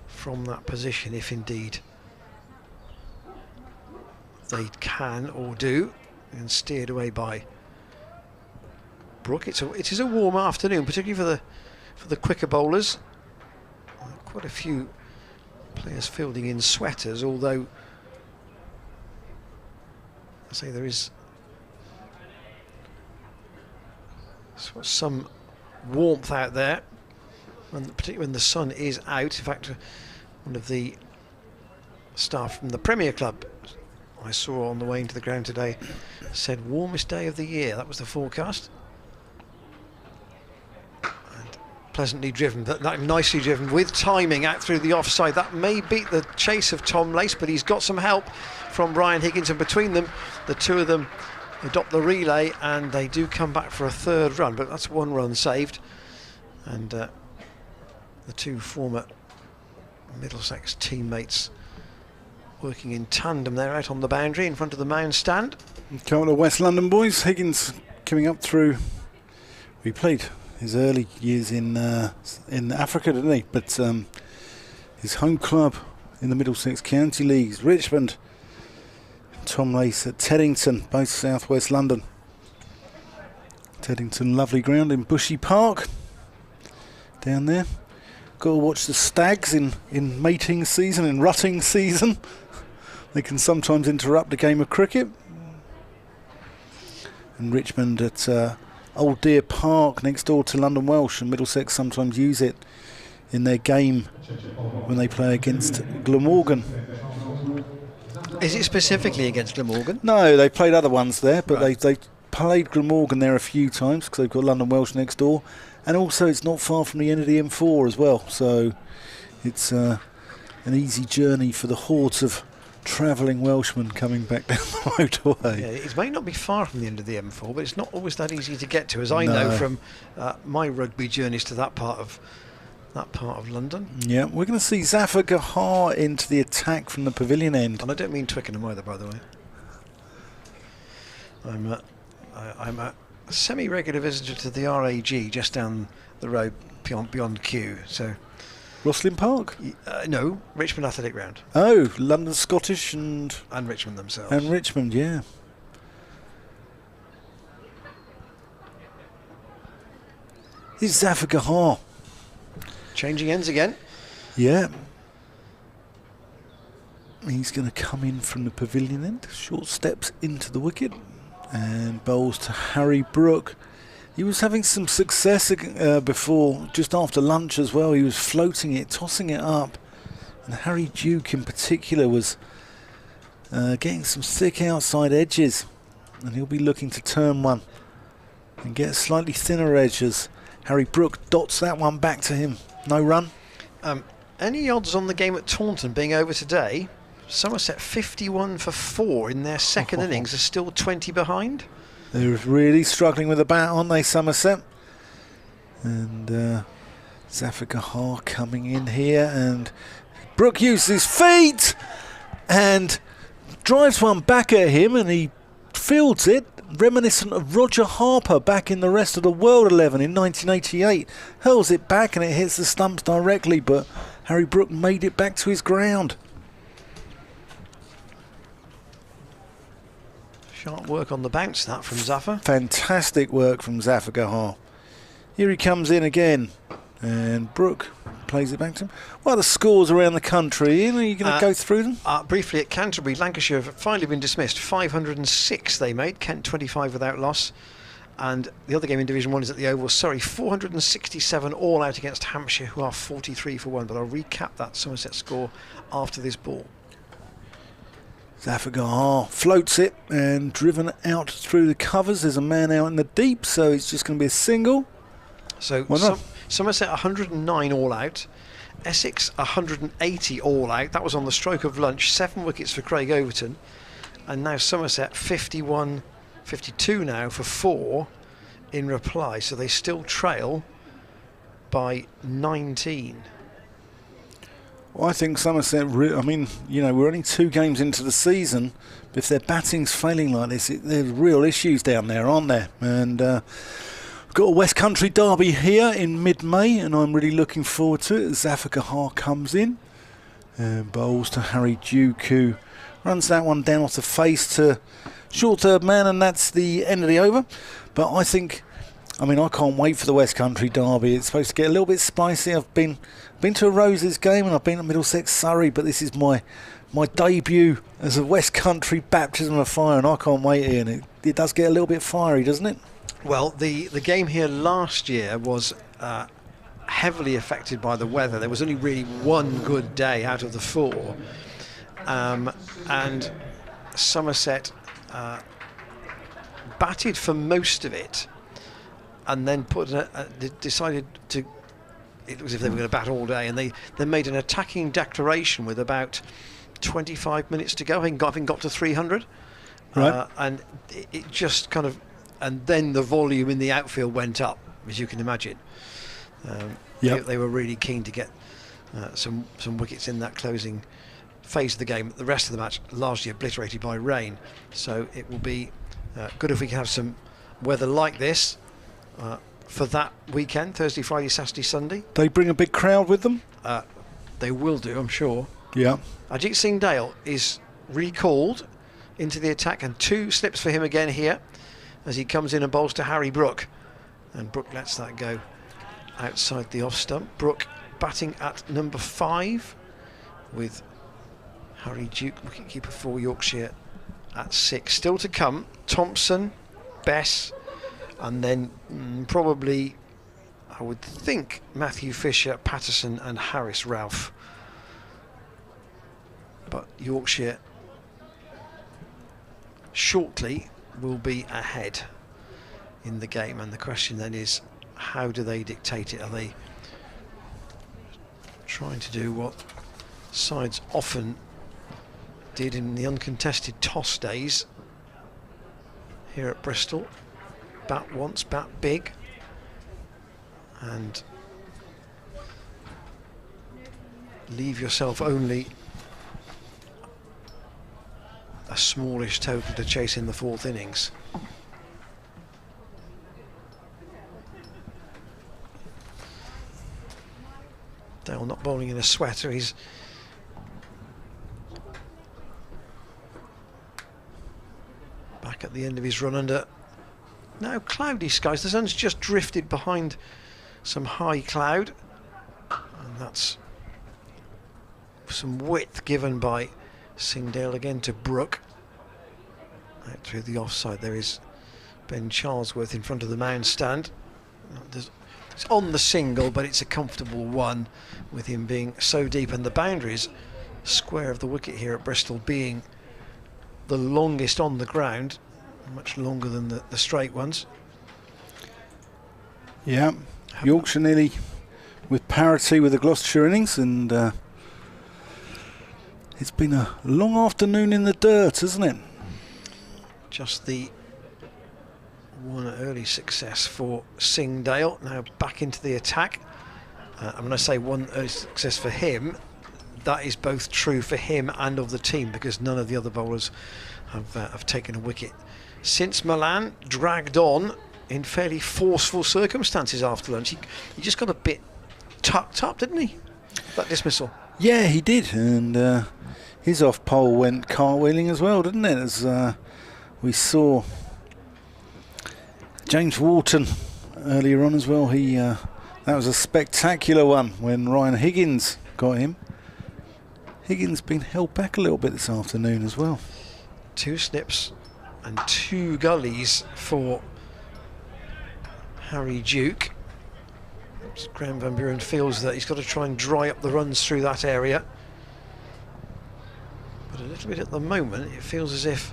from that position, if indeed they can or do, and steered away by Brook. It is a warm afternoon, particularly for the quicker bowlers. Quite a few players fielding in sweaters, although I say there is some warmth out there, and particularly when the sun is out. In fact, one of the staff from the Premier Club I saw on the way into the ground today said warmest day of the year. That was the forecast. Pleasantly driven, but nicely driven with timing out through the offside. That may beat the chase of Tom Lace, but he's got some help from Ryan Higgins, and between them, the two of them adopt the relay, and they do come back for a third run, but that's 1 run saved. And the two former Middlesex teammates working in tandem there out on the boundary in front of the mound stand. A couple of West London boys. Higgins coming up through, we played his early years in Africa, didn't he? But his home club in the Middlesex County Leagues, Richmond. Tom Lace at Teddington, both South West London. Teddington, lovely ground in Bushy Park. Down there. Got to watch the stags in mating season, in rutting season. They can sometimes interrupt a game of cricket. And Richmond at Old Deer Park next door to London Welsh, and Middlesex sometimes use it in their game when they play against Glamorgan. Is it specifically against Glamorgan? No, they played other ones there, but right. they played Glamorgan there a few times because they've got London Welsh next door, and also it's not far from the end of the M4 as well, so it's an easy journey for the hordes of travelling Welshman coming back down the motorway. Yeah, it may not be far from the end of the M4, but it's not always that easy to get to, as I know from my rugby journeys to that part of London. Yeah, we're going to see Zafar Gahar into the attack from the pavilion end. And I don't mean Twickenham either, by the way. I'm a semi-regular visitor to the RAG just down the road beyond Kew. So, Roslyn Park? No, Richmond Athletic Ground. Oh, London Scottish and Richmond themselves. And Richmond, yeah. Here's Zafar Gahar. Changing ends again. Yeah. He's going to come in from the pavilion end. Short steps into the wicket. And bowls to Harry Brook. He was having some success before, just after lunch as well. He was floating it, tossing it up. And Harry Duke in particular was getting some thick outside edges. And he'll be looking to turn one and get slightly thinner edges. Harry Brook dots that one back to him. No run. Any odds on the game at Taunton being over today? Somerset 51 for 4 in their second innings, are still 20 behind. They're really struggling with the bat, aren't they, Somerset? And Zafar Gahar coming in here, and Brook uses his feet and drives one back at him, and he fields it, reminiscent of Roger Harper back in the Rest of the World 11 in 1988. Hurls it back and it hits the stumps directly, but Harry Brook made it back to his ground. Sharp work on the bounce, that from Zafar. Fantastic work from Zafar Gahar. Here he comes in again, and Brook plays it back to him. What are the scores around the country, Ian? Are you going to go through them? Briefly, at Canterbury, Lancashire have finally been dismissed. 506 they made, Kent 25 without loss. And the other game in Division 1 is at the Oval. Surrey 467 all out against Hampshire, who are 43 for 1. But I'll recap that Somerset score after this ball. Zafar Gahar floats it and driven out through the covers. There's a man out in the deep, so it's just going to be a single. So Somerset 109 all out, Essex 180 all out. That was on the stroke of lunch. 7 wickets for Craig Overton, and now Somerset 51, 52 now for 4 in reply. So they still trail by 19. Well, I think Somerset, we're only 2 games into the season, but if their batting's failing like this, there's real issues down there, aren't there? And we've got a West Country derby here in mid-May, and I'm really looking forward to it. Zafar Gahar comes in and bowls to Harry Duke, who runs that one down off the face to short-third man, and that's the end of the over. But I can't wait for the West Country derby. It's supposed to get a little bit spicy. I've been to a Roses game, and I've been to Middlesex, Surrey, but this is my debut as a West Country baptism of fire, and I can't wait, Ian. It does get a little bit fiery, doesn't it? Well, the game here last year was heavily affected by the weather. There was only really one good day out of the 4, and Somerset batted for most of it, and then decided to. It was as if they were going to bat all day, and they made an attacking declaration with about 25 minutes to go. I think got to 300, right. And it just kind of, and then the volume in the outfield went up, as you can imagine. They were really keen to get some wickets in that closing phase of the game. The rest of the match largely obliterated by rain, so it will be good if we can have some weather like this for that weekend, Thursday, Friday, Saturday, Sunday. They bring a big crowd with them? They will do, I'm sure. Yeah. Ajit Singh Dale is recalled into the attack, and 2 slips for him again here as he comes in and bowls to Harry Brook. And Brook lets that go outside the off stump. Brook batting at number 5 with Harry Duke, wicketkeeper for Yorkshire, at 6. Still to come, Thompson, Bess, and then probably, I would think, Matthew Fisher, Patterson and Harris Ralph. But Yorkshire shortly will be ahead in the game, and the question then is, how do they dictate it? Are they trying to do what sides often did in the uncontested toss days here at Bristol. Bat once, bat big, and leave yourself only a smallish total to chase in the 4th innings. Dale not bowling in a sweater, he's back at the end of his run under now cloudy skies. The sun's just drifted behind some high cloud, and that's some width given by Singdale again to Brook. Out through the offside there is Ben Charlesworth in front of the mound stand. It's on the single, but it's a comfortable one with him being so deep, and the boundaries square of the wicket here at Bristol being the longest on the ground, much longer than the straight ones. Yeah, Yorkshire nearly with parity with the Gloucestershire innings, and it's been a long afternoon in the dirt, hasn't it? Just the one early success for Singdale. Now back into the attack. And when I say one early success for him, that is both true for him and of the team, because none of the other bowlers have taken a wicket since Malan dragged on in fairly forceful circumstances after lunch. He just got a bit tucked up, didn't he? That dismissal. Yeah, he did, and his off pole went cartwheeling as well, didn't it? As we saw James Wharton earlier on as well. That was a spectacular one when Ryan Higgins got him. Higgins been held back a little bit this afternoon as well. 2 snips and 2 gullies for Harry Duke. Graham Van Buren feels that he's got to try and dry up the runs through that area, but a little bit at the moment it feels as if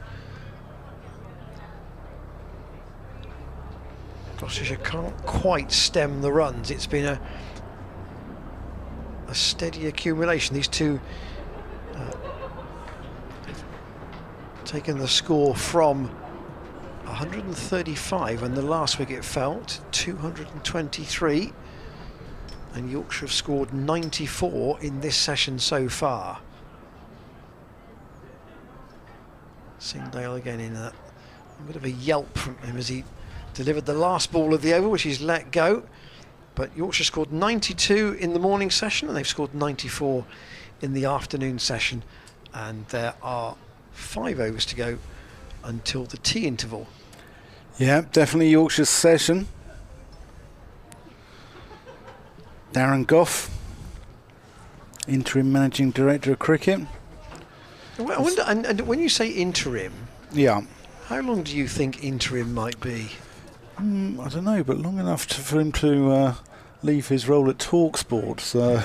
Gloucestershire can't quite stem the runs. It's been a steady accumulation. These two taken the score from 135 when the last wicket fell to 223, and Yorkshire have scored 94 in this session so far. Singdale again in a bit of a yelp from him as he delivered the last ball of the over, which he's let go. But Yorkshire scored 92 in the morning session, and they've scored 94 in the afternoon session, and there are 5 overs to go until the tea interval. Yeah, definitely Yorkshire's session. Darren Gough, interim managing director of cricket. Well, I wonder, and when you say interim, yeah, how long do you think interim might be? I don't know, but long enough for him to leave his role at TalkSport. So,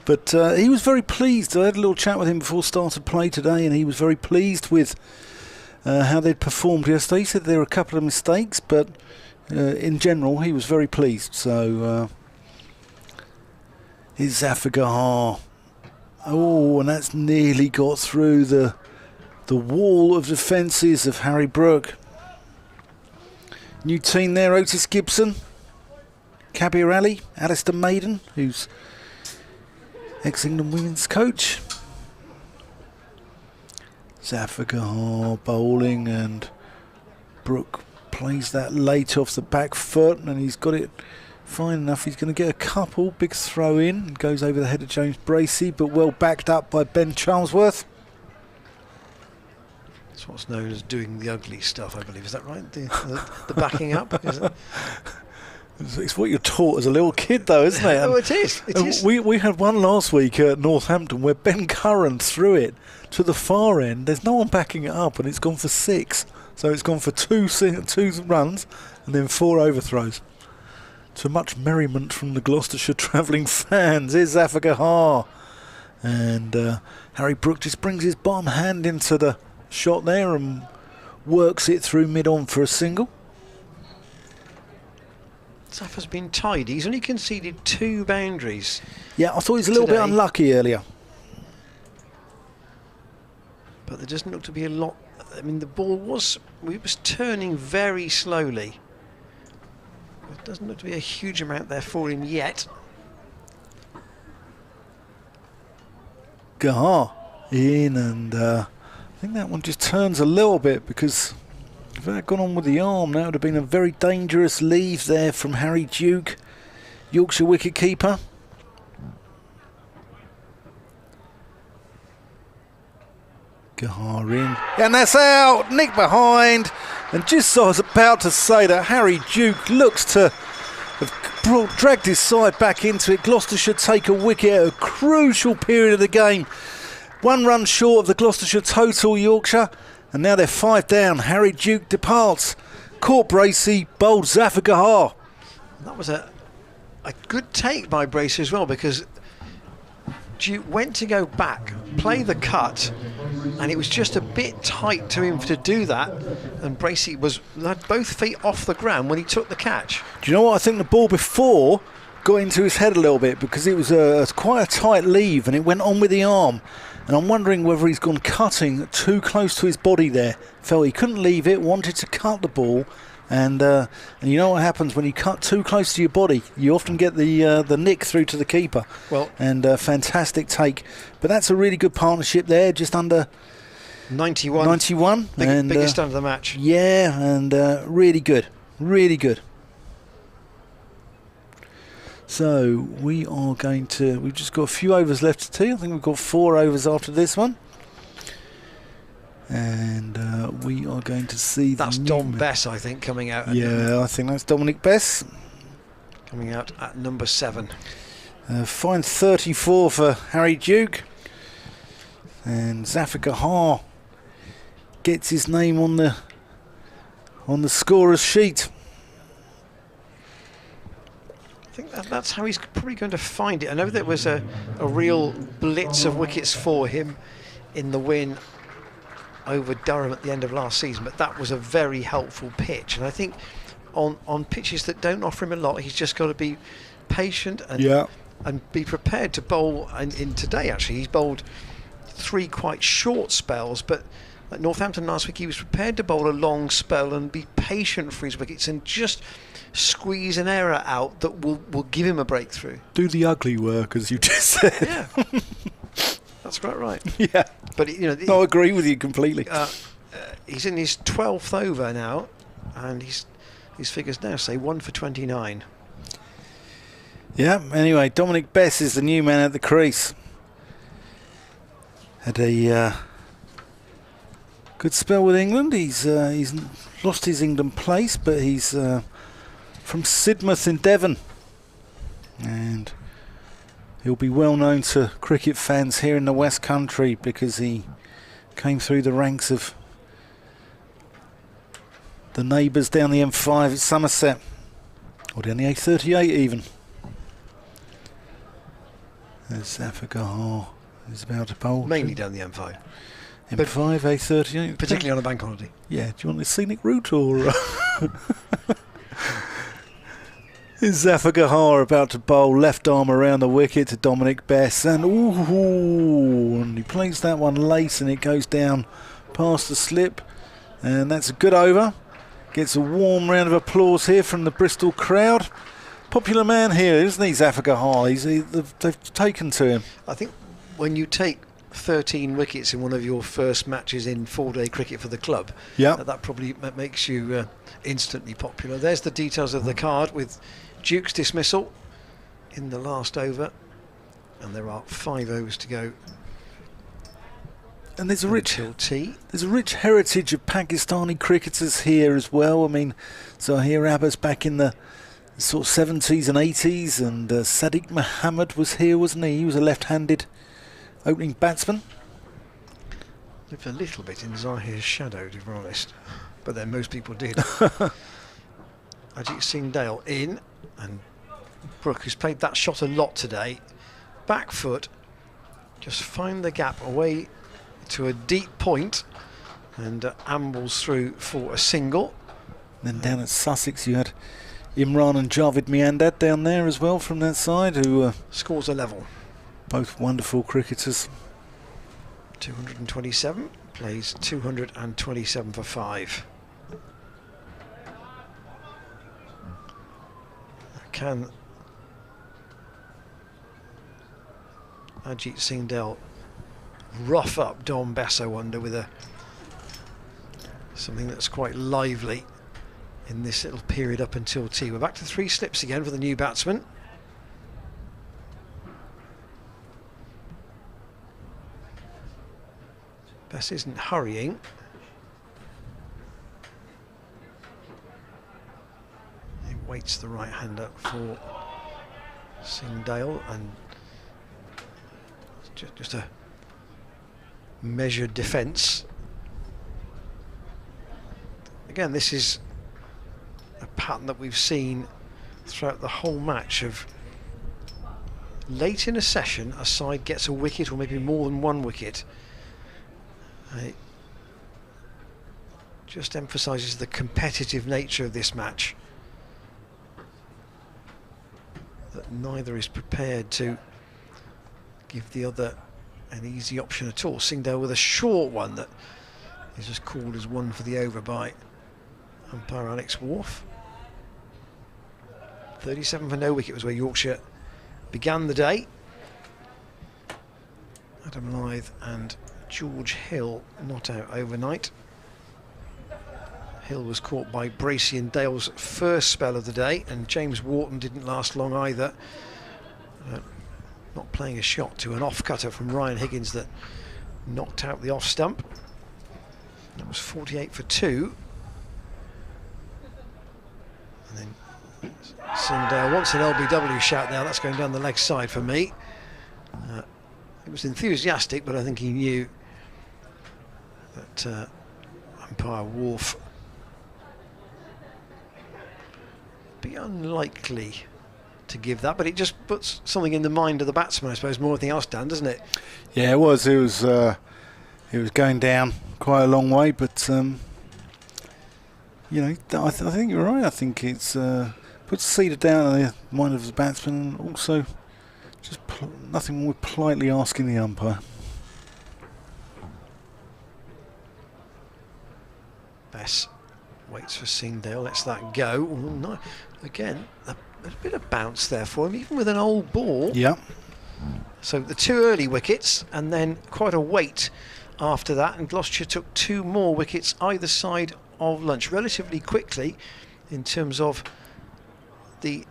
but he was very pleased. I had a little chat with him before start of play today, and he was very pleased with how they'd performed yesterday. He said there were a couple of mistakes, but in general, he was very pleased. So, his Zafagahar. Oh, and that's nearly got through the wall of defences of Harry Brook. New team there, Otis Gibson, Kabir Ali, Alistair Maiden, who's ex-England women's coach. Zafagahar bowling, and Brook plays that late off the back foot, and he's got it fine enough. He's going to get a couple, big throw in, goes over the head of James Bracey, but well backed up by Ben Charlesworth. It's what's known as doing the ugly stuff, I believe. Is that right? The backing up? Is it? It's what you're taught as a little kid, though, isn't it? Oh, it is. It is. We had one last week at Northampton where Ben Curran threw it to the far end. There's no one backing it up, and it's gone for 6. So it's gone for two runs and then 4 overthrows. To much merriment from the Gloucestershire travelling fans. Here's Zafagahar. And Harry Brook just brings his bottom hand into the shot there and works it through mid-on for a single. Zaf has been tidy. He's only conceded 2 boundaries. Yeah, I thought he was a little bit unlucky earlier. but there doesn't look to be a lot. I mean, the ball was turning very slowly. It doesn't look to be a huge amount there for him yet. Gahar in, and I think that one just turns a little bit, because if that had gone on with the arm, that would have been a very dangerous leave there from Harry Duke, Yorkshire wicket-keeper. Gahar in, and that's out, nick behind, and just as I was about to say that, Harry Duke looks to have dragged his side back into it. Gloucestershire take a wicket at a crucial period of the game. 1 run short of the Gloucestershire total, Yorkshire, and now they're 5 down. Harry Duke departs, caught Bracey, bowled Zafar Gahar. That was a good take by Bracey as well, because Duke went to go back, play the cut, and it was just a bit tight to him to do that, and Bracey had both feet off the ground when he took the catch. Do you know what? I think the ball before got into his head a little bit, because it was quite a tight leave and it went on with the arm, and I'm wondering whether he's gone cutting too close to his body there. Felt he couldn't leave it, wanted to cut the ball, and you know what happens when you cut too close to your body? You often get the nick through to the keeper. Well, and fantastic take, but that's a really good partnership there, just under 91, biggest under the match. Yeah, and really good, really good. So we've just got a few overs left to tee. I think we've got 4 overs after this one. And we are going to see that's Dom Bess, I think, coming out. Yeah, I think that's Dominic Bess coming out at number 7. Fine 34 for Harry Duke, and Zafar Gahar gets his name on the scorer's sheet. I think that's how he's probably going to find it. I know there was a real blitz of wickets for him in the win over Durham at the end of last season, but that was a very helpful pitch, and I think on pitches that don't offer him a lot, he's just got to be patient and be prepared to bowl. And in today, actually, he's bowled 3 quite short spells, but at Northampton last week he was prepared to bowl a long spell and be patient for his wickets and just squeeze an error out that will give him a breakthrough. Do the ugly work, as you just said. Yeah. That's quite right. Yeah, but I agree with you completely. He's in his 12th over now, and his figures now say 1 for 29. Yeah. Anyway, Dominic Bess is the new man at the crease. Had a good spell with England. He's lost his England place, but he's from Sidmouth in Devon, and he'll be well known to cricket fans here in the West Country because he came through the ranks of the neighbours down the M5 at Somerset, or down the A38 even. There's Zafar Gahar is about to bowl. Mainly down the M5. M5, A38. Particularly on a bank holiday. Yeah, do you want the scenic route or... Is Zafar Gahar about to bowl left arm around the wicket to Dominic Bess, and and he plays that one late and it goes down past the slip, and that's a good over. Gets a warm round of applause here from the Bristol crowd. Popular man here, isn't he, Zafar Gahar? They've taken to him. I think when you take 13 wickets in one of your first matches in 4-day cricket for the club, that probably makes you instantly popular. There's the details of the card with Duke's dismissal in the last over, and there are 5 overs to go. And there's a rich heritage of Pakistani cricketers here as well. I mean, Zahir Abbas back in the sort of 70s and 80s, and Sadiq Muhammad was here, wasn't he? He was a left-handed opening batsman. Lived a little bit in Zahir's shadow, to be honest, but then most people did. Ajit Singh Dale in, and Brook, who's played that shot a lot today, back foot, just find the gap away to a deep point, and ambles through for a single. And then down at Sussex you had Imran and Javed Miandad down there as well from that side, who scores a level. Both wonderful cricketers. 227 plays 227 for 5. Can Ajit Singhdale rough up Dom Bess, I wonder, with something that's quite lively in this little period up until tea. We're back to 3 slips again for the new batsman. Bess isn't hurrying. He waits the right hander for Singhdale, and just a measured defence. Again, this is a pattern that we've seen throughout the whole match of late in a session a side gets a wicket or maybe more than one wicket. It just emphasises the competitive nature of this match, that neither is prepared to give the other an easy option at all. Singhdale with a short one that is just called as one for the over by umpire Alex Wharf. 37 for no wicket was where Yorkshire began the day. Adam Lyth and George Hill not out overnight. Hill was caught by Bracey and Dale's first spell of the day, and James Wharton didn't last long either. Not playing a shot to an off-cutter from Ryan Higgins that knocked out the off stump. That was 48 for 2. And then Singhdale wants an LBW shout now. That's going down the leg side for me. It was enthusiastic, but I think he knew that umpire Wharf be unlikely to give that, but it just puts something in the mind of the batsman, I suppose, more than anything else, Dan, doesn't it? Yeah, it was. It was going down quite a long way, but you know, I think you're right. I think it's puts a cedar down in the mind of the batsman, and also just nothing more politely asking the umpire. Bess waits for Singhdale, lets that go. Oh, no. Again, a bit of bounce there for him, even with an old ball. Yeah. So the 2 early wickets, and then quite a wait after that, and Gloucestershire took 2 more wickets either side of lunch relatively quickly in terms of the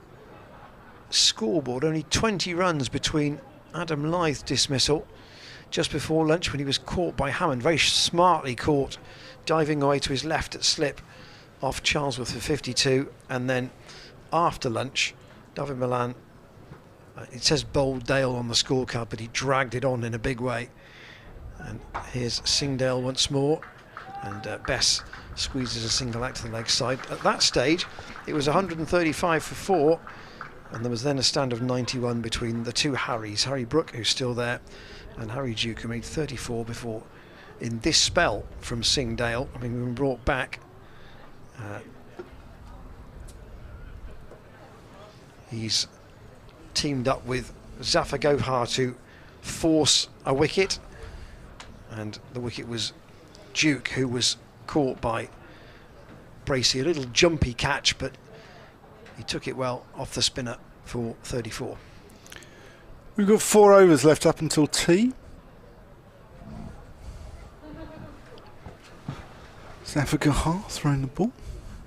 scoreboard. Only 20 runs between Adam Lyth's dismissal just before lunch, when he was caught by Hammond, very smartly caught, diving away to his left at slip off Charlesworth for 52, and then after lunch, David Malan, it says bowled Dale on the scorecard, but he dragged it on in a big way. And here's Singhdale once more, and Bess squeezes a single out to the leg side. At that stage, it was 135 for 4, and there was then a stand of 91 between the 2 Harrys, Harry Brook, who's still there, and Harry Duke, who made 34 before. In this spell from Singhdale, I mean, we've been brought back. He's teamed up with Zafar Gohar to force a wicket, and the wicket was Duke, who was caught by Bracey. A little jumpy catch, but he took it well off the spinner for 34. We've got 4 overs left up until tea. Zafar Gohar throwing the ball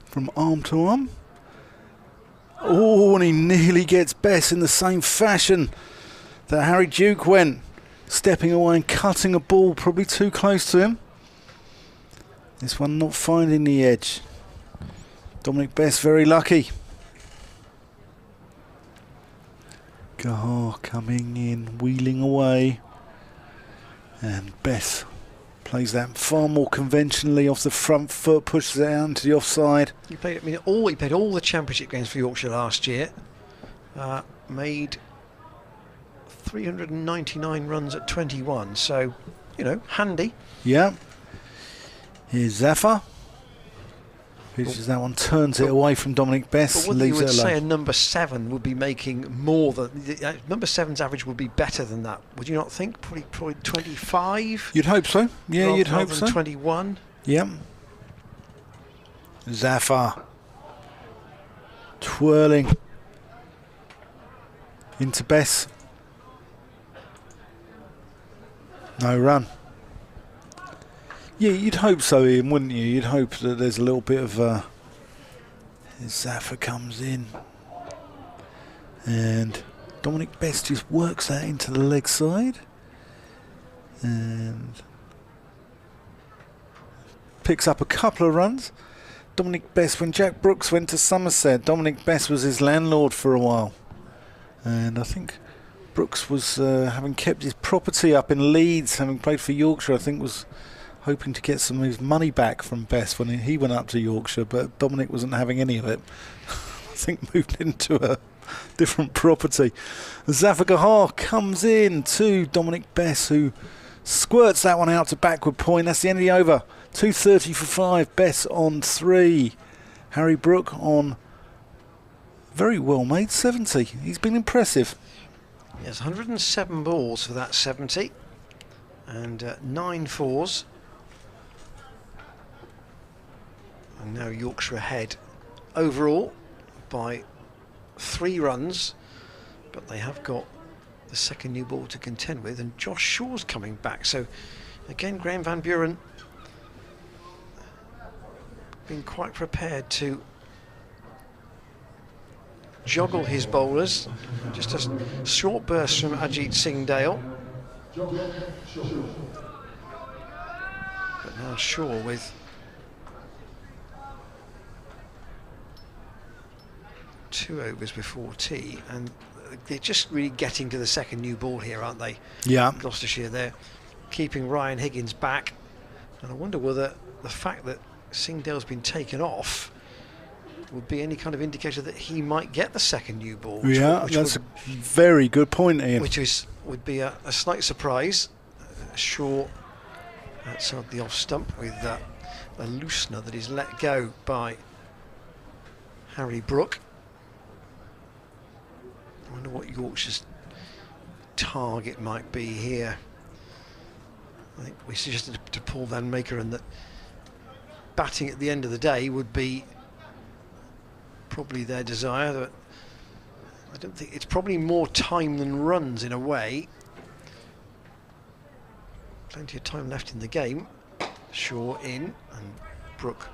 from arm to arm. Oh, and he nearly gets Bess in the same fashion that Harry Duke went, stepping away and cutting a ball probably too close to him. This one not finding the edge. Dominic Bess very lucky. Gohar coming in, wheeling away, and Bess plays that far more conventionally off the front foot, pushes it out into the offside. He played all the championship games for Yorkshire last year. Made 399 runs at 21, so, you know, handy. Yeah. Here's Zafar, Pitches that one, turns it away from Dominic Bess, But whether you leaves would it say a alone. number 7 would be making more than number 7's average would be better than that, would you not think? Probably 25. You'd hope so. Yeah, rather, you'd hope rather than so. 21. Yep. Zafar twirling into Bess. No run. Yeah, you'd hope so, Ian, wouldn't you? You'd hope that there's a little bit of Zafar comes in and Dominic Bess just works that into the leg side and picks up a couple of runs. Dominic Bess, when Jack Brooks went to Somerset, Dominic Bess was his landlord for a while. And I think Brooks was, having kept his property up in Leeds, having played for Yorkshire, I think was hoping to get some of his money back from Bess when he went up to Yorkshire, but Dominic wasn't having any of it. I think moved into a different property. Zafar Gahar comes in to Dominic Bess, who squirts that one out to backward point. That's the end of the over. 2:30 for 5. Bess on 3. Harry Brook on very well made 70. He's been impressive. Yes, 107 balls for that 70 and 9 fours. And now Yorkshire ahead overall by 3 runs, but they have got the second new ball to contend with, and Josh Shaw's coming back. So again, Graham Van Buren been quite prepared to joggle his bowlers. Just a short burst from Ajit Singh Dale. But now Shaw with 2 overs before tea, and they're just really getting to the second new ball here, aren't they? Yeah. Gloucestershire, they're keeping Ryan Higgins back, and I wonder whether the fact that Singdale's been taken off would be any kind of indicator that he might get the second new ball. Yeah, that's a very good point, Ian. Which would be a slight surprise. Shaw outside the off stump with a loosener that is let go by Harry Brook. I wonder what Yorkshire's target might be here. I think we suggested to Paul Van Makeren that batting at the end of the day would be probably their desire. But I don't think it's probably more time than runs in a way. Plenty of time left in the game. Shaw in and Brook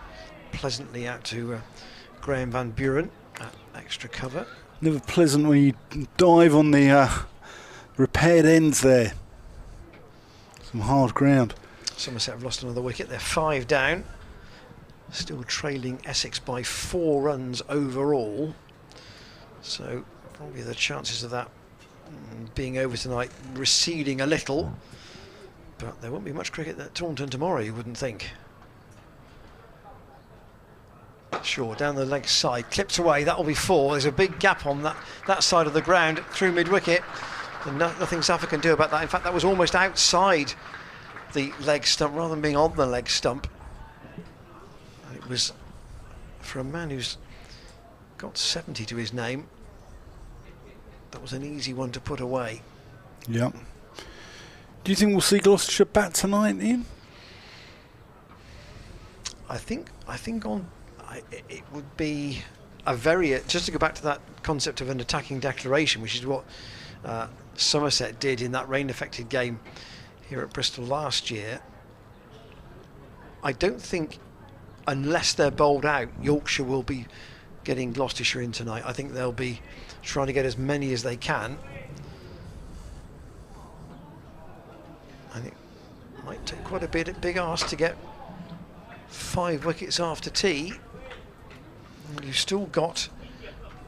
pleasantly out to Graham Van Buren at extra cover. Never pleasant when you dive on the repaired ends there. Some hard ground. Somerset have lost another wicket. They're 5 down. Still trailing Essex by 4 runs overall. So probably the chances of that being over tonight receding a little. But there won't be much cricket at Taunton tomorrow, you wouldn't think. Shaw down the leg side, clipped away, that'll be 4. There's a big gap on that side of the ground through mid-wicket, and nothing Zafar can do about that. In fact, that was almost outside the leg stump rather than being on the leg stump. And it was, for a man who's got 70 to his name, that was an easy one to put away. Yeah. Do you think we'll see Gloucestershire bat tonight, Ian? I think it would be a very, just to go back to that concept of an attacking declaration, which is what Somerset did in that rain-affected game here at Bristol last year. I don't think, unless they're bowled out, Yorkshire will be getting Gloucestershire in tonight. I think they'll be trying to get as many as they can. And it might take quite a big ask to get 5 wickets after tea. And you've still got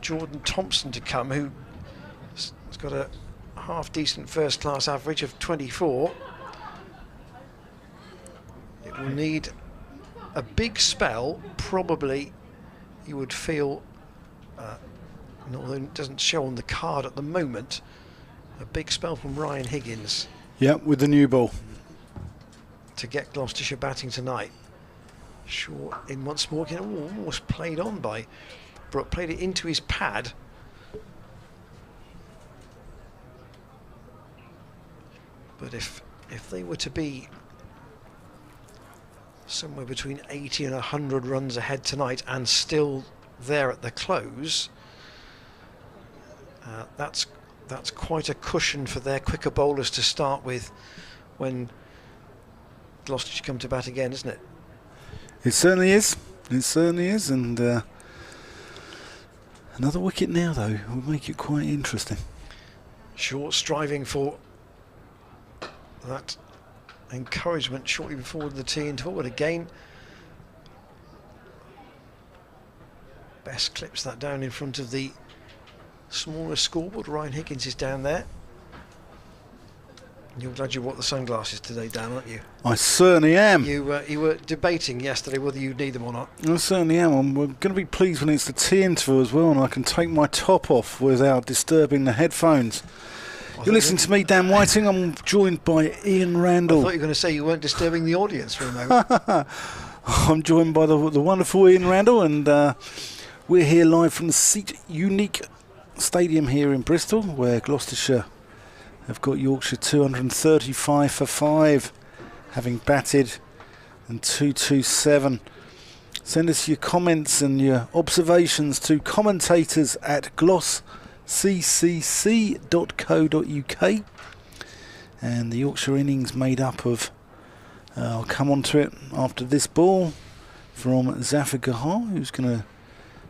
Jordan Thompson to come, who has got a half-decent first-class average of 24. It will need a big spell, probably, you would feel, although it doesn't show on the card at the moment, a big spell from Ryan Higgins. Yeah, with the new ball. To get Gloucestershire batting tonight. Short in once more, again, almost played on by Brook, played it into his pad. But if they were to be somewhere between 80 and 100 runs ahead tonight and still there at the close, that's quite a cushion for their quicker bowlers to start with when Gloucestershire come to bat again, isn't it? It certainly is. It certainly is. And another wicket now, though, will make it quite interesting. Short striving for that encouragement shortly before the tee interval, but again Best clips that down in front of the smaller scoreboard. Ryan Higgins is down there. You're glad you bought the sunglasses today, Dan, aren't you? I certainly am. You were debating yesterday whether you'd need them or not. I certainly am. I'm going to be pleased when it's the tea interval as well and I can take my top off without disturbing the headphones. You're listening to me, Dan Whiting. I'm joined by Ian Randall. I thought you were going to say you weren't disturbing the audience for a moment. I'm joined by the wonderful Ian Randall, and we're here live from the Seat Unique Stadium here in Bristol, where Gloucestershire have got Yorkshire 235 for 5, having batted and 227. Send us your comments and your observations to commentators at glossccc.co.uk. And the Yorkshire innings made up of, I'll come on to it after this ball, from Zafar Gahar, who's going to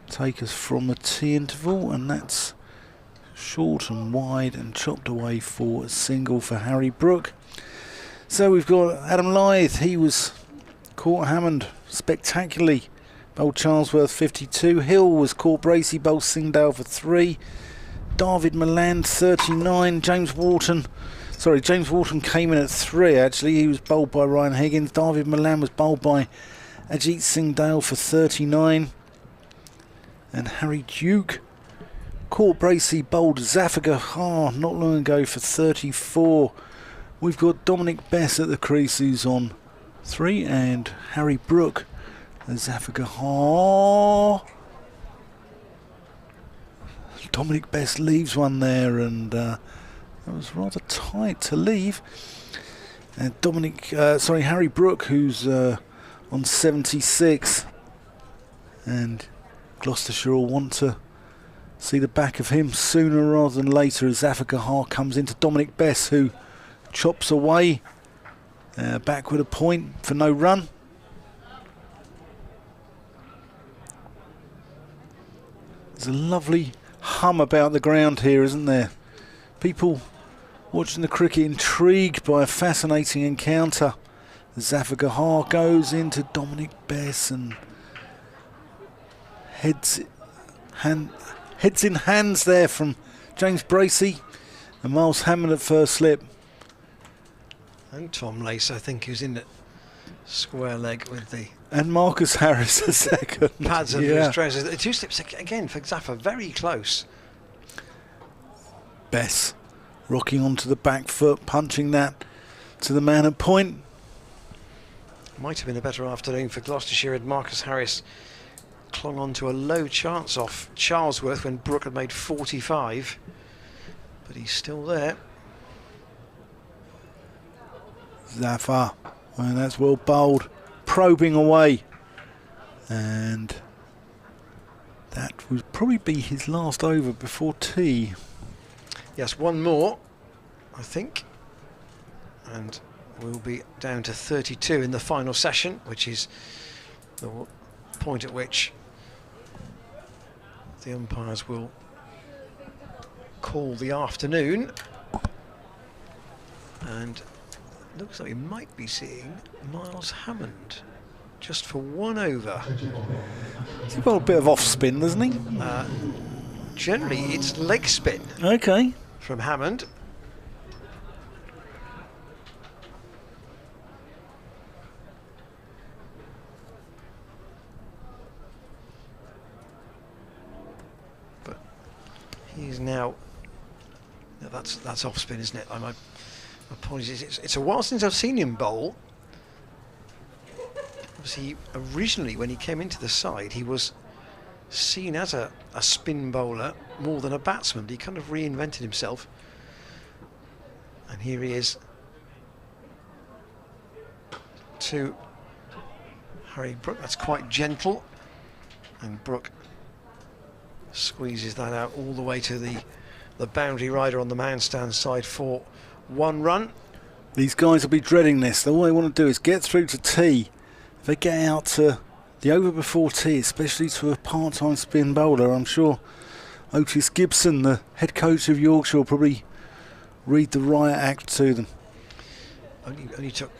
take us from the tea interval, and that's short and wide and chopped away for a single for Harry Brook. So we've got Adam Lyth. He was caught Hammond spectacularly, bowled Charlesworth 52. Hill was caught Bracey, bowled Singdale for 3. David Malan 39. James Wharton came in at 3 actually. He was bowled by Ryan Higgins. David Malan was bowled by Ajit Singdale for 39. And Harry Duke caught Bracey, bowled Zafar Gahar not long ago for 34. We've got Dominic Bess at the crease, who's on 3, and Harry Brook and Zafar Gahar. Dominic Bess leaves one there, and that was rather tight to leave. And Harry Brook, who's on 76, and Gloucestershire will want to see the back of him sooner rather than later as Zafar Gahar comes into Dominic Bess, who chops away back with a point for no run. There's a lovely hum about the ground here, isn't there? People watching the cricket intrigued by a fascinating encounter. Zafar Gahar goes into Dominic Bess and heads in hands there from James Bracey and Miles Hammond at first slip. And Tom Lace, I think, who's in the square leg with the... And Marcus Harris a second. Pads under his trousers. The 2 slips again for Zafar, very close. Bess rocking onto the back foot, punching that to the man at point. Might have been a better afternoon for Gloucestershire had Marcus Harris clung on to a low chance off Charlesworth when Brook had made 45, but he's still there. Zafar, well, that's well bowled, probing away, and that would probably be his last over before tea. Yes, one more, I think, and we'll be down to 32 in the final session, which is the point at which the umpires will call the afternoon, and it looks like we might be seeing Miles Hammond just for 1 over. He's got a bit of off spin, doesn't he? Generally it's leg spin. Okay. From Hammond. He's now. No, that's off spin, isn't it? Apologies. It's a while since I've seen him bowl. Obviously, originally when he came into the side, he was seen as a spin bowler more than a batsman. He kind of reinvented himself, and here he is to Harry Brook. That's quite gentle, and Brook squeezes that out all the way to the boundary rider on the man stand side for 1 run. These guys will be dreading this. All they want to do is get through to tea. If they get out to the over before tea, especially to a part-time spin bowler, I'm sure Otis Gibson, the head coach of Yorkshire, will probably read the riot act to them. Only took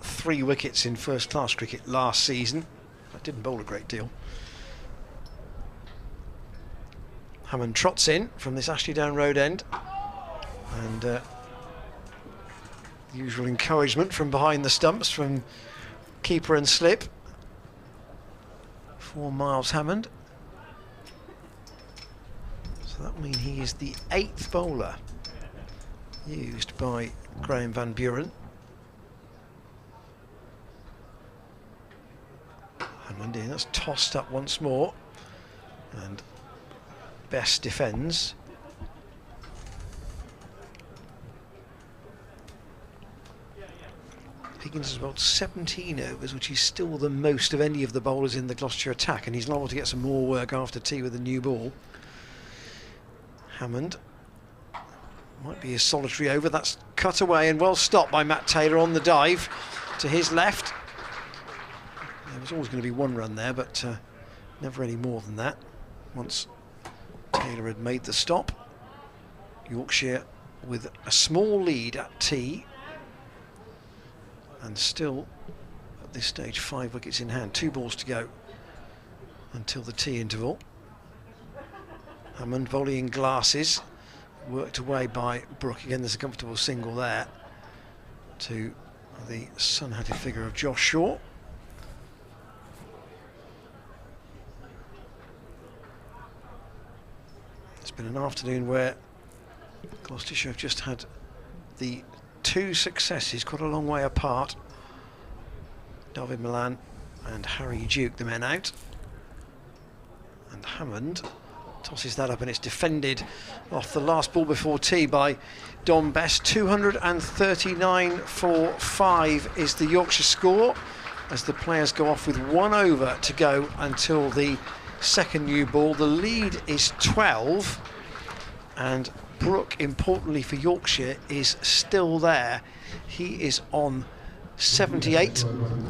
3 wickets in first-class cricket last season. I didn't bowl a great deal. Hammond trots in from this Ashley Down Road end, and the usual encouragement from behind the stumps from keeper and slip for Miles Hammond. So that will mean he is the 8th bowler used by Graham Van Buren. Hammond in, that's tossed up once more, and Best defends. Higgins has bowled 17 overs, which is still the most of any of the bowlers in the Gloucestershire attack, and he's liable to get some more work after tea with a new ball. Hammond might be a solitary over. That's cut away and well stopped by Matt Taylor on the dive to his left. There was always going to be 1 run there, but never any more than that. Once Taylor had made the stop, Yorkshire with a small lead at tea, and still at this stage 5 wickets in hand, 2 balls to go until the tea interval. Hammond volleying glasses, worked away by Brook. Again, there's a comfortable single there to the sun-hatted figure of Josh Shaw. It's been an afternoon where Gloucestershire have just had the 2 successes quite a long way apart. David Malan and Harry Duke, the men out. And Hammond tosses that up, and it's defended off the last ball before tea by Dom Best. 239 for 5 is the Yorkshire score, as the players go off with 1 over to go until the second new ball. The lead is 12, and Brook, importantly for Yorkshire, is still there. He is on 78.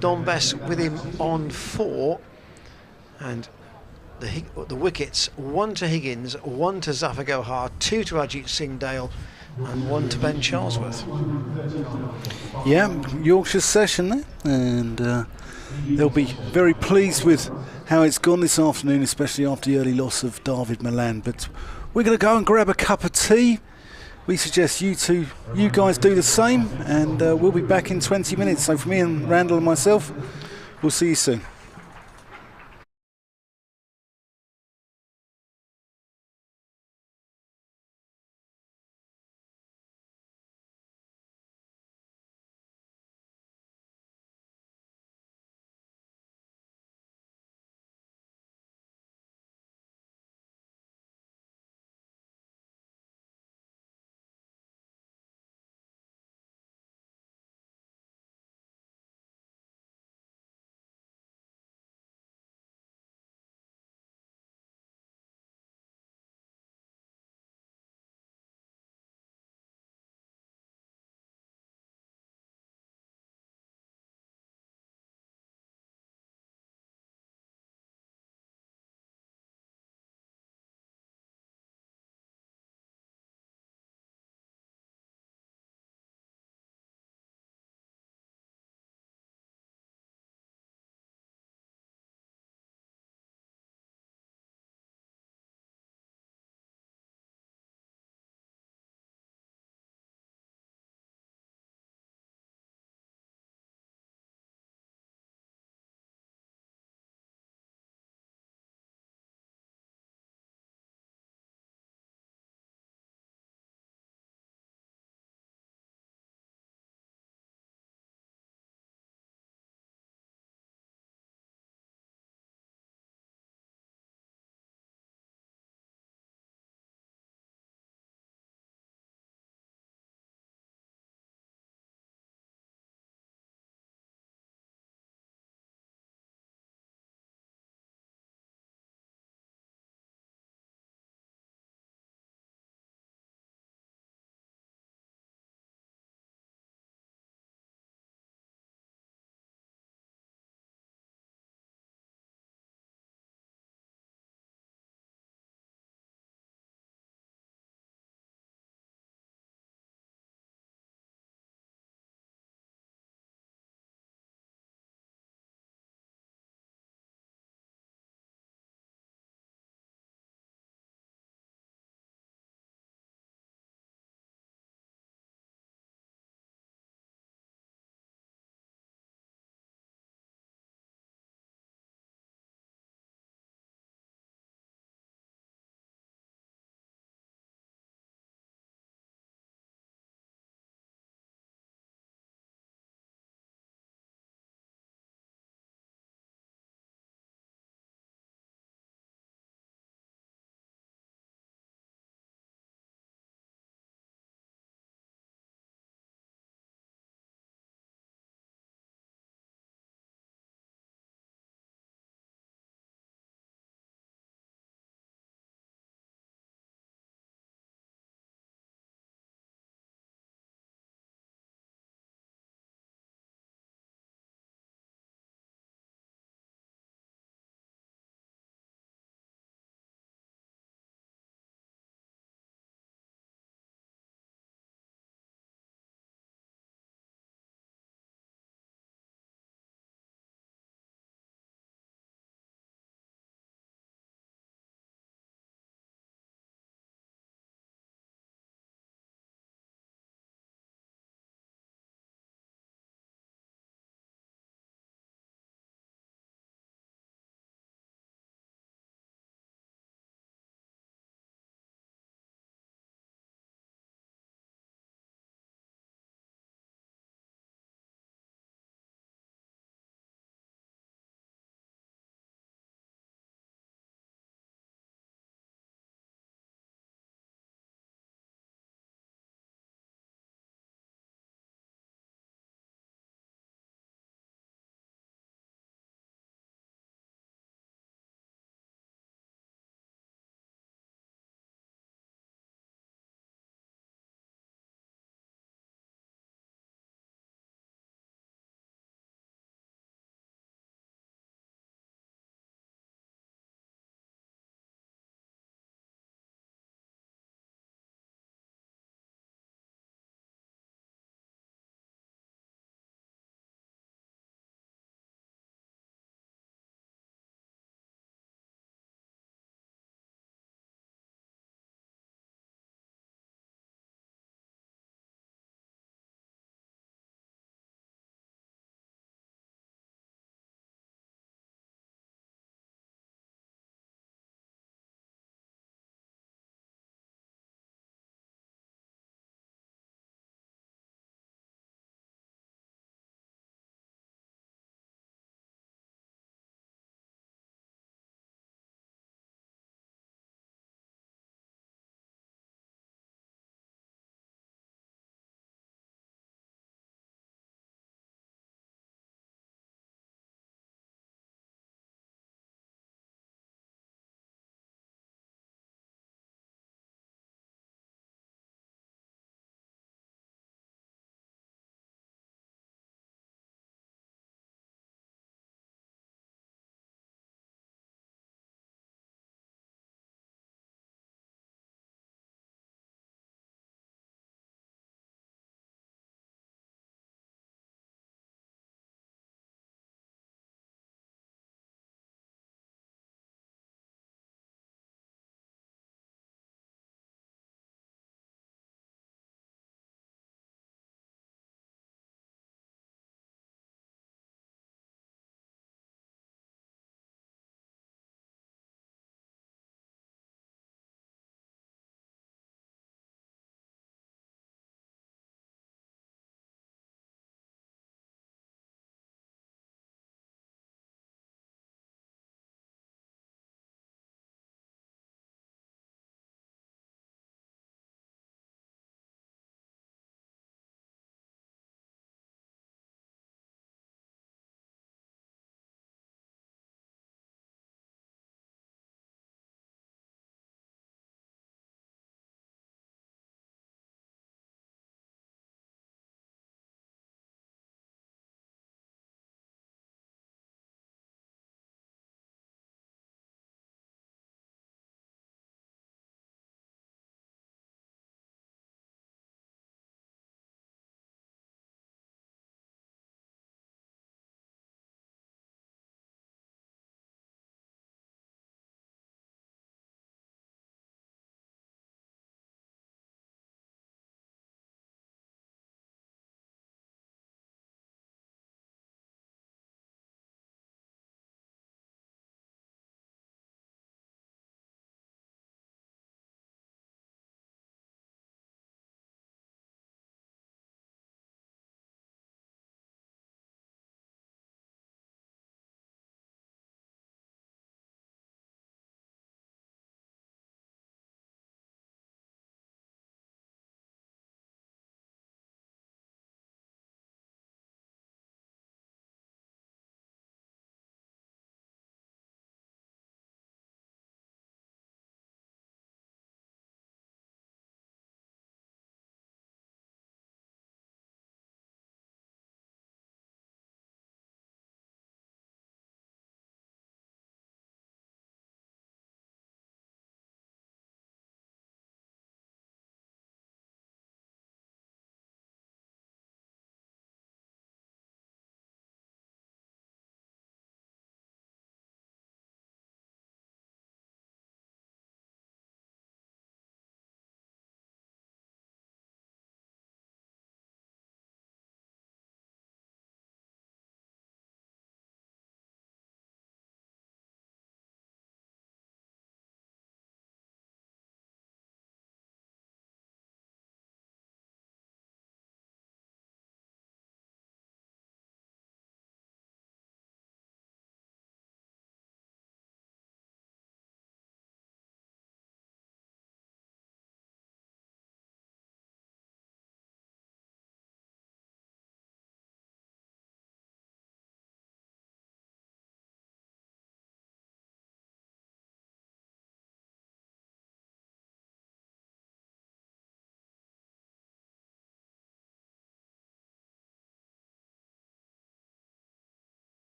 Dom Bess with him on 4, and the wickets, 1 to Higgins, 1 to Zafar Gohar, 2 to Ajit Singh Dale, and 1 to Ben Charlesworth. Yeah, Yorkshire session there, and they'll be very pleased with how it's gone this afternoon, especially after the early loss of David Malan. But we're going to go and grab a cup of tea. We suggest you guys do the same, and we'll be back in 20 minutes. So for me and Randall and myself, we'll see you soon.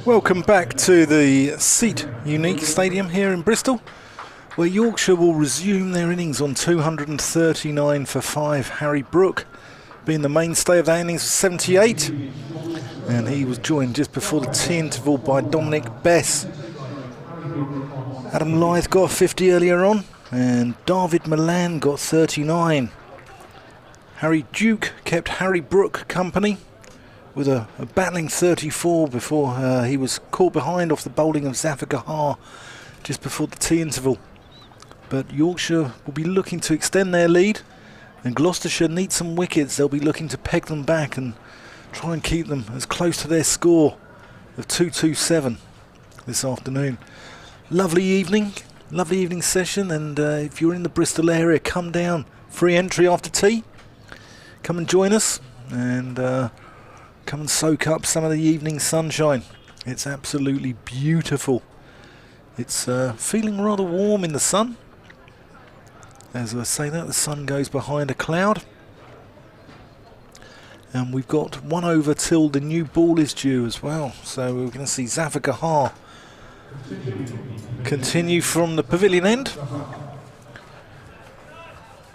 Welcome back to the Seat Unique Stadium here in Bristol, where Yorkshire will resume their innings on 239 for 5. Harry Brook being the mainstay of that innings of 78, and he was joined just before the tea interval by Dominic Bess. Adam Lyth got 50 earlier on, and David Malan got 39. Harry Duke kept Harry Brook company with a battling 34 before he was caught behind off the bowling of Zafar Gahar just before the tea interval. But Yorkshire will be looking to extend their lead, and Gloucestershire need some wickets. They'll be looking to peg them back and try and keep them as close to their score of 227 this afternoon. Lovely evening session, and if you're in the Bristol area, come down. Free entry after tea. Come and join us, and come and soak up some of the evening sunshine. It's absolutely beautiful. It's feeling rather warm in the sun. As I say that, the sun goes behind a cloud. And we've got 1 over till the new ball is due as well. So we're going to see Zafar Gahar continue from the pavilion end,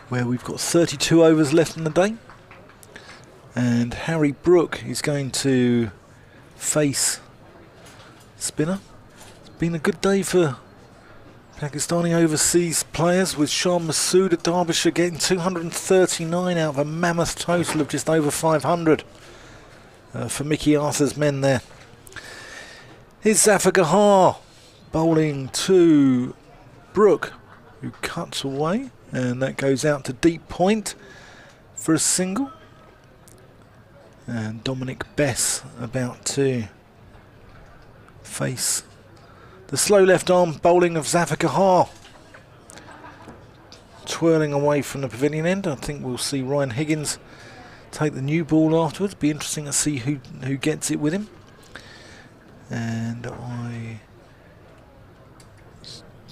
where we've got 32 overs left in the day. And Harry Brook is going to face spinner. It's been a good day for Pakistani overseas players, with Shah Massoud at Derbyshire getting 239 out of a mammoth total of just over 500 for Mickey Arthur's men there. Here's Zafar Gahar bowling to Brook, who cuts away, and that goes out to deep point for a single. And Dominic Bess about to face the slow left arm bowling of Zafar Gahar. Twirling away from the pavilion end. I think we'll see Ryan Higgins take the new ball afterwards. Be interesting to see who gets it with him. And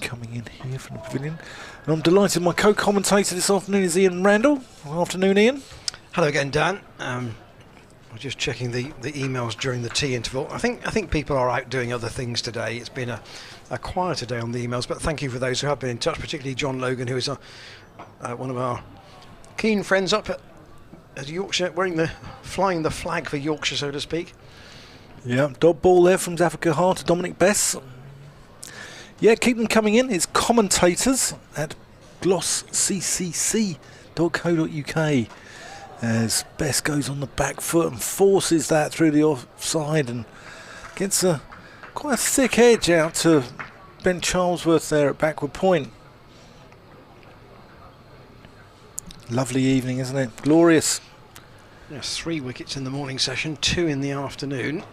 coming in here from the pavilion. And I'm delighted my co-commentator this afternoon is Ian Randall. Afternoon, Ian. Hello again, Dan. I'm just checking the emails during the tea interval. I think people are out doing other things today. It's been a quieter day on the emails, but thank you for those who have been in touch, particularly John Logan, who is one of our keen friends up at Yorkshire, flying the flag for Yorkshire, so to speak. Yeah, dot ball there from Zafar Gahar to Dominic Bess. Yeah, keep them coming in. It's commentators at glossccc.co.uk. sportsbet.co.uk as Best goes on the back foot and forces that through the offside and gets quite a thick edge out to Ben Charlesworth there at backward point. Lovely evening, isn't it? Glorious. Yes, 3 wickets in the morning session, 2 in the afternoon.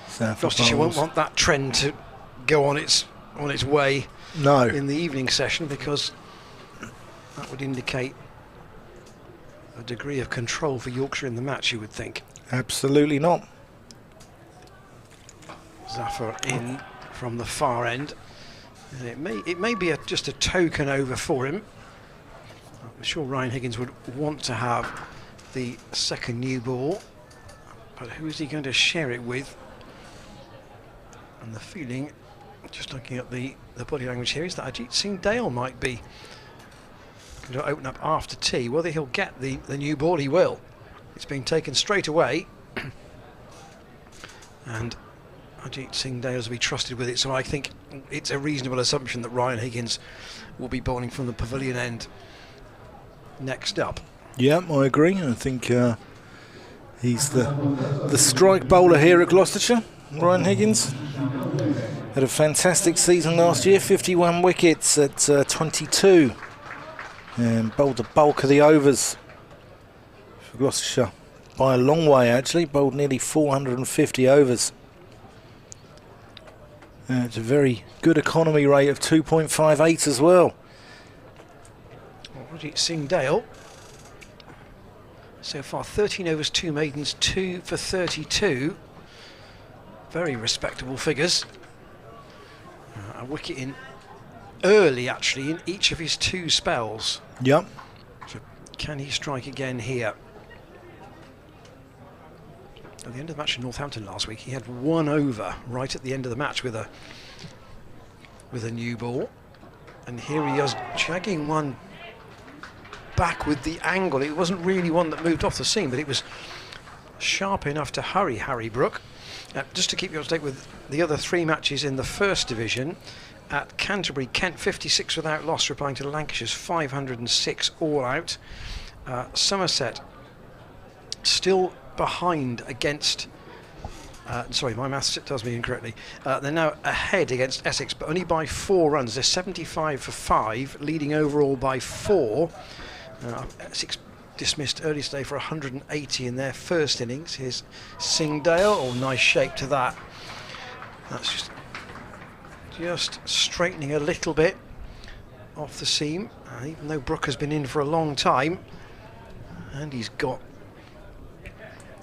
South Gloucestershire won't want that trend to go on its way in the evening session, because that would indicate a degree of control for Yorkshire in the match, you would think. Absolutely not. Zafar in from the far end, and it may be just a token over for him. I'm sure Ryan Higgins would want to have the second new ball, but who is he going to share it with? And the feeling, just looking at the body language here, is that Ajit Singh Dale might be going to open up after tea. Whether he'll get the new ball, he will. It's been taken straight away, and Ajit Singh Dale will be trusted with it, so I think it's a reasonable assumption that Ryan Higgins will be bowling from the pavilion end next up. Yeah, I agree. I think he's the strike bowler here at Gloucestershire. Ryan Higgins had a fantastic season last year, 51 wickets at 22, and bowled the bulk of the overs for Gloucestershire by a long way, actually. Bowled nearly 450 overs. It's a very good economy rate of 2.58 as well. Ajit Singh Dale so far 13 overs, 2 maidens, 2 for 32. Very respectable figures. A wicket in early, actually, in each of his 2 spells. Yep. So can he strike again here? At the end of the match in Northampton last week, he had 1 over right at the end of the match with a new ball, and here he is jagging one back with the angle. It wasn't really one that moved off the seam, but it was sharp enough to hurry Harry Brook. Just to keep you up to date with the other 3 matches in the First Division, at Canterbury, Kent 56 without loss, replying to Lancashire's 506 all out. Somerset still behind against sorry, my maths tells me incorrectly. They're now ahead against Essex, but only by 4 runs. They're 75 for 5, leading overall by 4. Essex dismissed early today for 180 in their first innings. Here's Singh Dale. Oh, nice shape to that. That's just straightening a little bit off the seam, even though Brook has been in for a long time, and he's got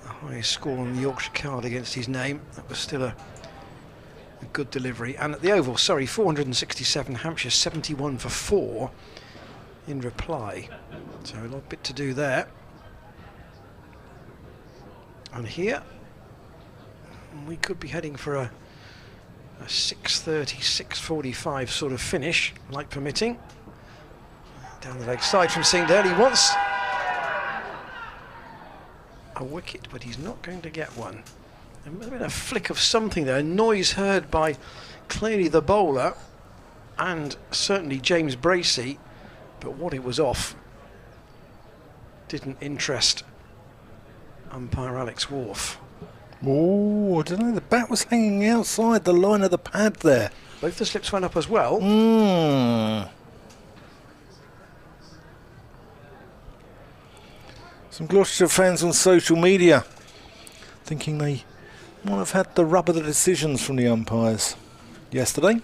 the highest score on the Yorkshire card against his name. That was still a good delivery. And at the Oval, Surrey 467, Hampshire 71 for 4 in reply. So a little bit to do there. And here we could be heading for a 6:30, 6:45 sort of finish, light permitting. Down the leg side from Singh Dale. He wants a wicket, but he's not going to get one. There must have been a flick of something there, a noise heard by clearly the bowler and certainly James Bracey, but what it was off didn't interest umpire Alex Wharf. Oh, I don't know, the bat was hanging outside the line of the pad there. Both the slips went up as well. Some Gloucestershire fans on social media thinking they might have had the rub of the decisions from the umpires yesterday.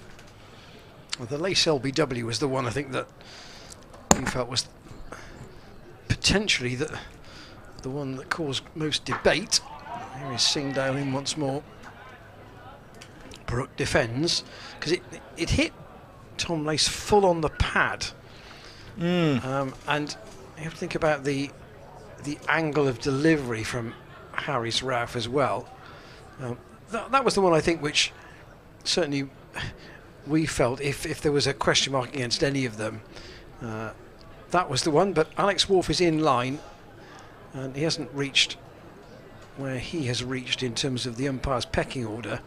Well, the Lace LBW was the one I think that we felt was potentially the one that caused most debate. Here is Singh Dale in once more. Brook defends because it hit Tom Lace full on the pad, and you have to think about the angle of delivery from Harris Ralph as well. That was the one I think which certainly we felt if there was a question mark against any of them, that was the one. But Alex Wharf is in line, and he hasn't reached where he has reached in terms of the umpire's pecking order.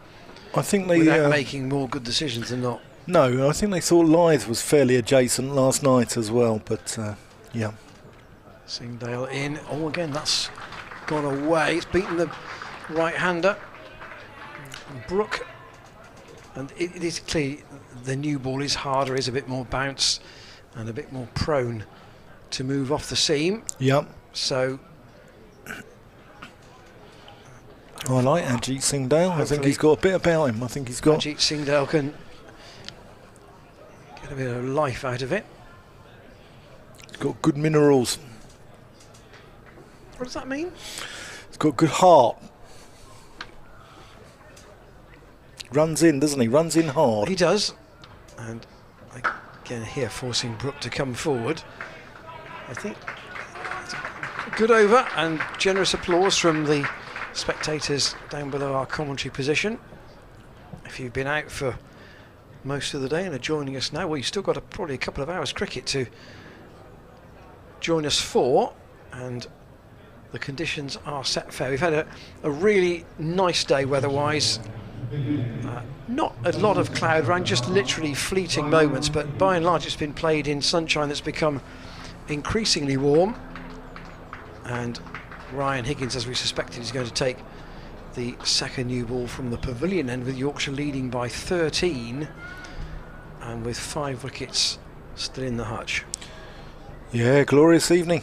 I think they without making more good decisions than not. No, I think they thought Lythe was fairly adjacent last night as well, but yeah. Singdale in. Oh, again, that's gone away. It's beaten the right-hander. Brook. And it is clear the new ball is harder, is a bit more bounce and a bit more prone to move off the seam. Yep. So I like Ajit Singdale. I think he's got a bit about him. I think he's got... Ajit Singdale can get a bit of life out of it. He's got good minerals. What does that mean? He's got good heart. Runs in, doesn't he? Runs in hard. He does. And again here forcing Brook to come forward. I think it's a good over and generous applause from the spectators down below our commentary position. If you've been out for most of the day and are joining us now, well, you've still got probably a couple of hours cricket to join us for, and the conditions are set fair. We've had a really nice day weather-wise. Not a lot of cloud around, just literally fleeting moments, but by and large it's been played in sunshine that's become increasingly warm. And Ryan Higgins, as we suspected, is going to take the second new ball from the pavilion end, with Yorkshire leading by 13 and with 5 wickets still in the hutch. Yeah, glorious evening.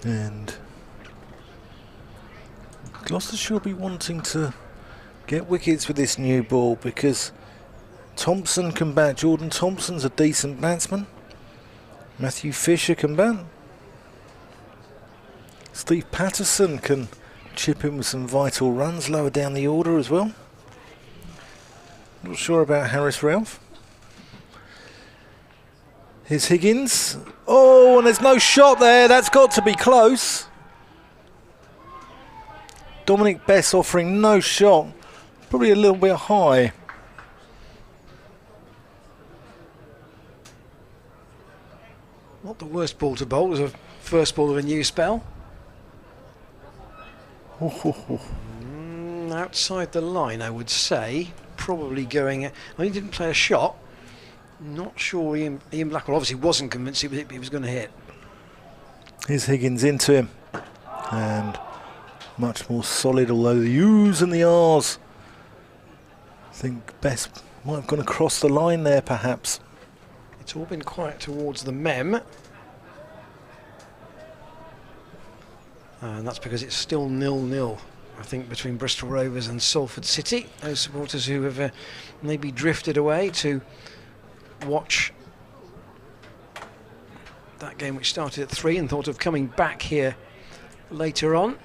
And Gloucestershire will be wanting to get wickets with this new ball, because Thompson can bat. Jordan Thompson's a decent batsman. Matthew Fisher can bat. Steve Patterson can chip in with some vital runs lower down the order as well. Not sure about Harris Ralph. Here's Higgins. Oh, and there's no shot there. That's got to be close. Dominic Bess offering no shot. Probably a little bit high. Not the worst ball to bowl. It was a first ball of a new spell. Outside the line, I would say. Probably going... he didn't play a shot. Not sure Ian Blackwell obviously wasn't convinced he was going to hit. Here's Higgins into him. And much more solid, although the U's and the R's. I think Bess might have gone across the line there, perhaps. It's all been quiet towards the Mem. And that's because it's still 0-0, I think, between Bristol Rovers and Salford City. Those supporters who have maybe drifted away to watch that game, which started at 3, and thought of coming back here later on.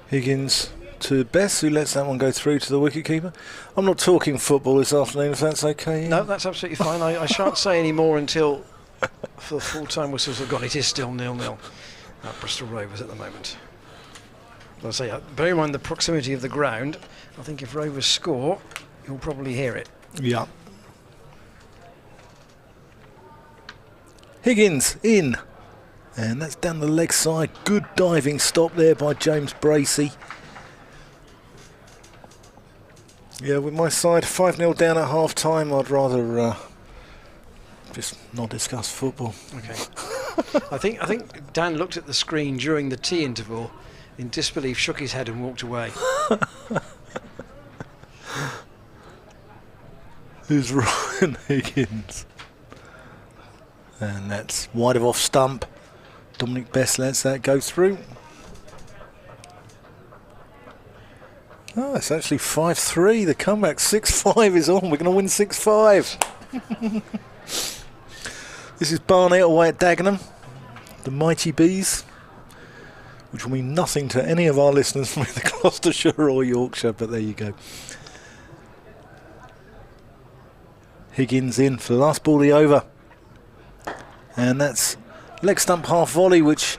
Higgins to Bess, who lets that one go through to the wicketkeeper. I'm not talking football this afternoon, if that's okay. No, that's absolutely fine. I shan't say any more until the full-time whistles have gone. It is still 0-0 at Bristol Rovers at the moment. I'll say, bear in mind the proximity of the ground. I think if Rovers score, you'll probably hear it. Yeah. Higgins in, and that's down the leg side. Good diving stop there by James Bracey. Yeah, with my side 5-0 down at half time, I'd rather just not discuss football. Okay. I think Dan looked at the screen during the tea interval in disbelief, shook his head and walked away. Who's Ryan Higgins? And that's wide of off stump. Dominic Bess lets that go through. Oh, it's actually 5-3. The comeback 6-5 is on. We're going to win 6-5. This is Barnet away at Dagenham. The Mighty Bees, which will mean nothing to any of our listeners from either Gloucestershire or Yorkshire, but there you go. Higgins in for the last ball of the over. And that's leg stump half volley, which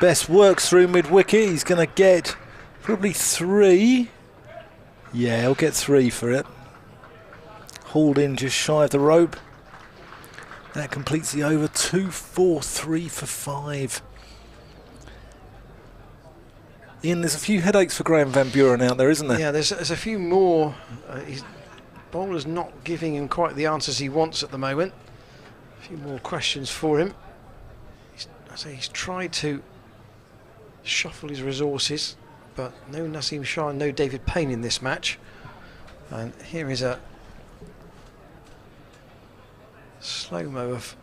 Bess works through mid-wicket. He's going to get probably 3. Yeah, he'll get 3 for it. Hauled in just shy of the rope. That completes the over. 2, 4, 3 for 5. Ian, there's a few headaches for Graham Van Buren out there, isn't there? Yeah, there's a few more. His bowler's not giving him quite the answers he wants at the moment. A few more questions for him. He's So he's tried to shuffle his resources, but no Nassim Shah, no David Payne in this match. And here is a slow-mo of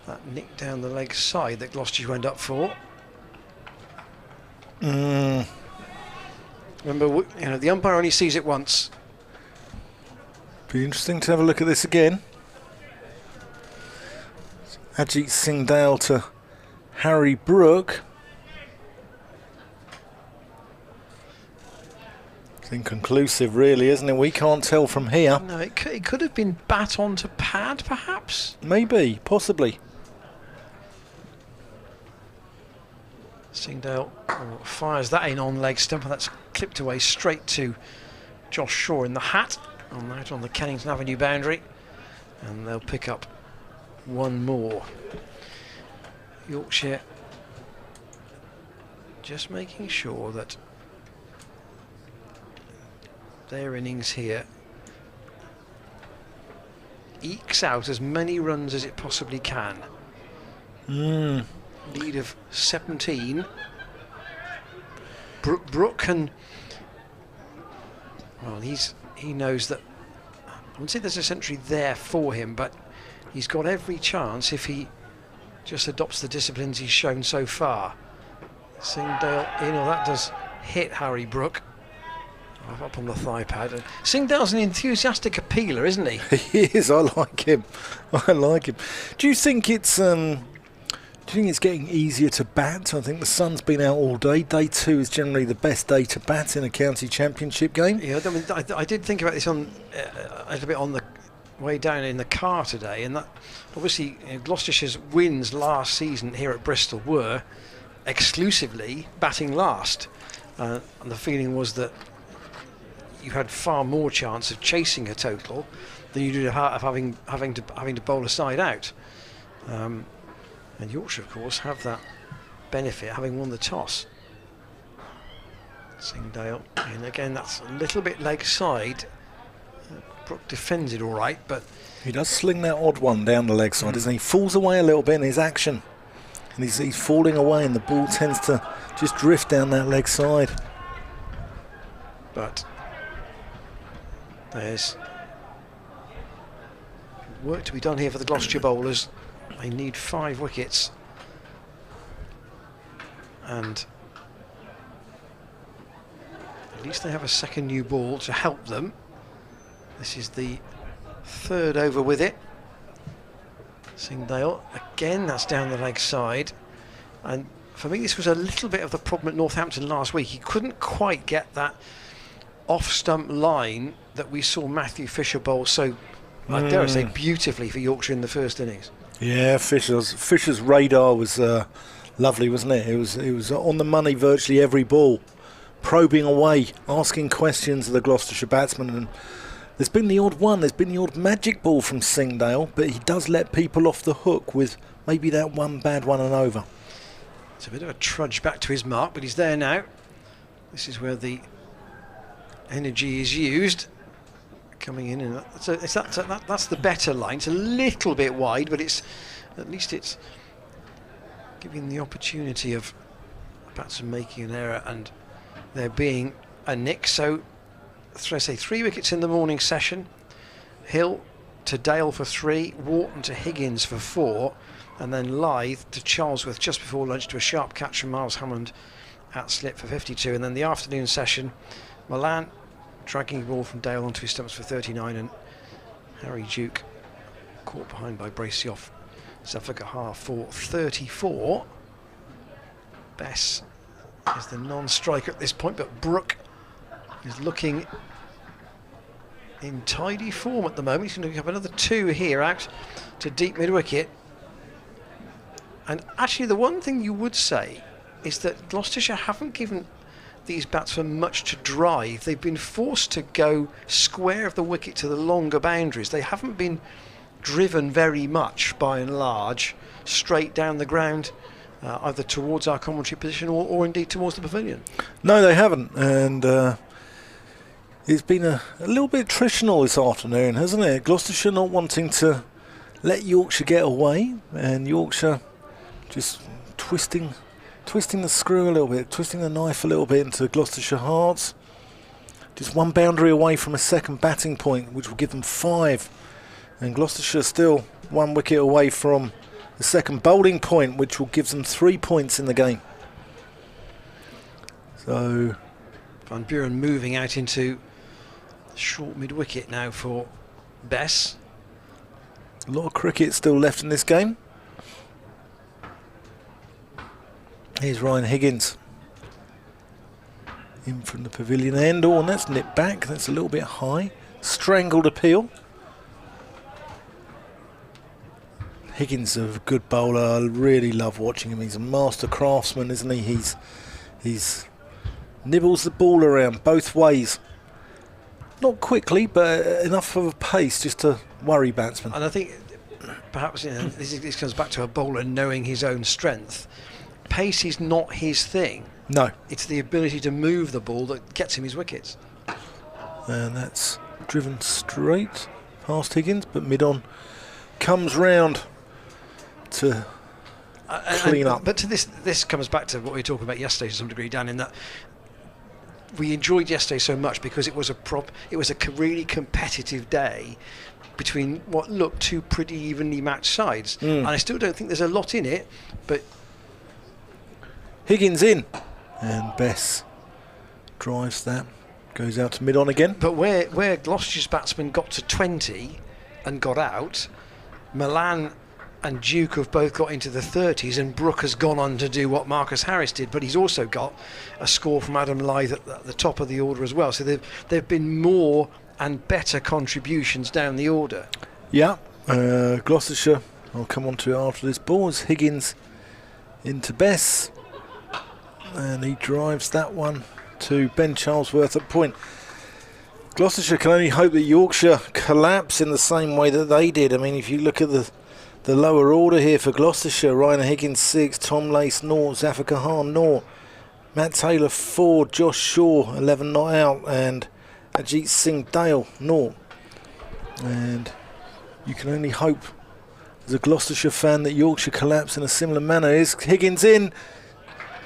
that nick down the leg side that Gloucestershire went up for. Remember, the umpire only sees it once. Be interesting to have a look at this again. Ajit Singh Dale to Harry Brook. It's inconclusive, really, isn't it? We can't tell from here. No, it could have been bat onto pad, perhaps. Maybe, possibly. Singdale fires that in on leg stump, and that's clipped away straight to Josh Shaw in the hat, out on the Kennington Avenue boundary, and they'll pick up one more. Yorkshire just making sure that their innings here ekes out as many runs as it possibly can. Lead of 17. Brook can, well, he knows that, I wouldn't say there's a century there for him, but he's got every chance if he just adopts the disciplines he's shown so far. Singdale in, or that does hit Harry Brook up on the thigh pad. Singdale's an enthusiastic appealer, isn't he? He is. I like him. I like him. Do you think it's getting easier to bat? I think the sun's been out all day. Day 2 is generally the best day to bat in a county championship game. Yeah, I mean, I did think about this on a little bit on the way down in the car today, and that obviously Gloucestershire's wins last season here at Bristol were exclusively batting last, and the feeling was that you had far more chance of chasing a total than you did of having to bowl a side out. And Yorkshire, of course, have that benefit, having won the toss. Singdale, and again, that's a little bit leg side. Brook defends it all right, but he does sling that odd one down the leg side, doesn't he? He falls away a little bit in his action, and he's falling away, and the ball tends to just drift down that leg side. But there's work to be done here for the Gloucestershire bowlers. They need 5 wickets, and at least they have a second new ball to help them. This is the 3rd over with it. Singdale again, that's down the leg side, and for me this was a little bit of the problem at Northampton last week. He couldn't quite get that off stump line that we saw Matthew Fisher bowl so, I dare say, beautifully for Yorkshire in the first innings. Yeah, Fisher's radar was lovely, wasn't it? It was on the money virtually every ball, probing away, asking questions of the Gloucestershire batsmen, and there's been the odd one, there's been the odd magic ball from Singdale, but he does let people off the hook with maybe that one bad one and over. It's a bit of a trudge back to his mark, but he's there now. This is where the energy is used. Coming in, and that's the better line. It's a little bit wide, but at least it's giving the opportunity of batsman making an error and there being a nick. So, I say 3 wickets in the morning session. Hill to Dale for 3, Wharton to Higgins for 4, and then Lythe to Charlesworth just before lunch to a sharp catch from Miles Hammond at slip for 52. And then the afternoon session, Malan dragging the ball from Dale onto his stumps for 39, and Harry Duke caught behind by Bracey-off Zafar for 34. Bess is the non-striker at this point, but Brook is looking in tidy form at the moment. He's going to have another 2 here out to deep mid-wicket. And actually the one thing you would say is that Gloucestershire haven't given these batsmen much to drive. They've been forced to go square of the wicket to the longer boundaries. They haven't been driven very much, by and large, straight down the ground, either towards our commentary position or indeed towards the pavilion. No, they haven't, and it's been a little bit attritional this afternoon, hasn't it? Gloucestershire not wanting to let Yorkshire get away, and Yorkshire just twisting the screw a little bit, twisting the knife a little bit into Gloucestershire Hearts. Just one boundary away from a second batting point, which will give them 5. And Gloucestershire still 1 wicket away from the second bowling point, which will give them 3 points in the game. So Van Buren moving out into short mid-wicket now for Bess. a lot of cricket still left in this game. Here's Ryan Higgins in from the pavilion end. Oh, and that's nipped back. That's a little bit high. Strangled appeal. Higgins is a good bowler. I really love watching him. He's a master craftsman, isn't he? He's nibbles the ball around both ways. Not quickly, but enough of a pace just to worry batsmen. And I think perhaps this comes back to a bowler knowing his own strength. Pace is not his thing. No. It's the ability to move the ball that gets him his wickets. And that's driven straight past Higgins, but mid-on comes round to clean up. But to this comes back to what we were talking about yesterday to some degree, Dan, in that we enjoyed yesterday so much because it was a really competitive day between what looked two pretty evenly matched sides. And I still don't think there's a lot in it, but Higgins in, and Bess drives that, goes out to mid-on again. But where Gloucestershire's batsmen got to 20 and got out, Malan and Duke have both got into the 30s, and Brook has gone on to do what Marcus Harris did, but he's also got a score from Adam Lyth at the top of the order as well. So there've been more and better contributions down the order. Yeah, Gloucestershire, I'll come on to it after this ball, as Higgins into Bess, and he drives that one to Ben Charlesworth at point. Gloucestershire can only hope that Yorkshire collapse in the same way that they did. I mean, if you look at the lower order here for Gloucestershire, Ryan Higgins 6, Tom Lace 0, Zafar Khan 0, Matt Taylor 4, Josh Shaw 11 not out, and Ajit Singh Dale 0. And you can only hope as a Gloucestershire fan that Yorkshire collapse in a similar manner. Is Higgins in,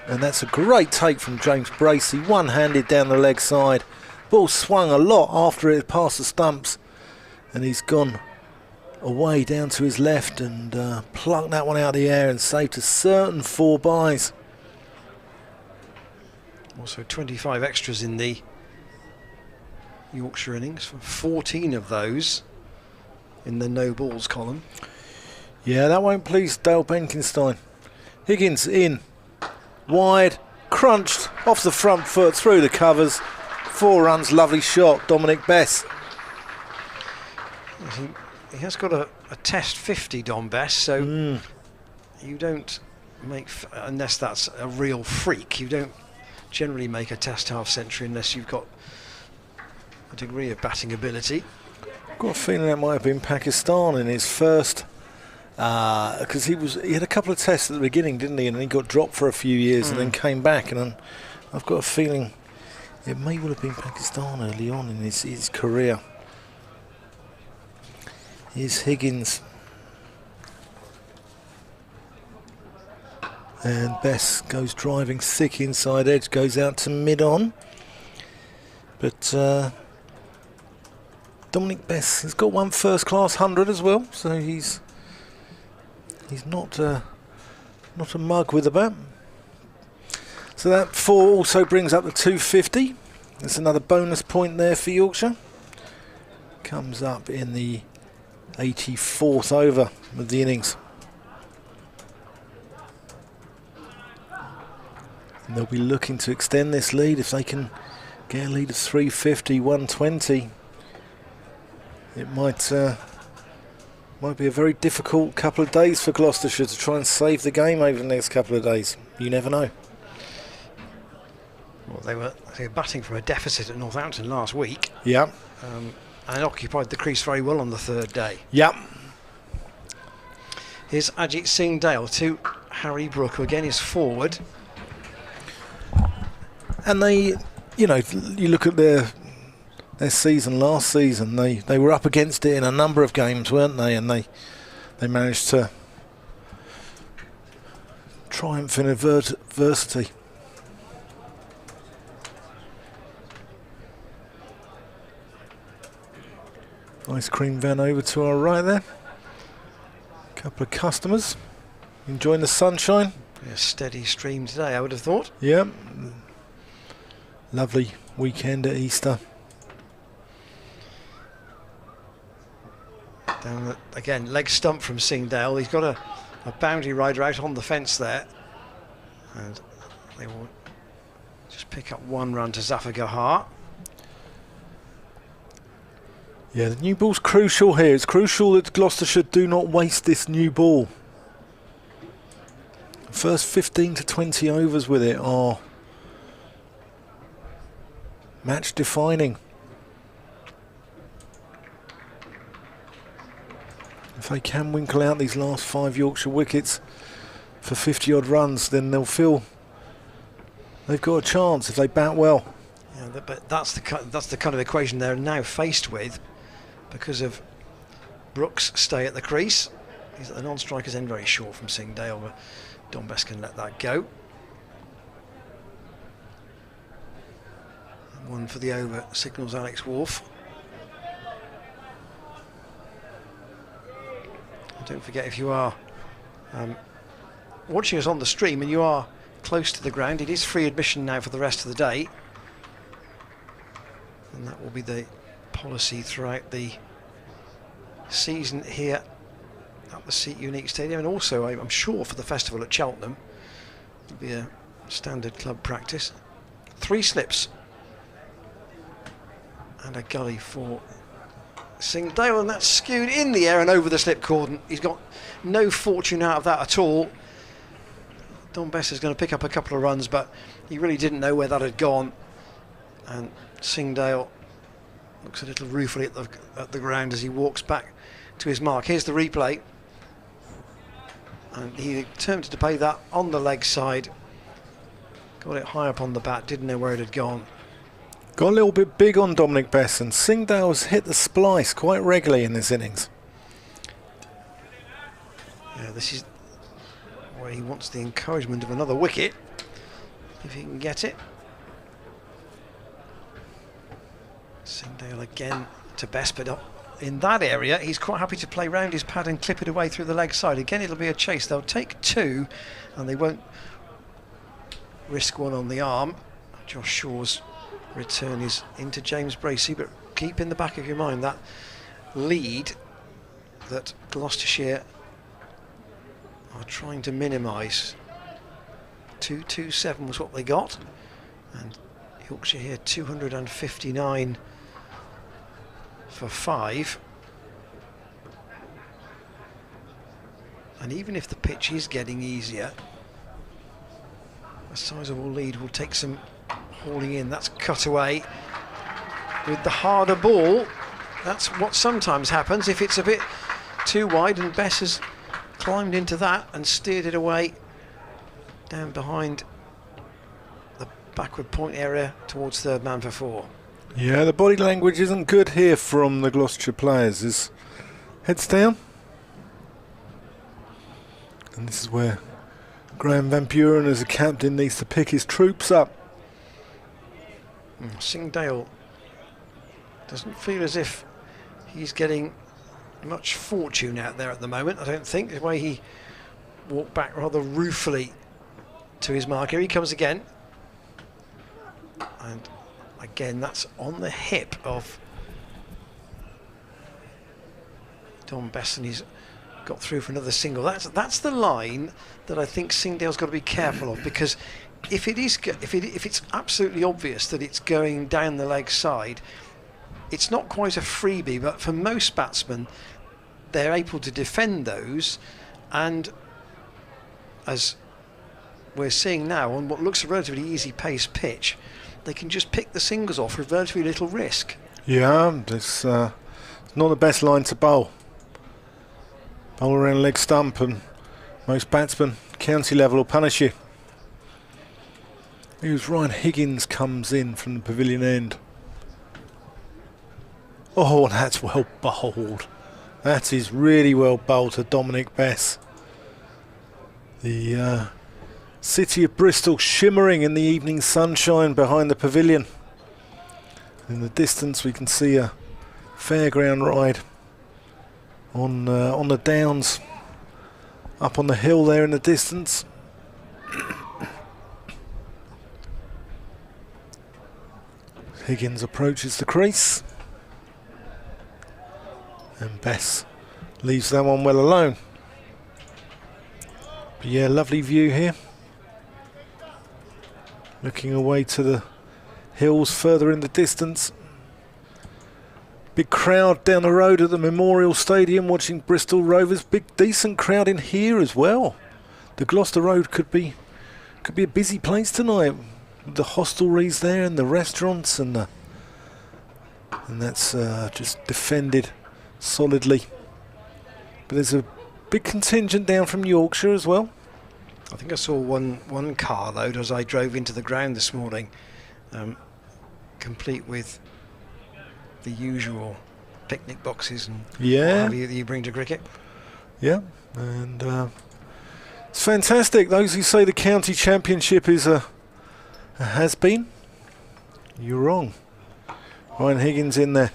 and that's a great take from James Bracey, one-handed down the leg side. Ball swung a lot after it had passed the stumps, and he's gone away down to his left and plucked that one out of the air and saved a certain 4 byes. Also 25 extras in the Yorkshire innings, 14 of those in the no balls column. Yeah, that won't please Dale Benkenstein. Higgins in, wide, crunched off the front foot, through the covers. 4 runs, lovely shot, Dominic Bess. He has got a test 50, Dom Bess, so you don't make, unless that's a real freak, you don't generally make a test half century unless you've got a degree of batting ability. I've got a feeling that might have been Pakistan in his first, because he had a couple of tests at the beginning, didn't he, and then he got dropped for a few years and then came back, and I've got a feeling it may well have been Pakistan early on in his career. Here's Higgins. And Bess goes driving thick inside edge, goes out to mid-on. But Dominic Bess has got one first-class 100 as well, so he's not a mug with the bat. So that 4 also brings up the 250. That's another bonus point there for Yorkshire. Comes up in the 84th over of the innings. And they'll be looking to extend this lead if they can get a lead of 350, 120. It might be a very difficult couple of days for Gloucestershire to try and save the game over the next couple of days. You never know. Well, they were batting from a deficit at Northampton last week. Yeah. And occupied the crease very well on the 3rd day. Yep. Here's Ajit Singh Dale to Harry Brook, who again is forward. And they, you look at their season last season, they were up against it in a number of games, weren't they? And they managed to Triumph in adversity. Ice cream van over to our right there. Couple of customers enjoying the sunshine. A steady stream today, I would have thought. Yeah. Lovely weekend at Easter. Down again, leg stump from Singdale. He's got a boundary rider out on the fence there. And they will just pick up one run to Zafar. Yeah, the new ball's crucial here. It's crucial that Gloucestershire do not waste this new ball. First 15 to 20 overs with it are match defining. If they can winkle out these last 5 Yorkshire wickets for 50 odd runs, then they'll feel they've got a chance if they bat well. Yeah, but that's the kind of equation they're now faced with because of Brooks' stay at the crease. He's at the non-striker's end, very short from Singdale, but Don Best can let that go. And one for the over signals Alex Wolf. And don't forget, if you are watching us on the stream and you are close to the ground, it is free admission now for the rest of the day. And that will be the policy throughout the season here at the Seat Unique Stadium, and also I'm sure for the festival at Cheltenham it'll be a standard club practice. 3 slips and a gully for Singdale, and that's skewed in the air and over the slip cordon. He's got no fortune out of that at all. Don Bess is going to pick up a couple of runs, but he really didn't know where that had gone, and Singdale looks a little ruefully at the ground as he walks back to his mark. Here's the replay, and he attempted to play that on the leg side, got it high up on the bat, didn't know where it had gone. Got a little bit big on Dominic Bess, and Singdale's hit the splice quite regularly in this innings. Yeah, this is where he wants the encouragement of another wicket, if he can get it. Singdale again to Bess, but in that area he's quite happy to play round his pad and clip it away through the leg side. Again, it'll be a chase. They'll take 2 and they won't risk one on the arm. Josh Shaw's return is into James Bracey, but keep in the back of your mind that lead that Gloucestershire are trying to minimise. 227 was what they got, and Yorkshire here 259 for 5. And even if the pitch is getting easier, a sizable lead will take some hauling in. That's cut away with the harder ball. That's what sometimes happens if it's a bit too wide, and Bess has climbed into that and steered it away down behind the backward point area towards third man for 4. Yeah, the body language isn't good here from the Gloucestershire players. His heads down. And this is where Graham Van Buren as a captain needs to pick his troops up. Singdale doesn't feel as if he's getting much fortune out there at the moment. I don't think. The way he walked back rather ruefully to his mark. Here he comes again. And again, that's on the hip of Don Bess, and he's got through for another single. That's the line that I think Singdale's got to be careful of, because if it's absolutely obvious that it's going down the leg side, it's not quite a freebie, but for most batsmen they're able to defend those, and as we're seeing now on what looks a relatively easy pace pitch, they can just pick the singles off with relatively little risk. Yeah, it's not the best line to bowl. Bowl around leg stump, and most batsmen county level will punish you. Here's Ryan Higgins comes in from the pavilion end. Oh, that's well bowled. That is really well bowled to Dominic Bess. The City of Bristol shimmering in the evening sunshine behind the pavilion. In the distance we can see a fairground ride on the downs, up on the hill there in the distance. Higgins approaches the crease, and Bess leaves that one well alone. But yeah, lovely view here. Looking away to the hills further in the distance. Big crowd down the road at the Memorial Stadium watching Bristol Rovers. Big decent crowd in here as well. The Gloucester Road could be a busy place tonight. The hostelries there and the restaurants and that's just defended solidly. But there's a big contingent down from Yorkshire as well. I think I saw one carload as I drove into the ground this morning, complete with the usual picnic boxes and what have you that you bring to cricket. Yeah, and it's fantastic. Those who say the county championship is a has-been, you're wrong. Ryan Higgins in there,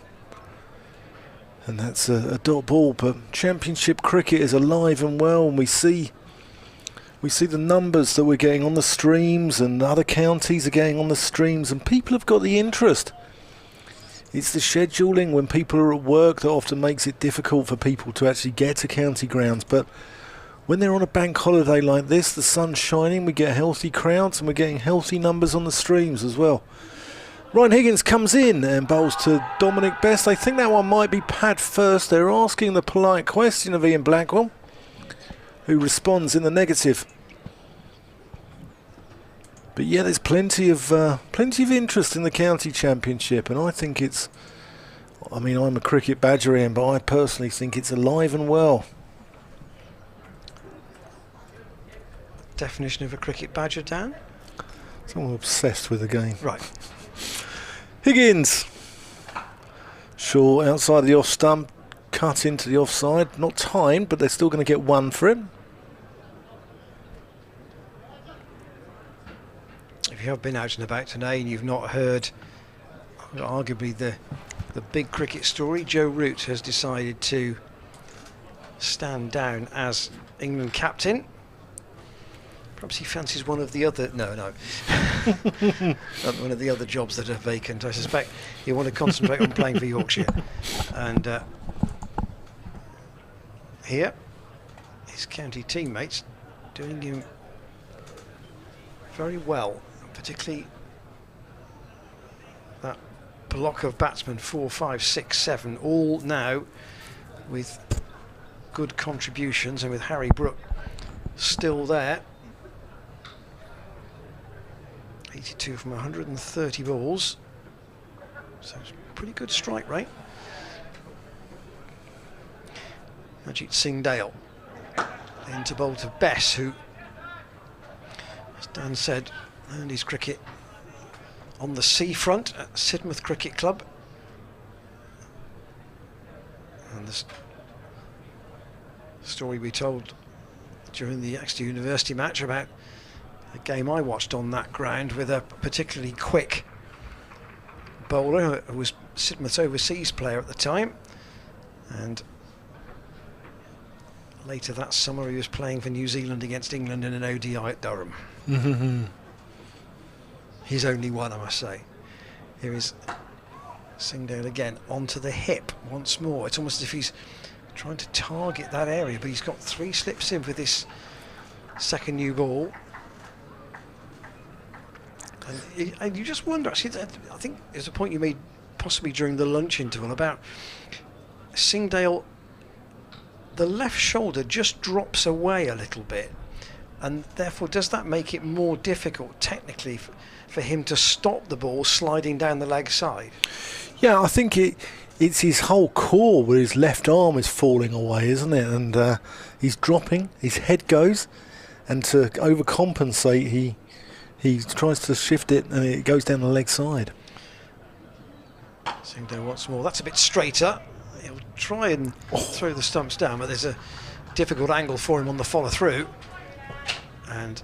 and that's a dot ball. But championship cricket is alive and well, and we see the numbers that we're getting on the streams, and other counties are getting on the streams, and people have got the interest. It's the scheduling when people are at work that often makes it difficult for people to actually get to county grounds. But when they're on a bank holiday like this, the sun's shining, we get healthy crowds and we're getting healthy numbers on the streams as well. Ryan Higgins comes in and bowls to Dominic Best. I think that one might be pad first. They're asking the polite question of Ian Blackwell, who responds in the negative. But yeah, there's plenty of interest in the county championship, and I think it's, I mean, I'm a cricket badgerian, but I personally think it's alive and well. Definition of a cricket badger, Dan? Someone obsessed with the game. Right. Higgins. Shaw outside the off stump, cut into the offside. Not timed, but they're still going to get one for him. If you have been out and about today and you've not heard arguably the big cricket story, Joe Root has decided to stand down as England captain. Perhaps he fancies one of the other... No. One of the other jobs that are vacant. I suspect he'll want to concentrate on playing for Yorkshire. And here, his county teammates doing him very well, particularly that block of batsmen, 4, 5, 6, 7, all now with good contributions, and with Harry Brook still there. 82 from 130 balls, so it's a pretty good strike rate. Ajit Singh Dale into bowl to Bess, who, as Dan said, learned his cricket on the seafront at Sidmouth Cricket Club. And the story we told during the Exeter University match about a game I watched on that ground with a particularly quick bowler who was Sidmouth's overseas player at the time, and later that summer he was playing for New Zealand against England in an ODI at Durham. He's only one, I must say. Here is Singdale again onto the hip once more. It's almost as if he's trying to target that area, but he's got 3 slips in for this second new ball. And you just wonder, actually, I think there's a point you made possibly during the lunch interval about Singdale. The left shoulder just drops away a little bit, and therefore does that make it more difficult technically for him to stop the ball sliding down the leg side? Yeah, I think it's his whole core where his left arm is falling away, isn't it? And he's dropping, his head goes, and to overcompensate he tries to shift it and it goes down the leg side. Singdale once more. That's a bit straighter. He'll try and throw the stumps down, but there's a difficult angle for him on the follow through. And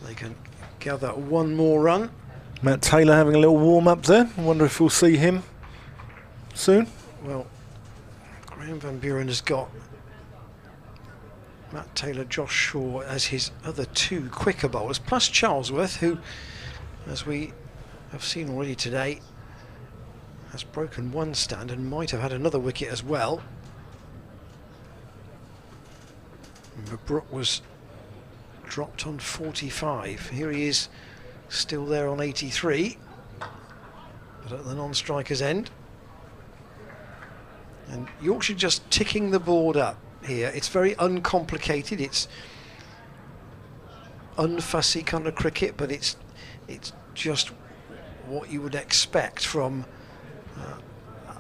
they can gather one more run. Matt Taylor having a little warm-up there. I wonder if we'll see him soon. Well, Graham Van Buren has got Matt Taylor, Josh Shaw as his other two quicker bowlers, plus Charlesworth, who, as we have seen already today, has broken one stand and might have had another wicket as well. Remember, Brook was dropped on 45. Here he is, still there on 83, but at the non-striker's end. And Yorkshire just ticking the board up here. It's very uncomplicated. It's unfussy kind of cricket, but it's just what you would expect from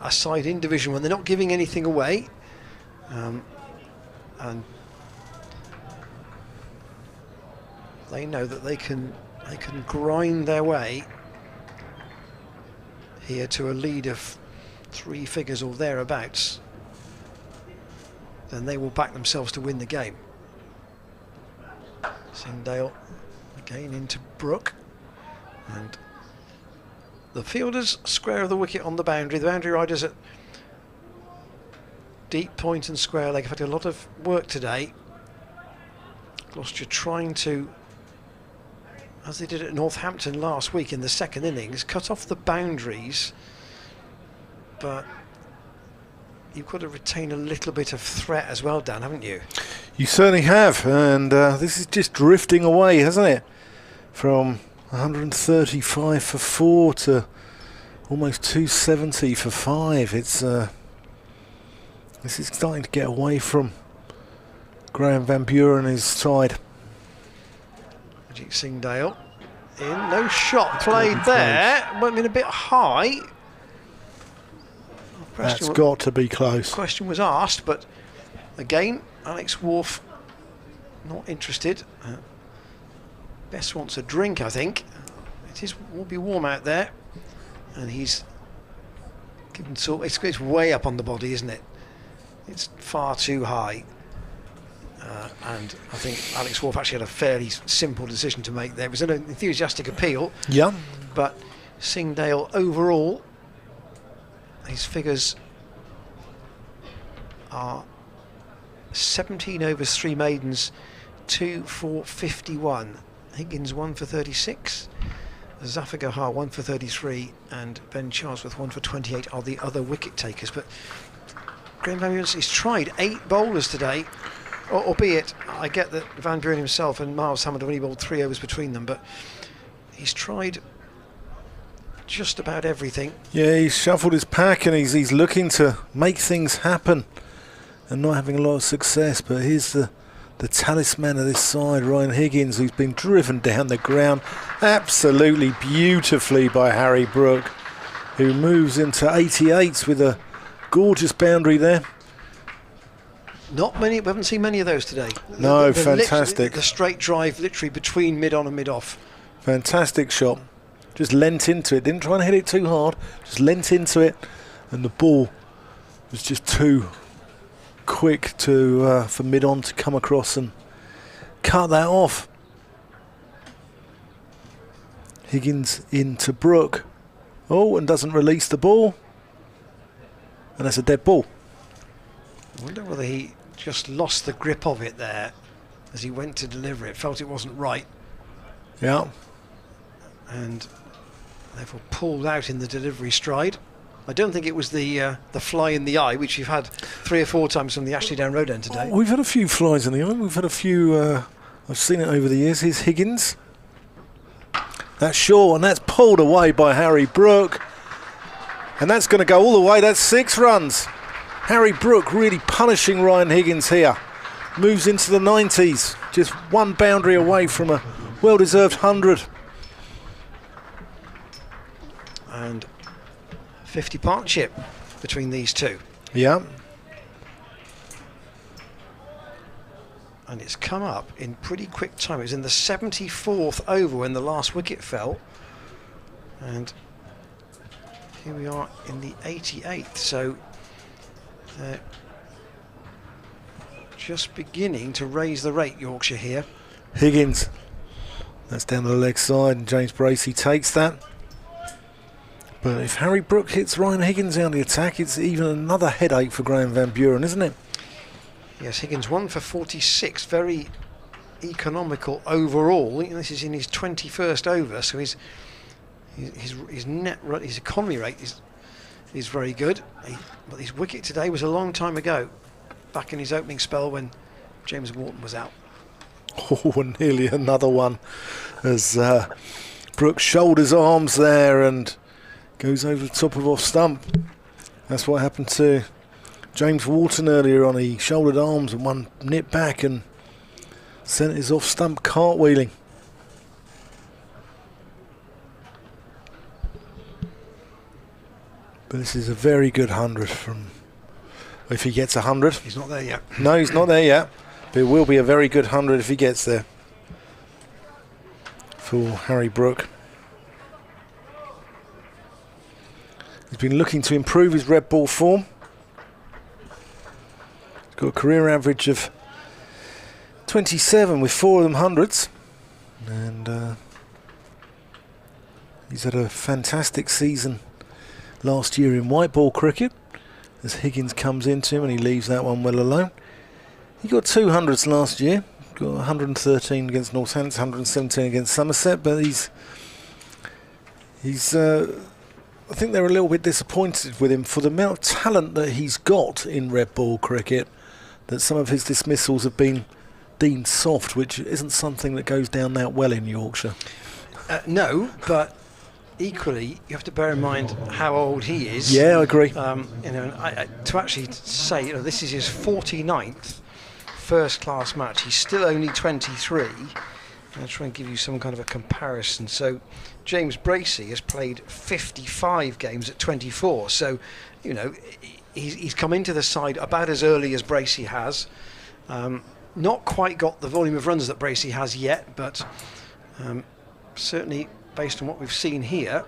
a side in Division 1. They're not giving anything away, and they know that they can grind their way here to a lead of 3 figures or thereabouts. Then they will back themselves to win the game. Singdale again into Brook, and the fielders square of the wicket on the boundary. The boundary riders at deep point and square leg have had a lot of work today. Gloucestershire trying to, as they did at Northampton last week in the second innings, cut off the boundaries, but you've got to retain a little bit of threat as well, Dan, haven't you? You certainly have, and this is just drifting away, hasn't it? From 135 for 4 to almost 270 for 5. It's this is starting to get away from Graham Van Buren and his side. Ajit Singdale in, no shot played there. Might have been a bit high. That's got to be close. Question was asked, but again, Alex Wharf not interested. Best wants a drink, I think. It will be warm out there, and he's given it's way up on the body, isn't it? It's far too high, and I think Alex Wharf actually had a fairly simple decision to make there. It was an enthusiastic appeal, yeah, but Singdale overall, his figures are 17 overs, 3 maidens, 2 for 51. Higgins 1 for 36, Zafar Gahar 1 for 33, and Ben Charlesworth 1 for 28 are the other wicket takers. But Graham Van Buren, he's tried 8 bowlers today, albeit I get that Van Buren himself and Miles Hammond have only bowled 3 overs between them, but he's tried just about everything. Yeah, he's shuffled his pack and he's looking to make things happen and not having a lot of success. But here's the talisman of this side, Ryan Higgins, who's been driven down the ground absolutely beautifully by Harry Brook, who moves into 88s with a gorgeous boundary there. Not many, we haven't seen many of those today. No, fantastic. The straight drive literally between mid-on and mid-off. Fantastic shot. Just leant into it, didn't try and hit it too hard, just leant into it, and the ball was just too quick to for mid-on to come across and cut that off. Higgins into Brook. Oh, and doesn't release the ball. And that's a dead ball. I wonder whether he just lost the grip of it there as he went to deliver it, felt it wasn't right. Yeah. And therefore pulled out in the delivery stride. I don't think it was the fly in the eye, which you've had 3 or 4 times from the Ashley Down Road end today. Oh, we've had a few flies in the eye. We've had a few, I've seen it over the years. Here's Higgins. That's short, and that's pulled away by Harry Brook. And that's going to go all the way. That's 6 runs. Harry Brook really punishing Ryan Higgins here. Moves into the 90s. Just 1 boundary away from a well-deserved 100. And 50 partnership between these two. Yeah. And it's come up in pretty quick time. It was in the 74th over when the last wicket fell. And here we are in the 88th. So they're just beginning to raise the rate, Yorkshire here. Higgins That's down to the leg side, and James Bracey takes that. But if Harry Brook hits Ryan Higgins out the attack, it's even another headache for Graham Van Buren, isn't it? Yes, Higgins 1 for 46, very economical overall. This is in his 21st over, so his net run, his economy rate is very good. But his wicket today was a long time ago, back in his opening spell when James Morton was out. Oh, and nearly another one as Brook shoulders arms there and goes over the top of off stump. That's what happened to James Wharton earlier on. He shouldered arms and one nipped back and sent his off stump cartwheeling. But this is a very good 100 from, if he gets 100. He's not there yet. No, he's not there yet. But it will be a very good 100 if he gets there for Harry Brook. He's been looking to improve his red ball form. He's got a career average of 27 with 4 of them hundreds. And he's had a fantastic season last year in white ball cricket as Higgins comes into him and he leaves that one well alone. He got 200s last year, got 113 against Northampton, 117 against Somerset, but he's I think they're a little bit disappointed with him for the amount of talent that he's got in red ball cricket, that some of his dismissals have been deemed soft, which isn't something that goes down that well in Yorkshire. No, but equally you have to bear in mind how old he is. Yeah, I agree. To actually say, this is his 49th first-class match. He's still only 23. I'll try and give you some kind of a comparison. So James Bracey has played 55 games at 24. So, he's come into the side about as early as Bracey has. Not quite got the volume of runs that Bracey has yet, but certainly based on what we've seen here,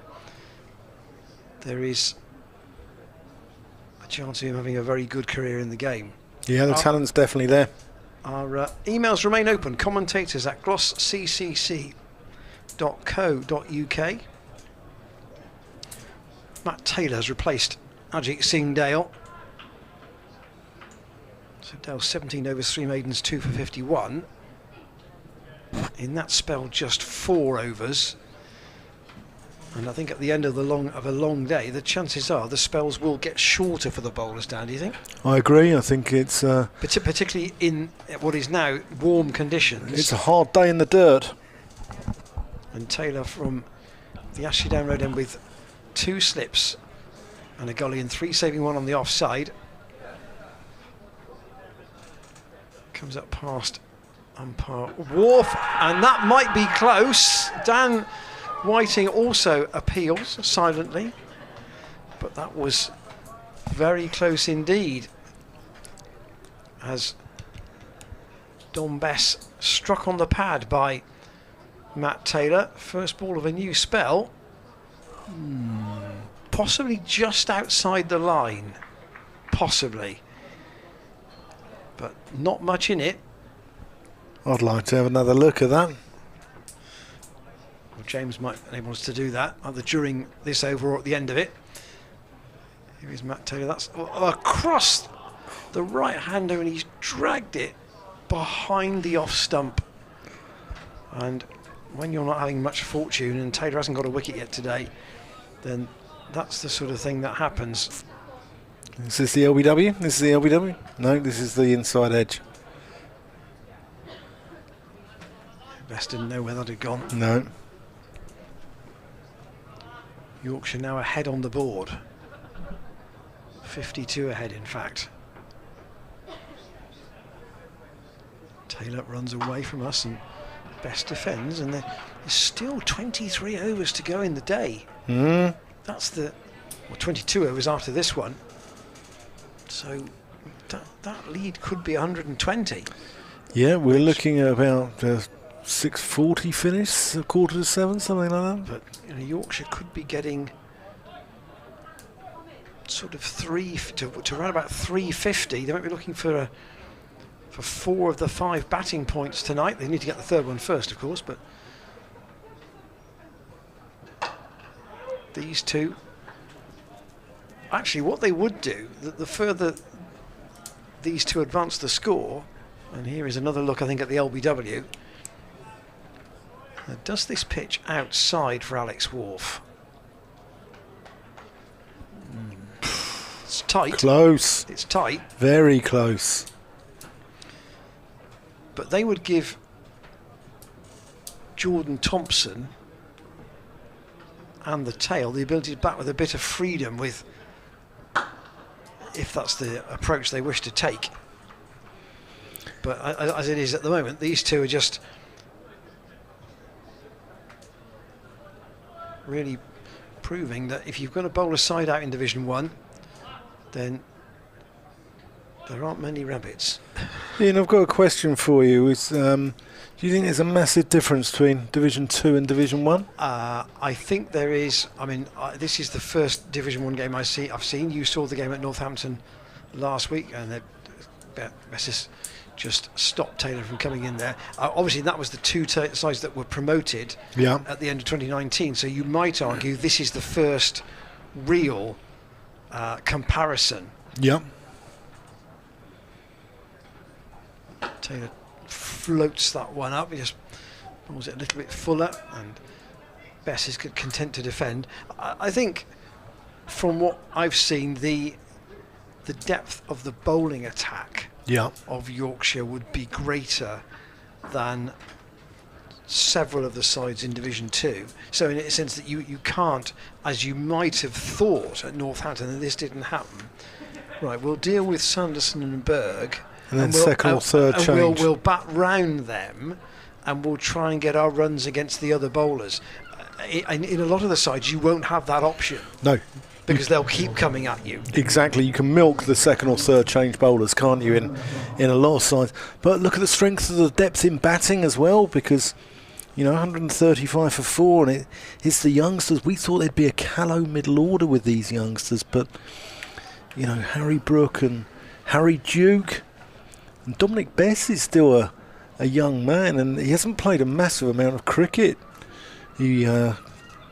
there is a chance of him having a very good career in the game. Yeah, the talent's definitely there. Our emails remain open. Commentators at glossccc.co.uk. Matt Taylor has replaced Ajit Singh Dale. So Dale 17 overs, 3 maidens, 2 for 51. In that spell, just 4 overs. And I think at the end of a long day, the chances are the spells will get shorter for the bowlers, Dan, do you think? I agree. I think it's particularly in what is now warm conditions. It's a hard day in the dirt. And Taylor from the Ashley Down Road end with 2 slips and a gully and 3 saving 1 on the offside. Comes up past umpire Wharf, and that might be close. Dan Whiting also appeals silently, but that was very close indeed as Don Bess struck on the pad by Matt Taylor. First ball of a new spell, possibly just outside the line, possibly, but not much in it. I'd like to have another look at that. Well, James might enable us to do that either during this over or at the end of it. Here is Matt Taylor. That's across the right hander, and he's dragged it behind the off stump. And when you're not having much fortune and Taylor hasn't got a wicket yet today, then that's the sort of thing that happens. Is this the LBW? This is the LBW? No, this is the inside edge. Best didn't know where that had gone. No. Yorkshire now ahead on the board. 52 ahead, in fact. Taylor runs away from us and Best defends, and there's still 23 overs to go in the day. That's 22 overs after this one. So that lead could be 120. Yeah, we're looking at about 6:40 finish, 6:45, something like that. But Yorkshire could be getting sort of to around about 350. They might be looking for 4 of the 5 batting points tonight. They need to get the third one first, of course, but these two, actually what they would do, the further these two advance the score, and here is another look I think at the LBW. Does this pitch outside for Alex Wharf? It's tight. Close. It's tight. Very close. But they would give Jordan Thompson and the tail the ability to bat with a bit of freedom, with, if that's the approach they wish to take. But as it is at the moment, these two are just really proving that if you've got to bowl a side out in Division 1, then there aren't many rabbits. Ian, I've got a question for you. Do you think there's a massive difference between Division 2 and Division 1? I think there is. I mean, this is the first Division 1 game I've seen. You saw the game at Northampton last week, and Bess just stopped Taylor from coming in there. Obviously, that was the two sides that were promoted at the end of 2019. So you might argue this is the first real comparison. Yeah. Taylor floats that one up. He just pulls it a little bit fuller, and Bess is content to defend. I think, from what I've seen, the depth of the bowling attack of Yorkshire would be greater than several of the sides in Division 2. So in a sense that you can't, as you might have thought at Northampton, and this didn't happen, right, we'll deal with Sanderson and Berg, and then second or third change. We'll bat round them, and we'll try and get our runs against the other bowlers. In a lot of the sides, you won't have that option. No. Because they'll keep coming at you. Exactly. You can milk the second or third change bowlers, can't you, in a lot of sides. But look at the strength of the depth in batting as well, because, 135 for 4, and it's the youngsters. We thought there'd be a callow middle order with these youngsters, but, Harry Brook and Harry Duke, and Dominic Bess is still a young man, and he hasn't played a massive amount of cricket. He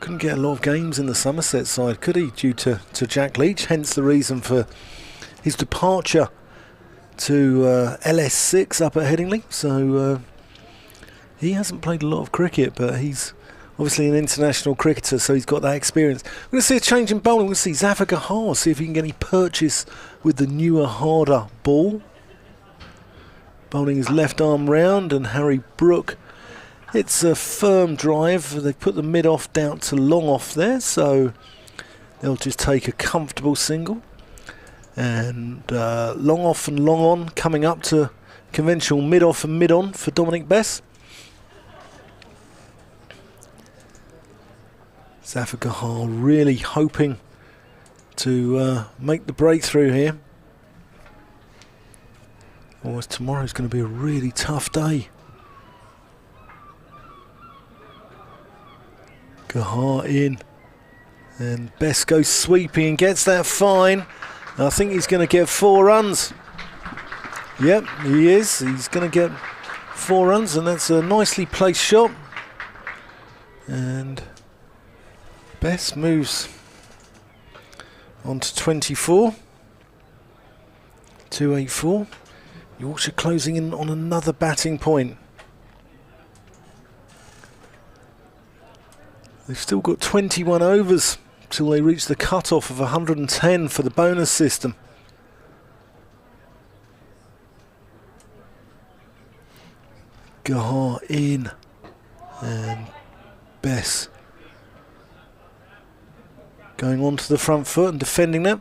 couldn't get a lot of games in the Somerset side, could he, due to Jack Leach, hence the reason for his departure to LS6 up at Headingley. So he hasn't played a lot of cricket, but he's obviously an international cricketer, so he's got that experience. We're going to see a change in bowling. We're going to see Zafar Gahar, see if he can get any purchase with the newer, harder ball. Bowling his left arm round, and Harry Brook, it's a firm drive. They put the mid-off down to long-off there, so they'll just take a comfortable single. And long-off and long-on coming up to conventional mid-off and mid-on for Dominic Bess. Zafar Gahar really hoping to make the breakthrough here. Otherwise, tomorrow's going to be a really tough day. Gahar in, and Bess goes sweeping and gets that fine. I think he's going to get 4 runs. Yep, he is. He's going to get 4 runs, and that's a nicely placed shot. And Bess moves on to 24. 284. Yorkshire closing in on another batting point. They've still got 21 overs till they reach the cut-off of 110 for the bonus system. Gahar in, and Bess going on to the front foot and defending that.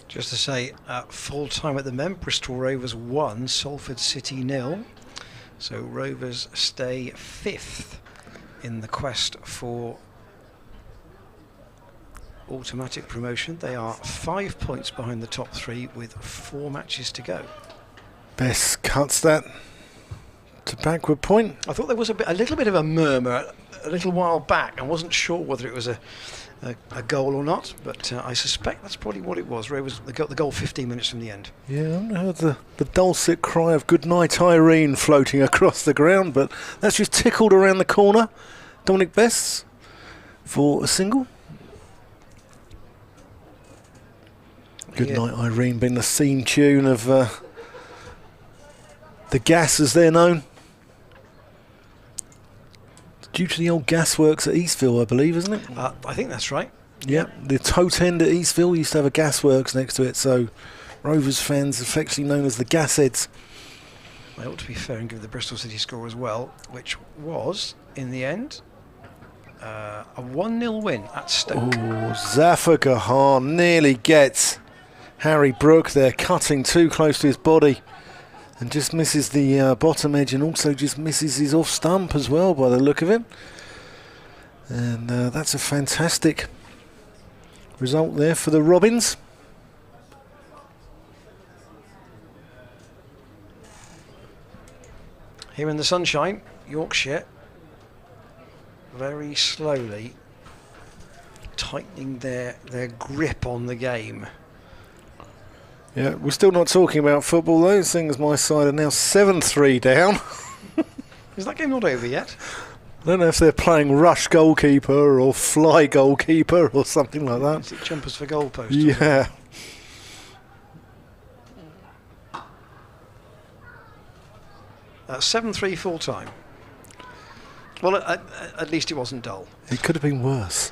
Just to say, full time at the Mint, Bristol Rovers 1, Salford City 0. So Rovers stay 5th in the quest for automatic promotion. They are 5 points behind the top 3 with 4 matches to go. Bess cuts that to backward point. I thought there was a little bit of a murmur a little while back. I wasn't sure whether it was a goal or not, but I suspect that's probably what it was. Rovers got the goal 15 minutes from the end. Yeah, I haven't heard the dulcet cry of "Good night, Irene" floating across the ground, but that's just tickled around the corner. Dominic Bess for a single. Good Night Irene being the theme tune of the gas, as they're known. Due to the old gasworks at Eastville, I believe, isn't it? I think that's right. Yeah, the Tote End at Eastville used to have a gasworks next to it, so Rovers fans affectionately known as the Gasheads. I ought to be fair and give the Bristol City score as well, which was, in the end, a 1-0 win at Stoke. Oh, Zafar Gahan nearly gets Harry Brook there, cutting too close to his body. And just misses the bottom edge, and also just misses his off stump as well, by the look of it. And that's a fantastic result there for the Robins. Here in the sunshine, Yorkshire very slowly tightening their grip on the game. Yeah, we're still not talking about football though, seeing as my side are now 7-3 down. Is that game not over yet? I don't know if they're playing rush goalkeeper or fly goalkeeper or something like that. Is it jumpers for goalposts? Yeah. 7-3 full time. Well, at least it wasn't dull. It could have been worse.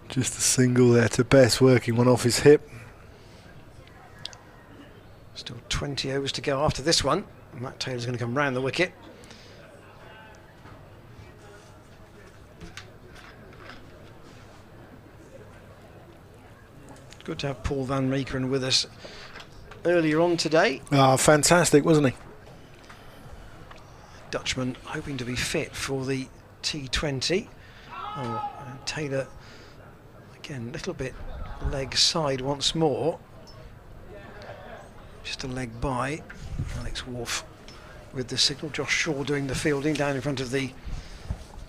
Just a single there to Best, working one off his hip. Still 20 overs to go after this one. Matt Taylor's going to come round the wicket. Good to have Paul van Meekeren with us earlier on today. Ah, fantastic, wasn't he? Dutchman hoping to be fit for the T20. Oh, and Taylor again a little bit leg side once more. Just a leg by. Alex Wharf with the signal. Josh Shaw doing the fielding down in front of the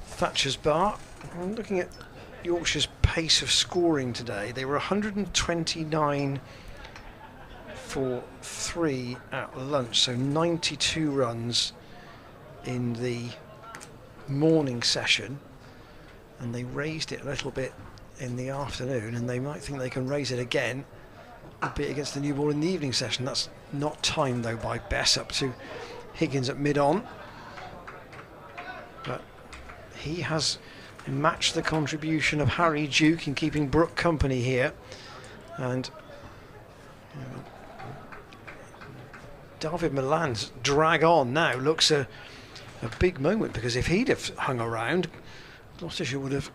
Thatcher's bar. And looking at Yorkshire's pace of scoring today, they were 129 for 3 at lunch, so 92 runs in the morning session, and they raised it a little bit in the afternoon, and they might think they can raise it again, albeit against the new ball in the evening session. That's not timed though by Bess, up to Higgins at mid-on, but he has matched the contribution of Harry Duke in keeping Brook company here. And David Malan's drag on now looks a big moment, because if he'd have hung around, Gloucestershire would have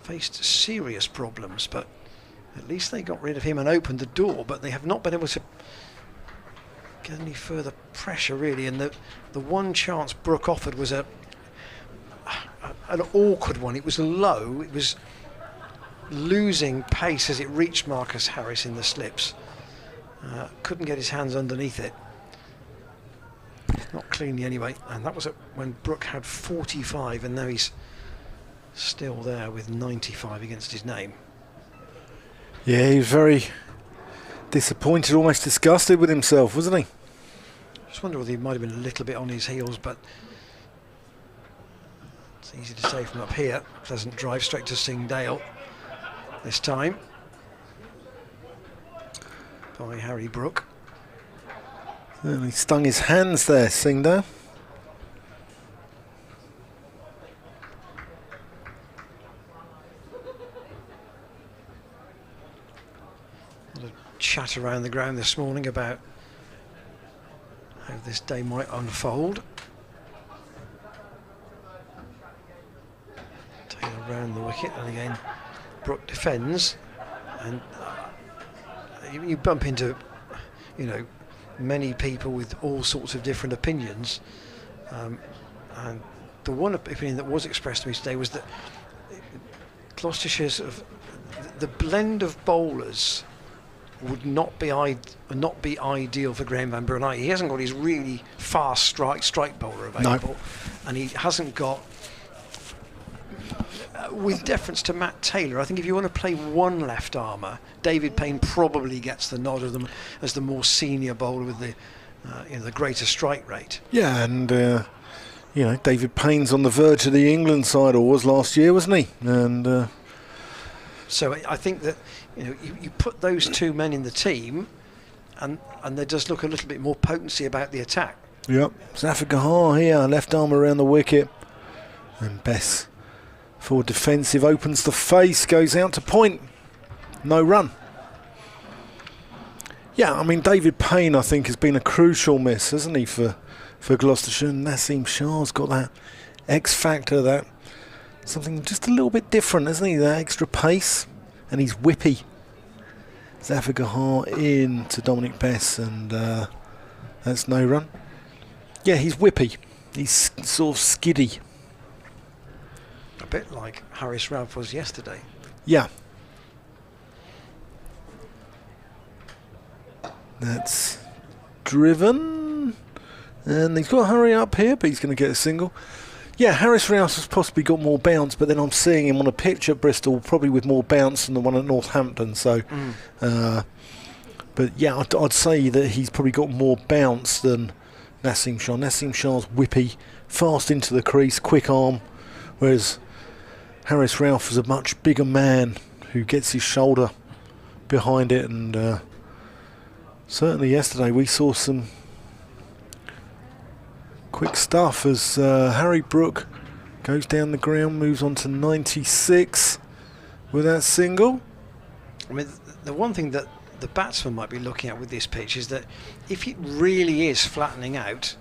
faced serious problems. But at least they got rid of him and opened the door, but they have not been able to get any further pressure really. And the one chance Brook offered was an awkward one. It was low, it was losing pace as it reached Marcus Harris in the slips. Couldn't get his hands underneath it. Not cleanly anyway, and that was when Brook had 45, and now he's still there with 95 against his name. Yeah, he was very disappointed, almost disgusted with himself, wasn't he? Just wonder whether he might have been a little bit on his heels, but it's easy to say from up here. Pleasant drive straight to Singdale this time by Harry Brook. And he stung his hands there, Singdale. A lot of chat around the ground this morning about how this day might unfold. Taylor round the wicket, and again Brook defends, and you bump into, you know, many people with all sorts of different opinions, and the one opinion that was expressed to me today was that Gloucestershire's the blend of bowlers would not be ideal for Graham van Buren. He hasn't got his really fast strike bowler available, no. And he hasn't got, with deference to Matt Taylor, I think if you want to play one left armour, David Payne probably gets the nod of them as the more senior bowler with the the greater strike rate. Yeah, and David Payne's on the verge of the England side, or was last year, wasn't he? And So I think that you put those two men in the team, and there does look a little bit more potency about the attack. Yep, Zafar Gahar here, left arm around the wicket, and Bess for defensive, opens the face, goes out to point, no run. Yeah, I mean, David Payne, I think, has been a crucial miss, hasn't he, for Gloucestershire. And Naseem Shah's got that X factor, that something just a little bit different, hasn't he? That extra pace, and he's whippy. Zafar Gahar in to Dominic Bess, and that's no run. Yeah, he's whippy. He's sort of skiddy. A bit like Harris Ralph was yesterday. Yeah. That's driven, and he's got to hurry up here, but he's going to get a single. Yeah, Harris Rouse has possibly got more bounce, but then I'm seeing him on a pitch at Bristol probably with more bounce than the one at Northampton. So, but yeah, I'd say that he's probably got more bounce than Naseem Shah. Naseem Shah's whippy, fast into the crease, quick arm, whereas Harris Ralph is a much bigger man who gets his shoulder behind it, and certainly yesterday we saw some quick stuff as Harry Brook goes down the ground, moves on to 96 with that single. I mean, the one thing that the batsman might be looking at with this pitch is that if it really is flattening out,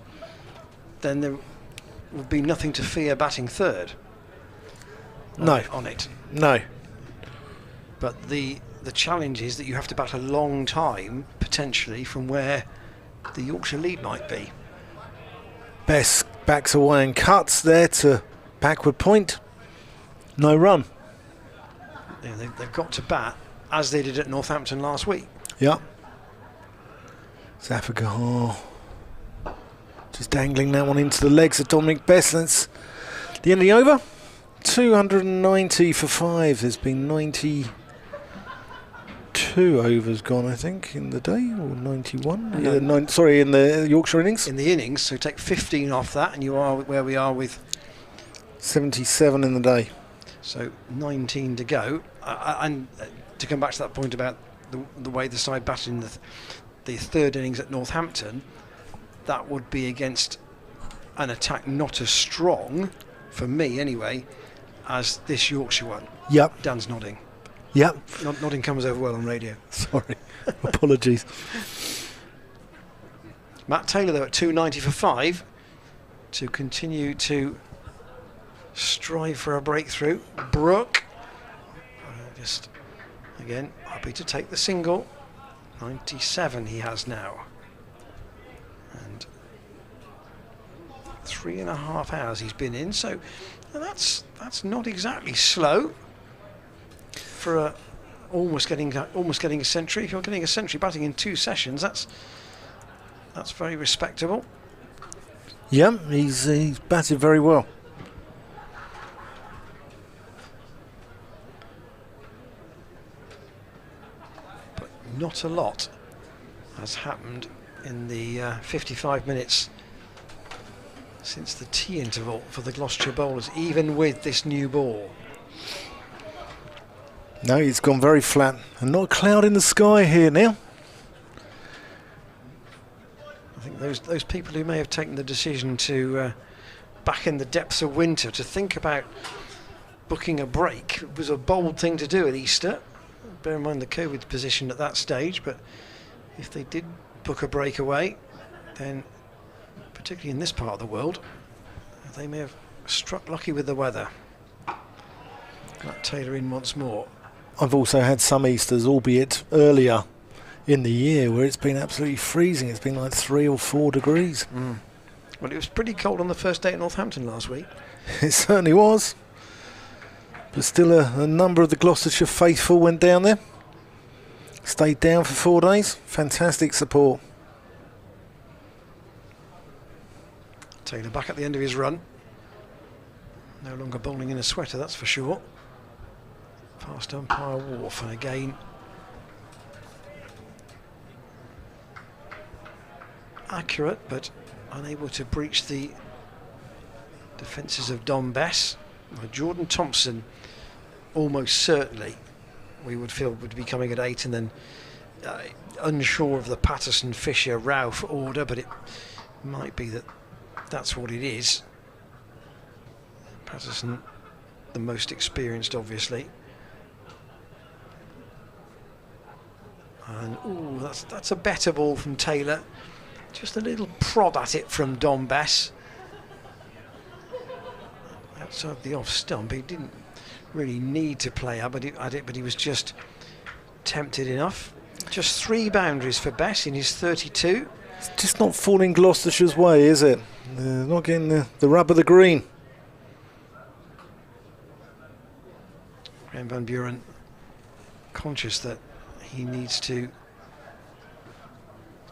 then there would be nothing to fear batting third. On it. No. But the challenge is that you have to bat a long time, potentially, from where the Yorkshire lead might be. Bess backs away and cuts there to backward point. No run. Yeah, they've got to bat as they did at Northampton last week. Yeah. Zafar Gahar just dangling that one into the legs of Dominic Bess. That's the end of the over. 290 for 5. There's been 92 overs gone, I think, in the day, or 91. No. In the Yorkshire innings. In the innings, so take 15 off that, and you are where we are with 77 in the day. So 19 to go. And to come back to that point about the way the side batted in the third innings at Northampton, that would be against an attack not as strong, for me anyway, as this Yorkshire one. Yep. Dan's nodding. Yep. Nodding comes over well on radio. Sorry. Apologies. Matt Taylor, though, at 290 for 5 to continue to strive for a breakthrough. Brook, just again, happy to take the single. 97 he has now. And 3.5 hours he's been in, so that's not exactly slow for almost getting a century. If you're getting a century batting in 2 sessions, that's very respectable. Yeah, he's batted very well. But not a lot has happened in the 55 minutes since the tea interval for the Gloucestershire bowlers, even with this new ball. No, it's gone very flat, and not a cloud in the sky here now. I think those people who may have taken the decision to back in the depths of winter to think about booking a break was a bold thing to do at Easter. Bear in mind the COVID position at that stage, but if they did book a break away, then particularly in this part of the world, they may have struck lucky with the weather. Matt Taylor in once more. I've also had some Easters, albeit earlier in the year, where it's been absolutely freezing. It's been like 3 or 4 degrees. Well, it was pretty cold on the first day at Northampton last week. It certainly was. But still a number of the Gloucestershire faithful went down there. Stayed down for 4 days. Fantastic support. Taylor back at the end of his run. No longer bowling in a sweater, that's for sure. Past umpire Wharf, and again accurate but unable to breach the defences of Dom Bess. Jordan Thompson almost certainly we would feel would be coming at 8, and then unsure of the Patterson-Fisher-Ralph order, but it might be that that's what it is. Patterson, the most experienced, obviously. And ooh, that's a better ball from Taylor. Just a little prod at it from Dom Bess. Outside the off stump, he didn't really need to play at it, but he was just tempted enough. Just 3 boundaries for Bess in his 32. It's just not falling Gloucestershire's way, is it? They're not getting the rub of the green. Graham Van Buren conscious that he needs to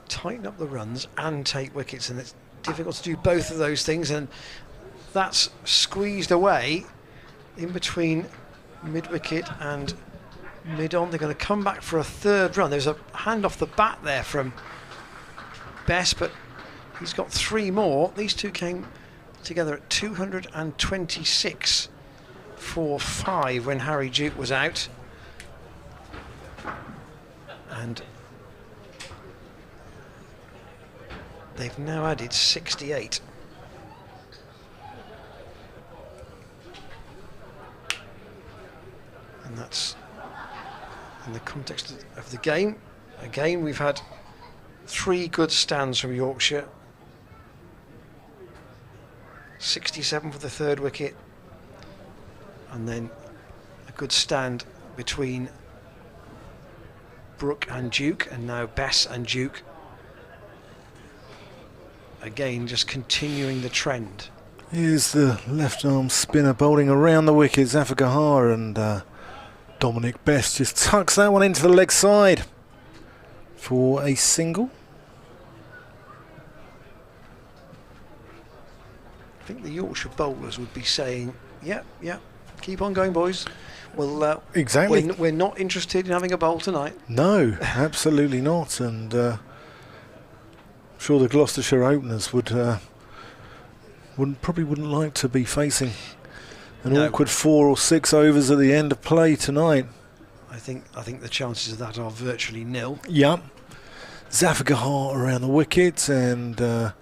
tighten up the runs and take wickets, and it's difficult to do both of those things, and that's squeezed away in between mid-wicket and mid-on. They're going to come back for a 3rd run. There's a hand off the bat there from Bess, but he's got 3 more. These two came together at 226 for 5 when Harry Duke was out. And they've now added 68. And that's in the context of the game. Again, we've had 3 good stands from Yorkshire. 67 for the 3rd wicket. And then a good stand between Brook and Duke, and now Bess and Duke. Again, just continuing the trend. Here's the left arm spinner bowling around the wicket, Zafar Gahar, and Dominic Bess just tucks that one into the leg side for a single. I think the Yorkshire bowlers would be saying, yeah, keep on going, boys. Well, exactly. We're not interested in having a bowl tonight. No, absolutely not. And I'm sure the Gloucestershire openers probably wouldn't like to be facing an awkward 4 or 6 overs at the end of play tonight. I think the chances of that are virtually nil. Yep. Zafar Gahar around the wicket, and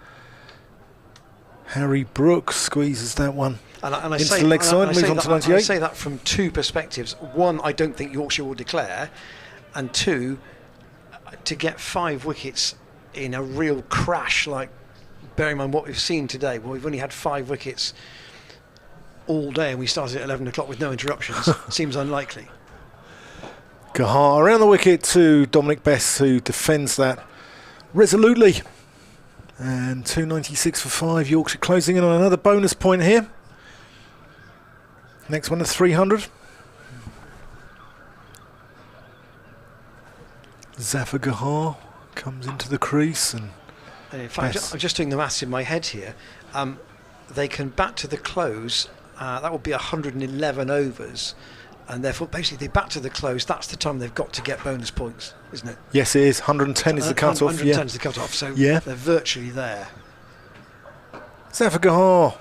Harry Brook squeezes that one into the leg side, moves on to 98. I say that from 2 perspectives. 1, I don't think Yorkshire will declare, and 2, to get 5 wickets in a real crash, like, bearing in mind what we've seen today. Well, we've only had 5 wickets all day, and we started at 11 o'clock with no interruptions. Seems unlikely. Gahar around the wicket to Dominic Bess, who defends that resolutely. And 296 for 5. Yorkshire closing in on another bonus point here. Next one to 300. Zafar Gahar comes into the crease, and in fact, I'm just doing the maths in my head here. They can bat to the close. That would be 111 overs, and therefore basically they bat to the close. That's the time they've got to get bonus points, isn't it? Yes, it is. 110 is the cut-off. 110 is the cut-off, so they're virtually there. Zafar Gahar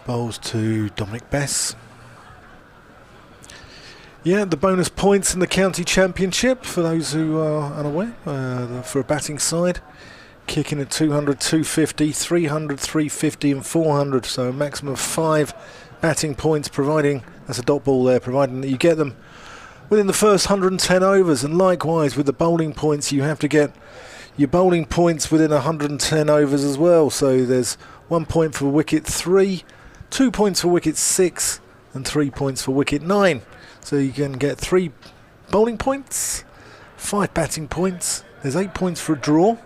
bowls to Dominic Bess. Yeah, the bonus points in the county championship, for those who are unaware, for a batting side. Kicking at 200, 250, 300, 350 and 400, so a maximum of 5 batting points, providing, that's a dot ball there, providing that you get them within the first 110 overs. And likewise with the bowling points, you have to get your bowling points within 110 overs as well. So there's 1 point for wicket 3, 2 points for wicket 6 and 3 points for wicket 9. So you can get 3 bowling points, 5 batting points, there's 8 points for a draw,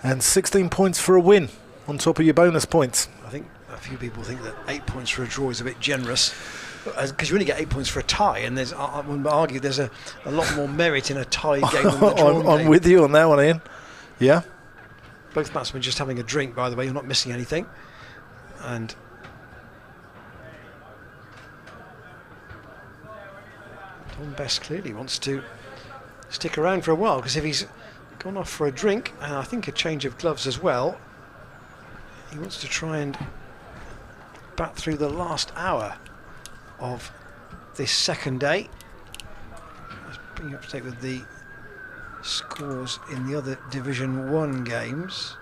and 16 points for a win on top of your bonus points. I think a few people think that 8 points for a draw is a bit generous, because you only get 8 points for a tie, and I would argue there's a lot more merit in a tie game than a draw game. I'm with you on that one, Ian. Yeah. Both batsmen just having a drink, by the way, you're not missing anything. And Tom Bess clearly wants to stick around for a while, because if he's gone off for a drink, and I think a change of gloves as well, he wants to try and bat through the last hour of this second day. bring you up to date with the scores in the other Division 1 games.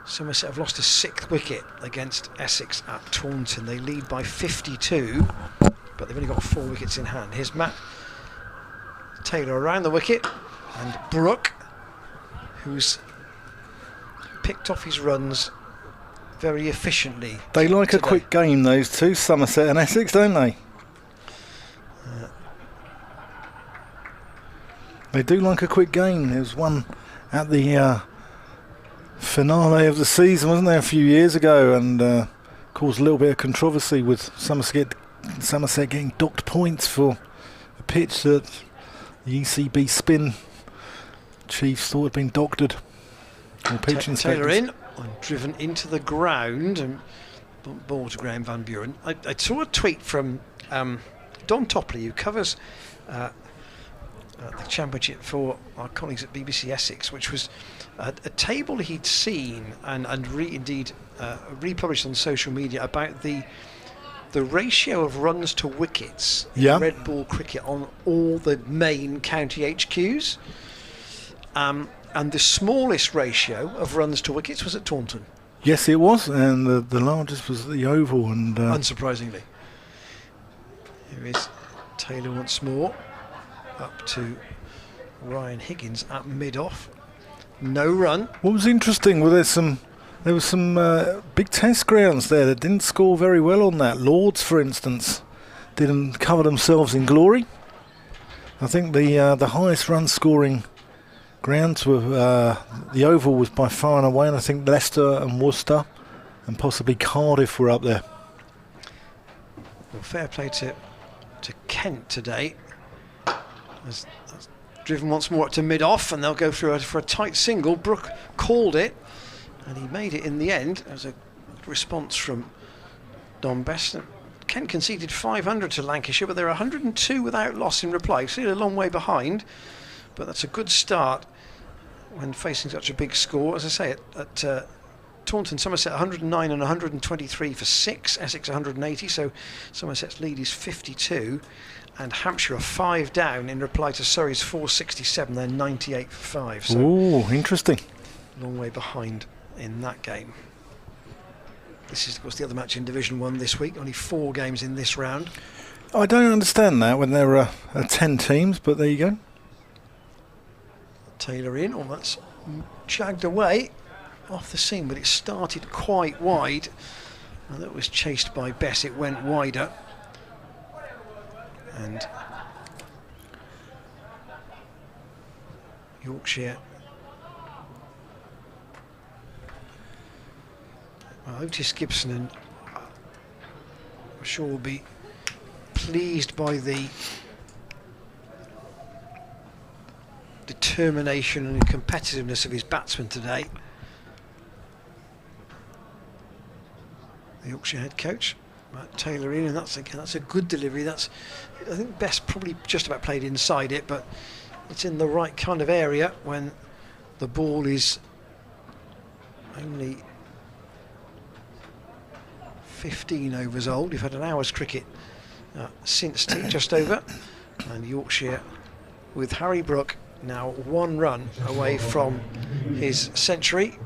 Somerset have lost a 6th wicket against Essex at Taunton. They lead by 52, but they've only got 4 wickets in hand. Here's Matt Taylor around the wicket, and Brook, who's picked off his runs very efficiently. They like today. a quick game, those two, Somerset and Essex, don't they? They do like a quick game. There was one at the finale of the season, wasn't there, a few years ago, and caused a little bit of controversy with Somerset getting docked points for a pitch that the ECB spin chiefs thought had been doctored. Taylor in, and driven into the ground, and ball to Graham Van Buren. I saw a tweet from Don Topley, who covers the championship for our colleagues at BBC Essex, which was a table he'd seen and indeed republished on social media about the ratio of runs to wickets in red ball cricket on all the main county HQs, and the smallest ratio of runs to wickets was at Taunton. Yes, it was, and the largest was the Oval, and unsurprisingly. Here is Taylor once more, up to Ryan Higgins at mid-off. No run. What was interesting was there was some big test grounds there that didn't score very well on that. Lords, for instance, didn't cover themselves in glory. I think the highest run scoring grounds were the Oval was by far and away, and I think Leicester and Worcester and possibly Cardiff were up there. Well, fair play to Kent today. That's driven once more up to mid-off, and they'll go through for a tight single. Brook called it, and he made it in the end. There was a response from Don Best. Kent conceded 500 to Lancashire, but they're 102 without loss in reply. Still a long way behind, but that's a good start when facing such a big score. As I say, at Taunton, Somerset 109 and 123 for 6, Essex 180, so Somerset's lead is 52. And Hampshire are 5 down in reply to Surrey's 467. They're 98 for 5. So ooh, interesting. Long way behind in that game. This is, of course, the other match in Division 1 this week. Only 4 games in this round. I don't understand that when there are 10 teams, but there you go. Taylor in. Oh, that's jagged away off the seam, but it started quite wide. And that was chased by Bess. It went wider. And Yorkshire, well, Otis Gibson, and I'm sure will be pleased by the determination and competitiveness of his batsman today. The Yorkshire head coach, Matt Taylor in, and that's a good delivery. I think Best probably just about played inside it, but it's in the right kind of area when the ball is only 15 overs old. You've had an hour's cricket since just over, and Yorkshire with Harry Brook now 1 run away from his century.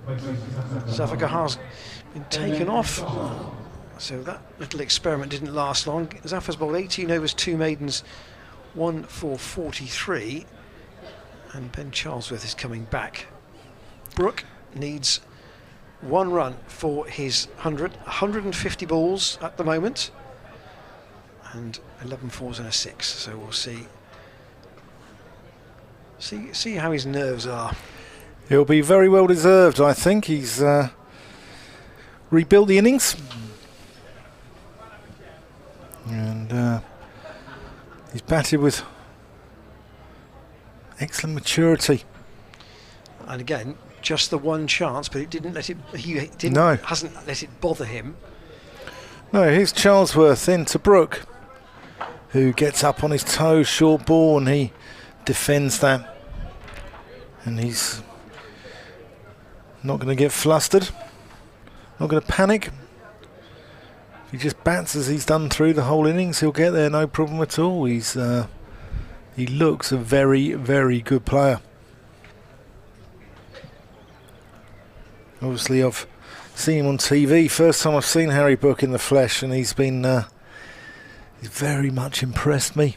Zafar has been taken off. So that little experiment didn't last long. Zafar's bowled 18 overs, 2 maidens, 1 for 43. And Ben Charlesworth is coming back. Brook needs 1 run for his 150 balls at the moment. And 11 fours and a 6. So we'll see how his nerves are. He'll be very well deserved, I think. He's rebuilt the innings. And he's batted with excellent maturity. And again, just the one chance, but it didn't let it. Hasn't let it bother him. No, here's Charlesworth into Brook, who gets up on his toes, short ball, and he defends that. And he's not going to get flustered, not going to panic. If he just bats as he's done through the whole innings, he'll get there, no problem at all. He's He looks a very, very good player. Obviously, I've seen him on TV. First time I've seen Harry Brook in the flesh, and he's very much impressed me.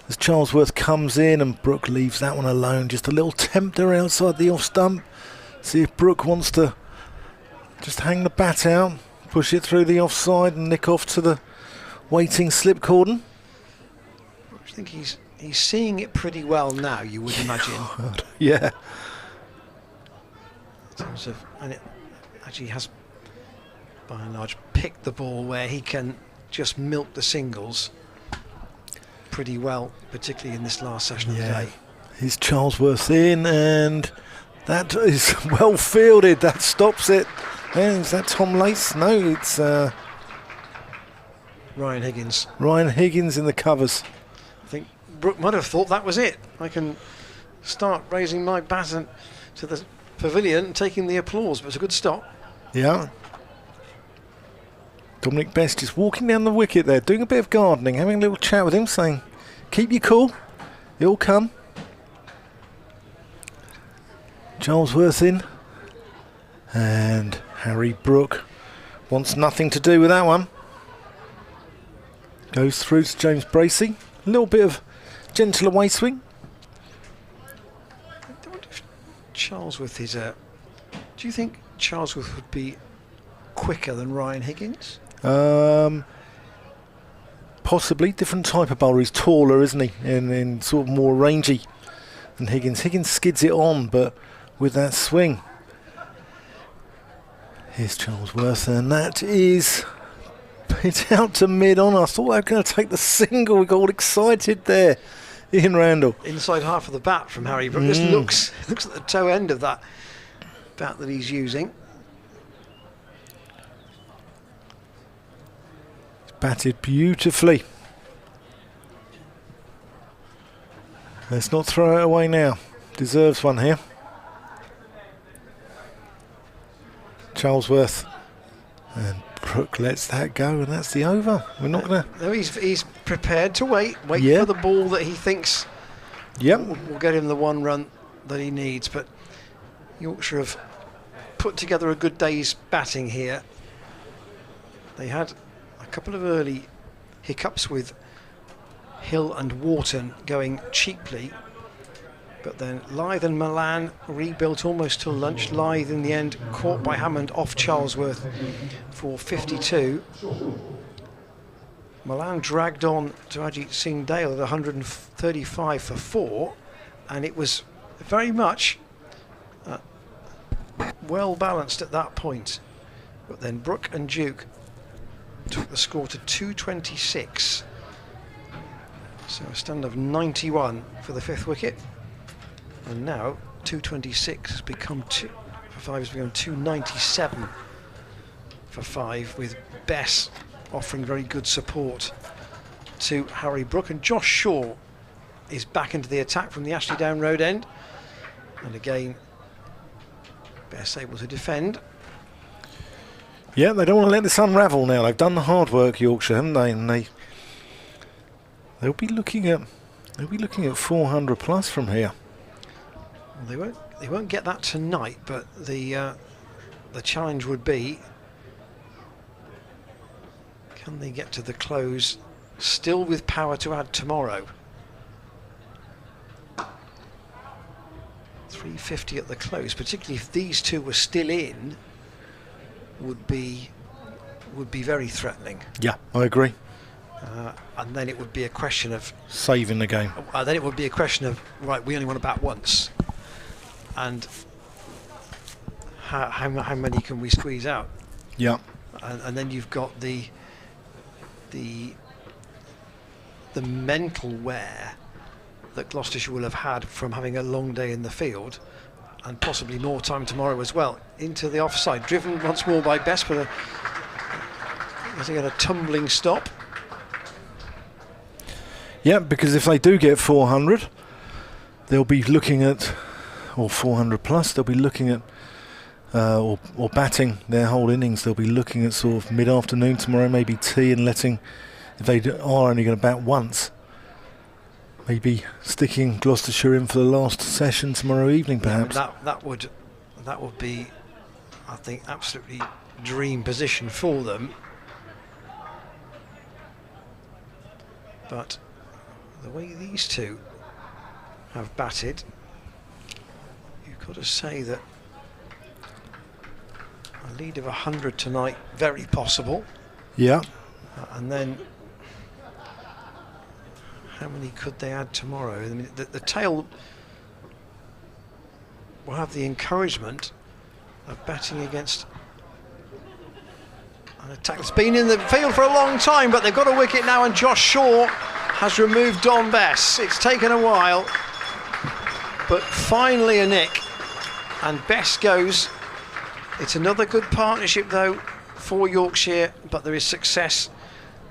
As Charlesworth comes in and Brook leaves that one alone, just a little tempter outside the off stump. See if Brook wants to just hang the bat out, push it through the offside and nick off to the waiting slip cordon. I think he's seeing it pretty well now, you would imagine. Yeah. In terms of, and it actually has, by and large, picked the ball where he can just milk the singles pretty well, particularly in this last session of the day. Here's Charlesworth in, and that is well fielded. That stops it. Is that Tom Lace? No, it's Ryan Higgins. Ryan Higgins in the covers. I think Brook might have thought that was it. I can start raising my bat to the pavilion and taking the applause, but it's a good stop. Yeah. Dominic Best just walking down the wicket there, doing a bit of gardening, having a little chat with him, saying, keep you cool, it'll come. Charlesworth in, and Harry Brook wants nothing to do with that one. Goes through to James Bracey, a little bit of gentle away swing. I wonder if Charlesworth is do you think Charlesworth would be quicker than Ryan Higgins? Possibly. Different type of bowler. He's taller, isn't he? And sort of more rangy than Higgins. Higgins skids it on, but with that swing. Here's Charlesworth, and that is hit out to mid-on. I thought they were going to take the single. We got all excited there. Ian Randall. Inside half of the bat from Harry Brook. This looks at the toe end of that bat that he's using. Batted beautifully. Let's not throw it away now. Deserves one here. Charlesworth, and Brook lets that go, and that's the over. We're not going to. No, he's prepared to wait for the ball that he thinks will get him the one run that he needs. But Yorkshire have put together a good day's batting here. They had a couple of early hiccups with Hill and Wharton going cheaply, but then Lythe and Malan rebuilt almost till lunch. Lythe in the end caught by Hammond off Charlesworth for 52. Malan dragged on to Ajit Singh Dale at 135 for 4, and it was very much well balanced at that point. But then Brook and Duke took the score to 226. So a stand of 91 for the 5th wicket. And now 226 has become for 5 has become 297 for 5, with Bess offering very good support to Harry Brook, and Josh Shaw is back into the attack from the Ashley Down Road end, and again Bess able to defend. Yeah, they don't want to let this unravel now. They've done the hard work, Yorkshire, haven't they? And they'll be looking at 400 plus from here. Well, they won't get that tonight, but the challenge would be, can they get to the close still with power to add tomorrow? 350 at the close, particularly if these two were still in, would be very threatening. Yeah, I agree. And then it would be a question of saving the game. Then it would be a question of, right, we only want to bat once, and how many can we squeeze out? Yeah. And then you've got the mental wear that Gloucestershire will have had from having a long day in the field, and possibly more time tomorrow as well. Into the offside, driven once more by Best, but getting a tumbling stop. Yeah, because if they do get 400, they'll be looking at, or 400 plus, they'll be looking at, or batting their whole innings. They'll be looking at sort of mid-afternoon tomorrow, maybe tea, and letting, if they are only going to bat once, Maybe sticking Gloucestershire in for the last session tomorrow evening, perhaps. Yeah, that would be, I think, absolutely dream position for them. But the way these two have batted, you've got to say that a lead of 100 tonight, very possible. Yeah. And then how many could they add tomorrow? I mean, the tail will have the encouragement of batting against an attack that's been in the field for a long time, but they've got a wicket now, and Josh Shaw has removed Don Bess. It's taken a while, but finally a nick, and Bess goes. It's another good partnership though for Yorkshire, but there is success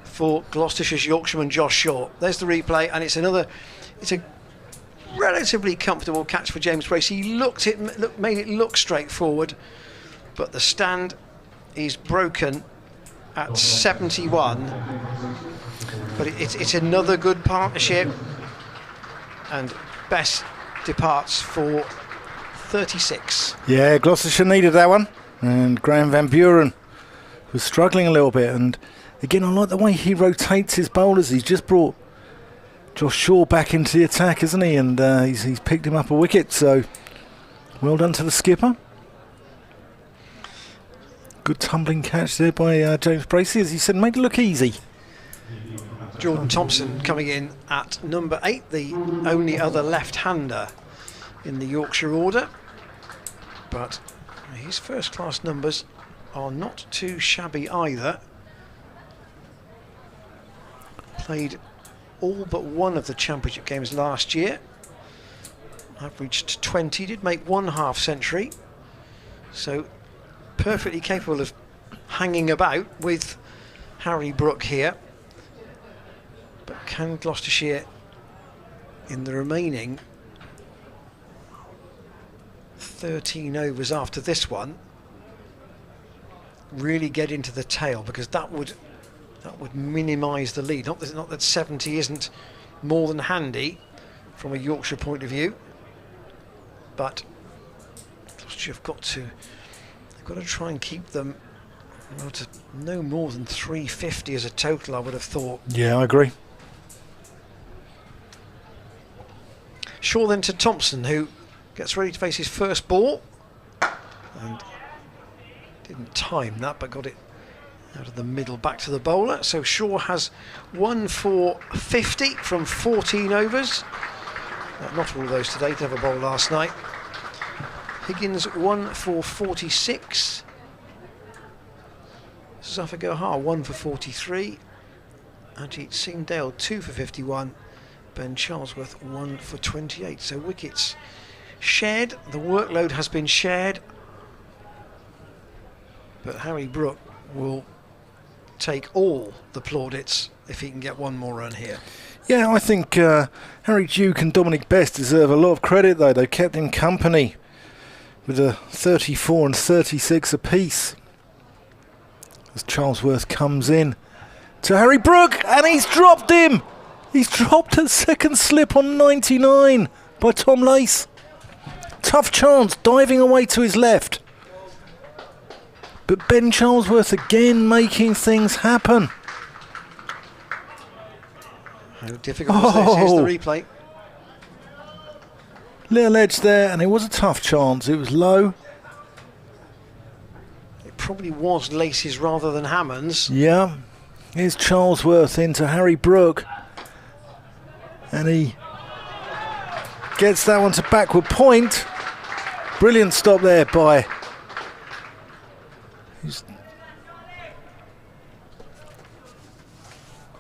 for Gloucestershire's Yorkshireman Josh Shaw. There's the replay, and it's a relatively comfortable catch for James Brace. He made it look straightforward, but the stand is broken at 71. But it's another good partnership, and Bess departs for 36. Yeah, Gloucestershire needed that one, and Graham Van Buren was struggling a little bit. And again, I like the way he rotates his bowlers. He's just brought Josh Shaw back into the attack, isn't he? And he's picked him up a wicket, so well done to the skipper. Good tumbling catch there by James Bracey, as he said, made it look easy. Jordan Thompson coming in at number 8, the only other left-hander in the Yorkshire order. But his first-class numbers are not too shabby either. Played all but one of the championship games last year. Averaged 20, did make 1 half-century. So perfectly capable of hanging about with Harry Brook here. But can Gloucestershire, in the remaining 13 overs after this one, really get into the tail? Because that would minimise the lead. Not that 70 isn't more than handy from a Yorkshire point of view, but Gloucestershire have got to try and keep them to no more than 350 as a total, I would have thought. Yeah, I agree. Shaw then to Thompson, who gets ready to face his first ball, and didn't time that, but got it out of the middle back to the bowler. So Shaw has 1 for 50 from 14 overs. Not all of those today, did have a bowl last night. Higgins 1 for 46. Zafar Gohar 1 for 43. Ajit Singh Dale 2 for 51. Ben Charlesworth 1 for 28. So wickets shared, the workload has been shared, but Harry Brook will take all the plaudits if he can get one more run here. Yeah, I think Harry Duke and Dominic Bess deserve a lot of credit though. They kept him company with a 34 and 36 apiece. As Charlesworth comes in to Harry Brook, and he's dropped him! He's dropped a second slip on 99 by Tom Lace. Tough chance, diving away to his left. But Ben Charlesworth again making things happen. How difficult was this? Here's the replay. Little edge there, and it was a tough chance. It was low. It probably was Lace's rather than Hammond's. Yeah. Here's Charlesworth into Harry Brook. And he gets that one to backward point. Brilliant stop there by...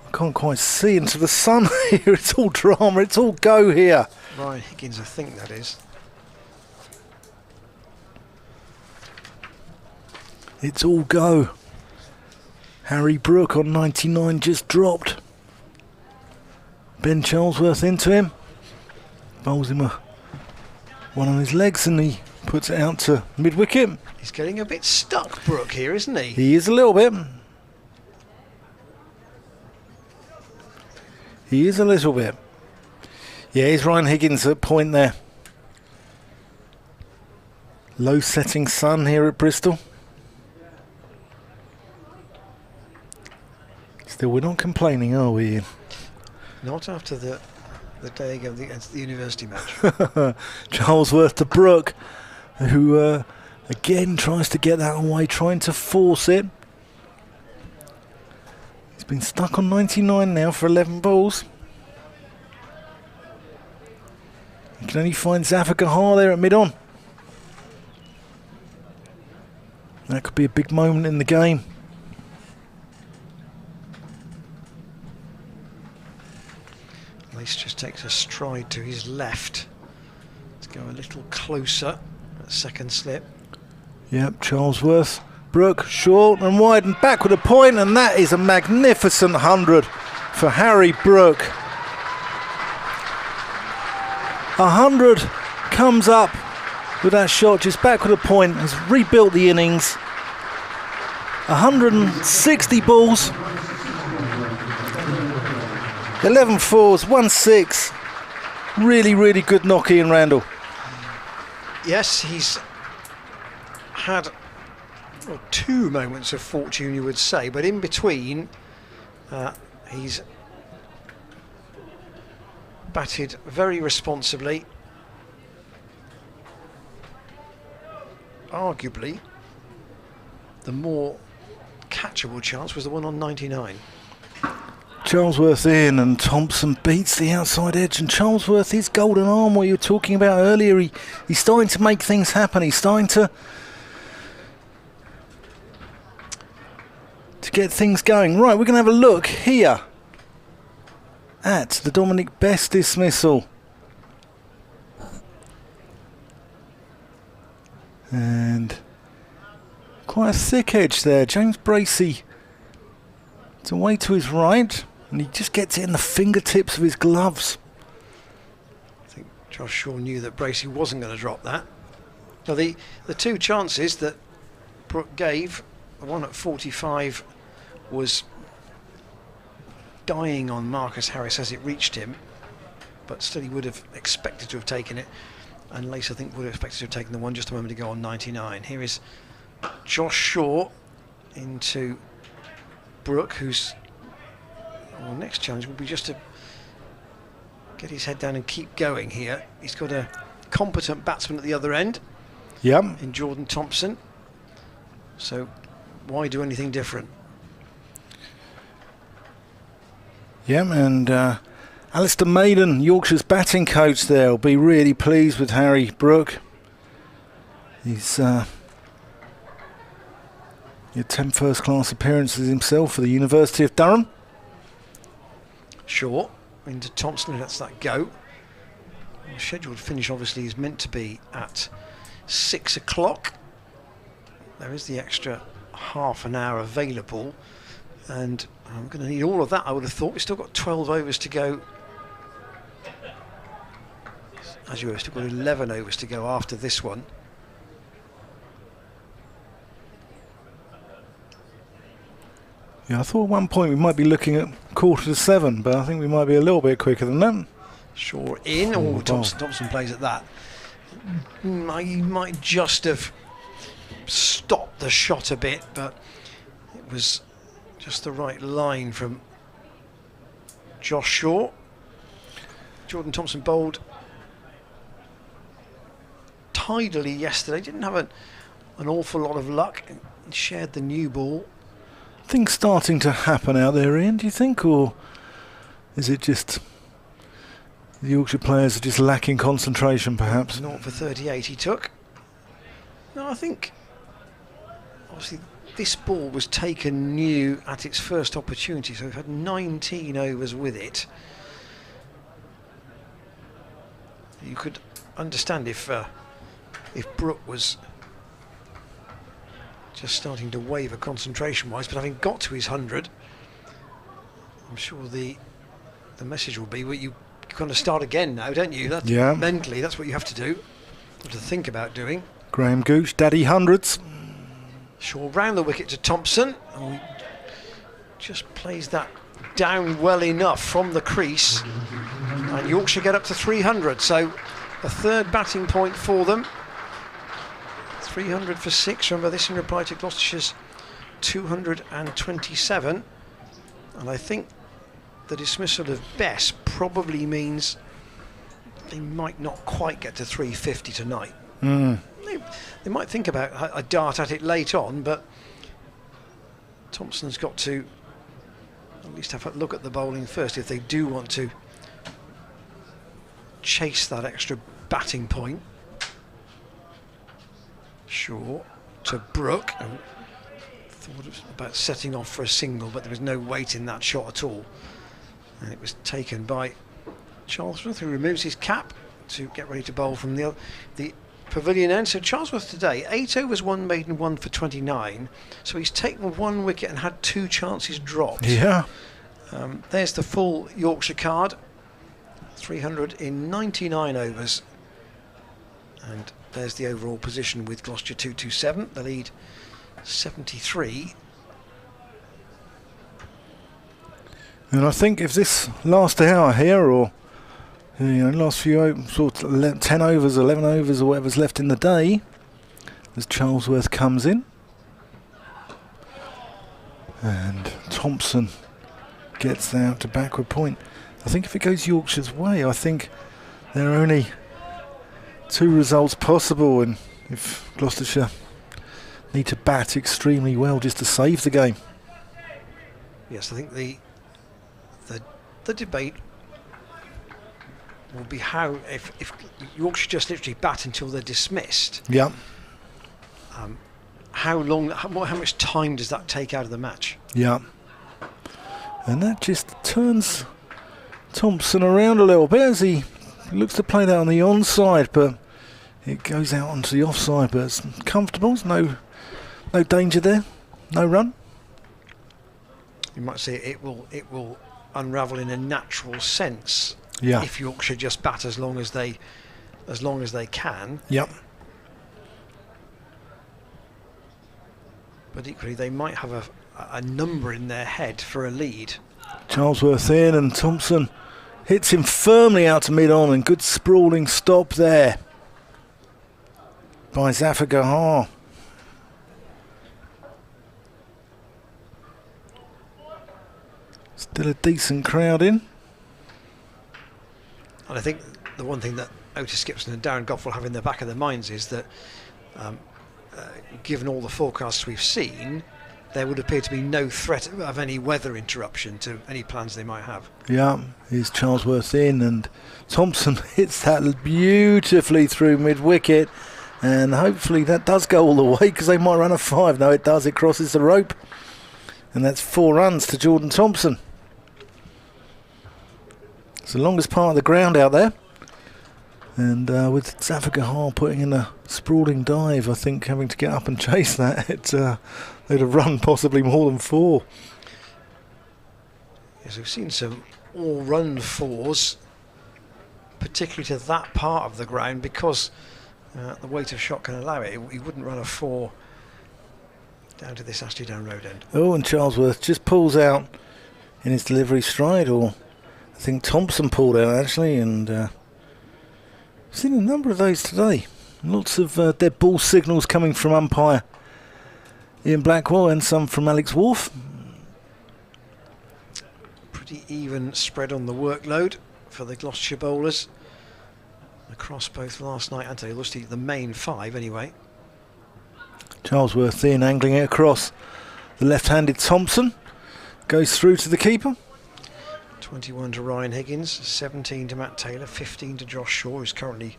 I can't quite see into the sun here. It's all drama. It's all go here. Ryan Higgins, I think that is. It's all go. Harry Brook on 99 just dropped. Ben Charlesworth into him. Bowls him one on his legs, and he puts it out to mid-wicket. He's getting a bit stuck, Brook, here, isn't he? He is a little bit. He is a little bit. Yeah, he's Ryan Higgins at point there. Low setting sun here at Bristol. Still, we're not complaining, are we, Ian? Not after the day against the university match. Charlesworth to Brook, who again tries to get that away, trying to force it. He's been stuck on 99 now for 11 balls. He can only find Zafar Gahar there at mid-on. That could be a big moment in the game. Lace just takes a stride to his left. Let's go a little closer. That second slip. Yep, Charlesworth. Brook, short and wide and back with a point, and that is a magnificent 100 for Harry Brook. 100 comes up with that shot, just back with a point, has rebuilt the innings. 160 balls. 11 fours, 1 6. Really, really good knock, Ian Randall. Yes, he's had two moments of fortune, you would say, but in between, he's batted very responsibly. Arguably, the more catchable chance was the one on 99. Charlesworth in, and Thompson beats the outside edge, and Charlesworth is golden arm, what you were talking about earlier. He's starting to make things happen. He's starting to get things going. Right, we're going to have a look here at the Dominic Best dismissal. And quite a thick edge there. James Bracey, it's away to his right, and he just gets it in the fingertips of his gloves. I think Josh Shaw knew that Bracey wasn't going to drop that. Now the two chances that Brook gave, the one at 45 was dying on Marcus Harris as it reached him, but still he would have expected to have taken it, and Lace I think would have expected to have taken the one just a moment ago on 99. Here is Josh Shaw into Brook, whose next challenge will be just to get his head down and keep going here. He's got a competent batsman at the other end, in Jordan Thompson, so why do anything different? And Alistair Maiden, Yorkshire's batting coach there, will be really pleased with Harry Brook. He's had 10 first-class appearances himself for the University of Durham. Shaw into Thompson, who lets that go. The scheduled finish obviously is meant to be at 6 o'clock. There is the extra half an hour available, and I'm going to need all of that, I would have thought. We've still got 12 overs to go. As you have still got 11 overs to go after this one. Yeah, I thought at one point we might be looking at 6:45, but I think we might be a little bit quicker than that. Shaw in. Thompson plays at that. He might just have stopped the shot a bit, but it was just the right line from Josh Shaw. Jordan Thompson bowled tidily yesterday. Didn't have an awful lot of luck. He shared the new ball. Things starting to happen out there, Ian, do you think, or is it just the Yorkshire players are just lacking concentration, perhaps? 0 for 38 he took. No, I think obviously this ball was taken new at its first opportunity, so we've had 19 overs with it. You could understand if Brook was just starting to waver concentration-wise, but having got to his 100, I'm sure the message will be, well, you kind of start again now, don't you? That's mentally, that's what you have to do, or to think about doing. Graham Gooch, daddy hundreds. Shaw round the wicket to Thompson, and he just plays that down well enough from the crease And Yorkshire get up to 300, so a third batting point for them. 300 for 6. Remember, this in reply to Gloucestershire's 227. And I think the dismissal of Best probably means they might not quite get to 350 tonight. They might think about a dart at it late on, but Thompson's got to at least have a look at the bowling first if they do want to chase that extra batting point. Shaw to Brook. Thought about setting off for a single, but there was no weight in that shot at all. And it was taken by Charlesworth, who removes his cap to get ready to bowl from the pavilion end. So Charlesworth today, 8 overs, 1 maiden, 1 for 29. So he's taken 1 wicket and had 2 chances dropped. Yeah. There's the full Yorkshire card. 300 in 99 overs. And there's the overall position with Gloucester 227. The lead 73. And I think if this last hour here, or last few sort of 10 overs, 11 overs, or whatever's left in the day, as Charlesworth comes in, and Thompson gets out to backward point. I think if it goes Yorkshire's way, I think there are only 2 results possible, and if Gloucestershire need to bat extremely well just to save the game. Yes, I think the debate will be how if Yorkshire just literally bat until they're dismissed. Yeah. How much time does that take out of the match? Yeah. And that just turns Thompson around a little bit as he looks to play that on the onside, but it goes out onto the offside, but it's comfortable. There's no danger there, no run. You might say it will unravel in a natural sense. Yeah. If Yorkshire just bat as long as they can. Yep. But equally, they might have a number in their head for a lead. Charlesworth in, and Thompson hits him firmly out to mid-on, and good sprawling stop there by Zafar Gahar. Still a decent crowd in. And I think the one thing that Otis Gibson and Darren Goff will have in the back of their minds is that given all the forecasts we've seen, there would appear to be no threat of any weather interruption to any plans they might have. Yeah, here's Charlesworth in, and Thompson hits that beautifully through mid-wicket, and hopefully that does go all the way, because they might run a 5. No, it does. It crosses the rope, and that's 4 runs to Jordan Thompson. It's the longest part of the ground out there, and with Zafar Gahar putting in a sprawling dive, I think having to get up and chase that, they'd have run possibly more than 4. Yes, we've seen some all-run 4s, particularly to that part of the ground, because the weight of shot can allow it. He wouldn't run a 4 down to this Ashley Down Road end. Oh, and Charlesworth just pulls out in his delivery stride, or I think Thompson pulled out actually, and I've seen a number of those today. Lots of dead ball signals coming from umpire Ian Blackwell, and some from Alex Wharf. Pretty even spread on the workload for the Gloucestershire bowlers across both last night and today. Lusty, the main 5 anyway. Charlesworth in, angling it across. The left-handed Thompson goes through to the keeper. 21 to Ryan Higgins, 17 to Matt Taylor, 15 to Josh Shaw, who's currently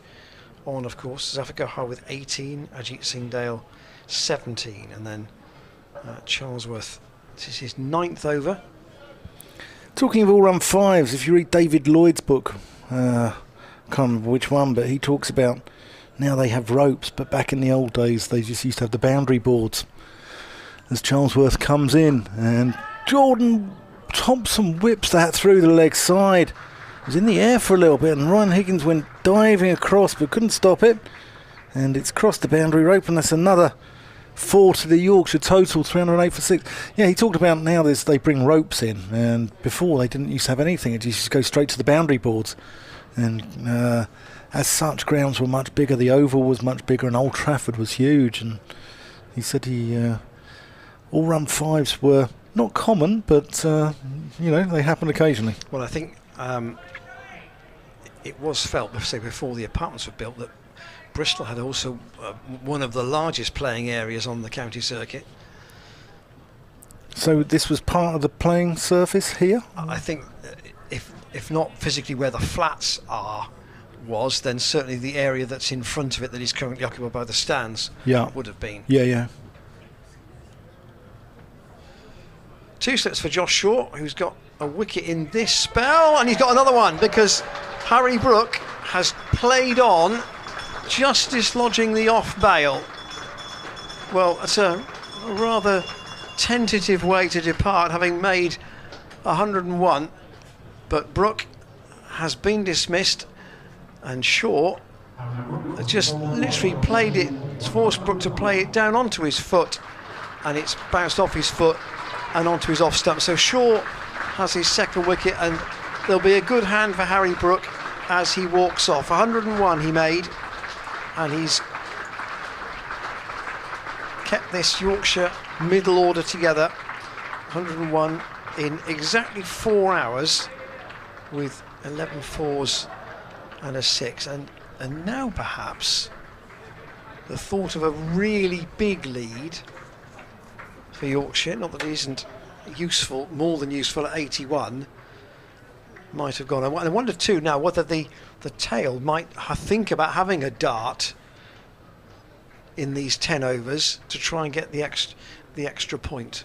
on, of course. Zafar Gahar with 18, Ajit Singh Dale 17, and then Charlesworth, this is his 9th over. Talking of all-run 5s, if you read David Lloyd's book, I can't remember which one, but he talks about now they have ropes, but back in the old days they just used to have the boundary boards. As Charlesworth comes in, and Jordan Thompson whips that through the leg side. It was in the air for a little bit, and Ryan Higgins went diving across but couldn't stop it, and it's crossed the boundary rope, and that's another 4 to the Yorkshire total, 308 for 6. Yeah, he talked about now they bring ropes in, and before they didn't used to have anything. It used to go straight to the boundary boards. And as such, grounds were much bigger. The Oval was much bigger, and Old Trafford was huge. And he said all-run 5s were not common, but they happen occasionally. Well, I think it was felt, say, before the apartments were built, that Bristol had also one of the largest playing areas on the county circuit. So this was part of the playing surface here? I think if not physically where the flats was, then certainly the area that's in front of it that is currently occupied by the stands would have been. Yeah. 2 slips for Josh Shaw, who's got a wicket in this spell, and he's got another one because Harry Brook has played on, just dislodging the off bail. Well, that's a rather tentative way to depart, having made 101, but Brook has been dismissed, and Shaw has just literally played it, forced Brook to play it down onto his foot, and it's bounced off his foot and onto his off stump. So Shaw has his second wicket, and there'll be a good hand for Harry Brook as he walks off. 101 he made, and he's kept this Yorkshire middle order together. 101 in exactly 4 hours, with 11 fours and a 6. And now perhaps the thought of a really big lead for Yorkshire, not that it isn't useful, more than useful at 81, might have gone. And I wonder too now whether the tail might think about having a dart in these 10 overs to try and get the extra point.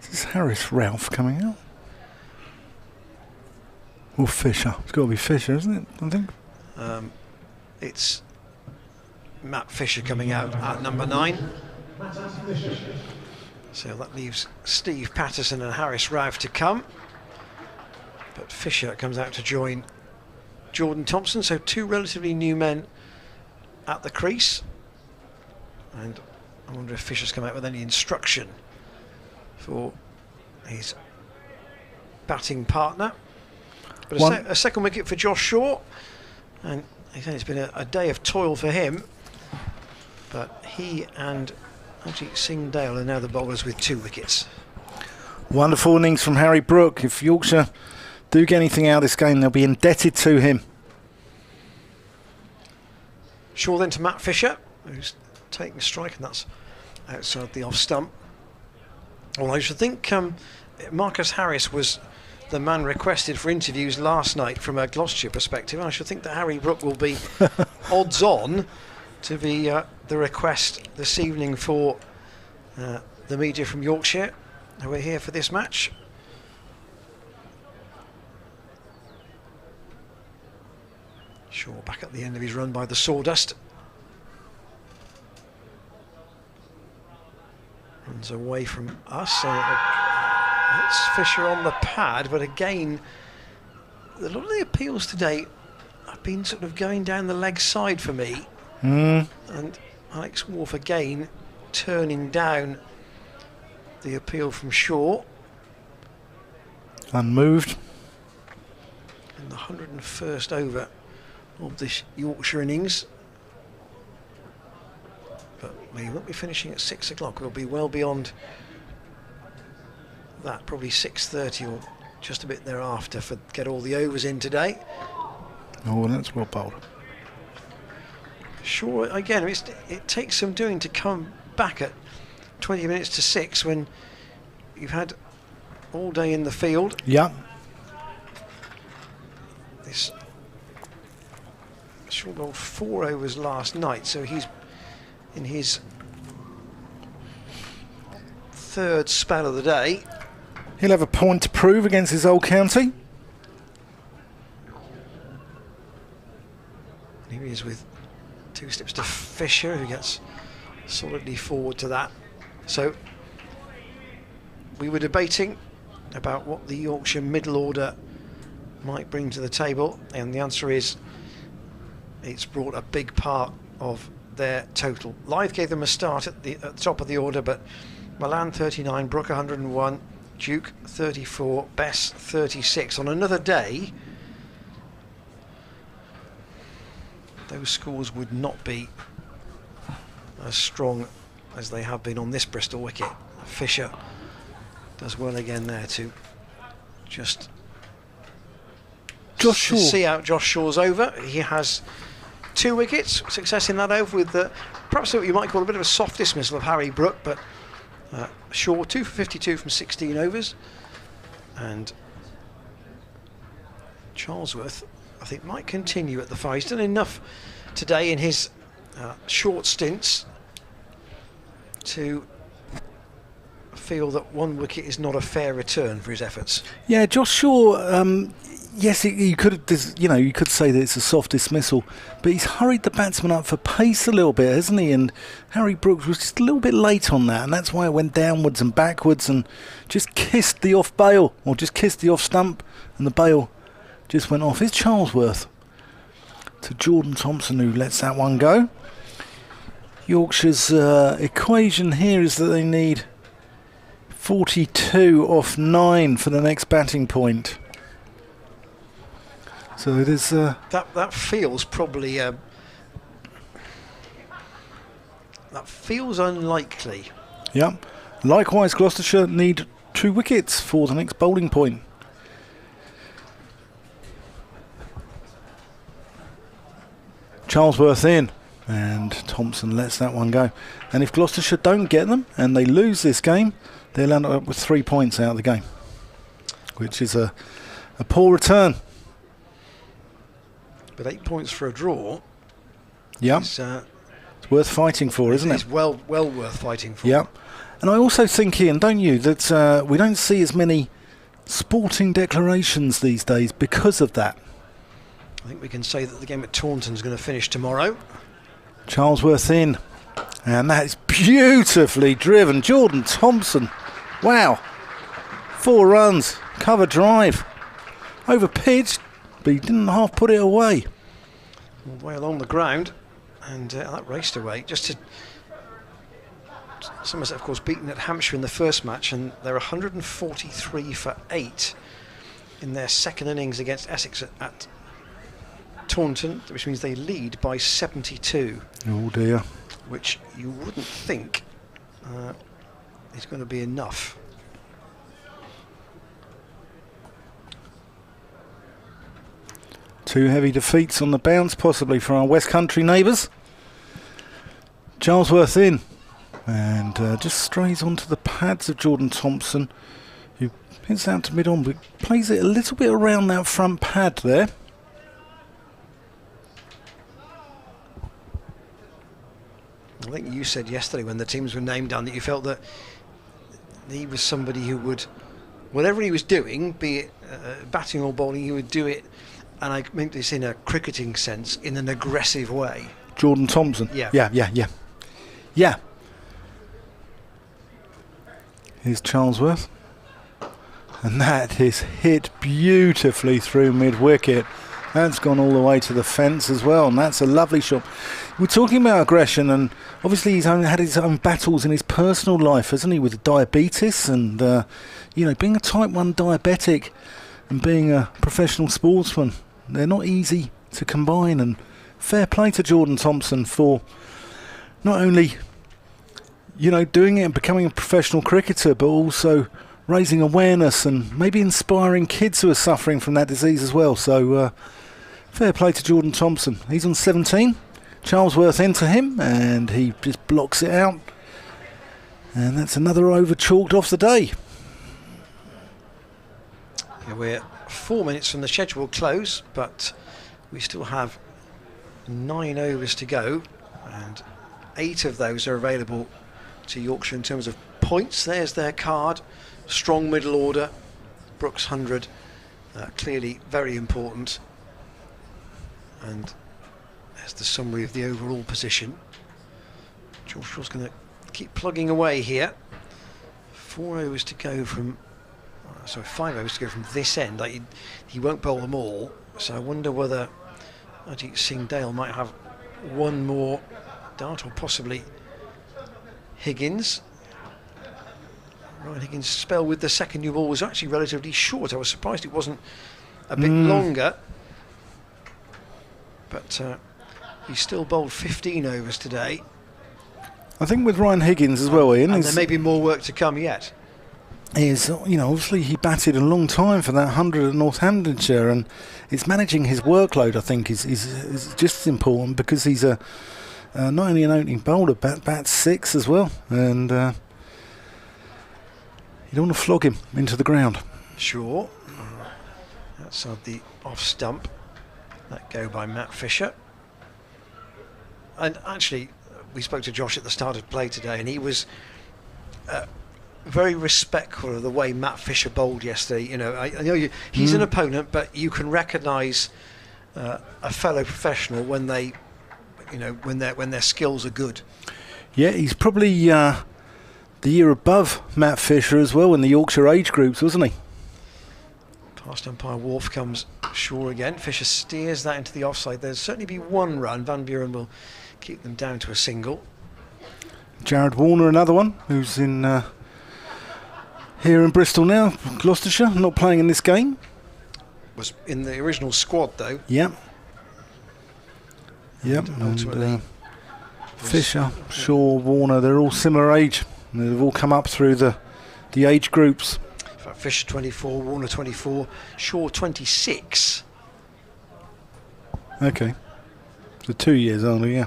This is Harris Ralph coming out. Or Fisher. It's got to be Fisher, isn't it? I think. It's Matt Fisher coming out at number 9. So that leaves Steve Patterson and Harris Ralph to come. But Fisher comes out to join Jordan Thompson. So 2 relatively new men at the crease. And I wonder if Fisher's come out with any instruction for his batting partner. But a second wicket for Josh Shaw, and it's been a day of toil for him, but he and actually Singh Dale are now the bowlers with 2 wickets. Wonderful innings from Harry Brook. If Yorkshire do get anything out of this game, they'll be indebted to him. Shaw then to Matt Fisher, who's taking a strike, and that's outside the off stump. Well, I should think Marcus Harris was the man requested for interviews last night from a Gloucestershire perspective. I should think that Harry Brook will be odds on to be the request this evening for the media from Yorkshire who are here for this match. Shaw back at the end of his run by the sawdust. Runs away from us. It's Fisher on the pad, but again, a lot of the appeals today have been sort of going down the leg side for me. And Alex Wharf again turning down the appeal from Shaw. Unmoved. In the 101st over of this Yorkshire innings. But we won't be finishing at 6 o'clock. We'll be well beyond that, probably 6:30 or just a bit thereafter, for get all the overs in today. Oh, that's well bowled. Sure, again, it takes some doing to come back at 20 minutes to 6 when you've had all day in the field. Yeah. This Shaw bowled 4 overs last night, so he's in his 3rd spell of the day. He'll have a point to prove against his old county. Here he is with 2 slips to Fisher, who gets solidly forward to that. So we were debating about what the Yorkshire middle order might bring to the table, and the answer is it's brought a big part of their total. Lythe gave them a start at the top of the order, but Malan 39, Brook 101, Duke 34, Bess 36. On another day, those scores would not be as strong as they have been on this Bristol wicket. Fisher does well again there to just Josh Shaw. see out Josh Shaw's over. He has 2 wickets, success in that over with perhaps what you might call a bit of a soft dismissal of Harry Brook, but Shaw 2 for 52 from 16 overs, and Charlesworth I think might continue at the far. He's done enough today in his short stints to feel that 1 wicket is not a fair return for his efforts. Yeah, Josh Shaw. Yes, you could you could say that it's a soft dismissal, but he's hurried the batsman up for pace a little bit, hasn't he? And Harry Brooks was just a little bit late on that, and that's why it went downwards and backwards and just kissed the off bail, or just kissed the off stump, and the bail just went off. It's Charlesworth to Jordan Thompson, who lets that one go. Yorkshire's equation here is that they need 42 off 9 for the next batting point. So it is. That feels probably. That feels unlikely. Yeah. Likewise, Gloucestershire need 2 wickets for the next bowling point. Charlesworth in, and Thompson lets that one go. And if Gloucestershire don't get them and they lose this game, they'll end up with 3 points out of the game, which is a poor return. But 8 points for a draw. Yeah, it's worth fighting for, isn't it? It's well worth fighting for. Yeah, and I also think, Ian, don't you, that we don't see as many sporting declarations these days because of that. I think we can say that the game at Taunton's going to finish tomorrow. Charlesworth in, and that is beautifully driven. Jordan Thompson, wow, 4 runs, cover drive, over pitch, but he didn't half put it away. All the way along the ground, and that raced away. Somerset, of course, beaten at Hampshire in the first match, and they're 143 for 8 in their second innings against Essex at Taunton, which means they lead by 72. Oh dear. Which you wouldn't think is going to be enough. Two heavy defeats on the bounce, possibly, for our West Country neighbours. Charlesworth in, and just strays onto the pads of Jordan Thompson, who hits out to mid-on, but plays it a little bit around that front pad there. I think you said yesterday when the teams were named down that you felt that he was somebody who would, whatever he was doing, be it batting or bowling, he would do it, and I mean this in a cricketing sense, in an aggressive way. Jordan Thompson. Yeah. Yeah. Here's Charlesworth, and that is hit beautifully through mid-wicket. That's gone all the way to the fence as well, and that's a lovely shot. We're talking about aggression, and obviously he's had his own battles in his personal life, hasn't he, with diabetes and, being a type 1 diabetic and being a professional sportsman. They're not easy to combine, and fair play to Jordan Thompson for not only, doing it and becoming a professional cricketer, but also raising awareness and maybe inspiring kids who are suffering from that disease as well. So fair play to Jordan Thompson. He's on 17. Charlesworth into him, and he just blocks it out. And that's another over chalked off the day. Yeah, we're 4 minutes from the scheduled close, but we still have 9 overs to go, and 8 of those are available to Yorkshire in terms of points. There's their card. Strong middle order. Brooks 100, clearly very important. And there's the summary of the overall position. George Shaw's going to keep plugging away here. 4 overs to go from, 5 overs to go from this end. He won't bowl them all, so I wonder whether Ajit Singh Dale might have one more Dart or possibly Higgins. Ryan Higgins' spell with the second new ball was actually relatively short. I was surprised it wasn't a bit longer. But he still bowled 15 overs today. I think with Ryan Higgins as well, Ian, and there may be more work to come yet. Obviously he batted a long time for that 100 at Northamptonshire, and it's managing his workload, I think, is just as important, because he's not only an opening bowler, bats 6 as well, and you don't want to flog him into the ground. Sure. Outside the off stump. Let go by Matt Fisher. And actually, we spoke to Josh at the start of play today, and he was very respectful of the way Matt Fisher bowled yesterday. You know, I know he's an opponent, but you can recognise a fellow professional when they, when their skills are good. Yeah, he's probably the year above Matt Fisher as well in the Yorkshire age groups, wasn't he? Past umpire Wharf comes Shaw again. Fisher steers that into the offside. There'll certainly be one run. Van Buren will keep them down to a single. Jared Warner, another one, who's in here in Bristol now, Gloucestershire, not playing in this game. Was in the original squad though. Yep. And Fisher, Shaw, Warner, they're all similar age. They've all come up through the age groups. Fisher 24, Warner 24, Shaw 26. Okay. So 2 years older, yeah.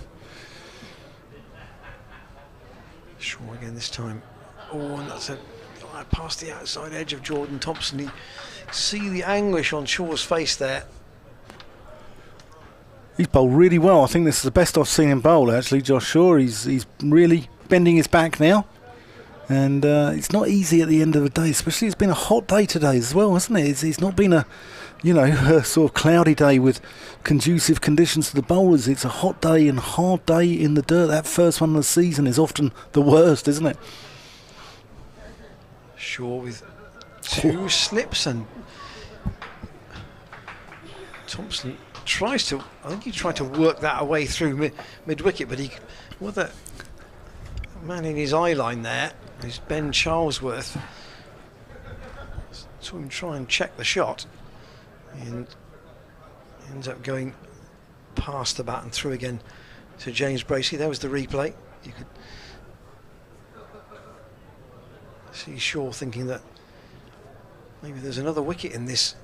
Shaw again this time. Oh, and that's past the outside edge of Jordan Thompson. You see the anguish on Shaw's face there. He's bowled really well. I think this is the best I've seen him bowl, actually, Josh Shaw. He's really bending his back now. And it's not easy at the end of the day, especially it's been a hot day today as well, hasn't it? It's not been a sort of cloudy day with conducive conditions to the bowlers. It's a hot day and hard day in the dirt. That first one of the season is often the worst, isn't it? Shaw with 2 slips, and Thompson tries to, I think he tried to work that away through mid-wicket, but with a man in his eye line there, is Ben Charlesworth. Saw him try and check the shot, and ends up going past the bat and through again to James Bracey. There was the replay. You could see Shaw thinking that maybe there's another wicket in this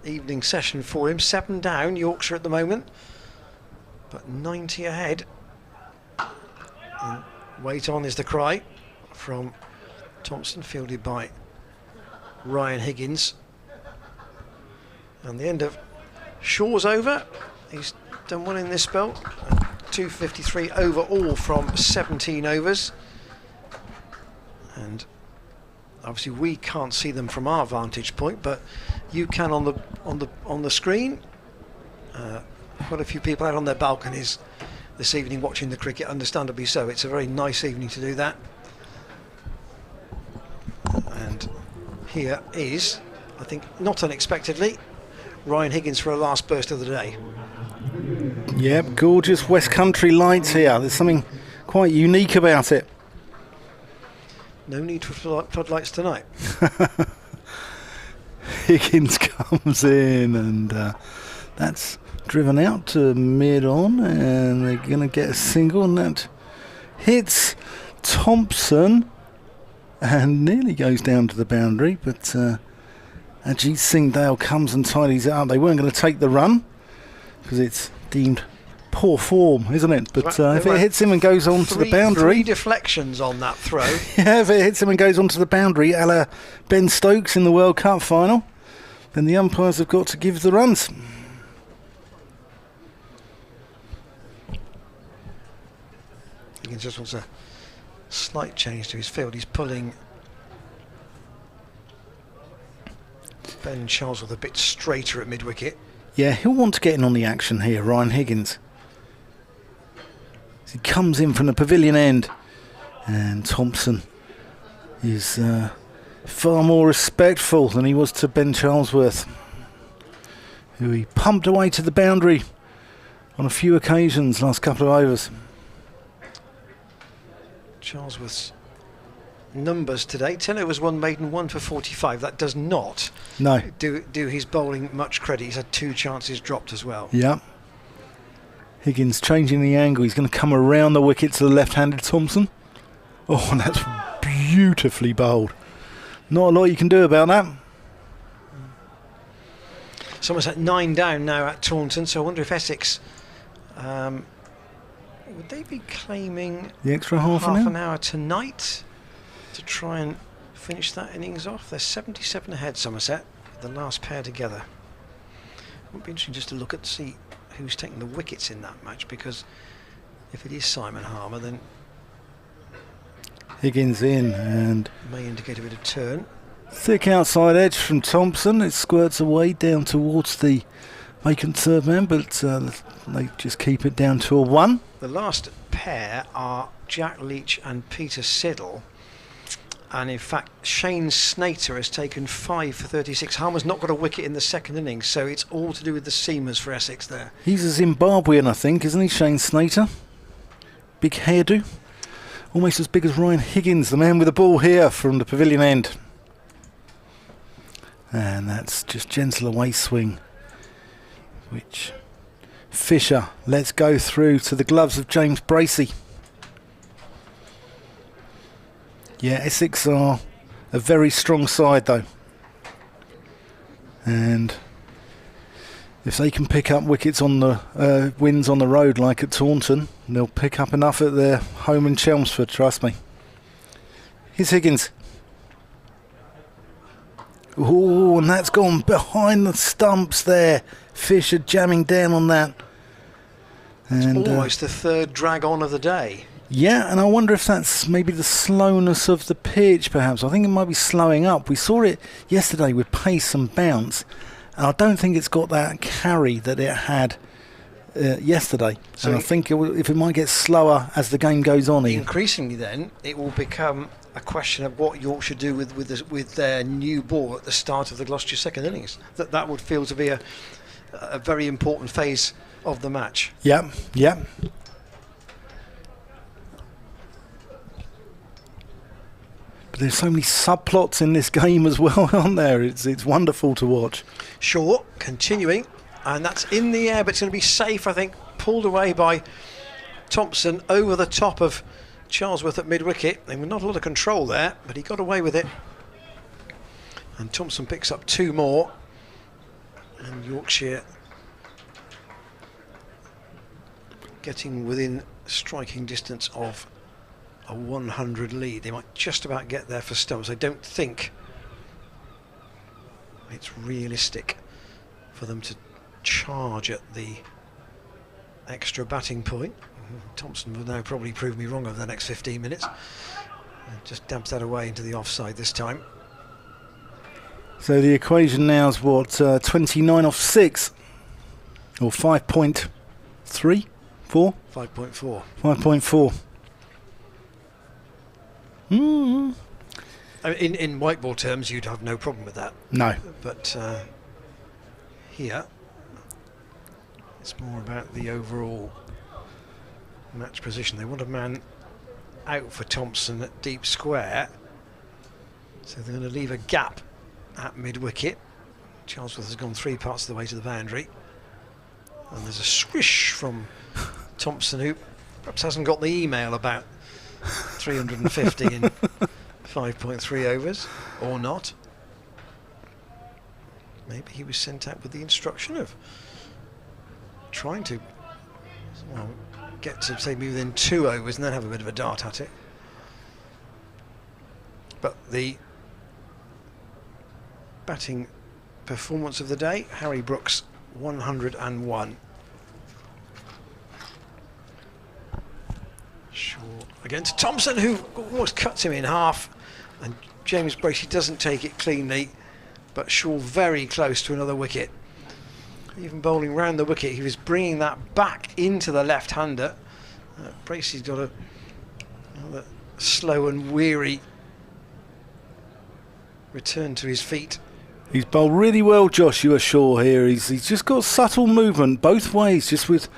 evening session for him. 7 down, Yorkshire at the moment, but 90 ahead. And wait on is the cry from Thompson, fielded by Ryan Higgins. And the end of Shaw's over. He's done well in this spell. 253 overall from 17 overs. And obviously we can't see them from our vantage point, but you can on the screen. Quite a few people out on their balconies this evening watching the cricket, understandably so. It's a very nice evening to do that. And here is, I think not unexpectedly, Ryan Higgins for a last burst of the day. Yep, gorgeous West Country lights here. There's something quite unique about it. No need for floodlights tonight. Higgins comes in, and that's driven out to mid-on, and they're going to get a single, and that hits Thompson and nearly goes down to the boundary, but Ajit Singh Dale comes and tidies it up. They weren't going to take the run because it's deemed poor form, isn't it? But if it hits him and goes on to the boundary... 3 deflections on that throw. Yeah, if it hits him and goes on to the boundary, a la Ben Stokes in the World Cup final, then the umpires have got to give the runs. Higgins just wants a slight change to his field. He's pulling Ben Charlesworth a bit straighter at mid-wicket. Yeah, he'll want to get in on the action here, Ryan Higgins. He comes in from the pavilion end, and Thompson is far more respectful than he was to Ben Charlesworth, who he pumped away to the boundary on a few occasions last couple of overs. Charlesworth's numbers today. 10 overs, 1 maiden, 1 for 45. That does not do his bowling much credit. He's had 2 chances dropped as well. Yeah. Higgins changing the angle. He's going to come around the wicket to the left-handed Thompson. Oh, and that's beautifully bowled. Not a lot you can do about that. Somerset 9 down now at Taunton, so I wonder if Essex would they be claiming the extra half an hour tonight to try and finish that innings off? They're 77 ahead, Somerset, the last pair together. It would be interesting just to look at see who's taking the wickets in that match, because if it is Simon Harmer, then Higgins in, and may indicate a bit of turn. Thick outside edge from Thompson. It squirts away down towards the vacant third man, but they just keep it down to a 1. The last pair are Jack Leach and Peter Siddle, and in fact Shane Snater has taken 5 for 36. Harmer's not got a wicket in the second innings, so it's all to do with the seamers for Essex there. He's a Zimbabwean, I think, isn't he, Shane Snater? Big hairdo, almost as big as Ryan Higgins, the man with the ball here from the pavilion end. And that's just gentle away swing, which Fisher lets go through to the gloves of James Bracey. Yeah, Essex are a very strong side though, and if they can pick up wickets on the wins on the road like at Taunton, they'll pick up enough at their home in Chelmsford, trust me. Here's Higgins. Oh, and that's gone behind the stumps there. Fisher jamming down on that. And it's almost the third drag on of the day. Yeah, and I wonder if that's maybe the slowness of the pitch, perhaps. I think it might be slowing up. We saw it yesterday with pace and bounce, and I don't think it's got that carry that it had yesterday. So and I think if it might get slower as the game goes on. Increasingly then, it will become a question of what Yorkshire do with their new ball at the start of the Gloucestershire second innings. That would feel to be a very important phase of the match. Yeah, yeah. But there's so many subplots in this game as well, aren't there? It's wonderful to watch. Shaw continuing, and that's in the air, but it's going to be safe, I think. Pulled away by Thompson over the top of Charlesworth at mid-wicket. There was not a lot of control there, but he got away with it. And Thompson picks up 2 more. And Yorkshire getting within striking distance of a 100 lead. They might just about get there for stumps. I don't think it's realistic for them to charge at the extra batting point. Thompson will now probably prove me wrong over the next 15 minutes. Just dumps that away into the offside this time. So the equation now is what, 29 off 6? Or 5.3? 4? 5.4. 5.4. I mean, in white ball terms, you'd have no problem with that. No. But here, it's more about the overall match position. They want a man out for Thompson at deep square, so they're going to leave a gap at mid-wicket. Charlesworth has gone 3 parts of the way to the boundary, and there's a swish from Thompson, who perhaps hasn't got the email about 350 in 5.3 overs, or not. Maybe he was sent out with the instruction of trying to get to, say, within 2 overs and then have a bit of a dart at it. But the batting performance of the day, Harry Brooks 101. Shaw again to Thompson, who almost cuts him in half, and James Bracey doesn't take it cleanly, but Shaw very close to another wicket. Even bowling round the wicket, he was bringing that back into the left-hander. Bracey's got a slow and weary return to his feet. He's bowled really well, Joshua Shaw here. He's just got subtle movement both ways, just with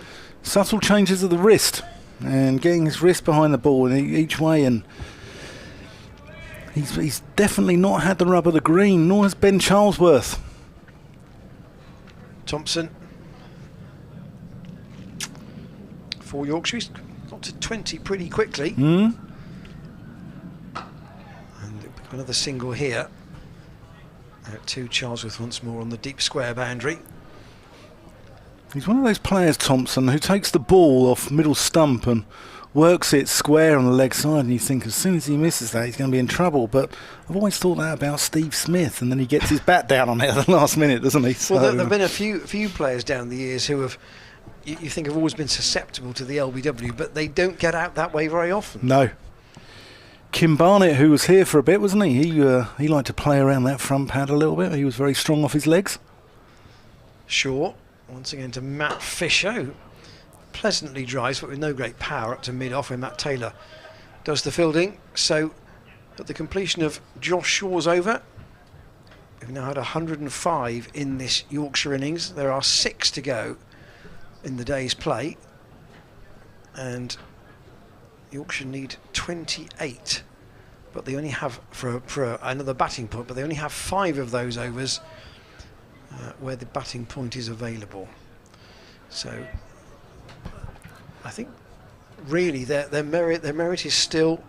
subtle changes of the wrist. and getting his wrist behind the ball in each way, and he's definitely not had the rub of the green, nor has Ben Charlesworth. Thompson for Yorkshire. He's got to 20 pretty quickly. And another single here. Out to Charlesworth once more on the deep square boundary. He's one of those players, Thompson, who takes the ball off middle stump and works it square on the leg side, and you think as soon as he misses that, he's going to be in trouble. But I've always thought that about Steve Smith, and then he gets his bat down on it at the last minute, doesn't he? So, well, there have been a few players down the years who have, you think, have always been susceptible to the LBW, but they don't get out that way very often. No. Kim Barnett, who was here for a bit, wasn't he? He liked to play around that front pad a little bit. He was very strong off his legs. Sure. Once again to Matt Fisher, who pleasantly drives, but with no great power, up to mid-off, where Matt Taylor does the fielding. So, at the completion of Josh Shaw's over, we've now had 105 in this Yorkshire innings. There are 6 to go in the day's play, and Yorkshire need 28, but they only have for another batting point, but they only have 5 of those overs where the batting point is available. So I think really their merit is still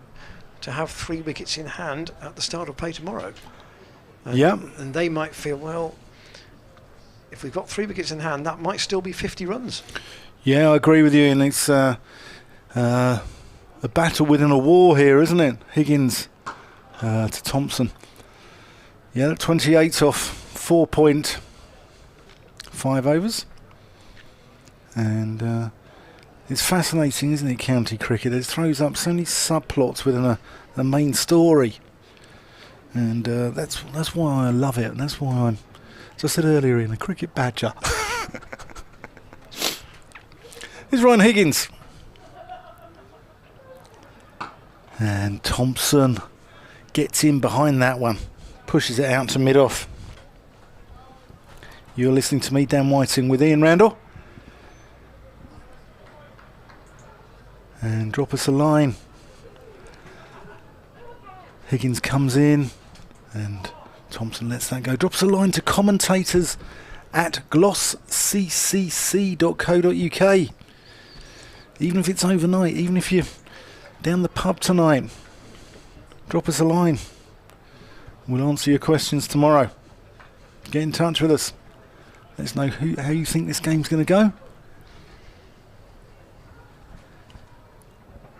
to have 3 wickets in hand at the start of play tomorrow. And they might feel, well, if we've got 3 wickets in hand, that might still be 50 runs. Yeah, I agree with you, and it's a battle within a war here, isn't it? Higgins to Thompson. Yeah, 28 off 4.5 overs. And it's fascinating, isn't it, county cricket? It throws up so many subplots within a main story. And that's why I love it, and that's why I'm, as I said earlier, in a cricket badger. Here's Ryan Higgins. And Thompson gets in behind that one, pushes it out to mid-off. You're listening to me, Dan Whiting, with Ian Randall. And drop us a line. Higgins comes in, and Thompson lets that go. Drops a line to commentators at glossccc.co.uk. Even if it's overnight, even if you're down the pub tonight, drop us a line. We'll answer your questions tomorrow. Get in touch with us. Let us know how you think this game's going to go.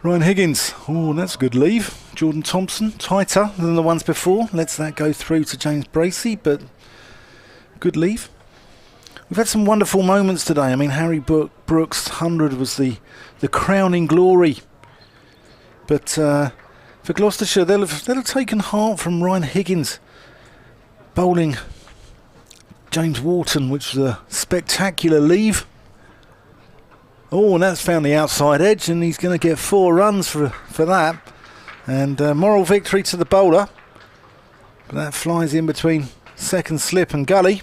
Ryan Higgins, oh, that's a good leave. Jordan Thompson, tighter than the ones before. Lets that go through to James Bracey, but good leave. We've had some wonderful moments today. I mean, Harry Brooks' 100 was the crowning glory. But for Gloucestershire, they'll have taken heart from Ryan Higgins bowling James Wharton, which was a spectacular leave. Oh, and that's found the outside edge, and he's going to get 4 runs for that. And moral victory to the bowler. But that flies in between second slip and gully.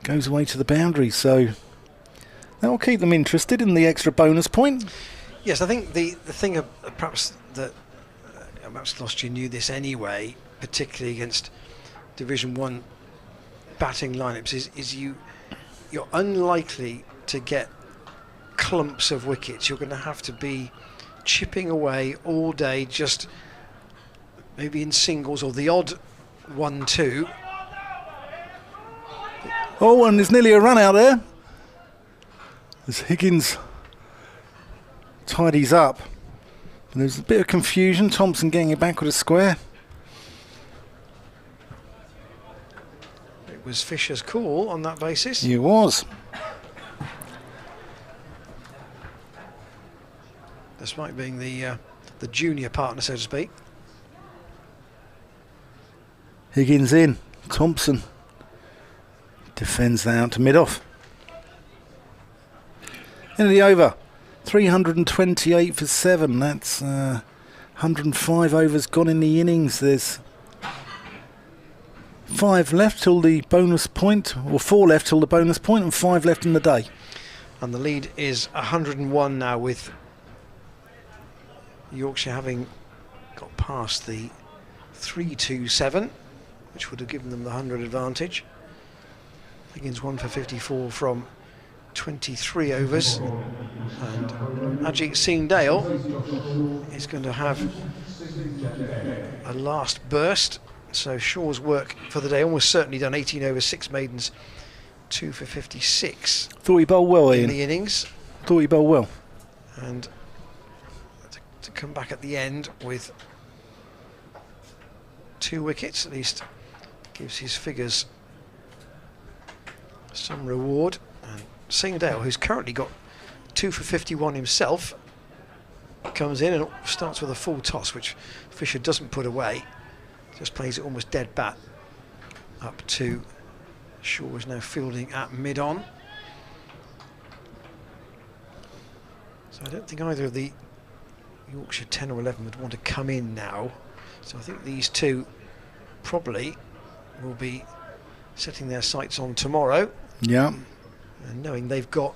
Goes away to the boundary, so that will keep them interested in the extra bonus point. Yes, I think the thing perhaps that perhaps Gloucestershire knew this anyway, particularly against Division 1 batting lineups, is you're unlikely to get clumps of wickets. You're going to have to be chipping away all day, just maybe in singles or the odd 1-2. Oh, and there's nearly a run out there as Higgins tidies up. And there's a bit of confusion. Thompson getting it back with a square. It was Fisher's call on that basis. It was. Despite being the junior partner, so to speak. Higgins in. Thompson defends that out to mid-off. End of the over. 328 for 7. That's 105 overs gone in the innings. There's 5 left till the bonus point, or 4 left till the bonus point, and 5 left in the day. And the lead is 101 now with Yorkshire having got past the 3-2-7, which would have given them the 100 advantage. Higgins 1 for 54 from 23 overs, and Ajit Singh Dale is going to have a last burst. So Shaw's work for the day almost certainly done. 18 overs, 6 maidens, 2 for 56. Thought he bowled well, in Ian. the innings. Thought he bowled well. And to come back at the end with 2 wickets at least gives his figures some reward. And Singh Dale, who's currently got 2 for 51 himself, comes in and starts with a full toss, which Fisher doesn't put away, just plays it almost dead bat up to Shaw, is now fielding at mid-on. So I don't think either of the Yorkshire 10 or 11 would want to come in now. So I think these two probably will be setting their sights on tomorrow. Yeah. And knowing they've got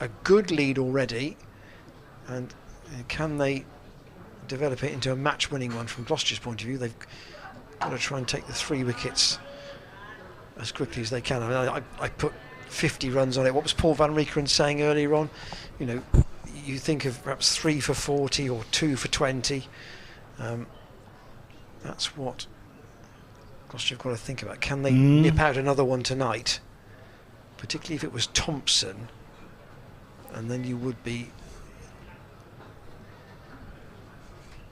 a good lead already, and can they develop it into a match-winning one from Gloucestershire's point of view? They've got to try and take the 3 wickets as quickly as they can. I mean, I put 50 runs on it. What was Paul van Reekeren saying earlier on? You know, you think of perhaps 3 for 40 or 2 for 20. That's what Gloucester have got to think about. Can they nip out another one tonight? Particularly if it was Thompson, and then you would be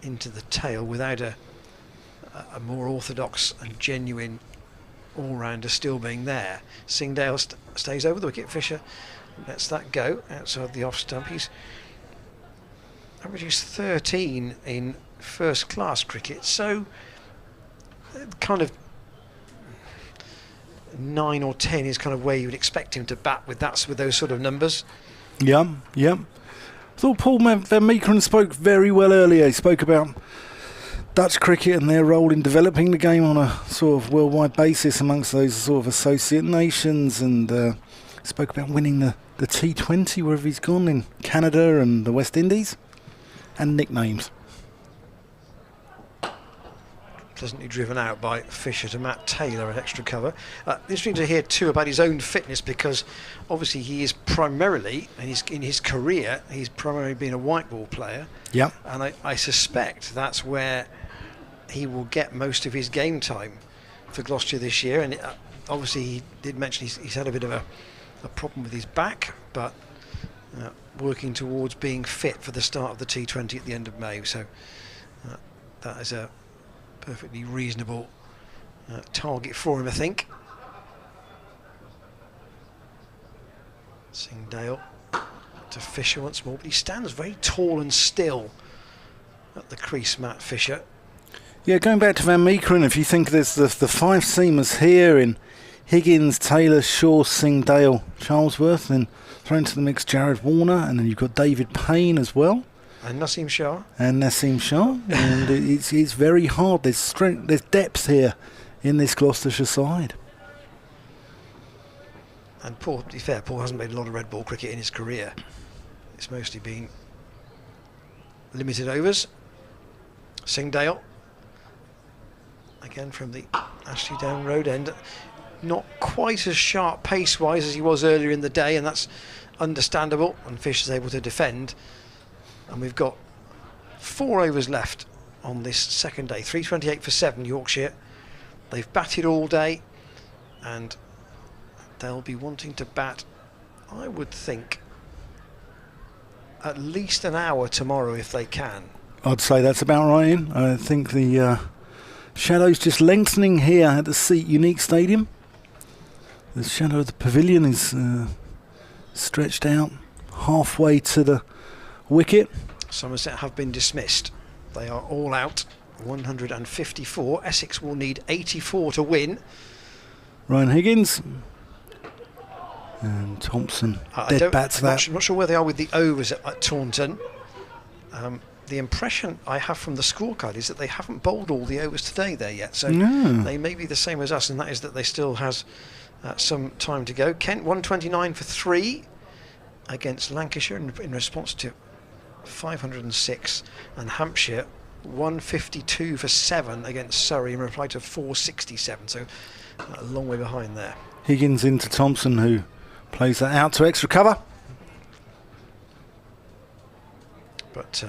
into the tail without a more orthodox and genuine all-rounder still being there. Singh Dale stays over the wicket. Fisher lets that go outside the off stump. He's averages 13 in first-class cricket, so kind of 9 or 10 is kind of where you would expect him to bat with those sort of numbers. Yeah. I thought Paul van Meekeren spoke very well earlier. He spoke about Dutch cricket and their role in developing the game on a sort of worldwide basis amongst those sort of associate nations, and spoke about winning the T20 wherever he's gone, in Canada and the West Indies, and nicknames. Pleasantly driven out by Fisher to Matt Taylor at extra cover. Interesting to hear too about his own fitness, because obviously he is primarily, and in his career, he's primarily been a white ball player. Yeah. And I suspect that's where he will get most of his game time for Gloucester this year. And obviously he did mention he's had a bit of a problem with his back, but working towards being fit for the start of the T20 at the end of May. So that is a perfectly reasonable target for him, I think. Singh Dale to Fisher once more, but he stands very tall and still at the crease, Matt Fisher. Yeah, going back to Van Meekeren, if you think there's the 5 seamers here in Higgins, Taylor, Shaw, Singh Dale, Charlesworth, then thrown to the mix Jared Warner, and then you've got David Payne as well. And Naseem Shah. And it's very hard. There's strength, there's depth here in this Gloucestershire side. And Paul, to be fair, Paul hasn't played a lot of red ball cricket in his career. It's mostly been limited overs. Singh Dale, again from the Ashley Down Road end, not quite as sharp pace-wise as he was earlier in the day, and that's understandable, and Fisher's able to defend. And we've got 4 overs left on this second day. 328 for 7, Yorkshire. They've batted all day, and they'll be wanting to bat, I would think, at least an hour tomorrow if they can. I'd say that's about right, Ian. I think the shadow's just lengthening here at the Seat Unique Stadium. The shadow of the pavilion is stretched out halfway to the wicket. Somerset have been dismissed. They are all out. 154. Essex will need 84 to win. Ryan Higgins and Thompson dead bats that. I'm not sure where they are with the overs at Taunton. The impression I have from the scorecard is that they haven't bowled all the overs today there yet, so they may be the same as us, and that is that they still has some time to go. Kent 129 for 3 against Lancashire in response to 506, and Hampshire 152 for 7 against Surrey in reply to 467. So a long way behind there. Higgins into Thompson, who plays that out to extra cover. But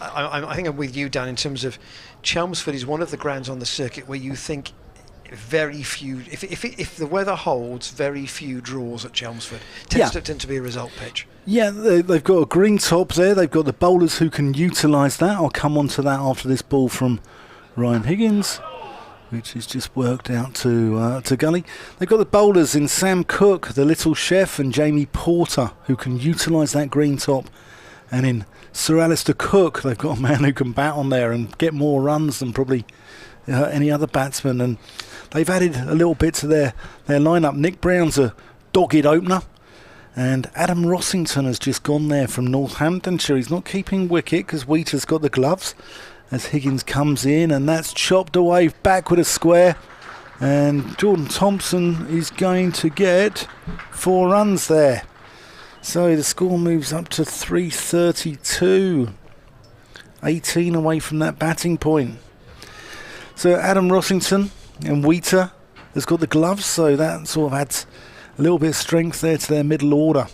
I think I'm with you, Dan, in terms of Chelmsford is one of the grounds on the circuit where you think very few, if the weather holds, very few draws at Chelmsford. Tends to be a result pitch. Yeah, they've got a green top there. They've got the bowlers who can utilise that. I'll come on to that after this ball from Ryan Higgins, which is just worked out to Gully. They've got the bowlers in Sam Cook, the little chef, and Jamie Porter, who can utilise that green top. And in Sir Alistair Cook, they've got a man who can bat on there and get more runs than probably any other batsman. And they've added a little bit to their lineup. Nick Brown's a dogged opener, and Adam Rossington has just gone there from Northamptonshire. He's not keeping wicket because Wheater's got the gloves as Higgins comes in, and that's chopped away back with a square. And Jordan Thompson is going to get 4 runs there. So the score moves up to 332. 18 away from that batting point. So Adam Rossington and Wheater has got the gloves, so that sort of adds a little bit of strength there to their middle order.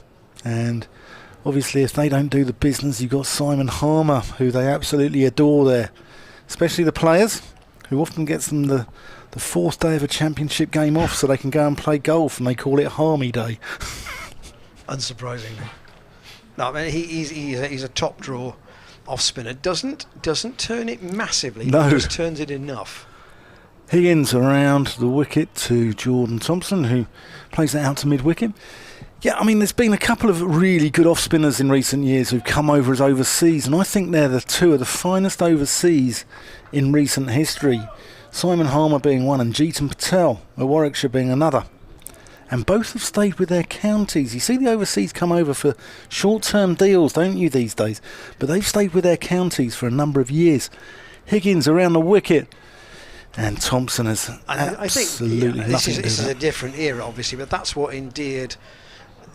And obviously if they don't do the business, you've got Simon Harmer, who they absolutely adore there. Especially the players, who often gets them the 4th day of a championship game off so they can go and play golf, and they call it Harmy Day. Unsurprisingly. No, I mean, he's a top draw off spinner. Doesn't turn it massively, no. But just turns it enough. Higgins around the wicket to Jordan Thompson, who plays that out to mid-wicket. Yeah, I mean, there's been a couple of really good off-spinners in recent years who've come over as overseas, and I think they're the 2 of the finest overseas in recent history. Simon Harmer being one, and Jeetan Patel of Warwickshire being another. And both have stayed with their counties. You see the overseas come over for short-term deals, don't you, these days? But they've stayed with their counties for a number of years. Higgins around the wicket. And Thompson has absolutely nothing to do with This is a different era, obviously, but that's what endeared,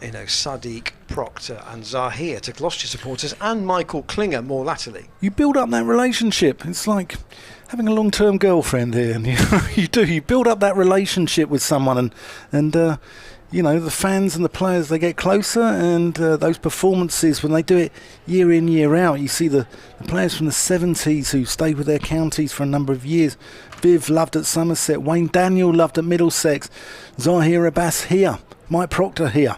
Sadiq, Proctor and Zahir to Gloucestershire supporters, and Michael Klinger more latterly. You build up that relationship. It's like having a long-term girlfriend here, and you build up that relationship with someone, and the fans and the players, they get closer, and those performances, when they do it year in, year out, you see the players from the 70s who stayed with their counties for a number of years. Viv loved at Somerset, Wayne Daniel loved at Middlesex, Zahir Abbas here, Mike Proctor here.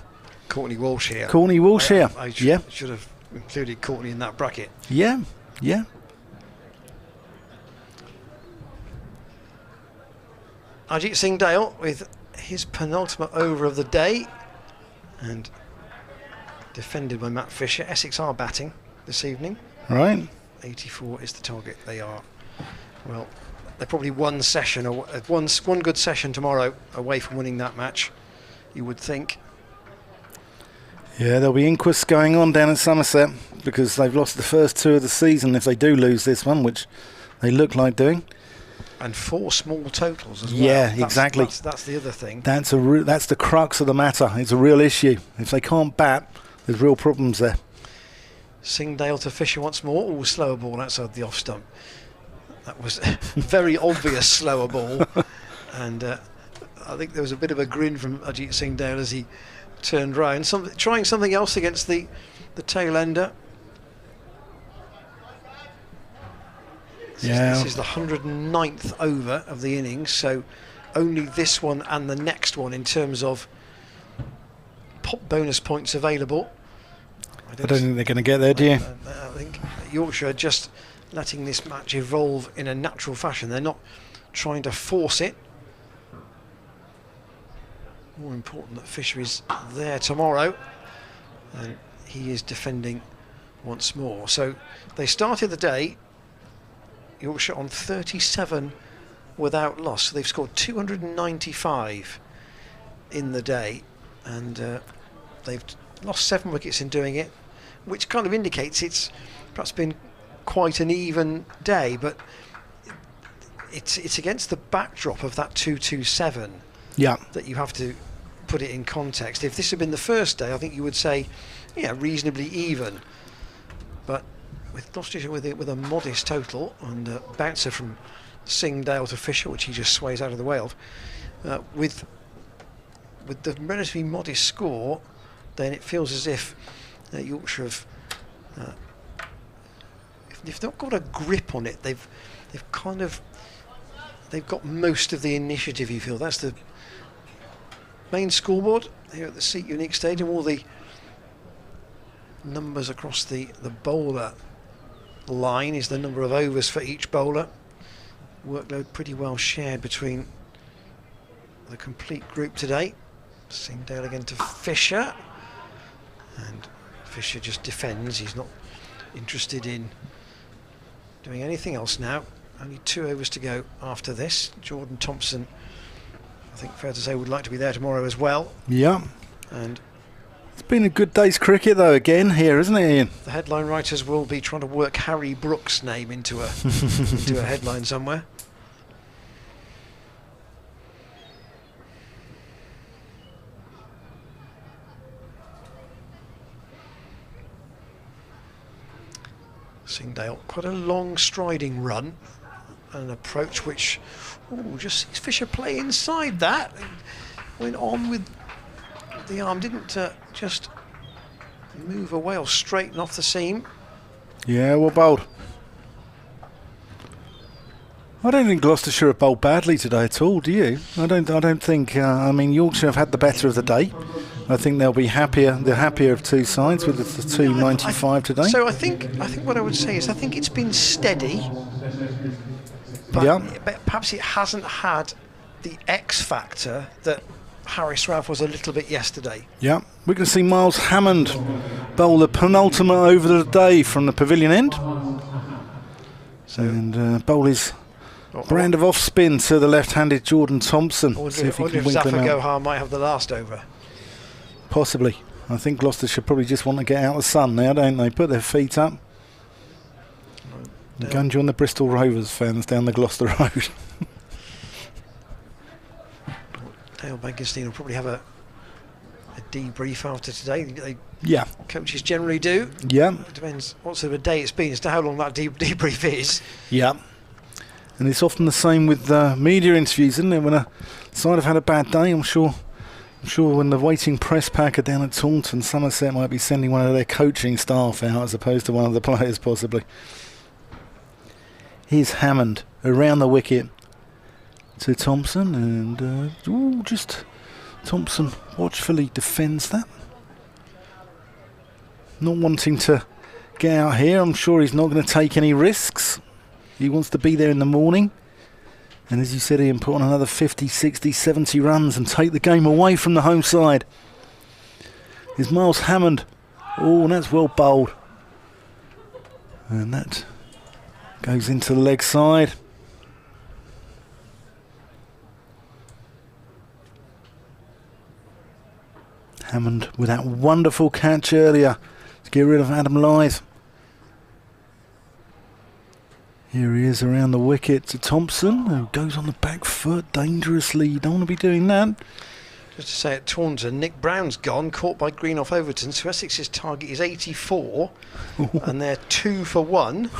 Courtney Walsh here. I should have included Courtney in that bracket. Yeah. Ajit Singh Dale with his penultimate over of the day, and defended by Matt Fisher. Essex are batting this evening. Right. 84 is the target. They are, well, they're probably one good session tomorrow away from winning that match, you would think. Yeah, there'll be inquests going on down at Somerset because they've lost the first 2 of the season if they do lose this one, which they look like doing. And 4 small totals as well. Yeah, exactly. That's the other thing. That's the crux of the matter. It's a real issue. If they can't bat, there's real problems there. Singdale to Fisher once more. All slower ball outside the off stump. That was a very obvious slower ball. And I think there was a bit of a grin from Ajit Singdale as he turned round. Trying something else against the tail ender. This is the 109th over of the innings, so only this one and the next one in terms of bonus points available. I don't think they're going to get there, do you? I think Yorkshire are just letting this match evolve in a natural fashion. They're not trying to force it. More important that Fisher is there tomorrow, and he is defending once more. So they started the day, Yorkshire, on 37 without loss. So they've scored 295 in the day, and they've lost 7 wickets in doing it, which kind of indicates it's perhaps been quite an even day, but it's against the backdrop of that 227 that you have to put it in context. If this had been the first day, I think you would say, yeah, reasonably even. But with Gloucestershire with a modest total and a bouncer from Singdale to Fisher, which he just sways out of the way of, with the relatively modest score, then it feels as if Yorkshire have, if they've not got a grip on it, they've got most of the initiative. You feel that's the main scoreboard here at the Seat Unique Stadium. All the numbers across the bowler line is the number of overs for each bowler. Workload pretty well shared between the complete group today. Singdale again to Fisher, and Fisher just defends. He's not interested in doing anything else now. Only 2 overs to go after this. Jordan Thompson, I think fair to say, would like to be there tomorrow as well. Yeah. And it's been a good day's cricket though again here, isn't it, Ian? the headline writers will be trying to work Harry Brooks' name into a into a headline somewhere. Singdale, quite a long striding run, an approach which, just sees Fisher play inside that. Went on with the arm, didn't just move away or straighten off the seam. Yeah, well bowled. I don't think Gloucestershire have bowled badly today at all, do you? I don't think. I mean, Yorkshire have had the better of the day. I think they'll be happier. The happier of two sides with the 295 today. So I think what I would say is I think it's been steady, but perhaps it hasn't had the X factor that Harris Ralph was a little bit yesterday. Yeah, we're going to see Miles Hammond bowl the penultimate over the day from the pavilion end, and bowl his brand of off spin to the left-handed Jordan Thompson. See if he can wink them out. Gohar might have the last over. Possibly. I think Gloucestershire probably just want to get out of the sun now, don't they? Put their feet up. Go and join the Bristol Rovers fans down the Gloucester Road. Dale Bankenstein will probably have a debrief after today. Coaches generally do. Yeah. It depends what sort of a day it's been as to how long that debrief is. Yeah. And it's often the same with media interviews, isn't it? When a side have had a bad day, I'm sure when the waiting press pack are down at Taunton, Somerset might be sending one of their coaching staff out as opposed to one of the players, possibly. Here's Hammond around the wicket to Thompson, and just Thompson watchfully defends that. Not wanting to get out here. I'm sure he's not going to take any risks. He wants to be there in the morning. And as you said, Ian, put on another 50, 60, 70 runs and take the game away from the home side. Here's Miles Hammond. Oh, and that's well bowled. And that goes into the leg side. Hammond with that wonderful catch earlier to get rid of Adam Lythe. Here he is around the wicket to Thompson, who goes on the back foot dangerously. You don't want to be doing that. Just to say at Taunton, Nick Brown's gone, caught by Green off Overton. So Essex's target is 84, and they're 2 for 1.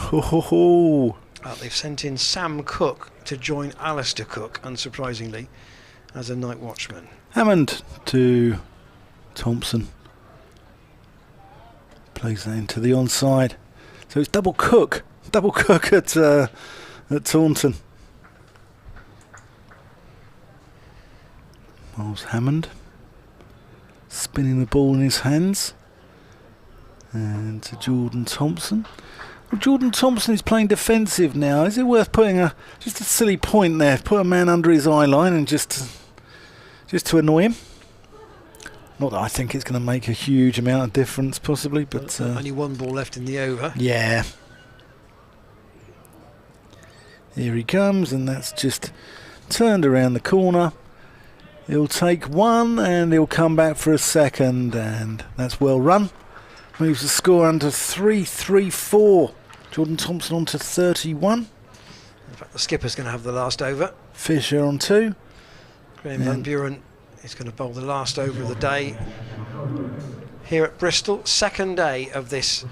They've sent in Sam Cook to join Alistair Cook, unsurprisingly, as a night watchman. Hammond to Thompson. Plays that into the onside. So it's double Cook at Taunton. Miles Hammond spinning the ball in his hands, and to Jordan Thompson. Well, Jordan Thompson is playing defensive now. Is it worth putting just a silly point there? Put a man under his eye line and just to annoy him. Not that I think it's going to make a huge amount of difference, possibly, but only one ball left in the over. Yeah. Here he comes, and that's just turned around the corner. He'll take one, and he'll come back for a second, and that's well run. Moves the score under 3-3-4. Jordan Thompson on to 31. In fact, the skipper's going to have the last over. Fisher on 2. Graham Van Buren is going to bowl the last over of the day here at Bristol. Second day of this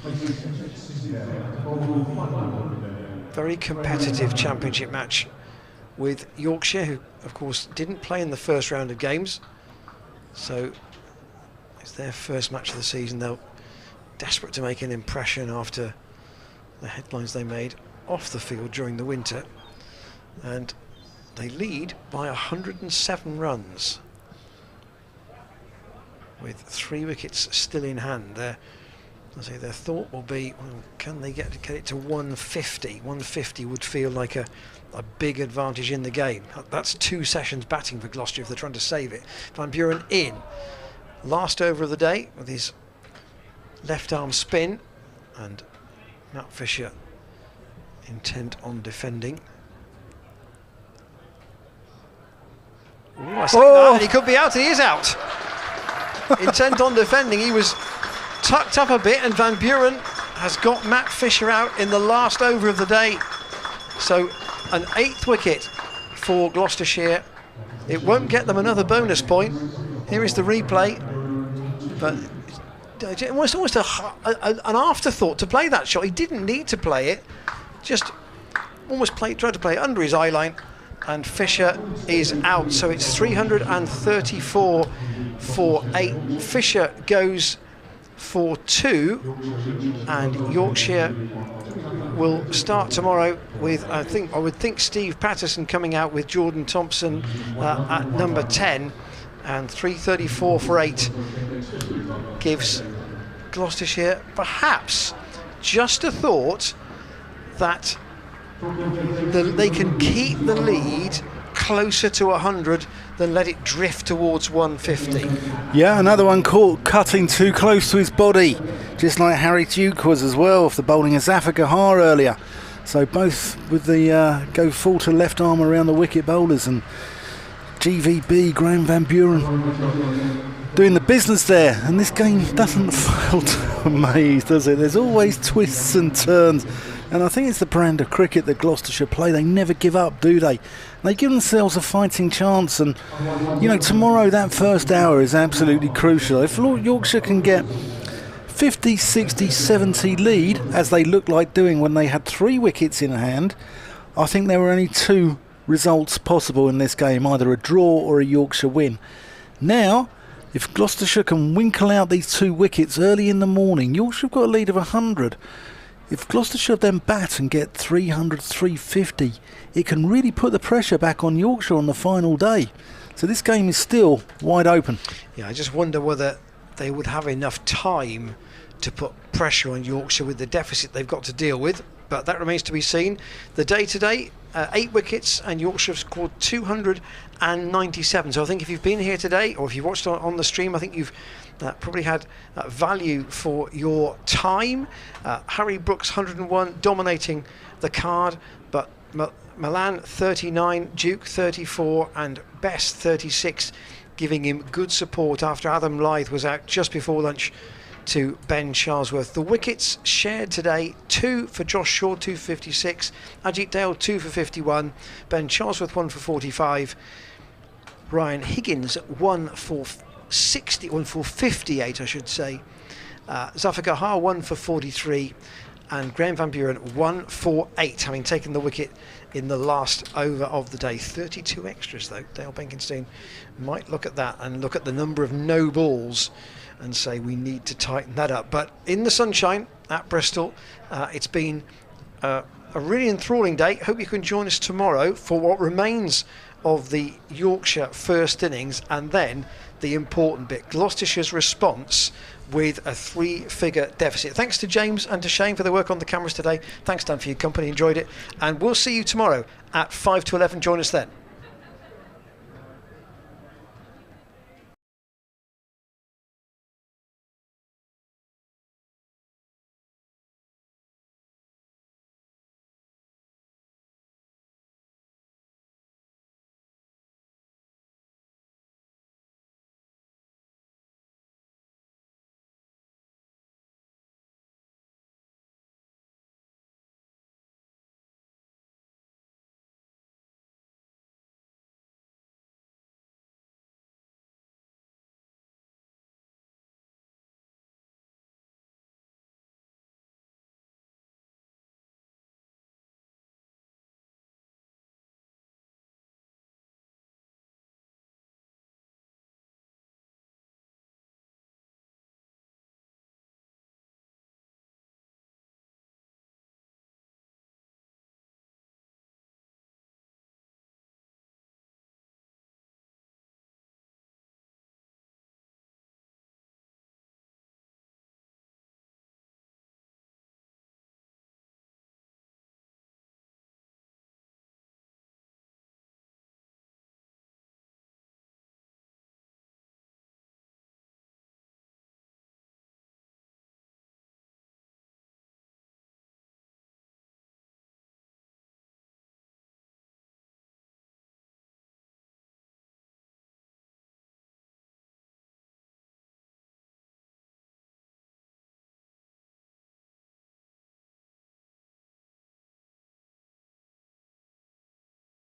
very competitive championship match with Yorkshire, who of course didn't play in the first round of games, so it's their first match of the season. They're desperate to make an impression after the headlines they made off the field during the winter, and they lead by 107 runs with 3 wickets still in hand. Their thought will be, well, can they get it to 150? 150 would feel like a big advantage in the game. That's 2 sessions batting for Gloucester if they're trying to save it. Van Buren in, last over of the day with his left arm spin, and Matt Fisher intent on defending. Ooh, I say that, and he could be out, and he is out. Intent on defending, he was tucked up a bit, and Van Buren has got Matt Fisher out in the last over of the day. So an 8th wicket for Gloucestershire. It won't get them another bonus point. Here is the replay, but it was almost an afterthought to play that shot. He didn't need to play it, just tried to play it under his eye line, and Fisher is out. So it's 334 for 8. Fisher goes for 2, and Yorkshire will start tomorrow with, I would think Steve Patterson coming out with Jordan Thompson at number 10, and 334 for 8 gives Gloucestershire perhaps just a thought that they can keep the lead closer to 100 than let it drift towards 150. Yeah, another one caught cutting too close to his body, just like Harry Duke was as well, after bowling a Zafar earlier. So both with the go full to left arm around the wicket bowlers, and GVB, Graham Van Buren, doing the business there. And this game doesn't fail to amaze, does it? There's always twists and turns. And I think it's the brand of cricket that Gloucestershire play. They never give up, do they? They give themselves a fighting chance. And, you know, tomorrow that first hour is absolutely crucial. If Yorkshire can get 50, 60, 70 lead, as they looked like doing when they had 3 wickets in hand, I think there were only 2 results possible in this game, either a draw or a Yorkshire win. Now, if Gloucestershire can winkle out these 2 wickets early in the morning, Yorkshire have got a lead of 100. If Gloucestershire then bat and get 300, 350, it can really put the pressure back on Yorkshire on the final day. So this game is still wide open. Yeah, I just wonder whether they would have enough time to put pressure on Yorkshire with the deficit they've got to deal with, but that remains to be seen. The day today, 8 wickets, and Yorkshire have scored 297. So I think if you've been here today, or if you've watched on the stream, I think you've probably had value for your time. Harry Brooks 101 dominating the card, but Malan 39, Duke 34, and Best 36 giving him good support after Adam Lyth was out just before lunch to Ben Charlesworth. The wickets shared today: 2 for Josh Shaw, 2 for 56, Ajit Dale 2 for 51, Ben Charlesworth 1 for 45, Ryan Higgins 1 for 58, I should say, Zafar 1 for 43, and Graham Van Buren 1 for 8, having taken the wicket in the last over of the day. 32 extras though. Dale Benkenstein might look at that and look at the number of no balls and say we need to tighten that up. But in the sunshine at Bristol, it's been a really enthralling day. Hope you can join us tomorrow for what remains of the Yorkshire first innings, and then the important bit, Gloucestershire's response with a 3-figure deficit. Thanks to James and to Shane for their work on the cameras today. Thanks, Dan, for your company. Enjoyed it. And we'll see you tomorrow at 5 to 11. Join us then.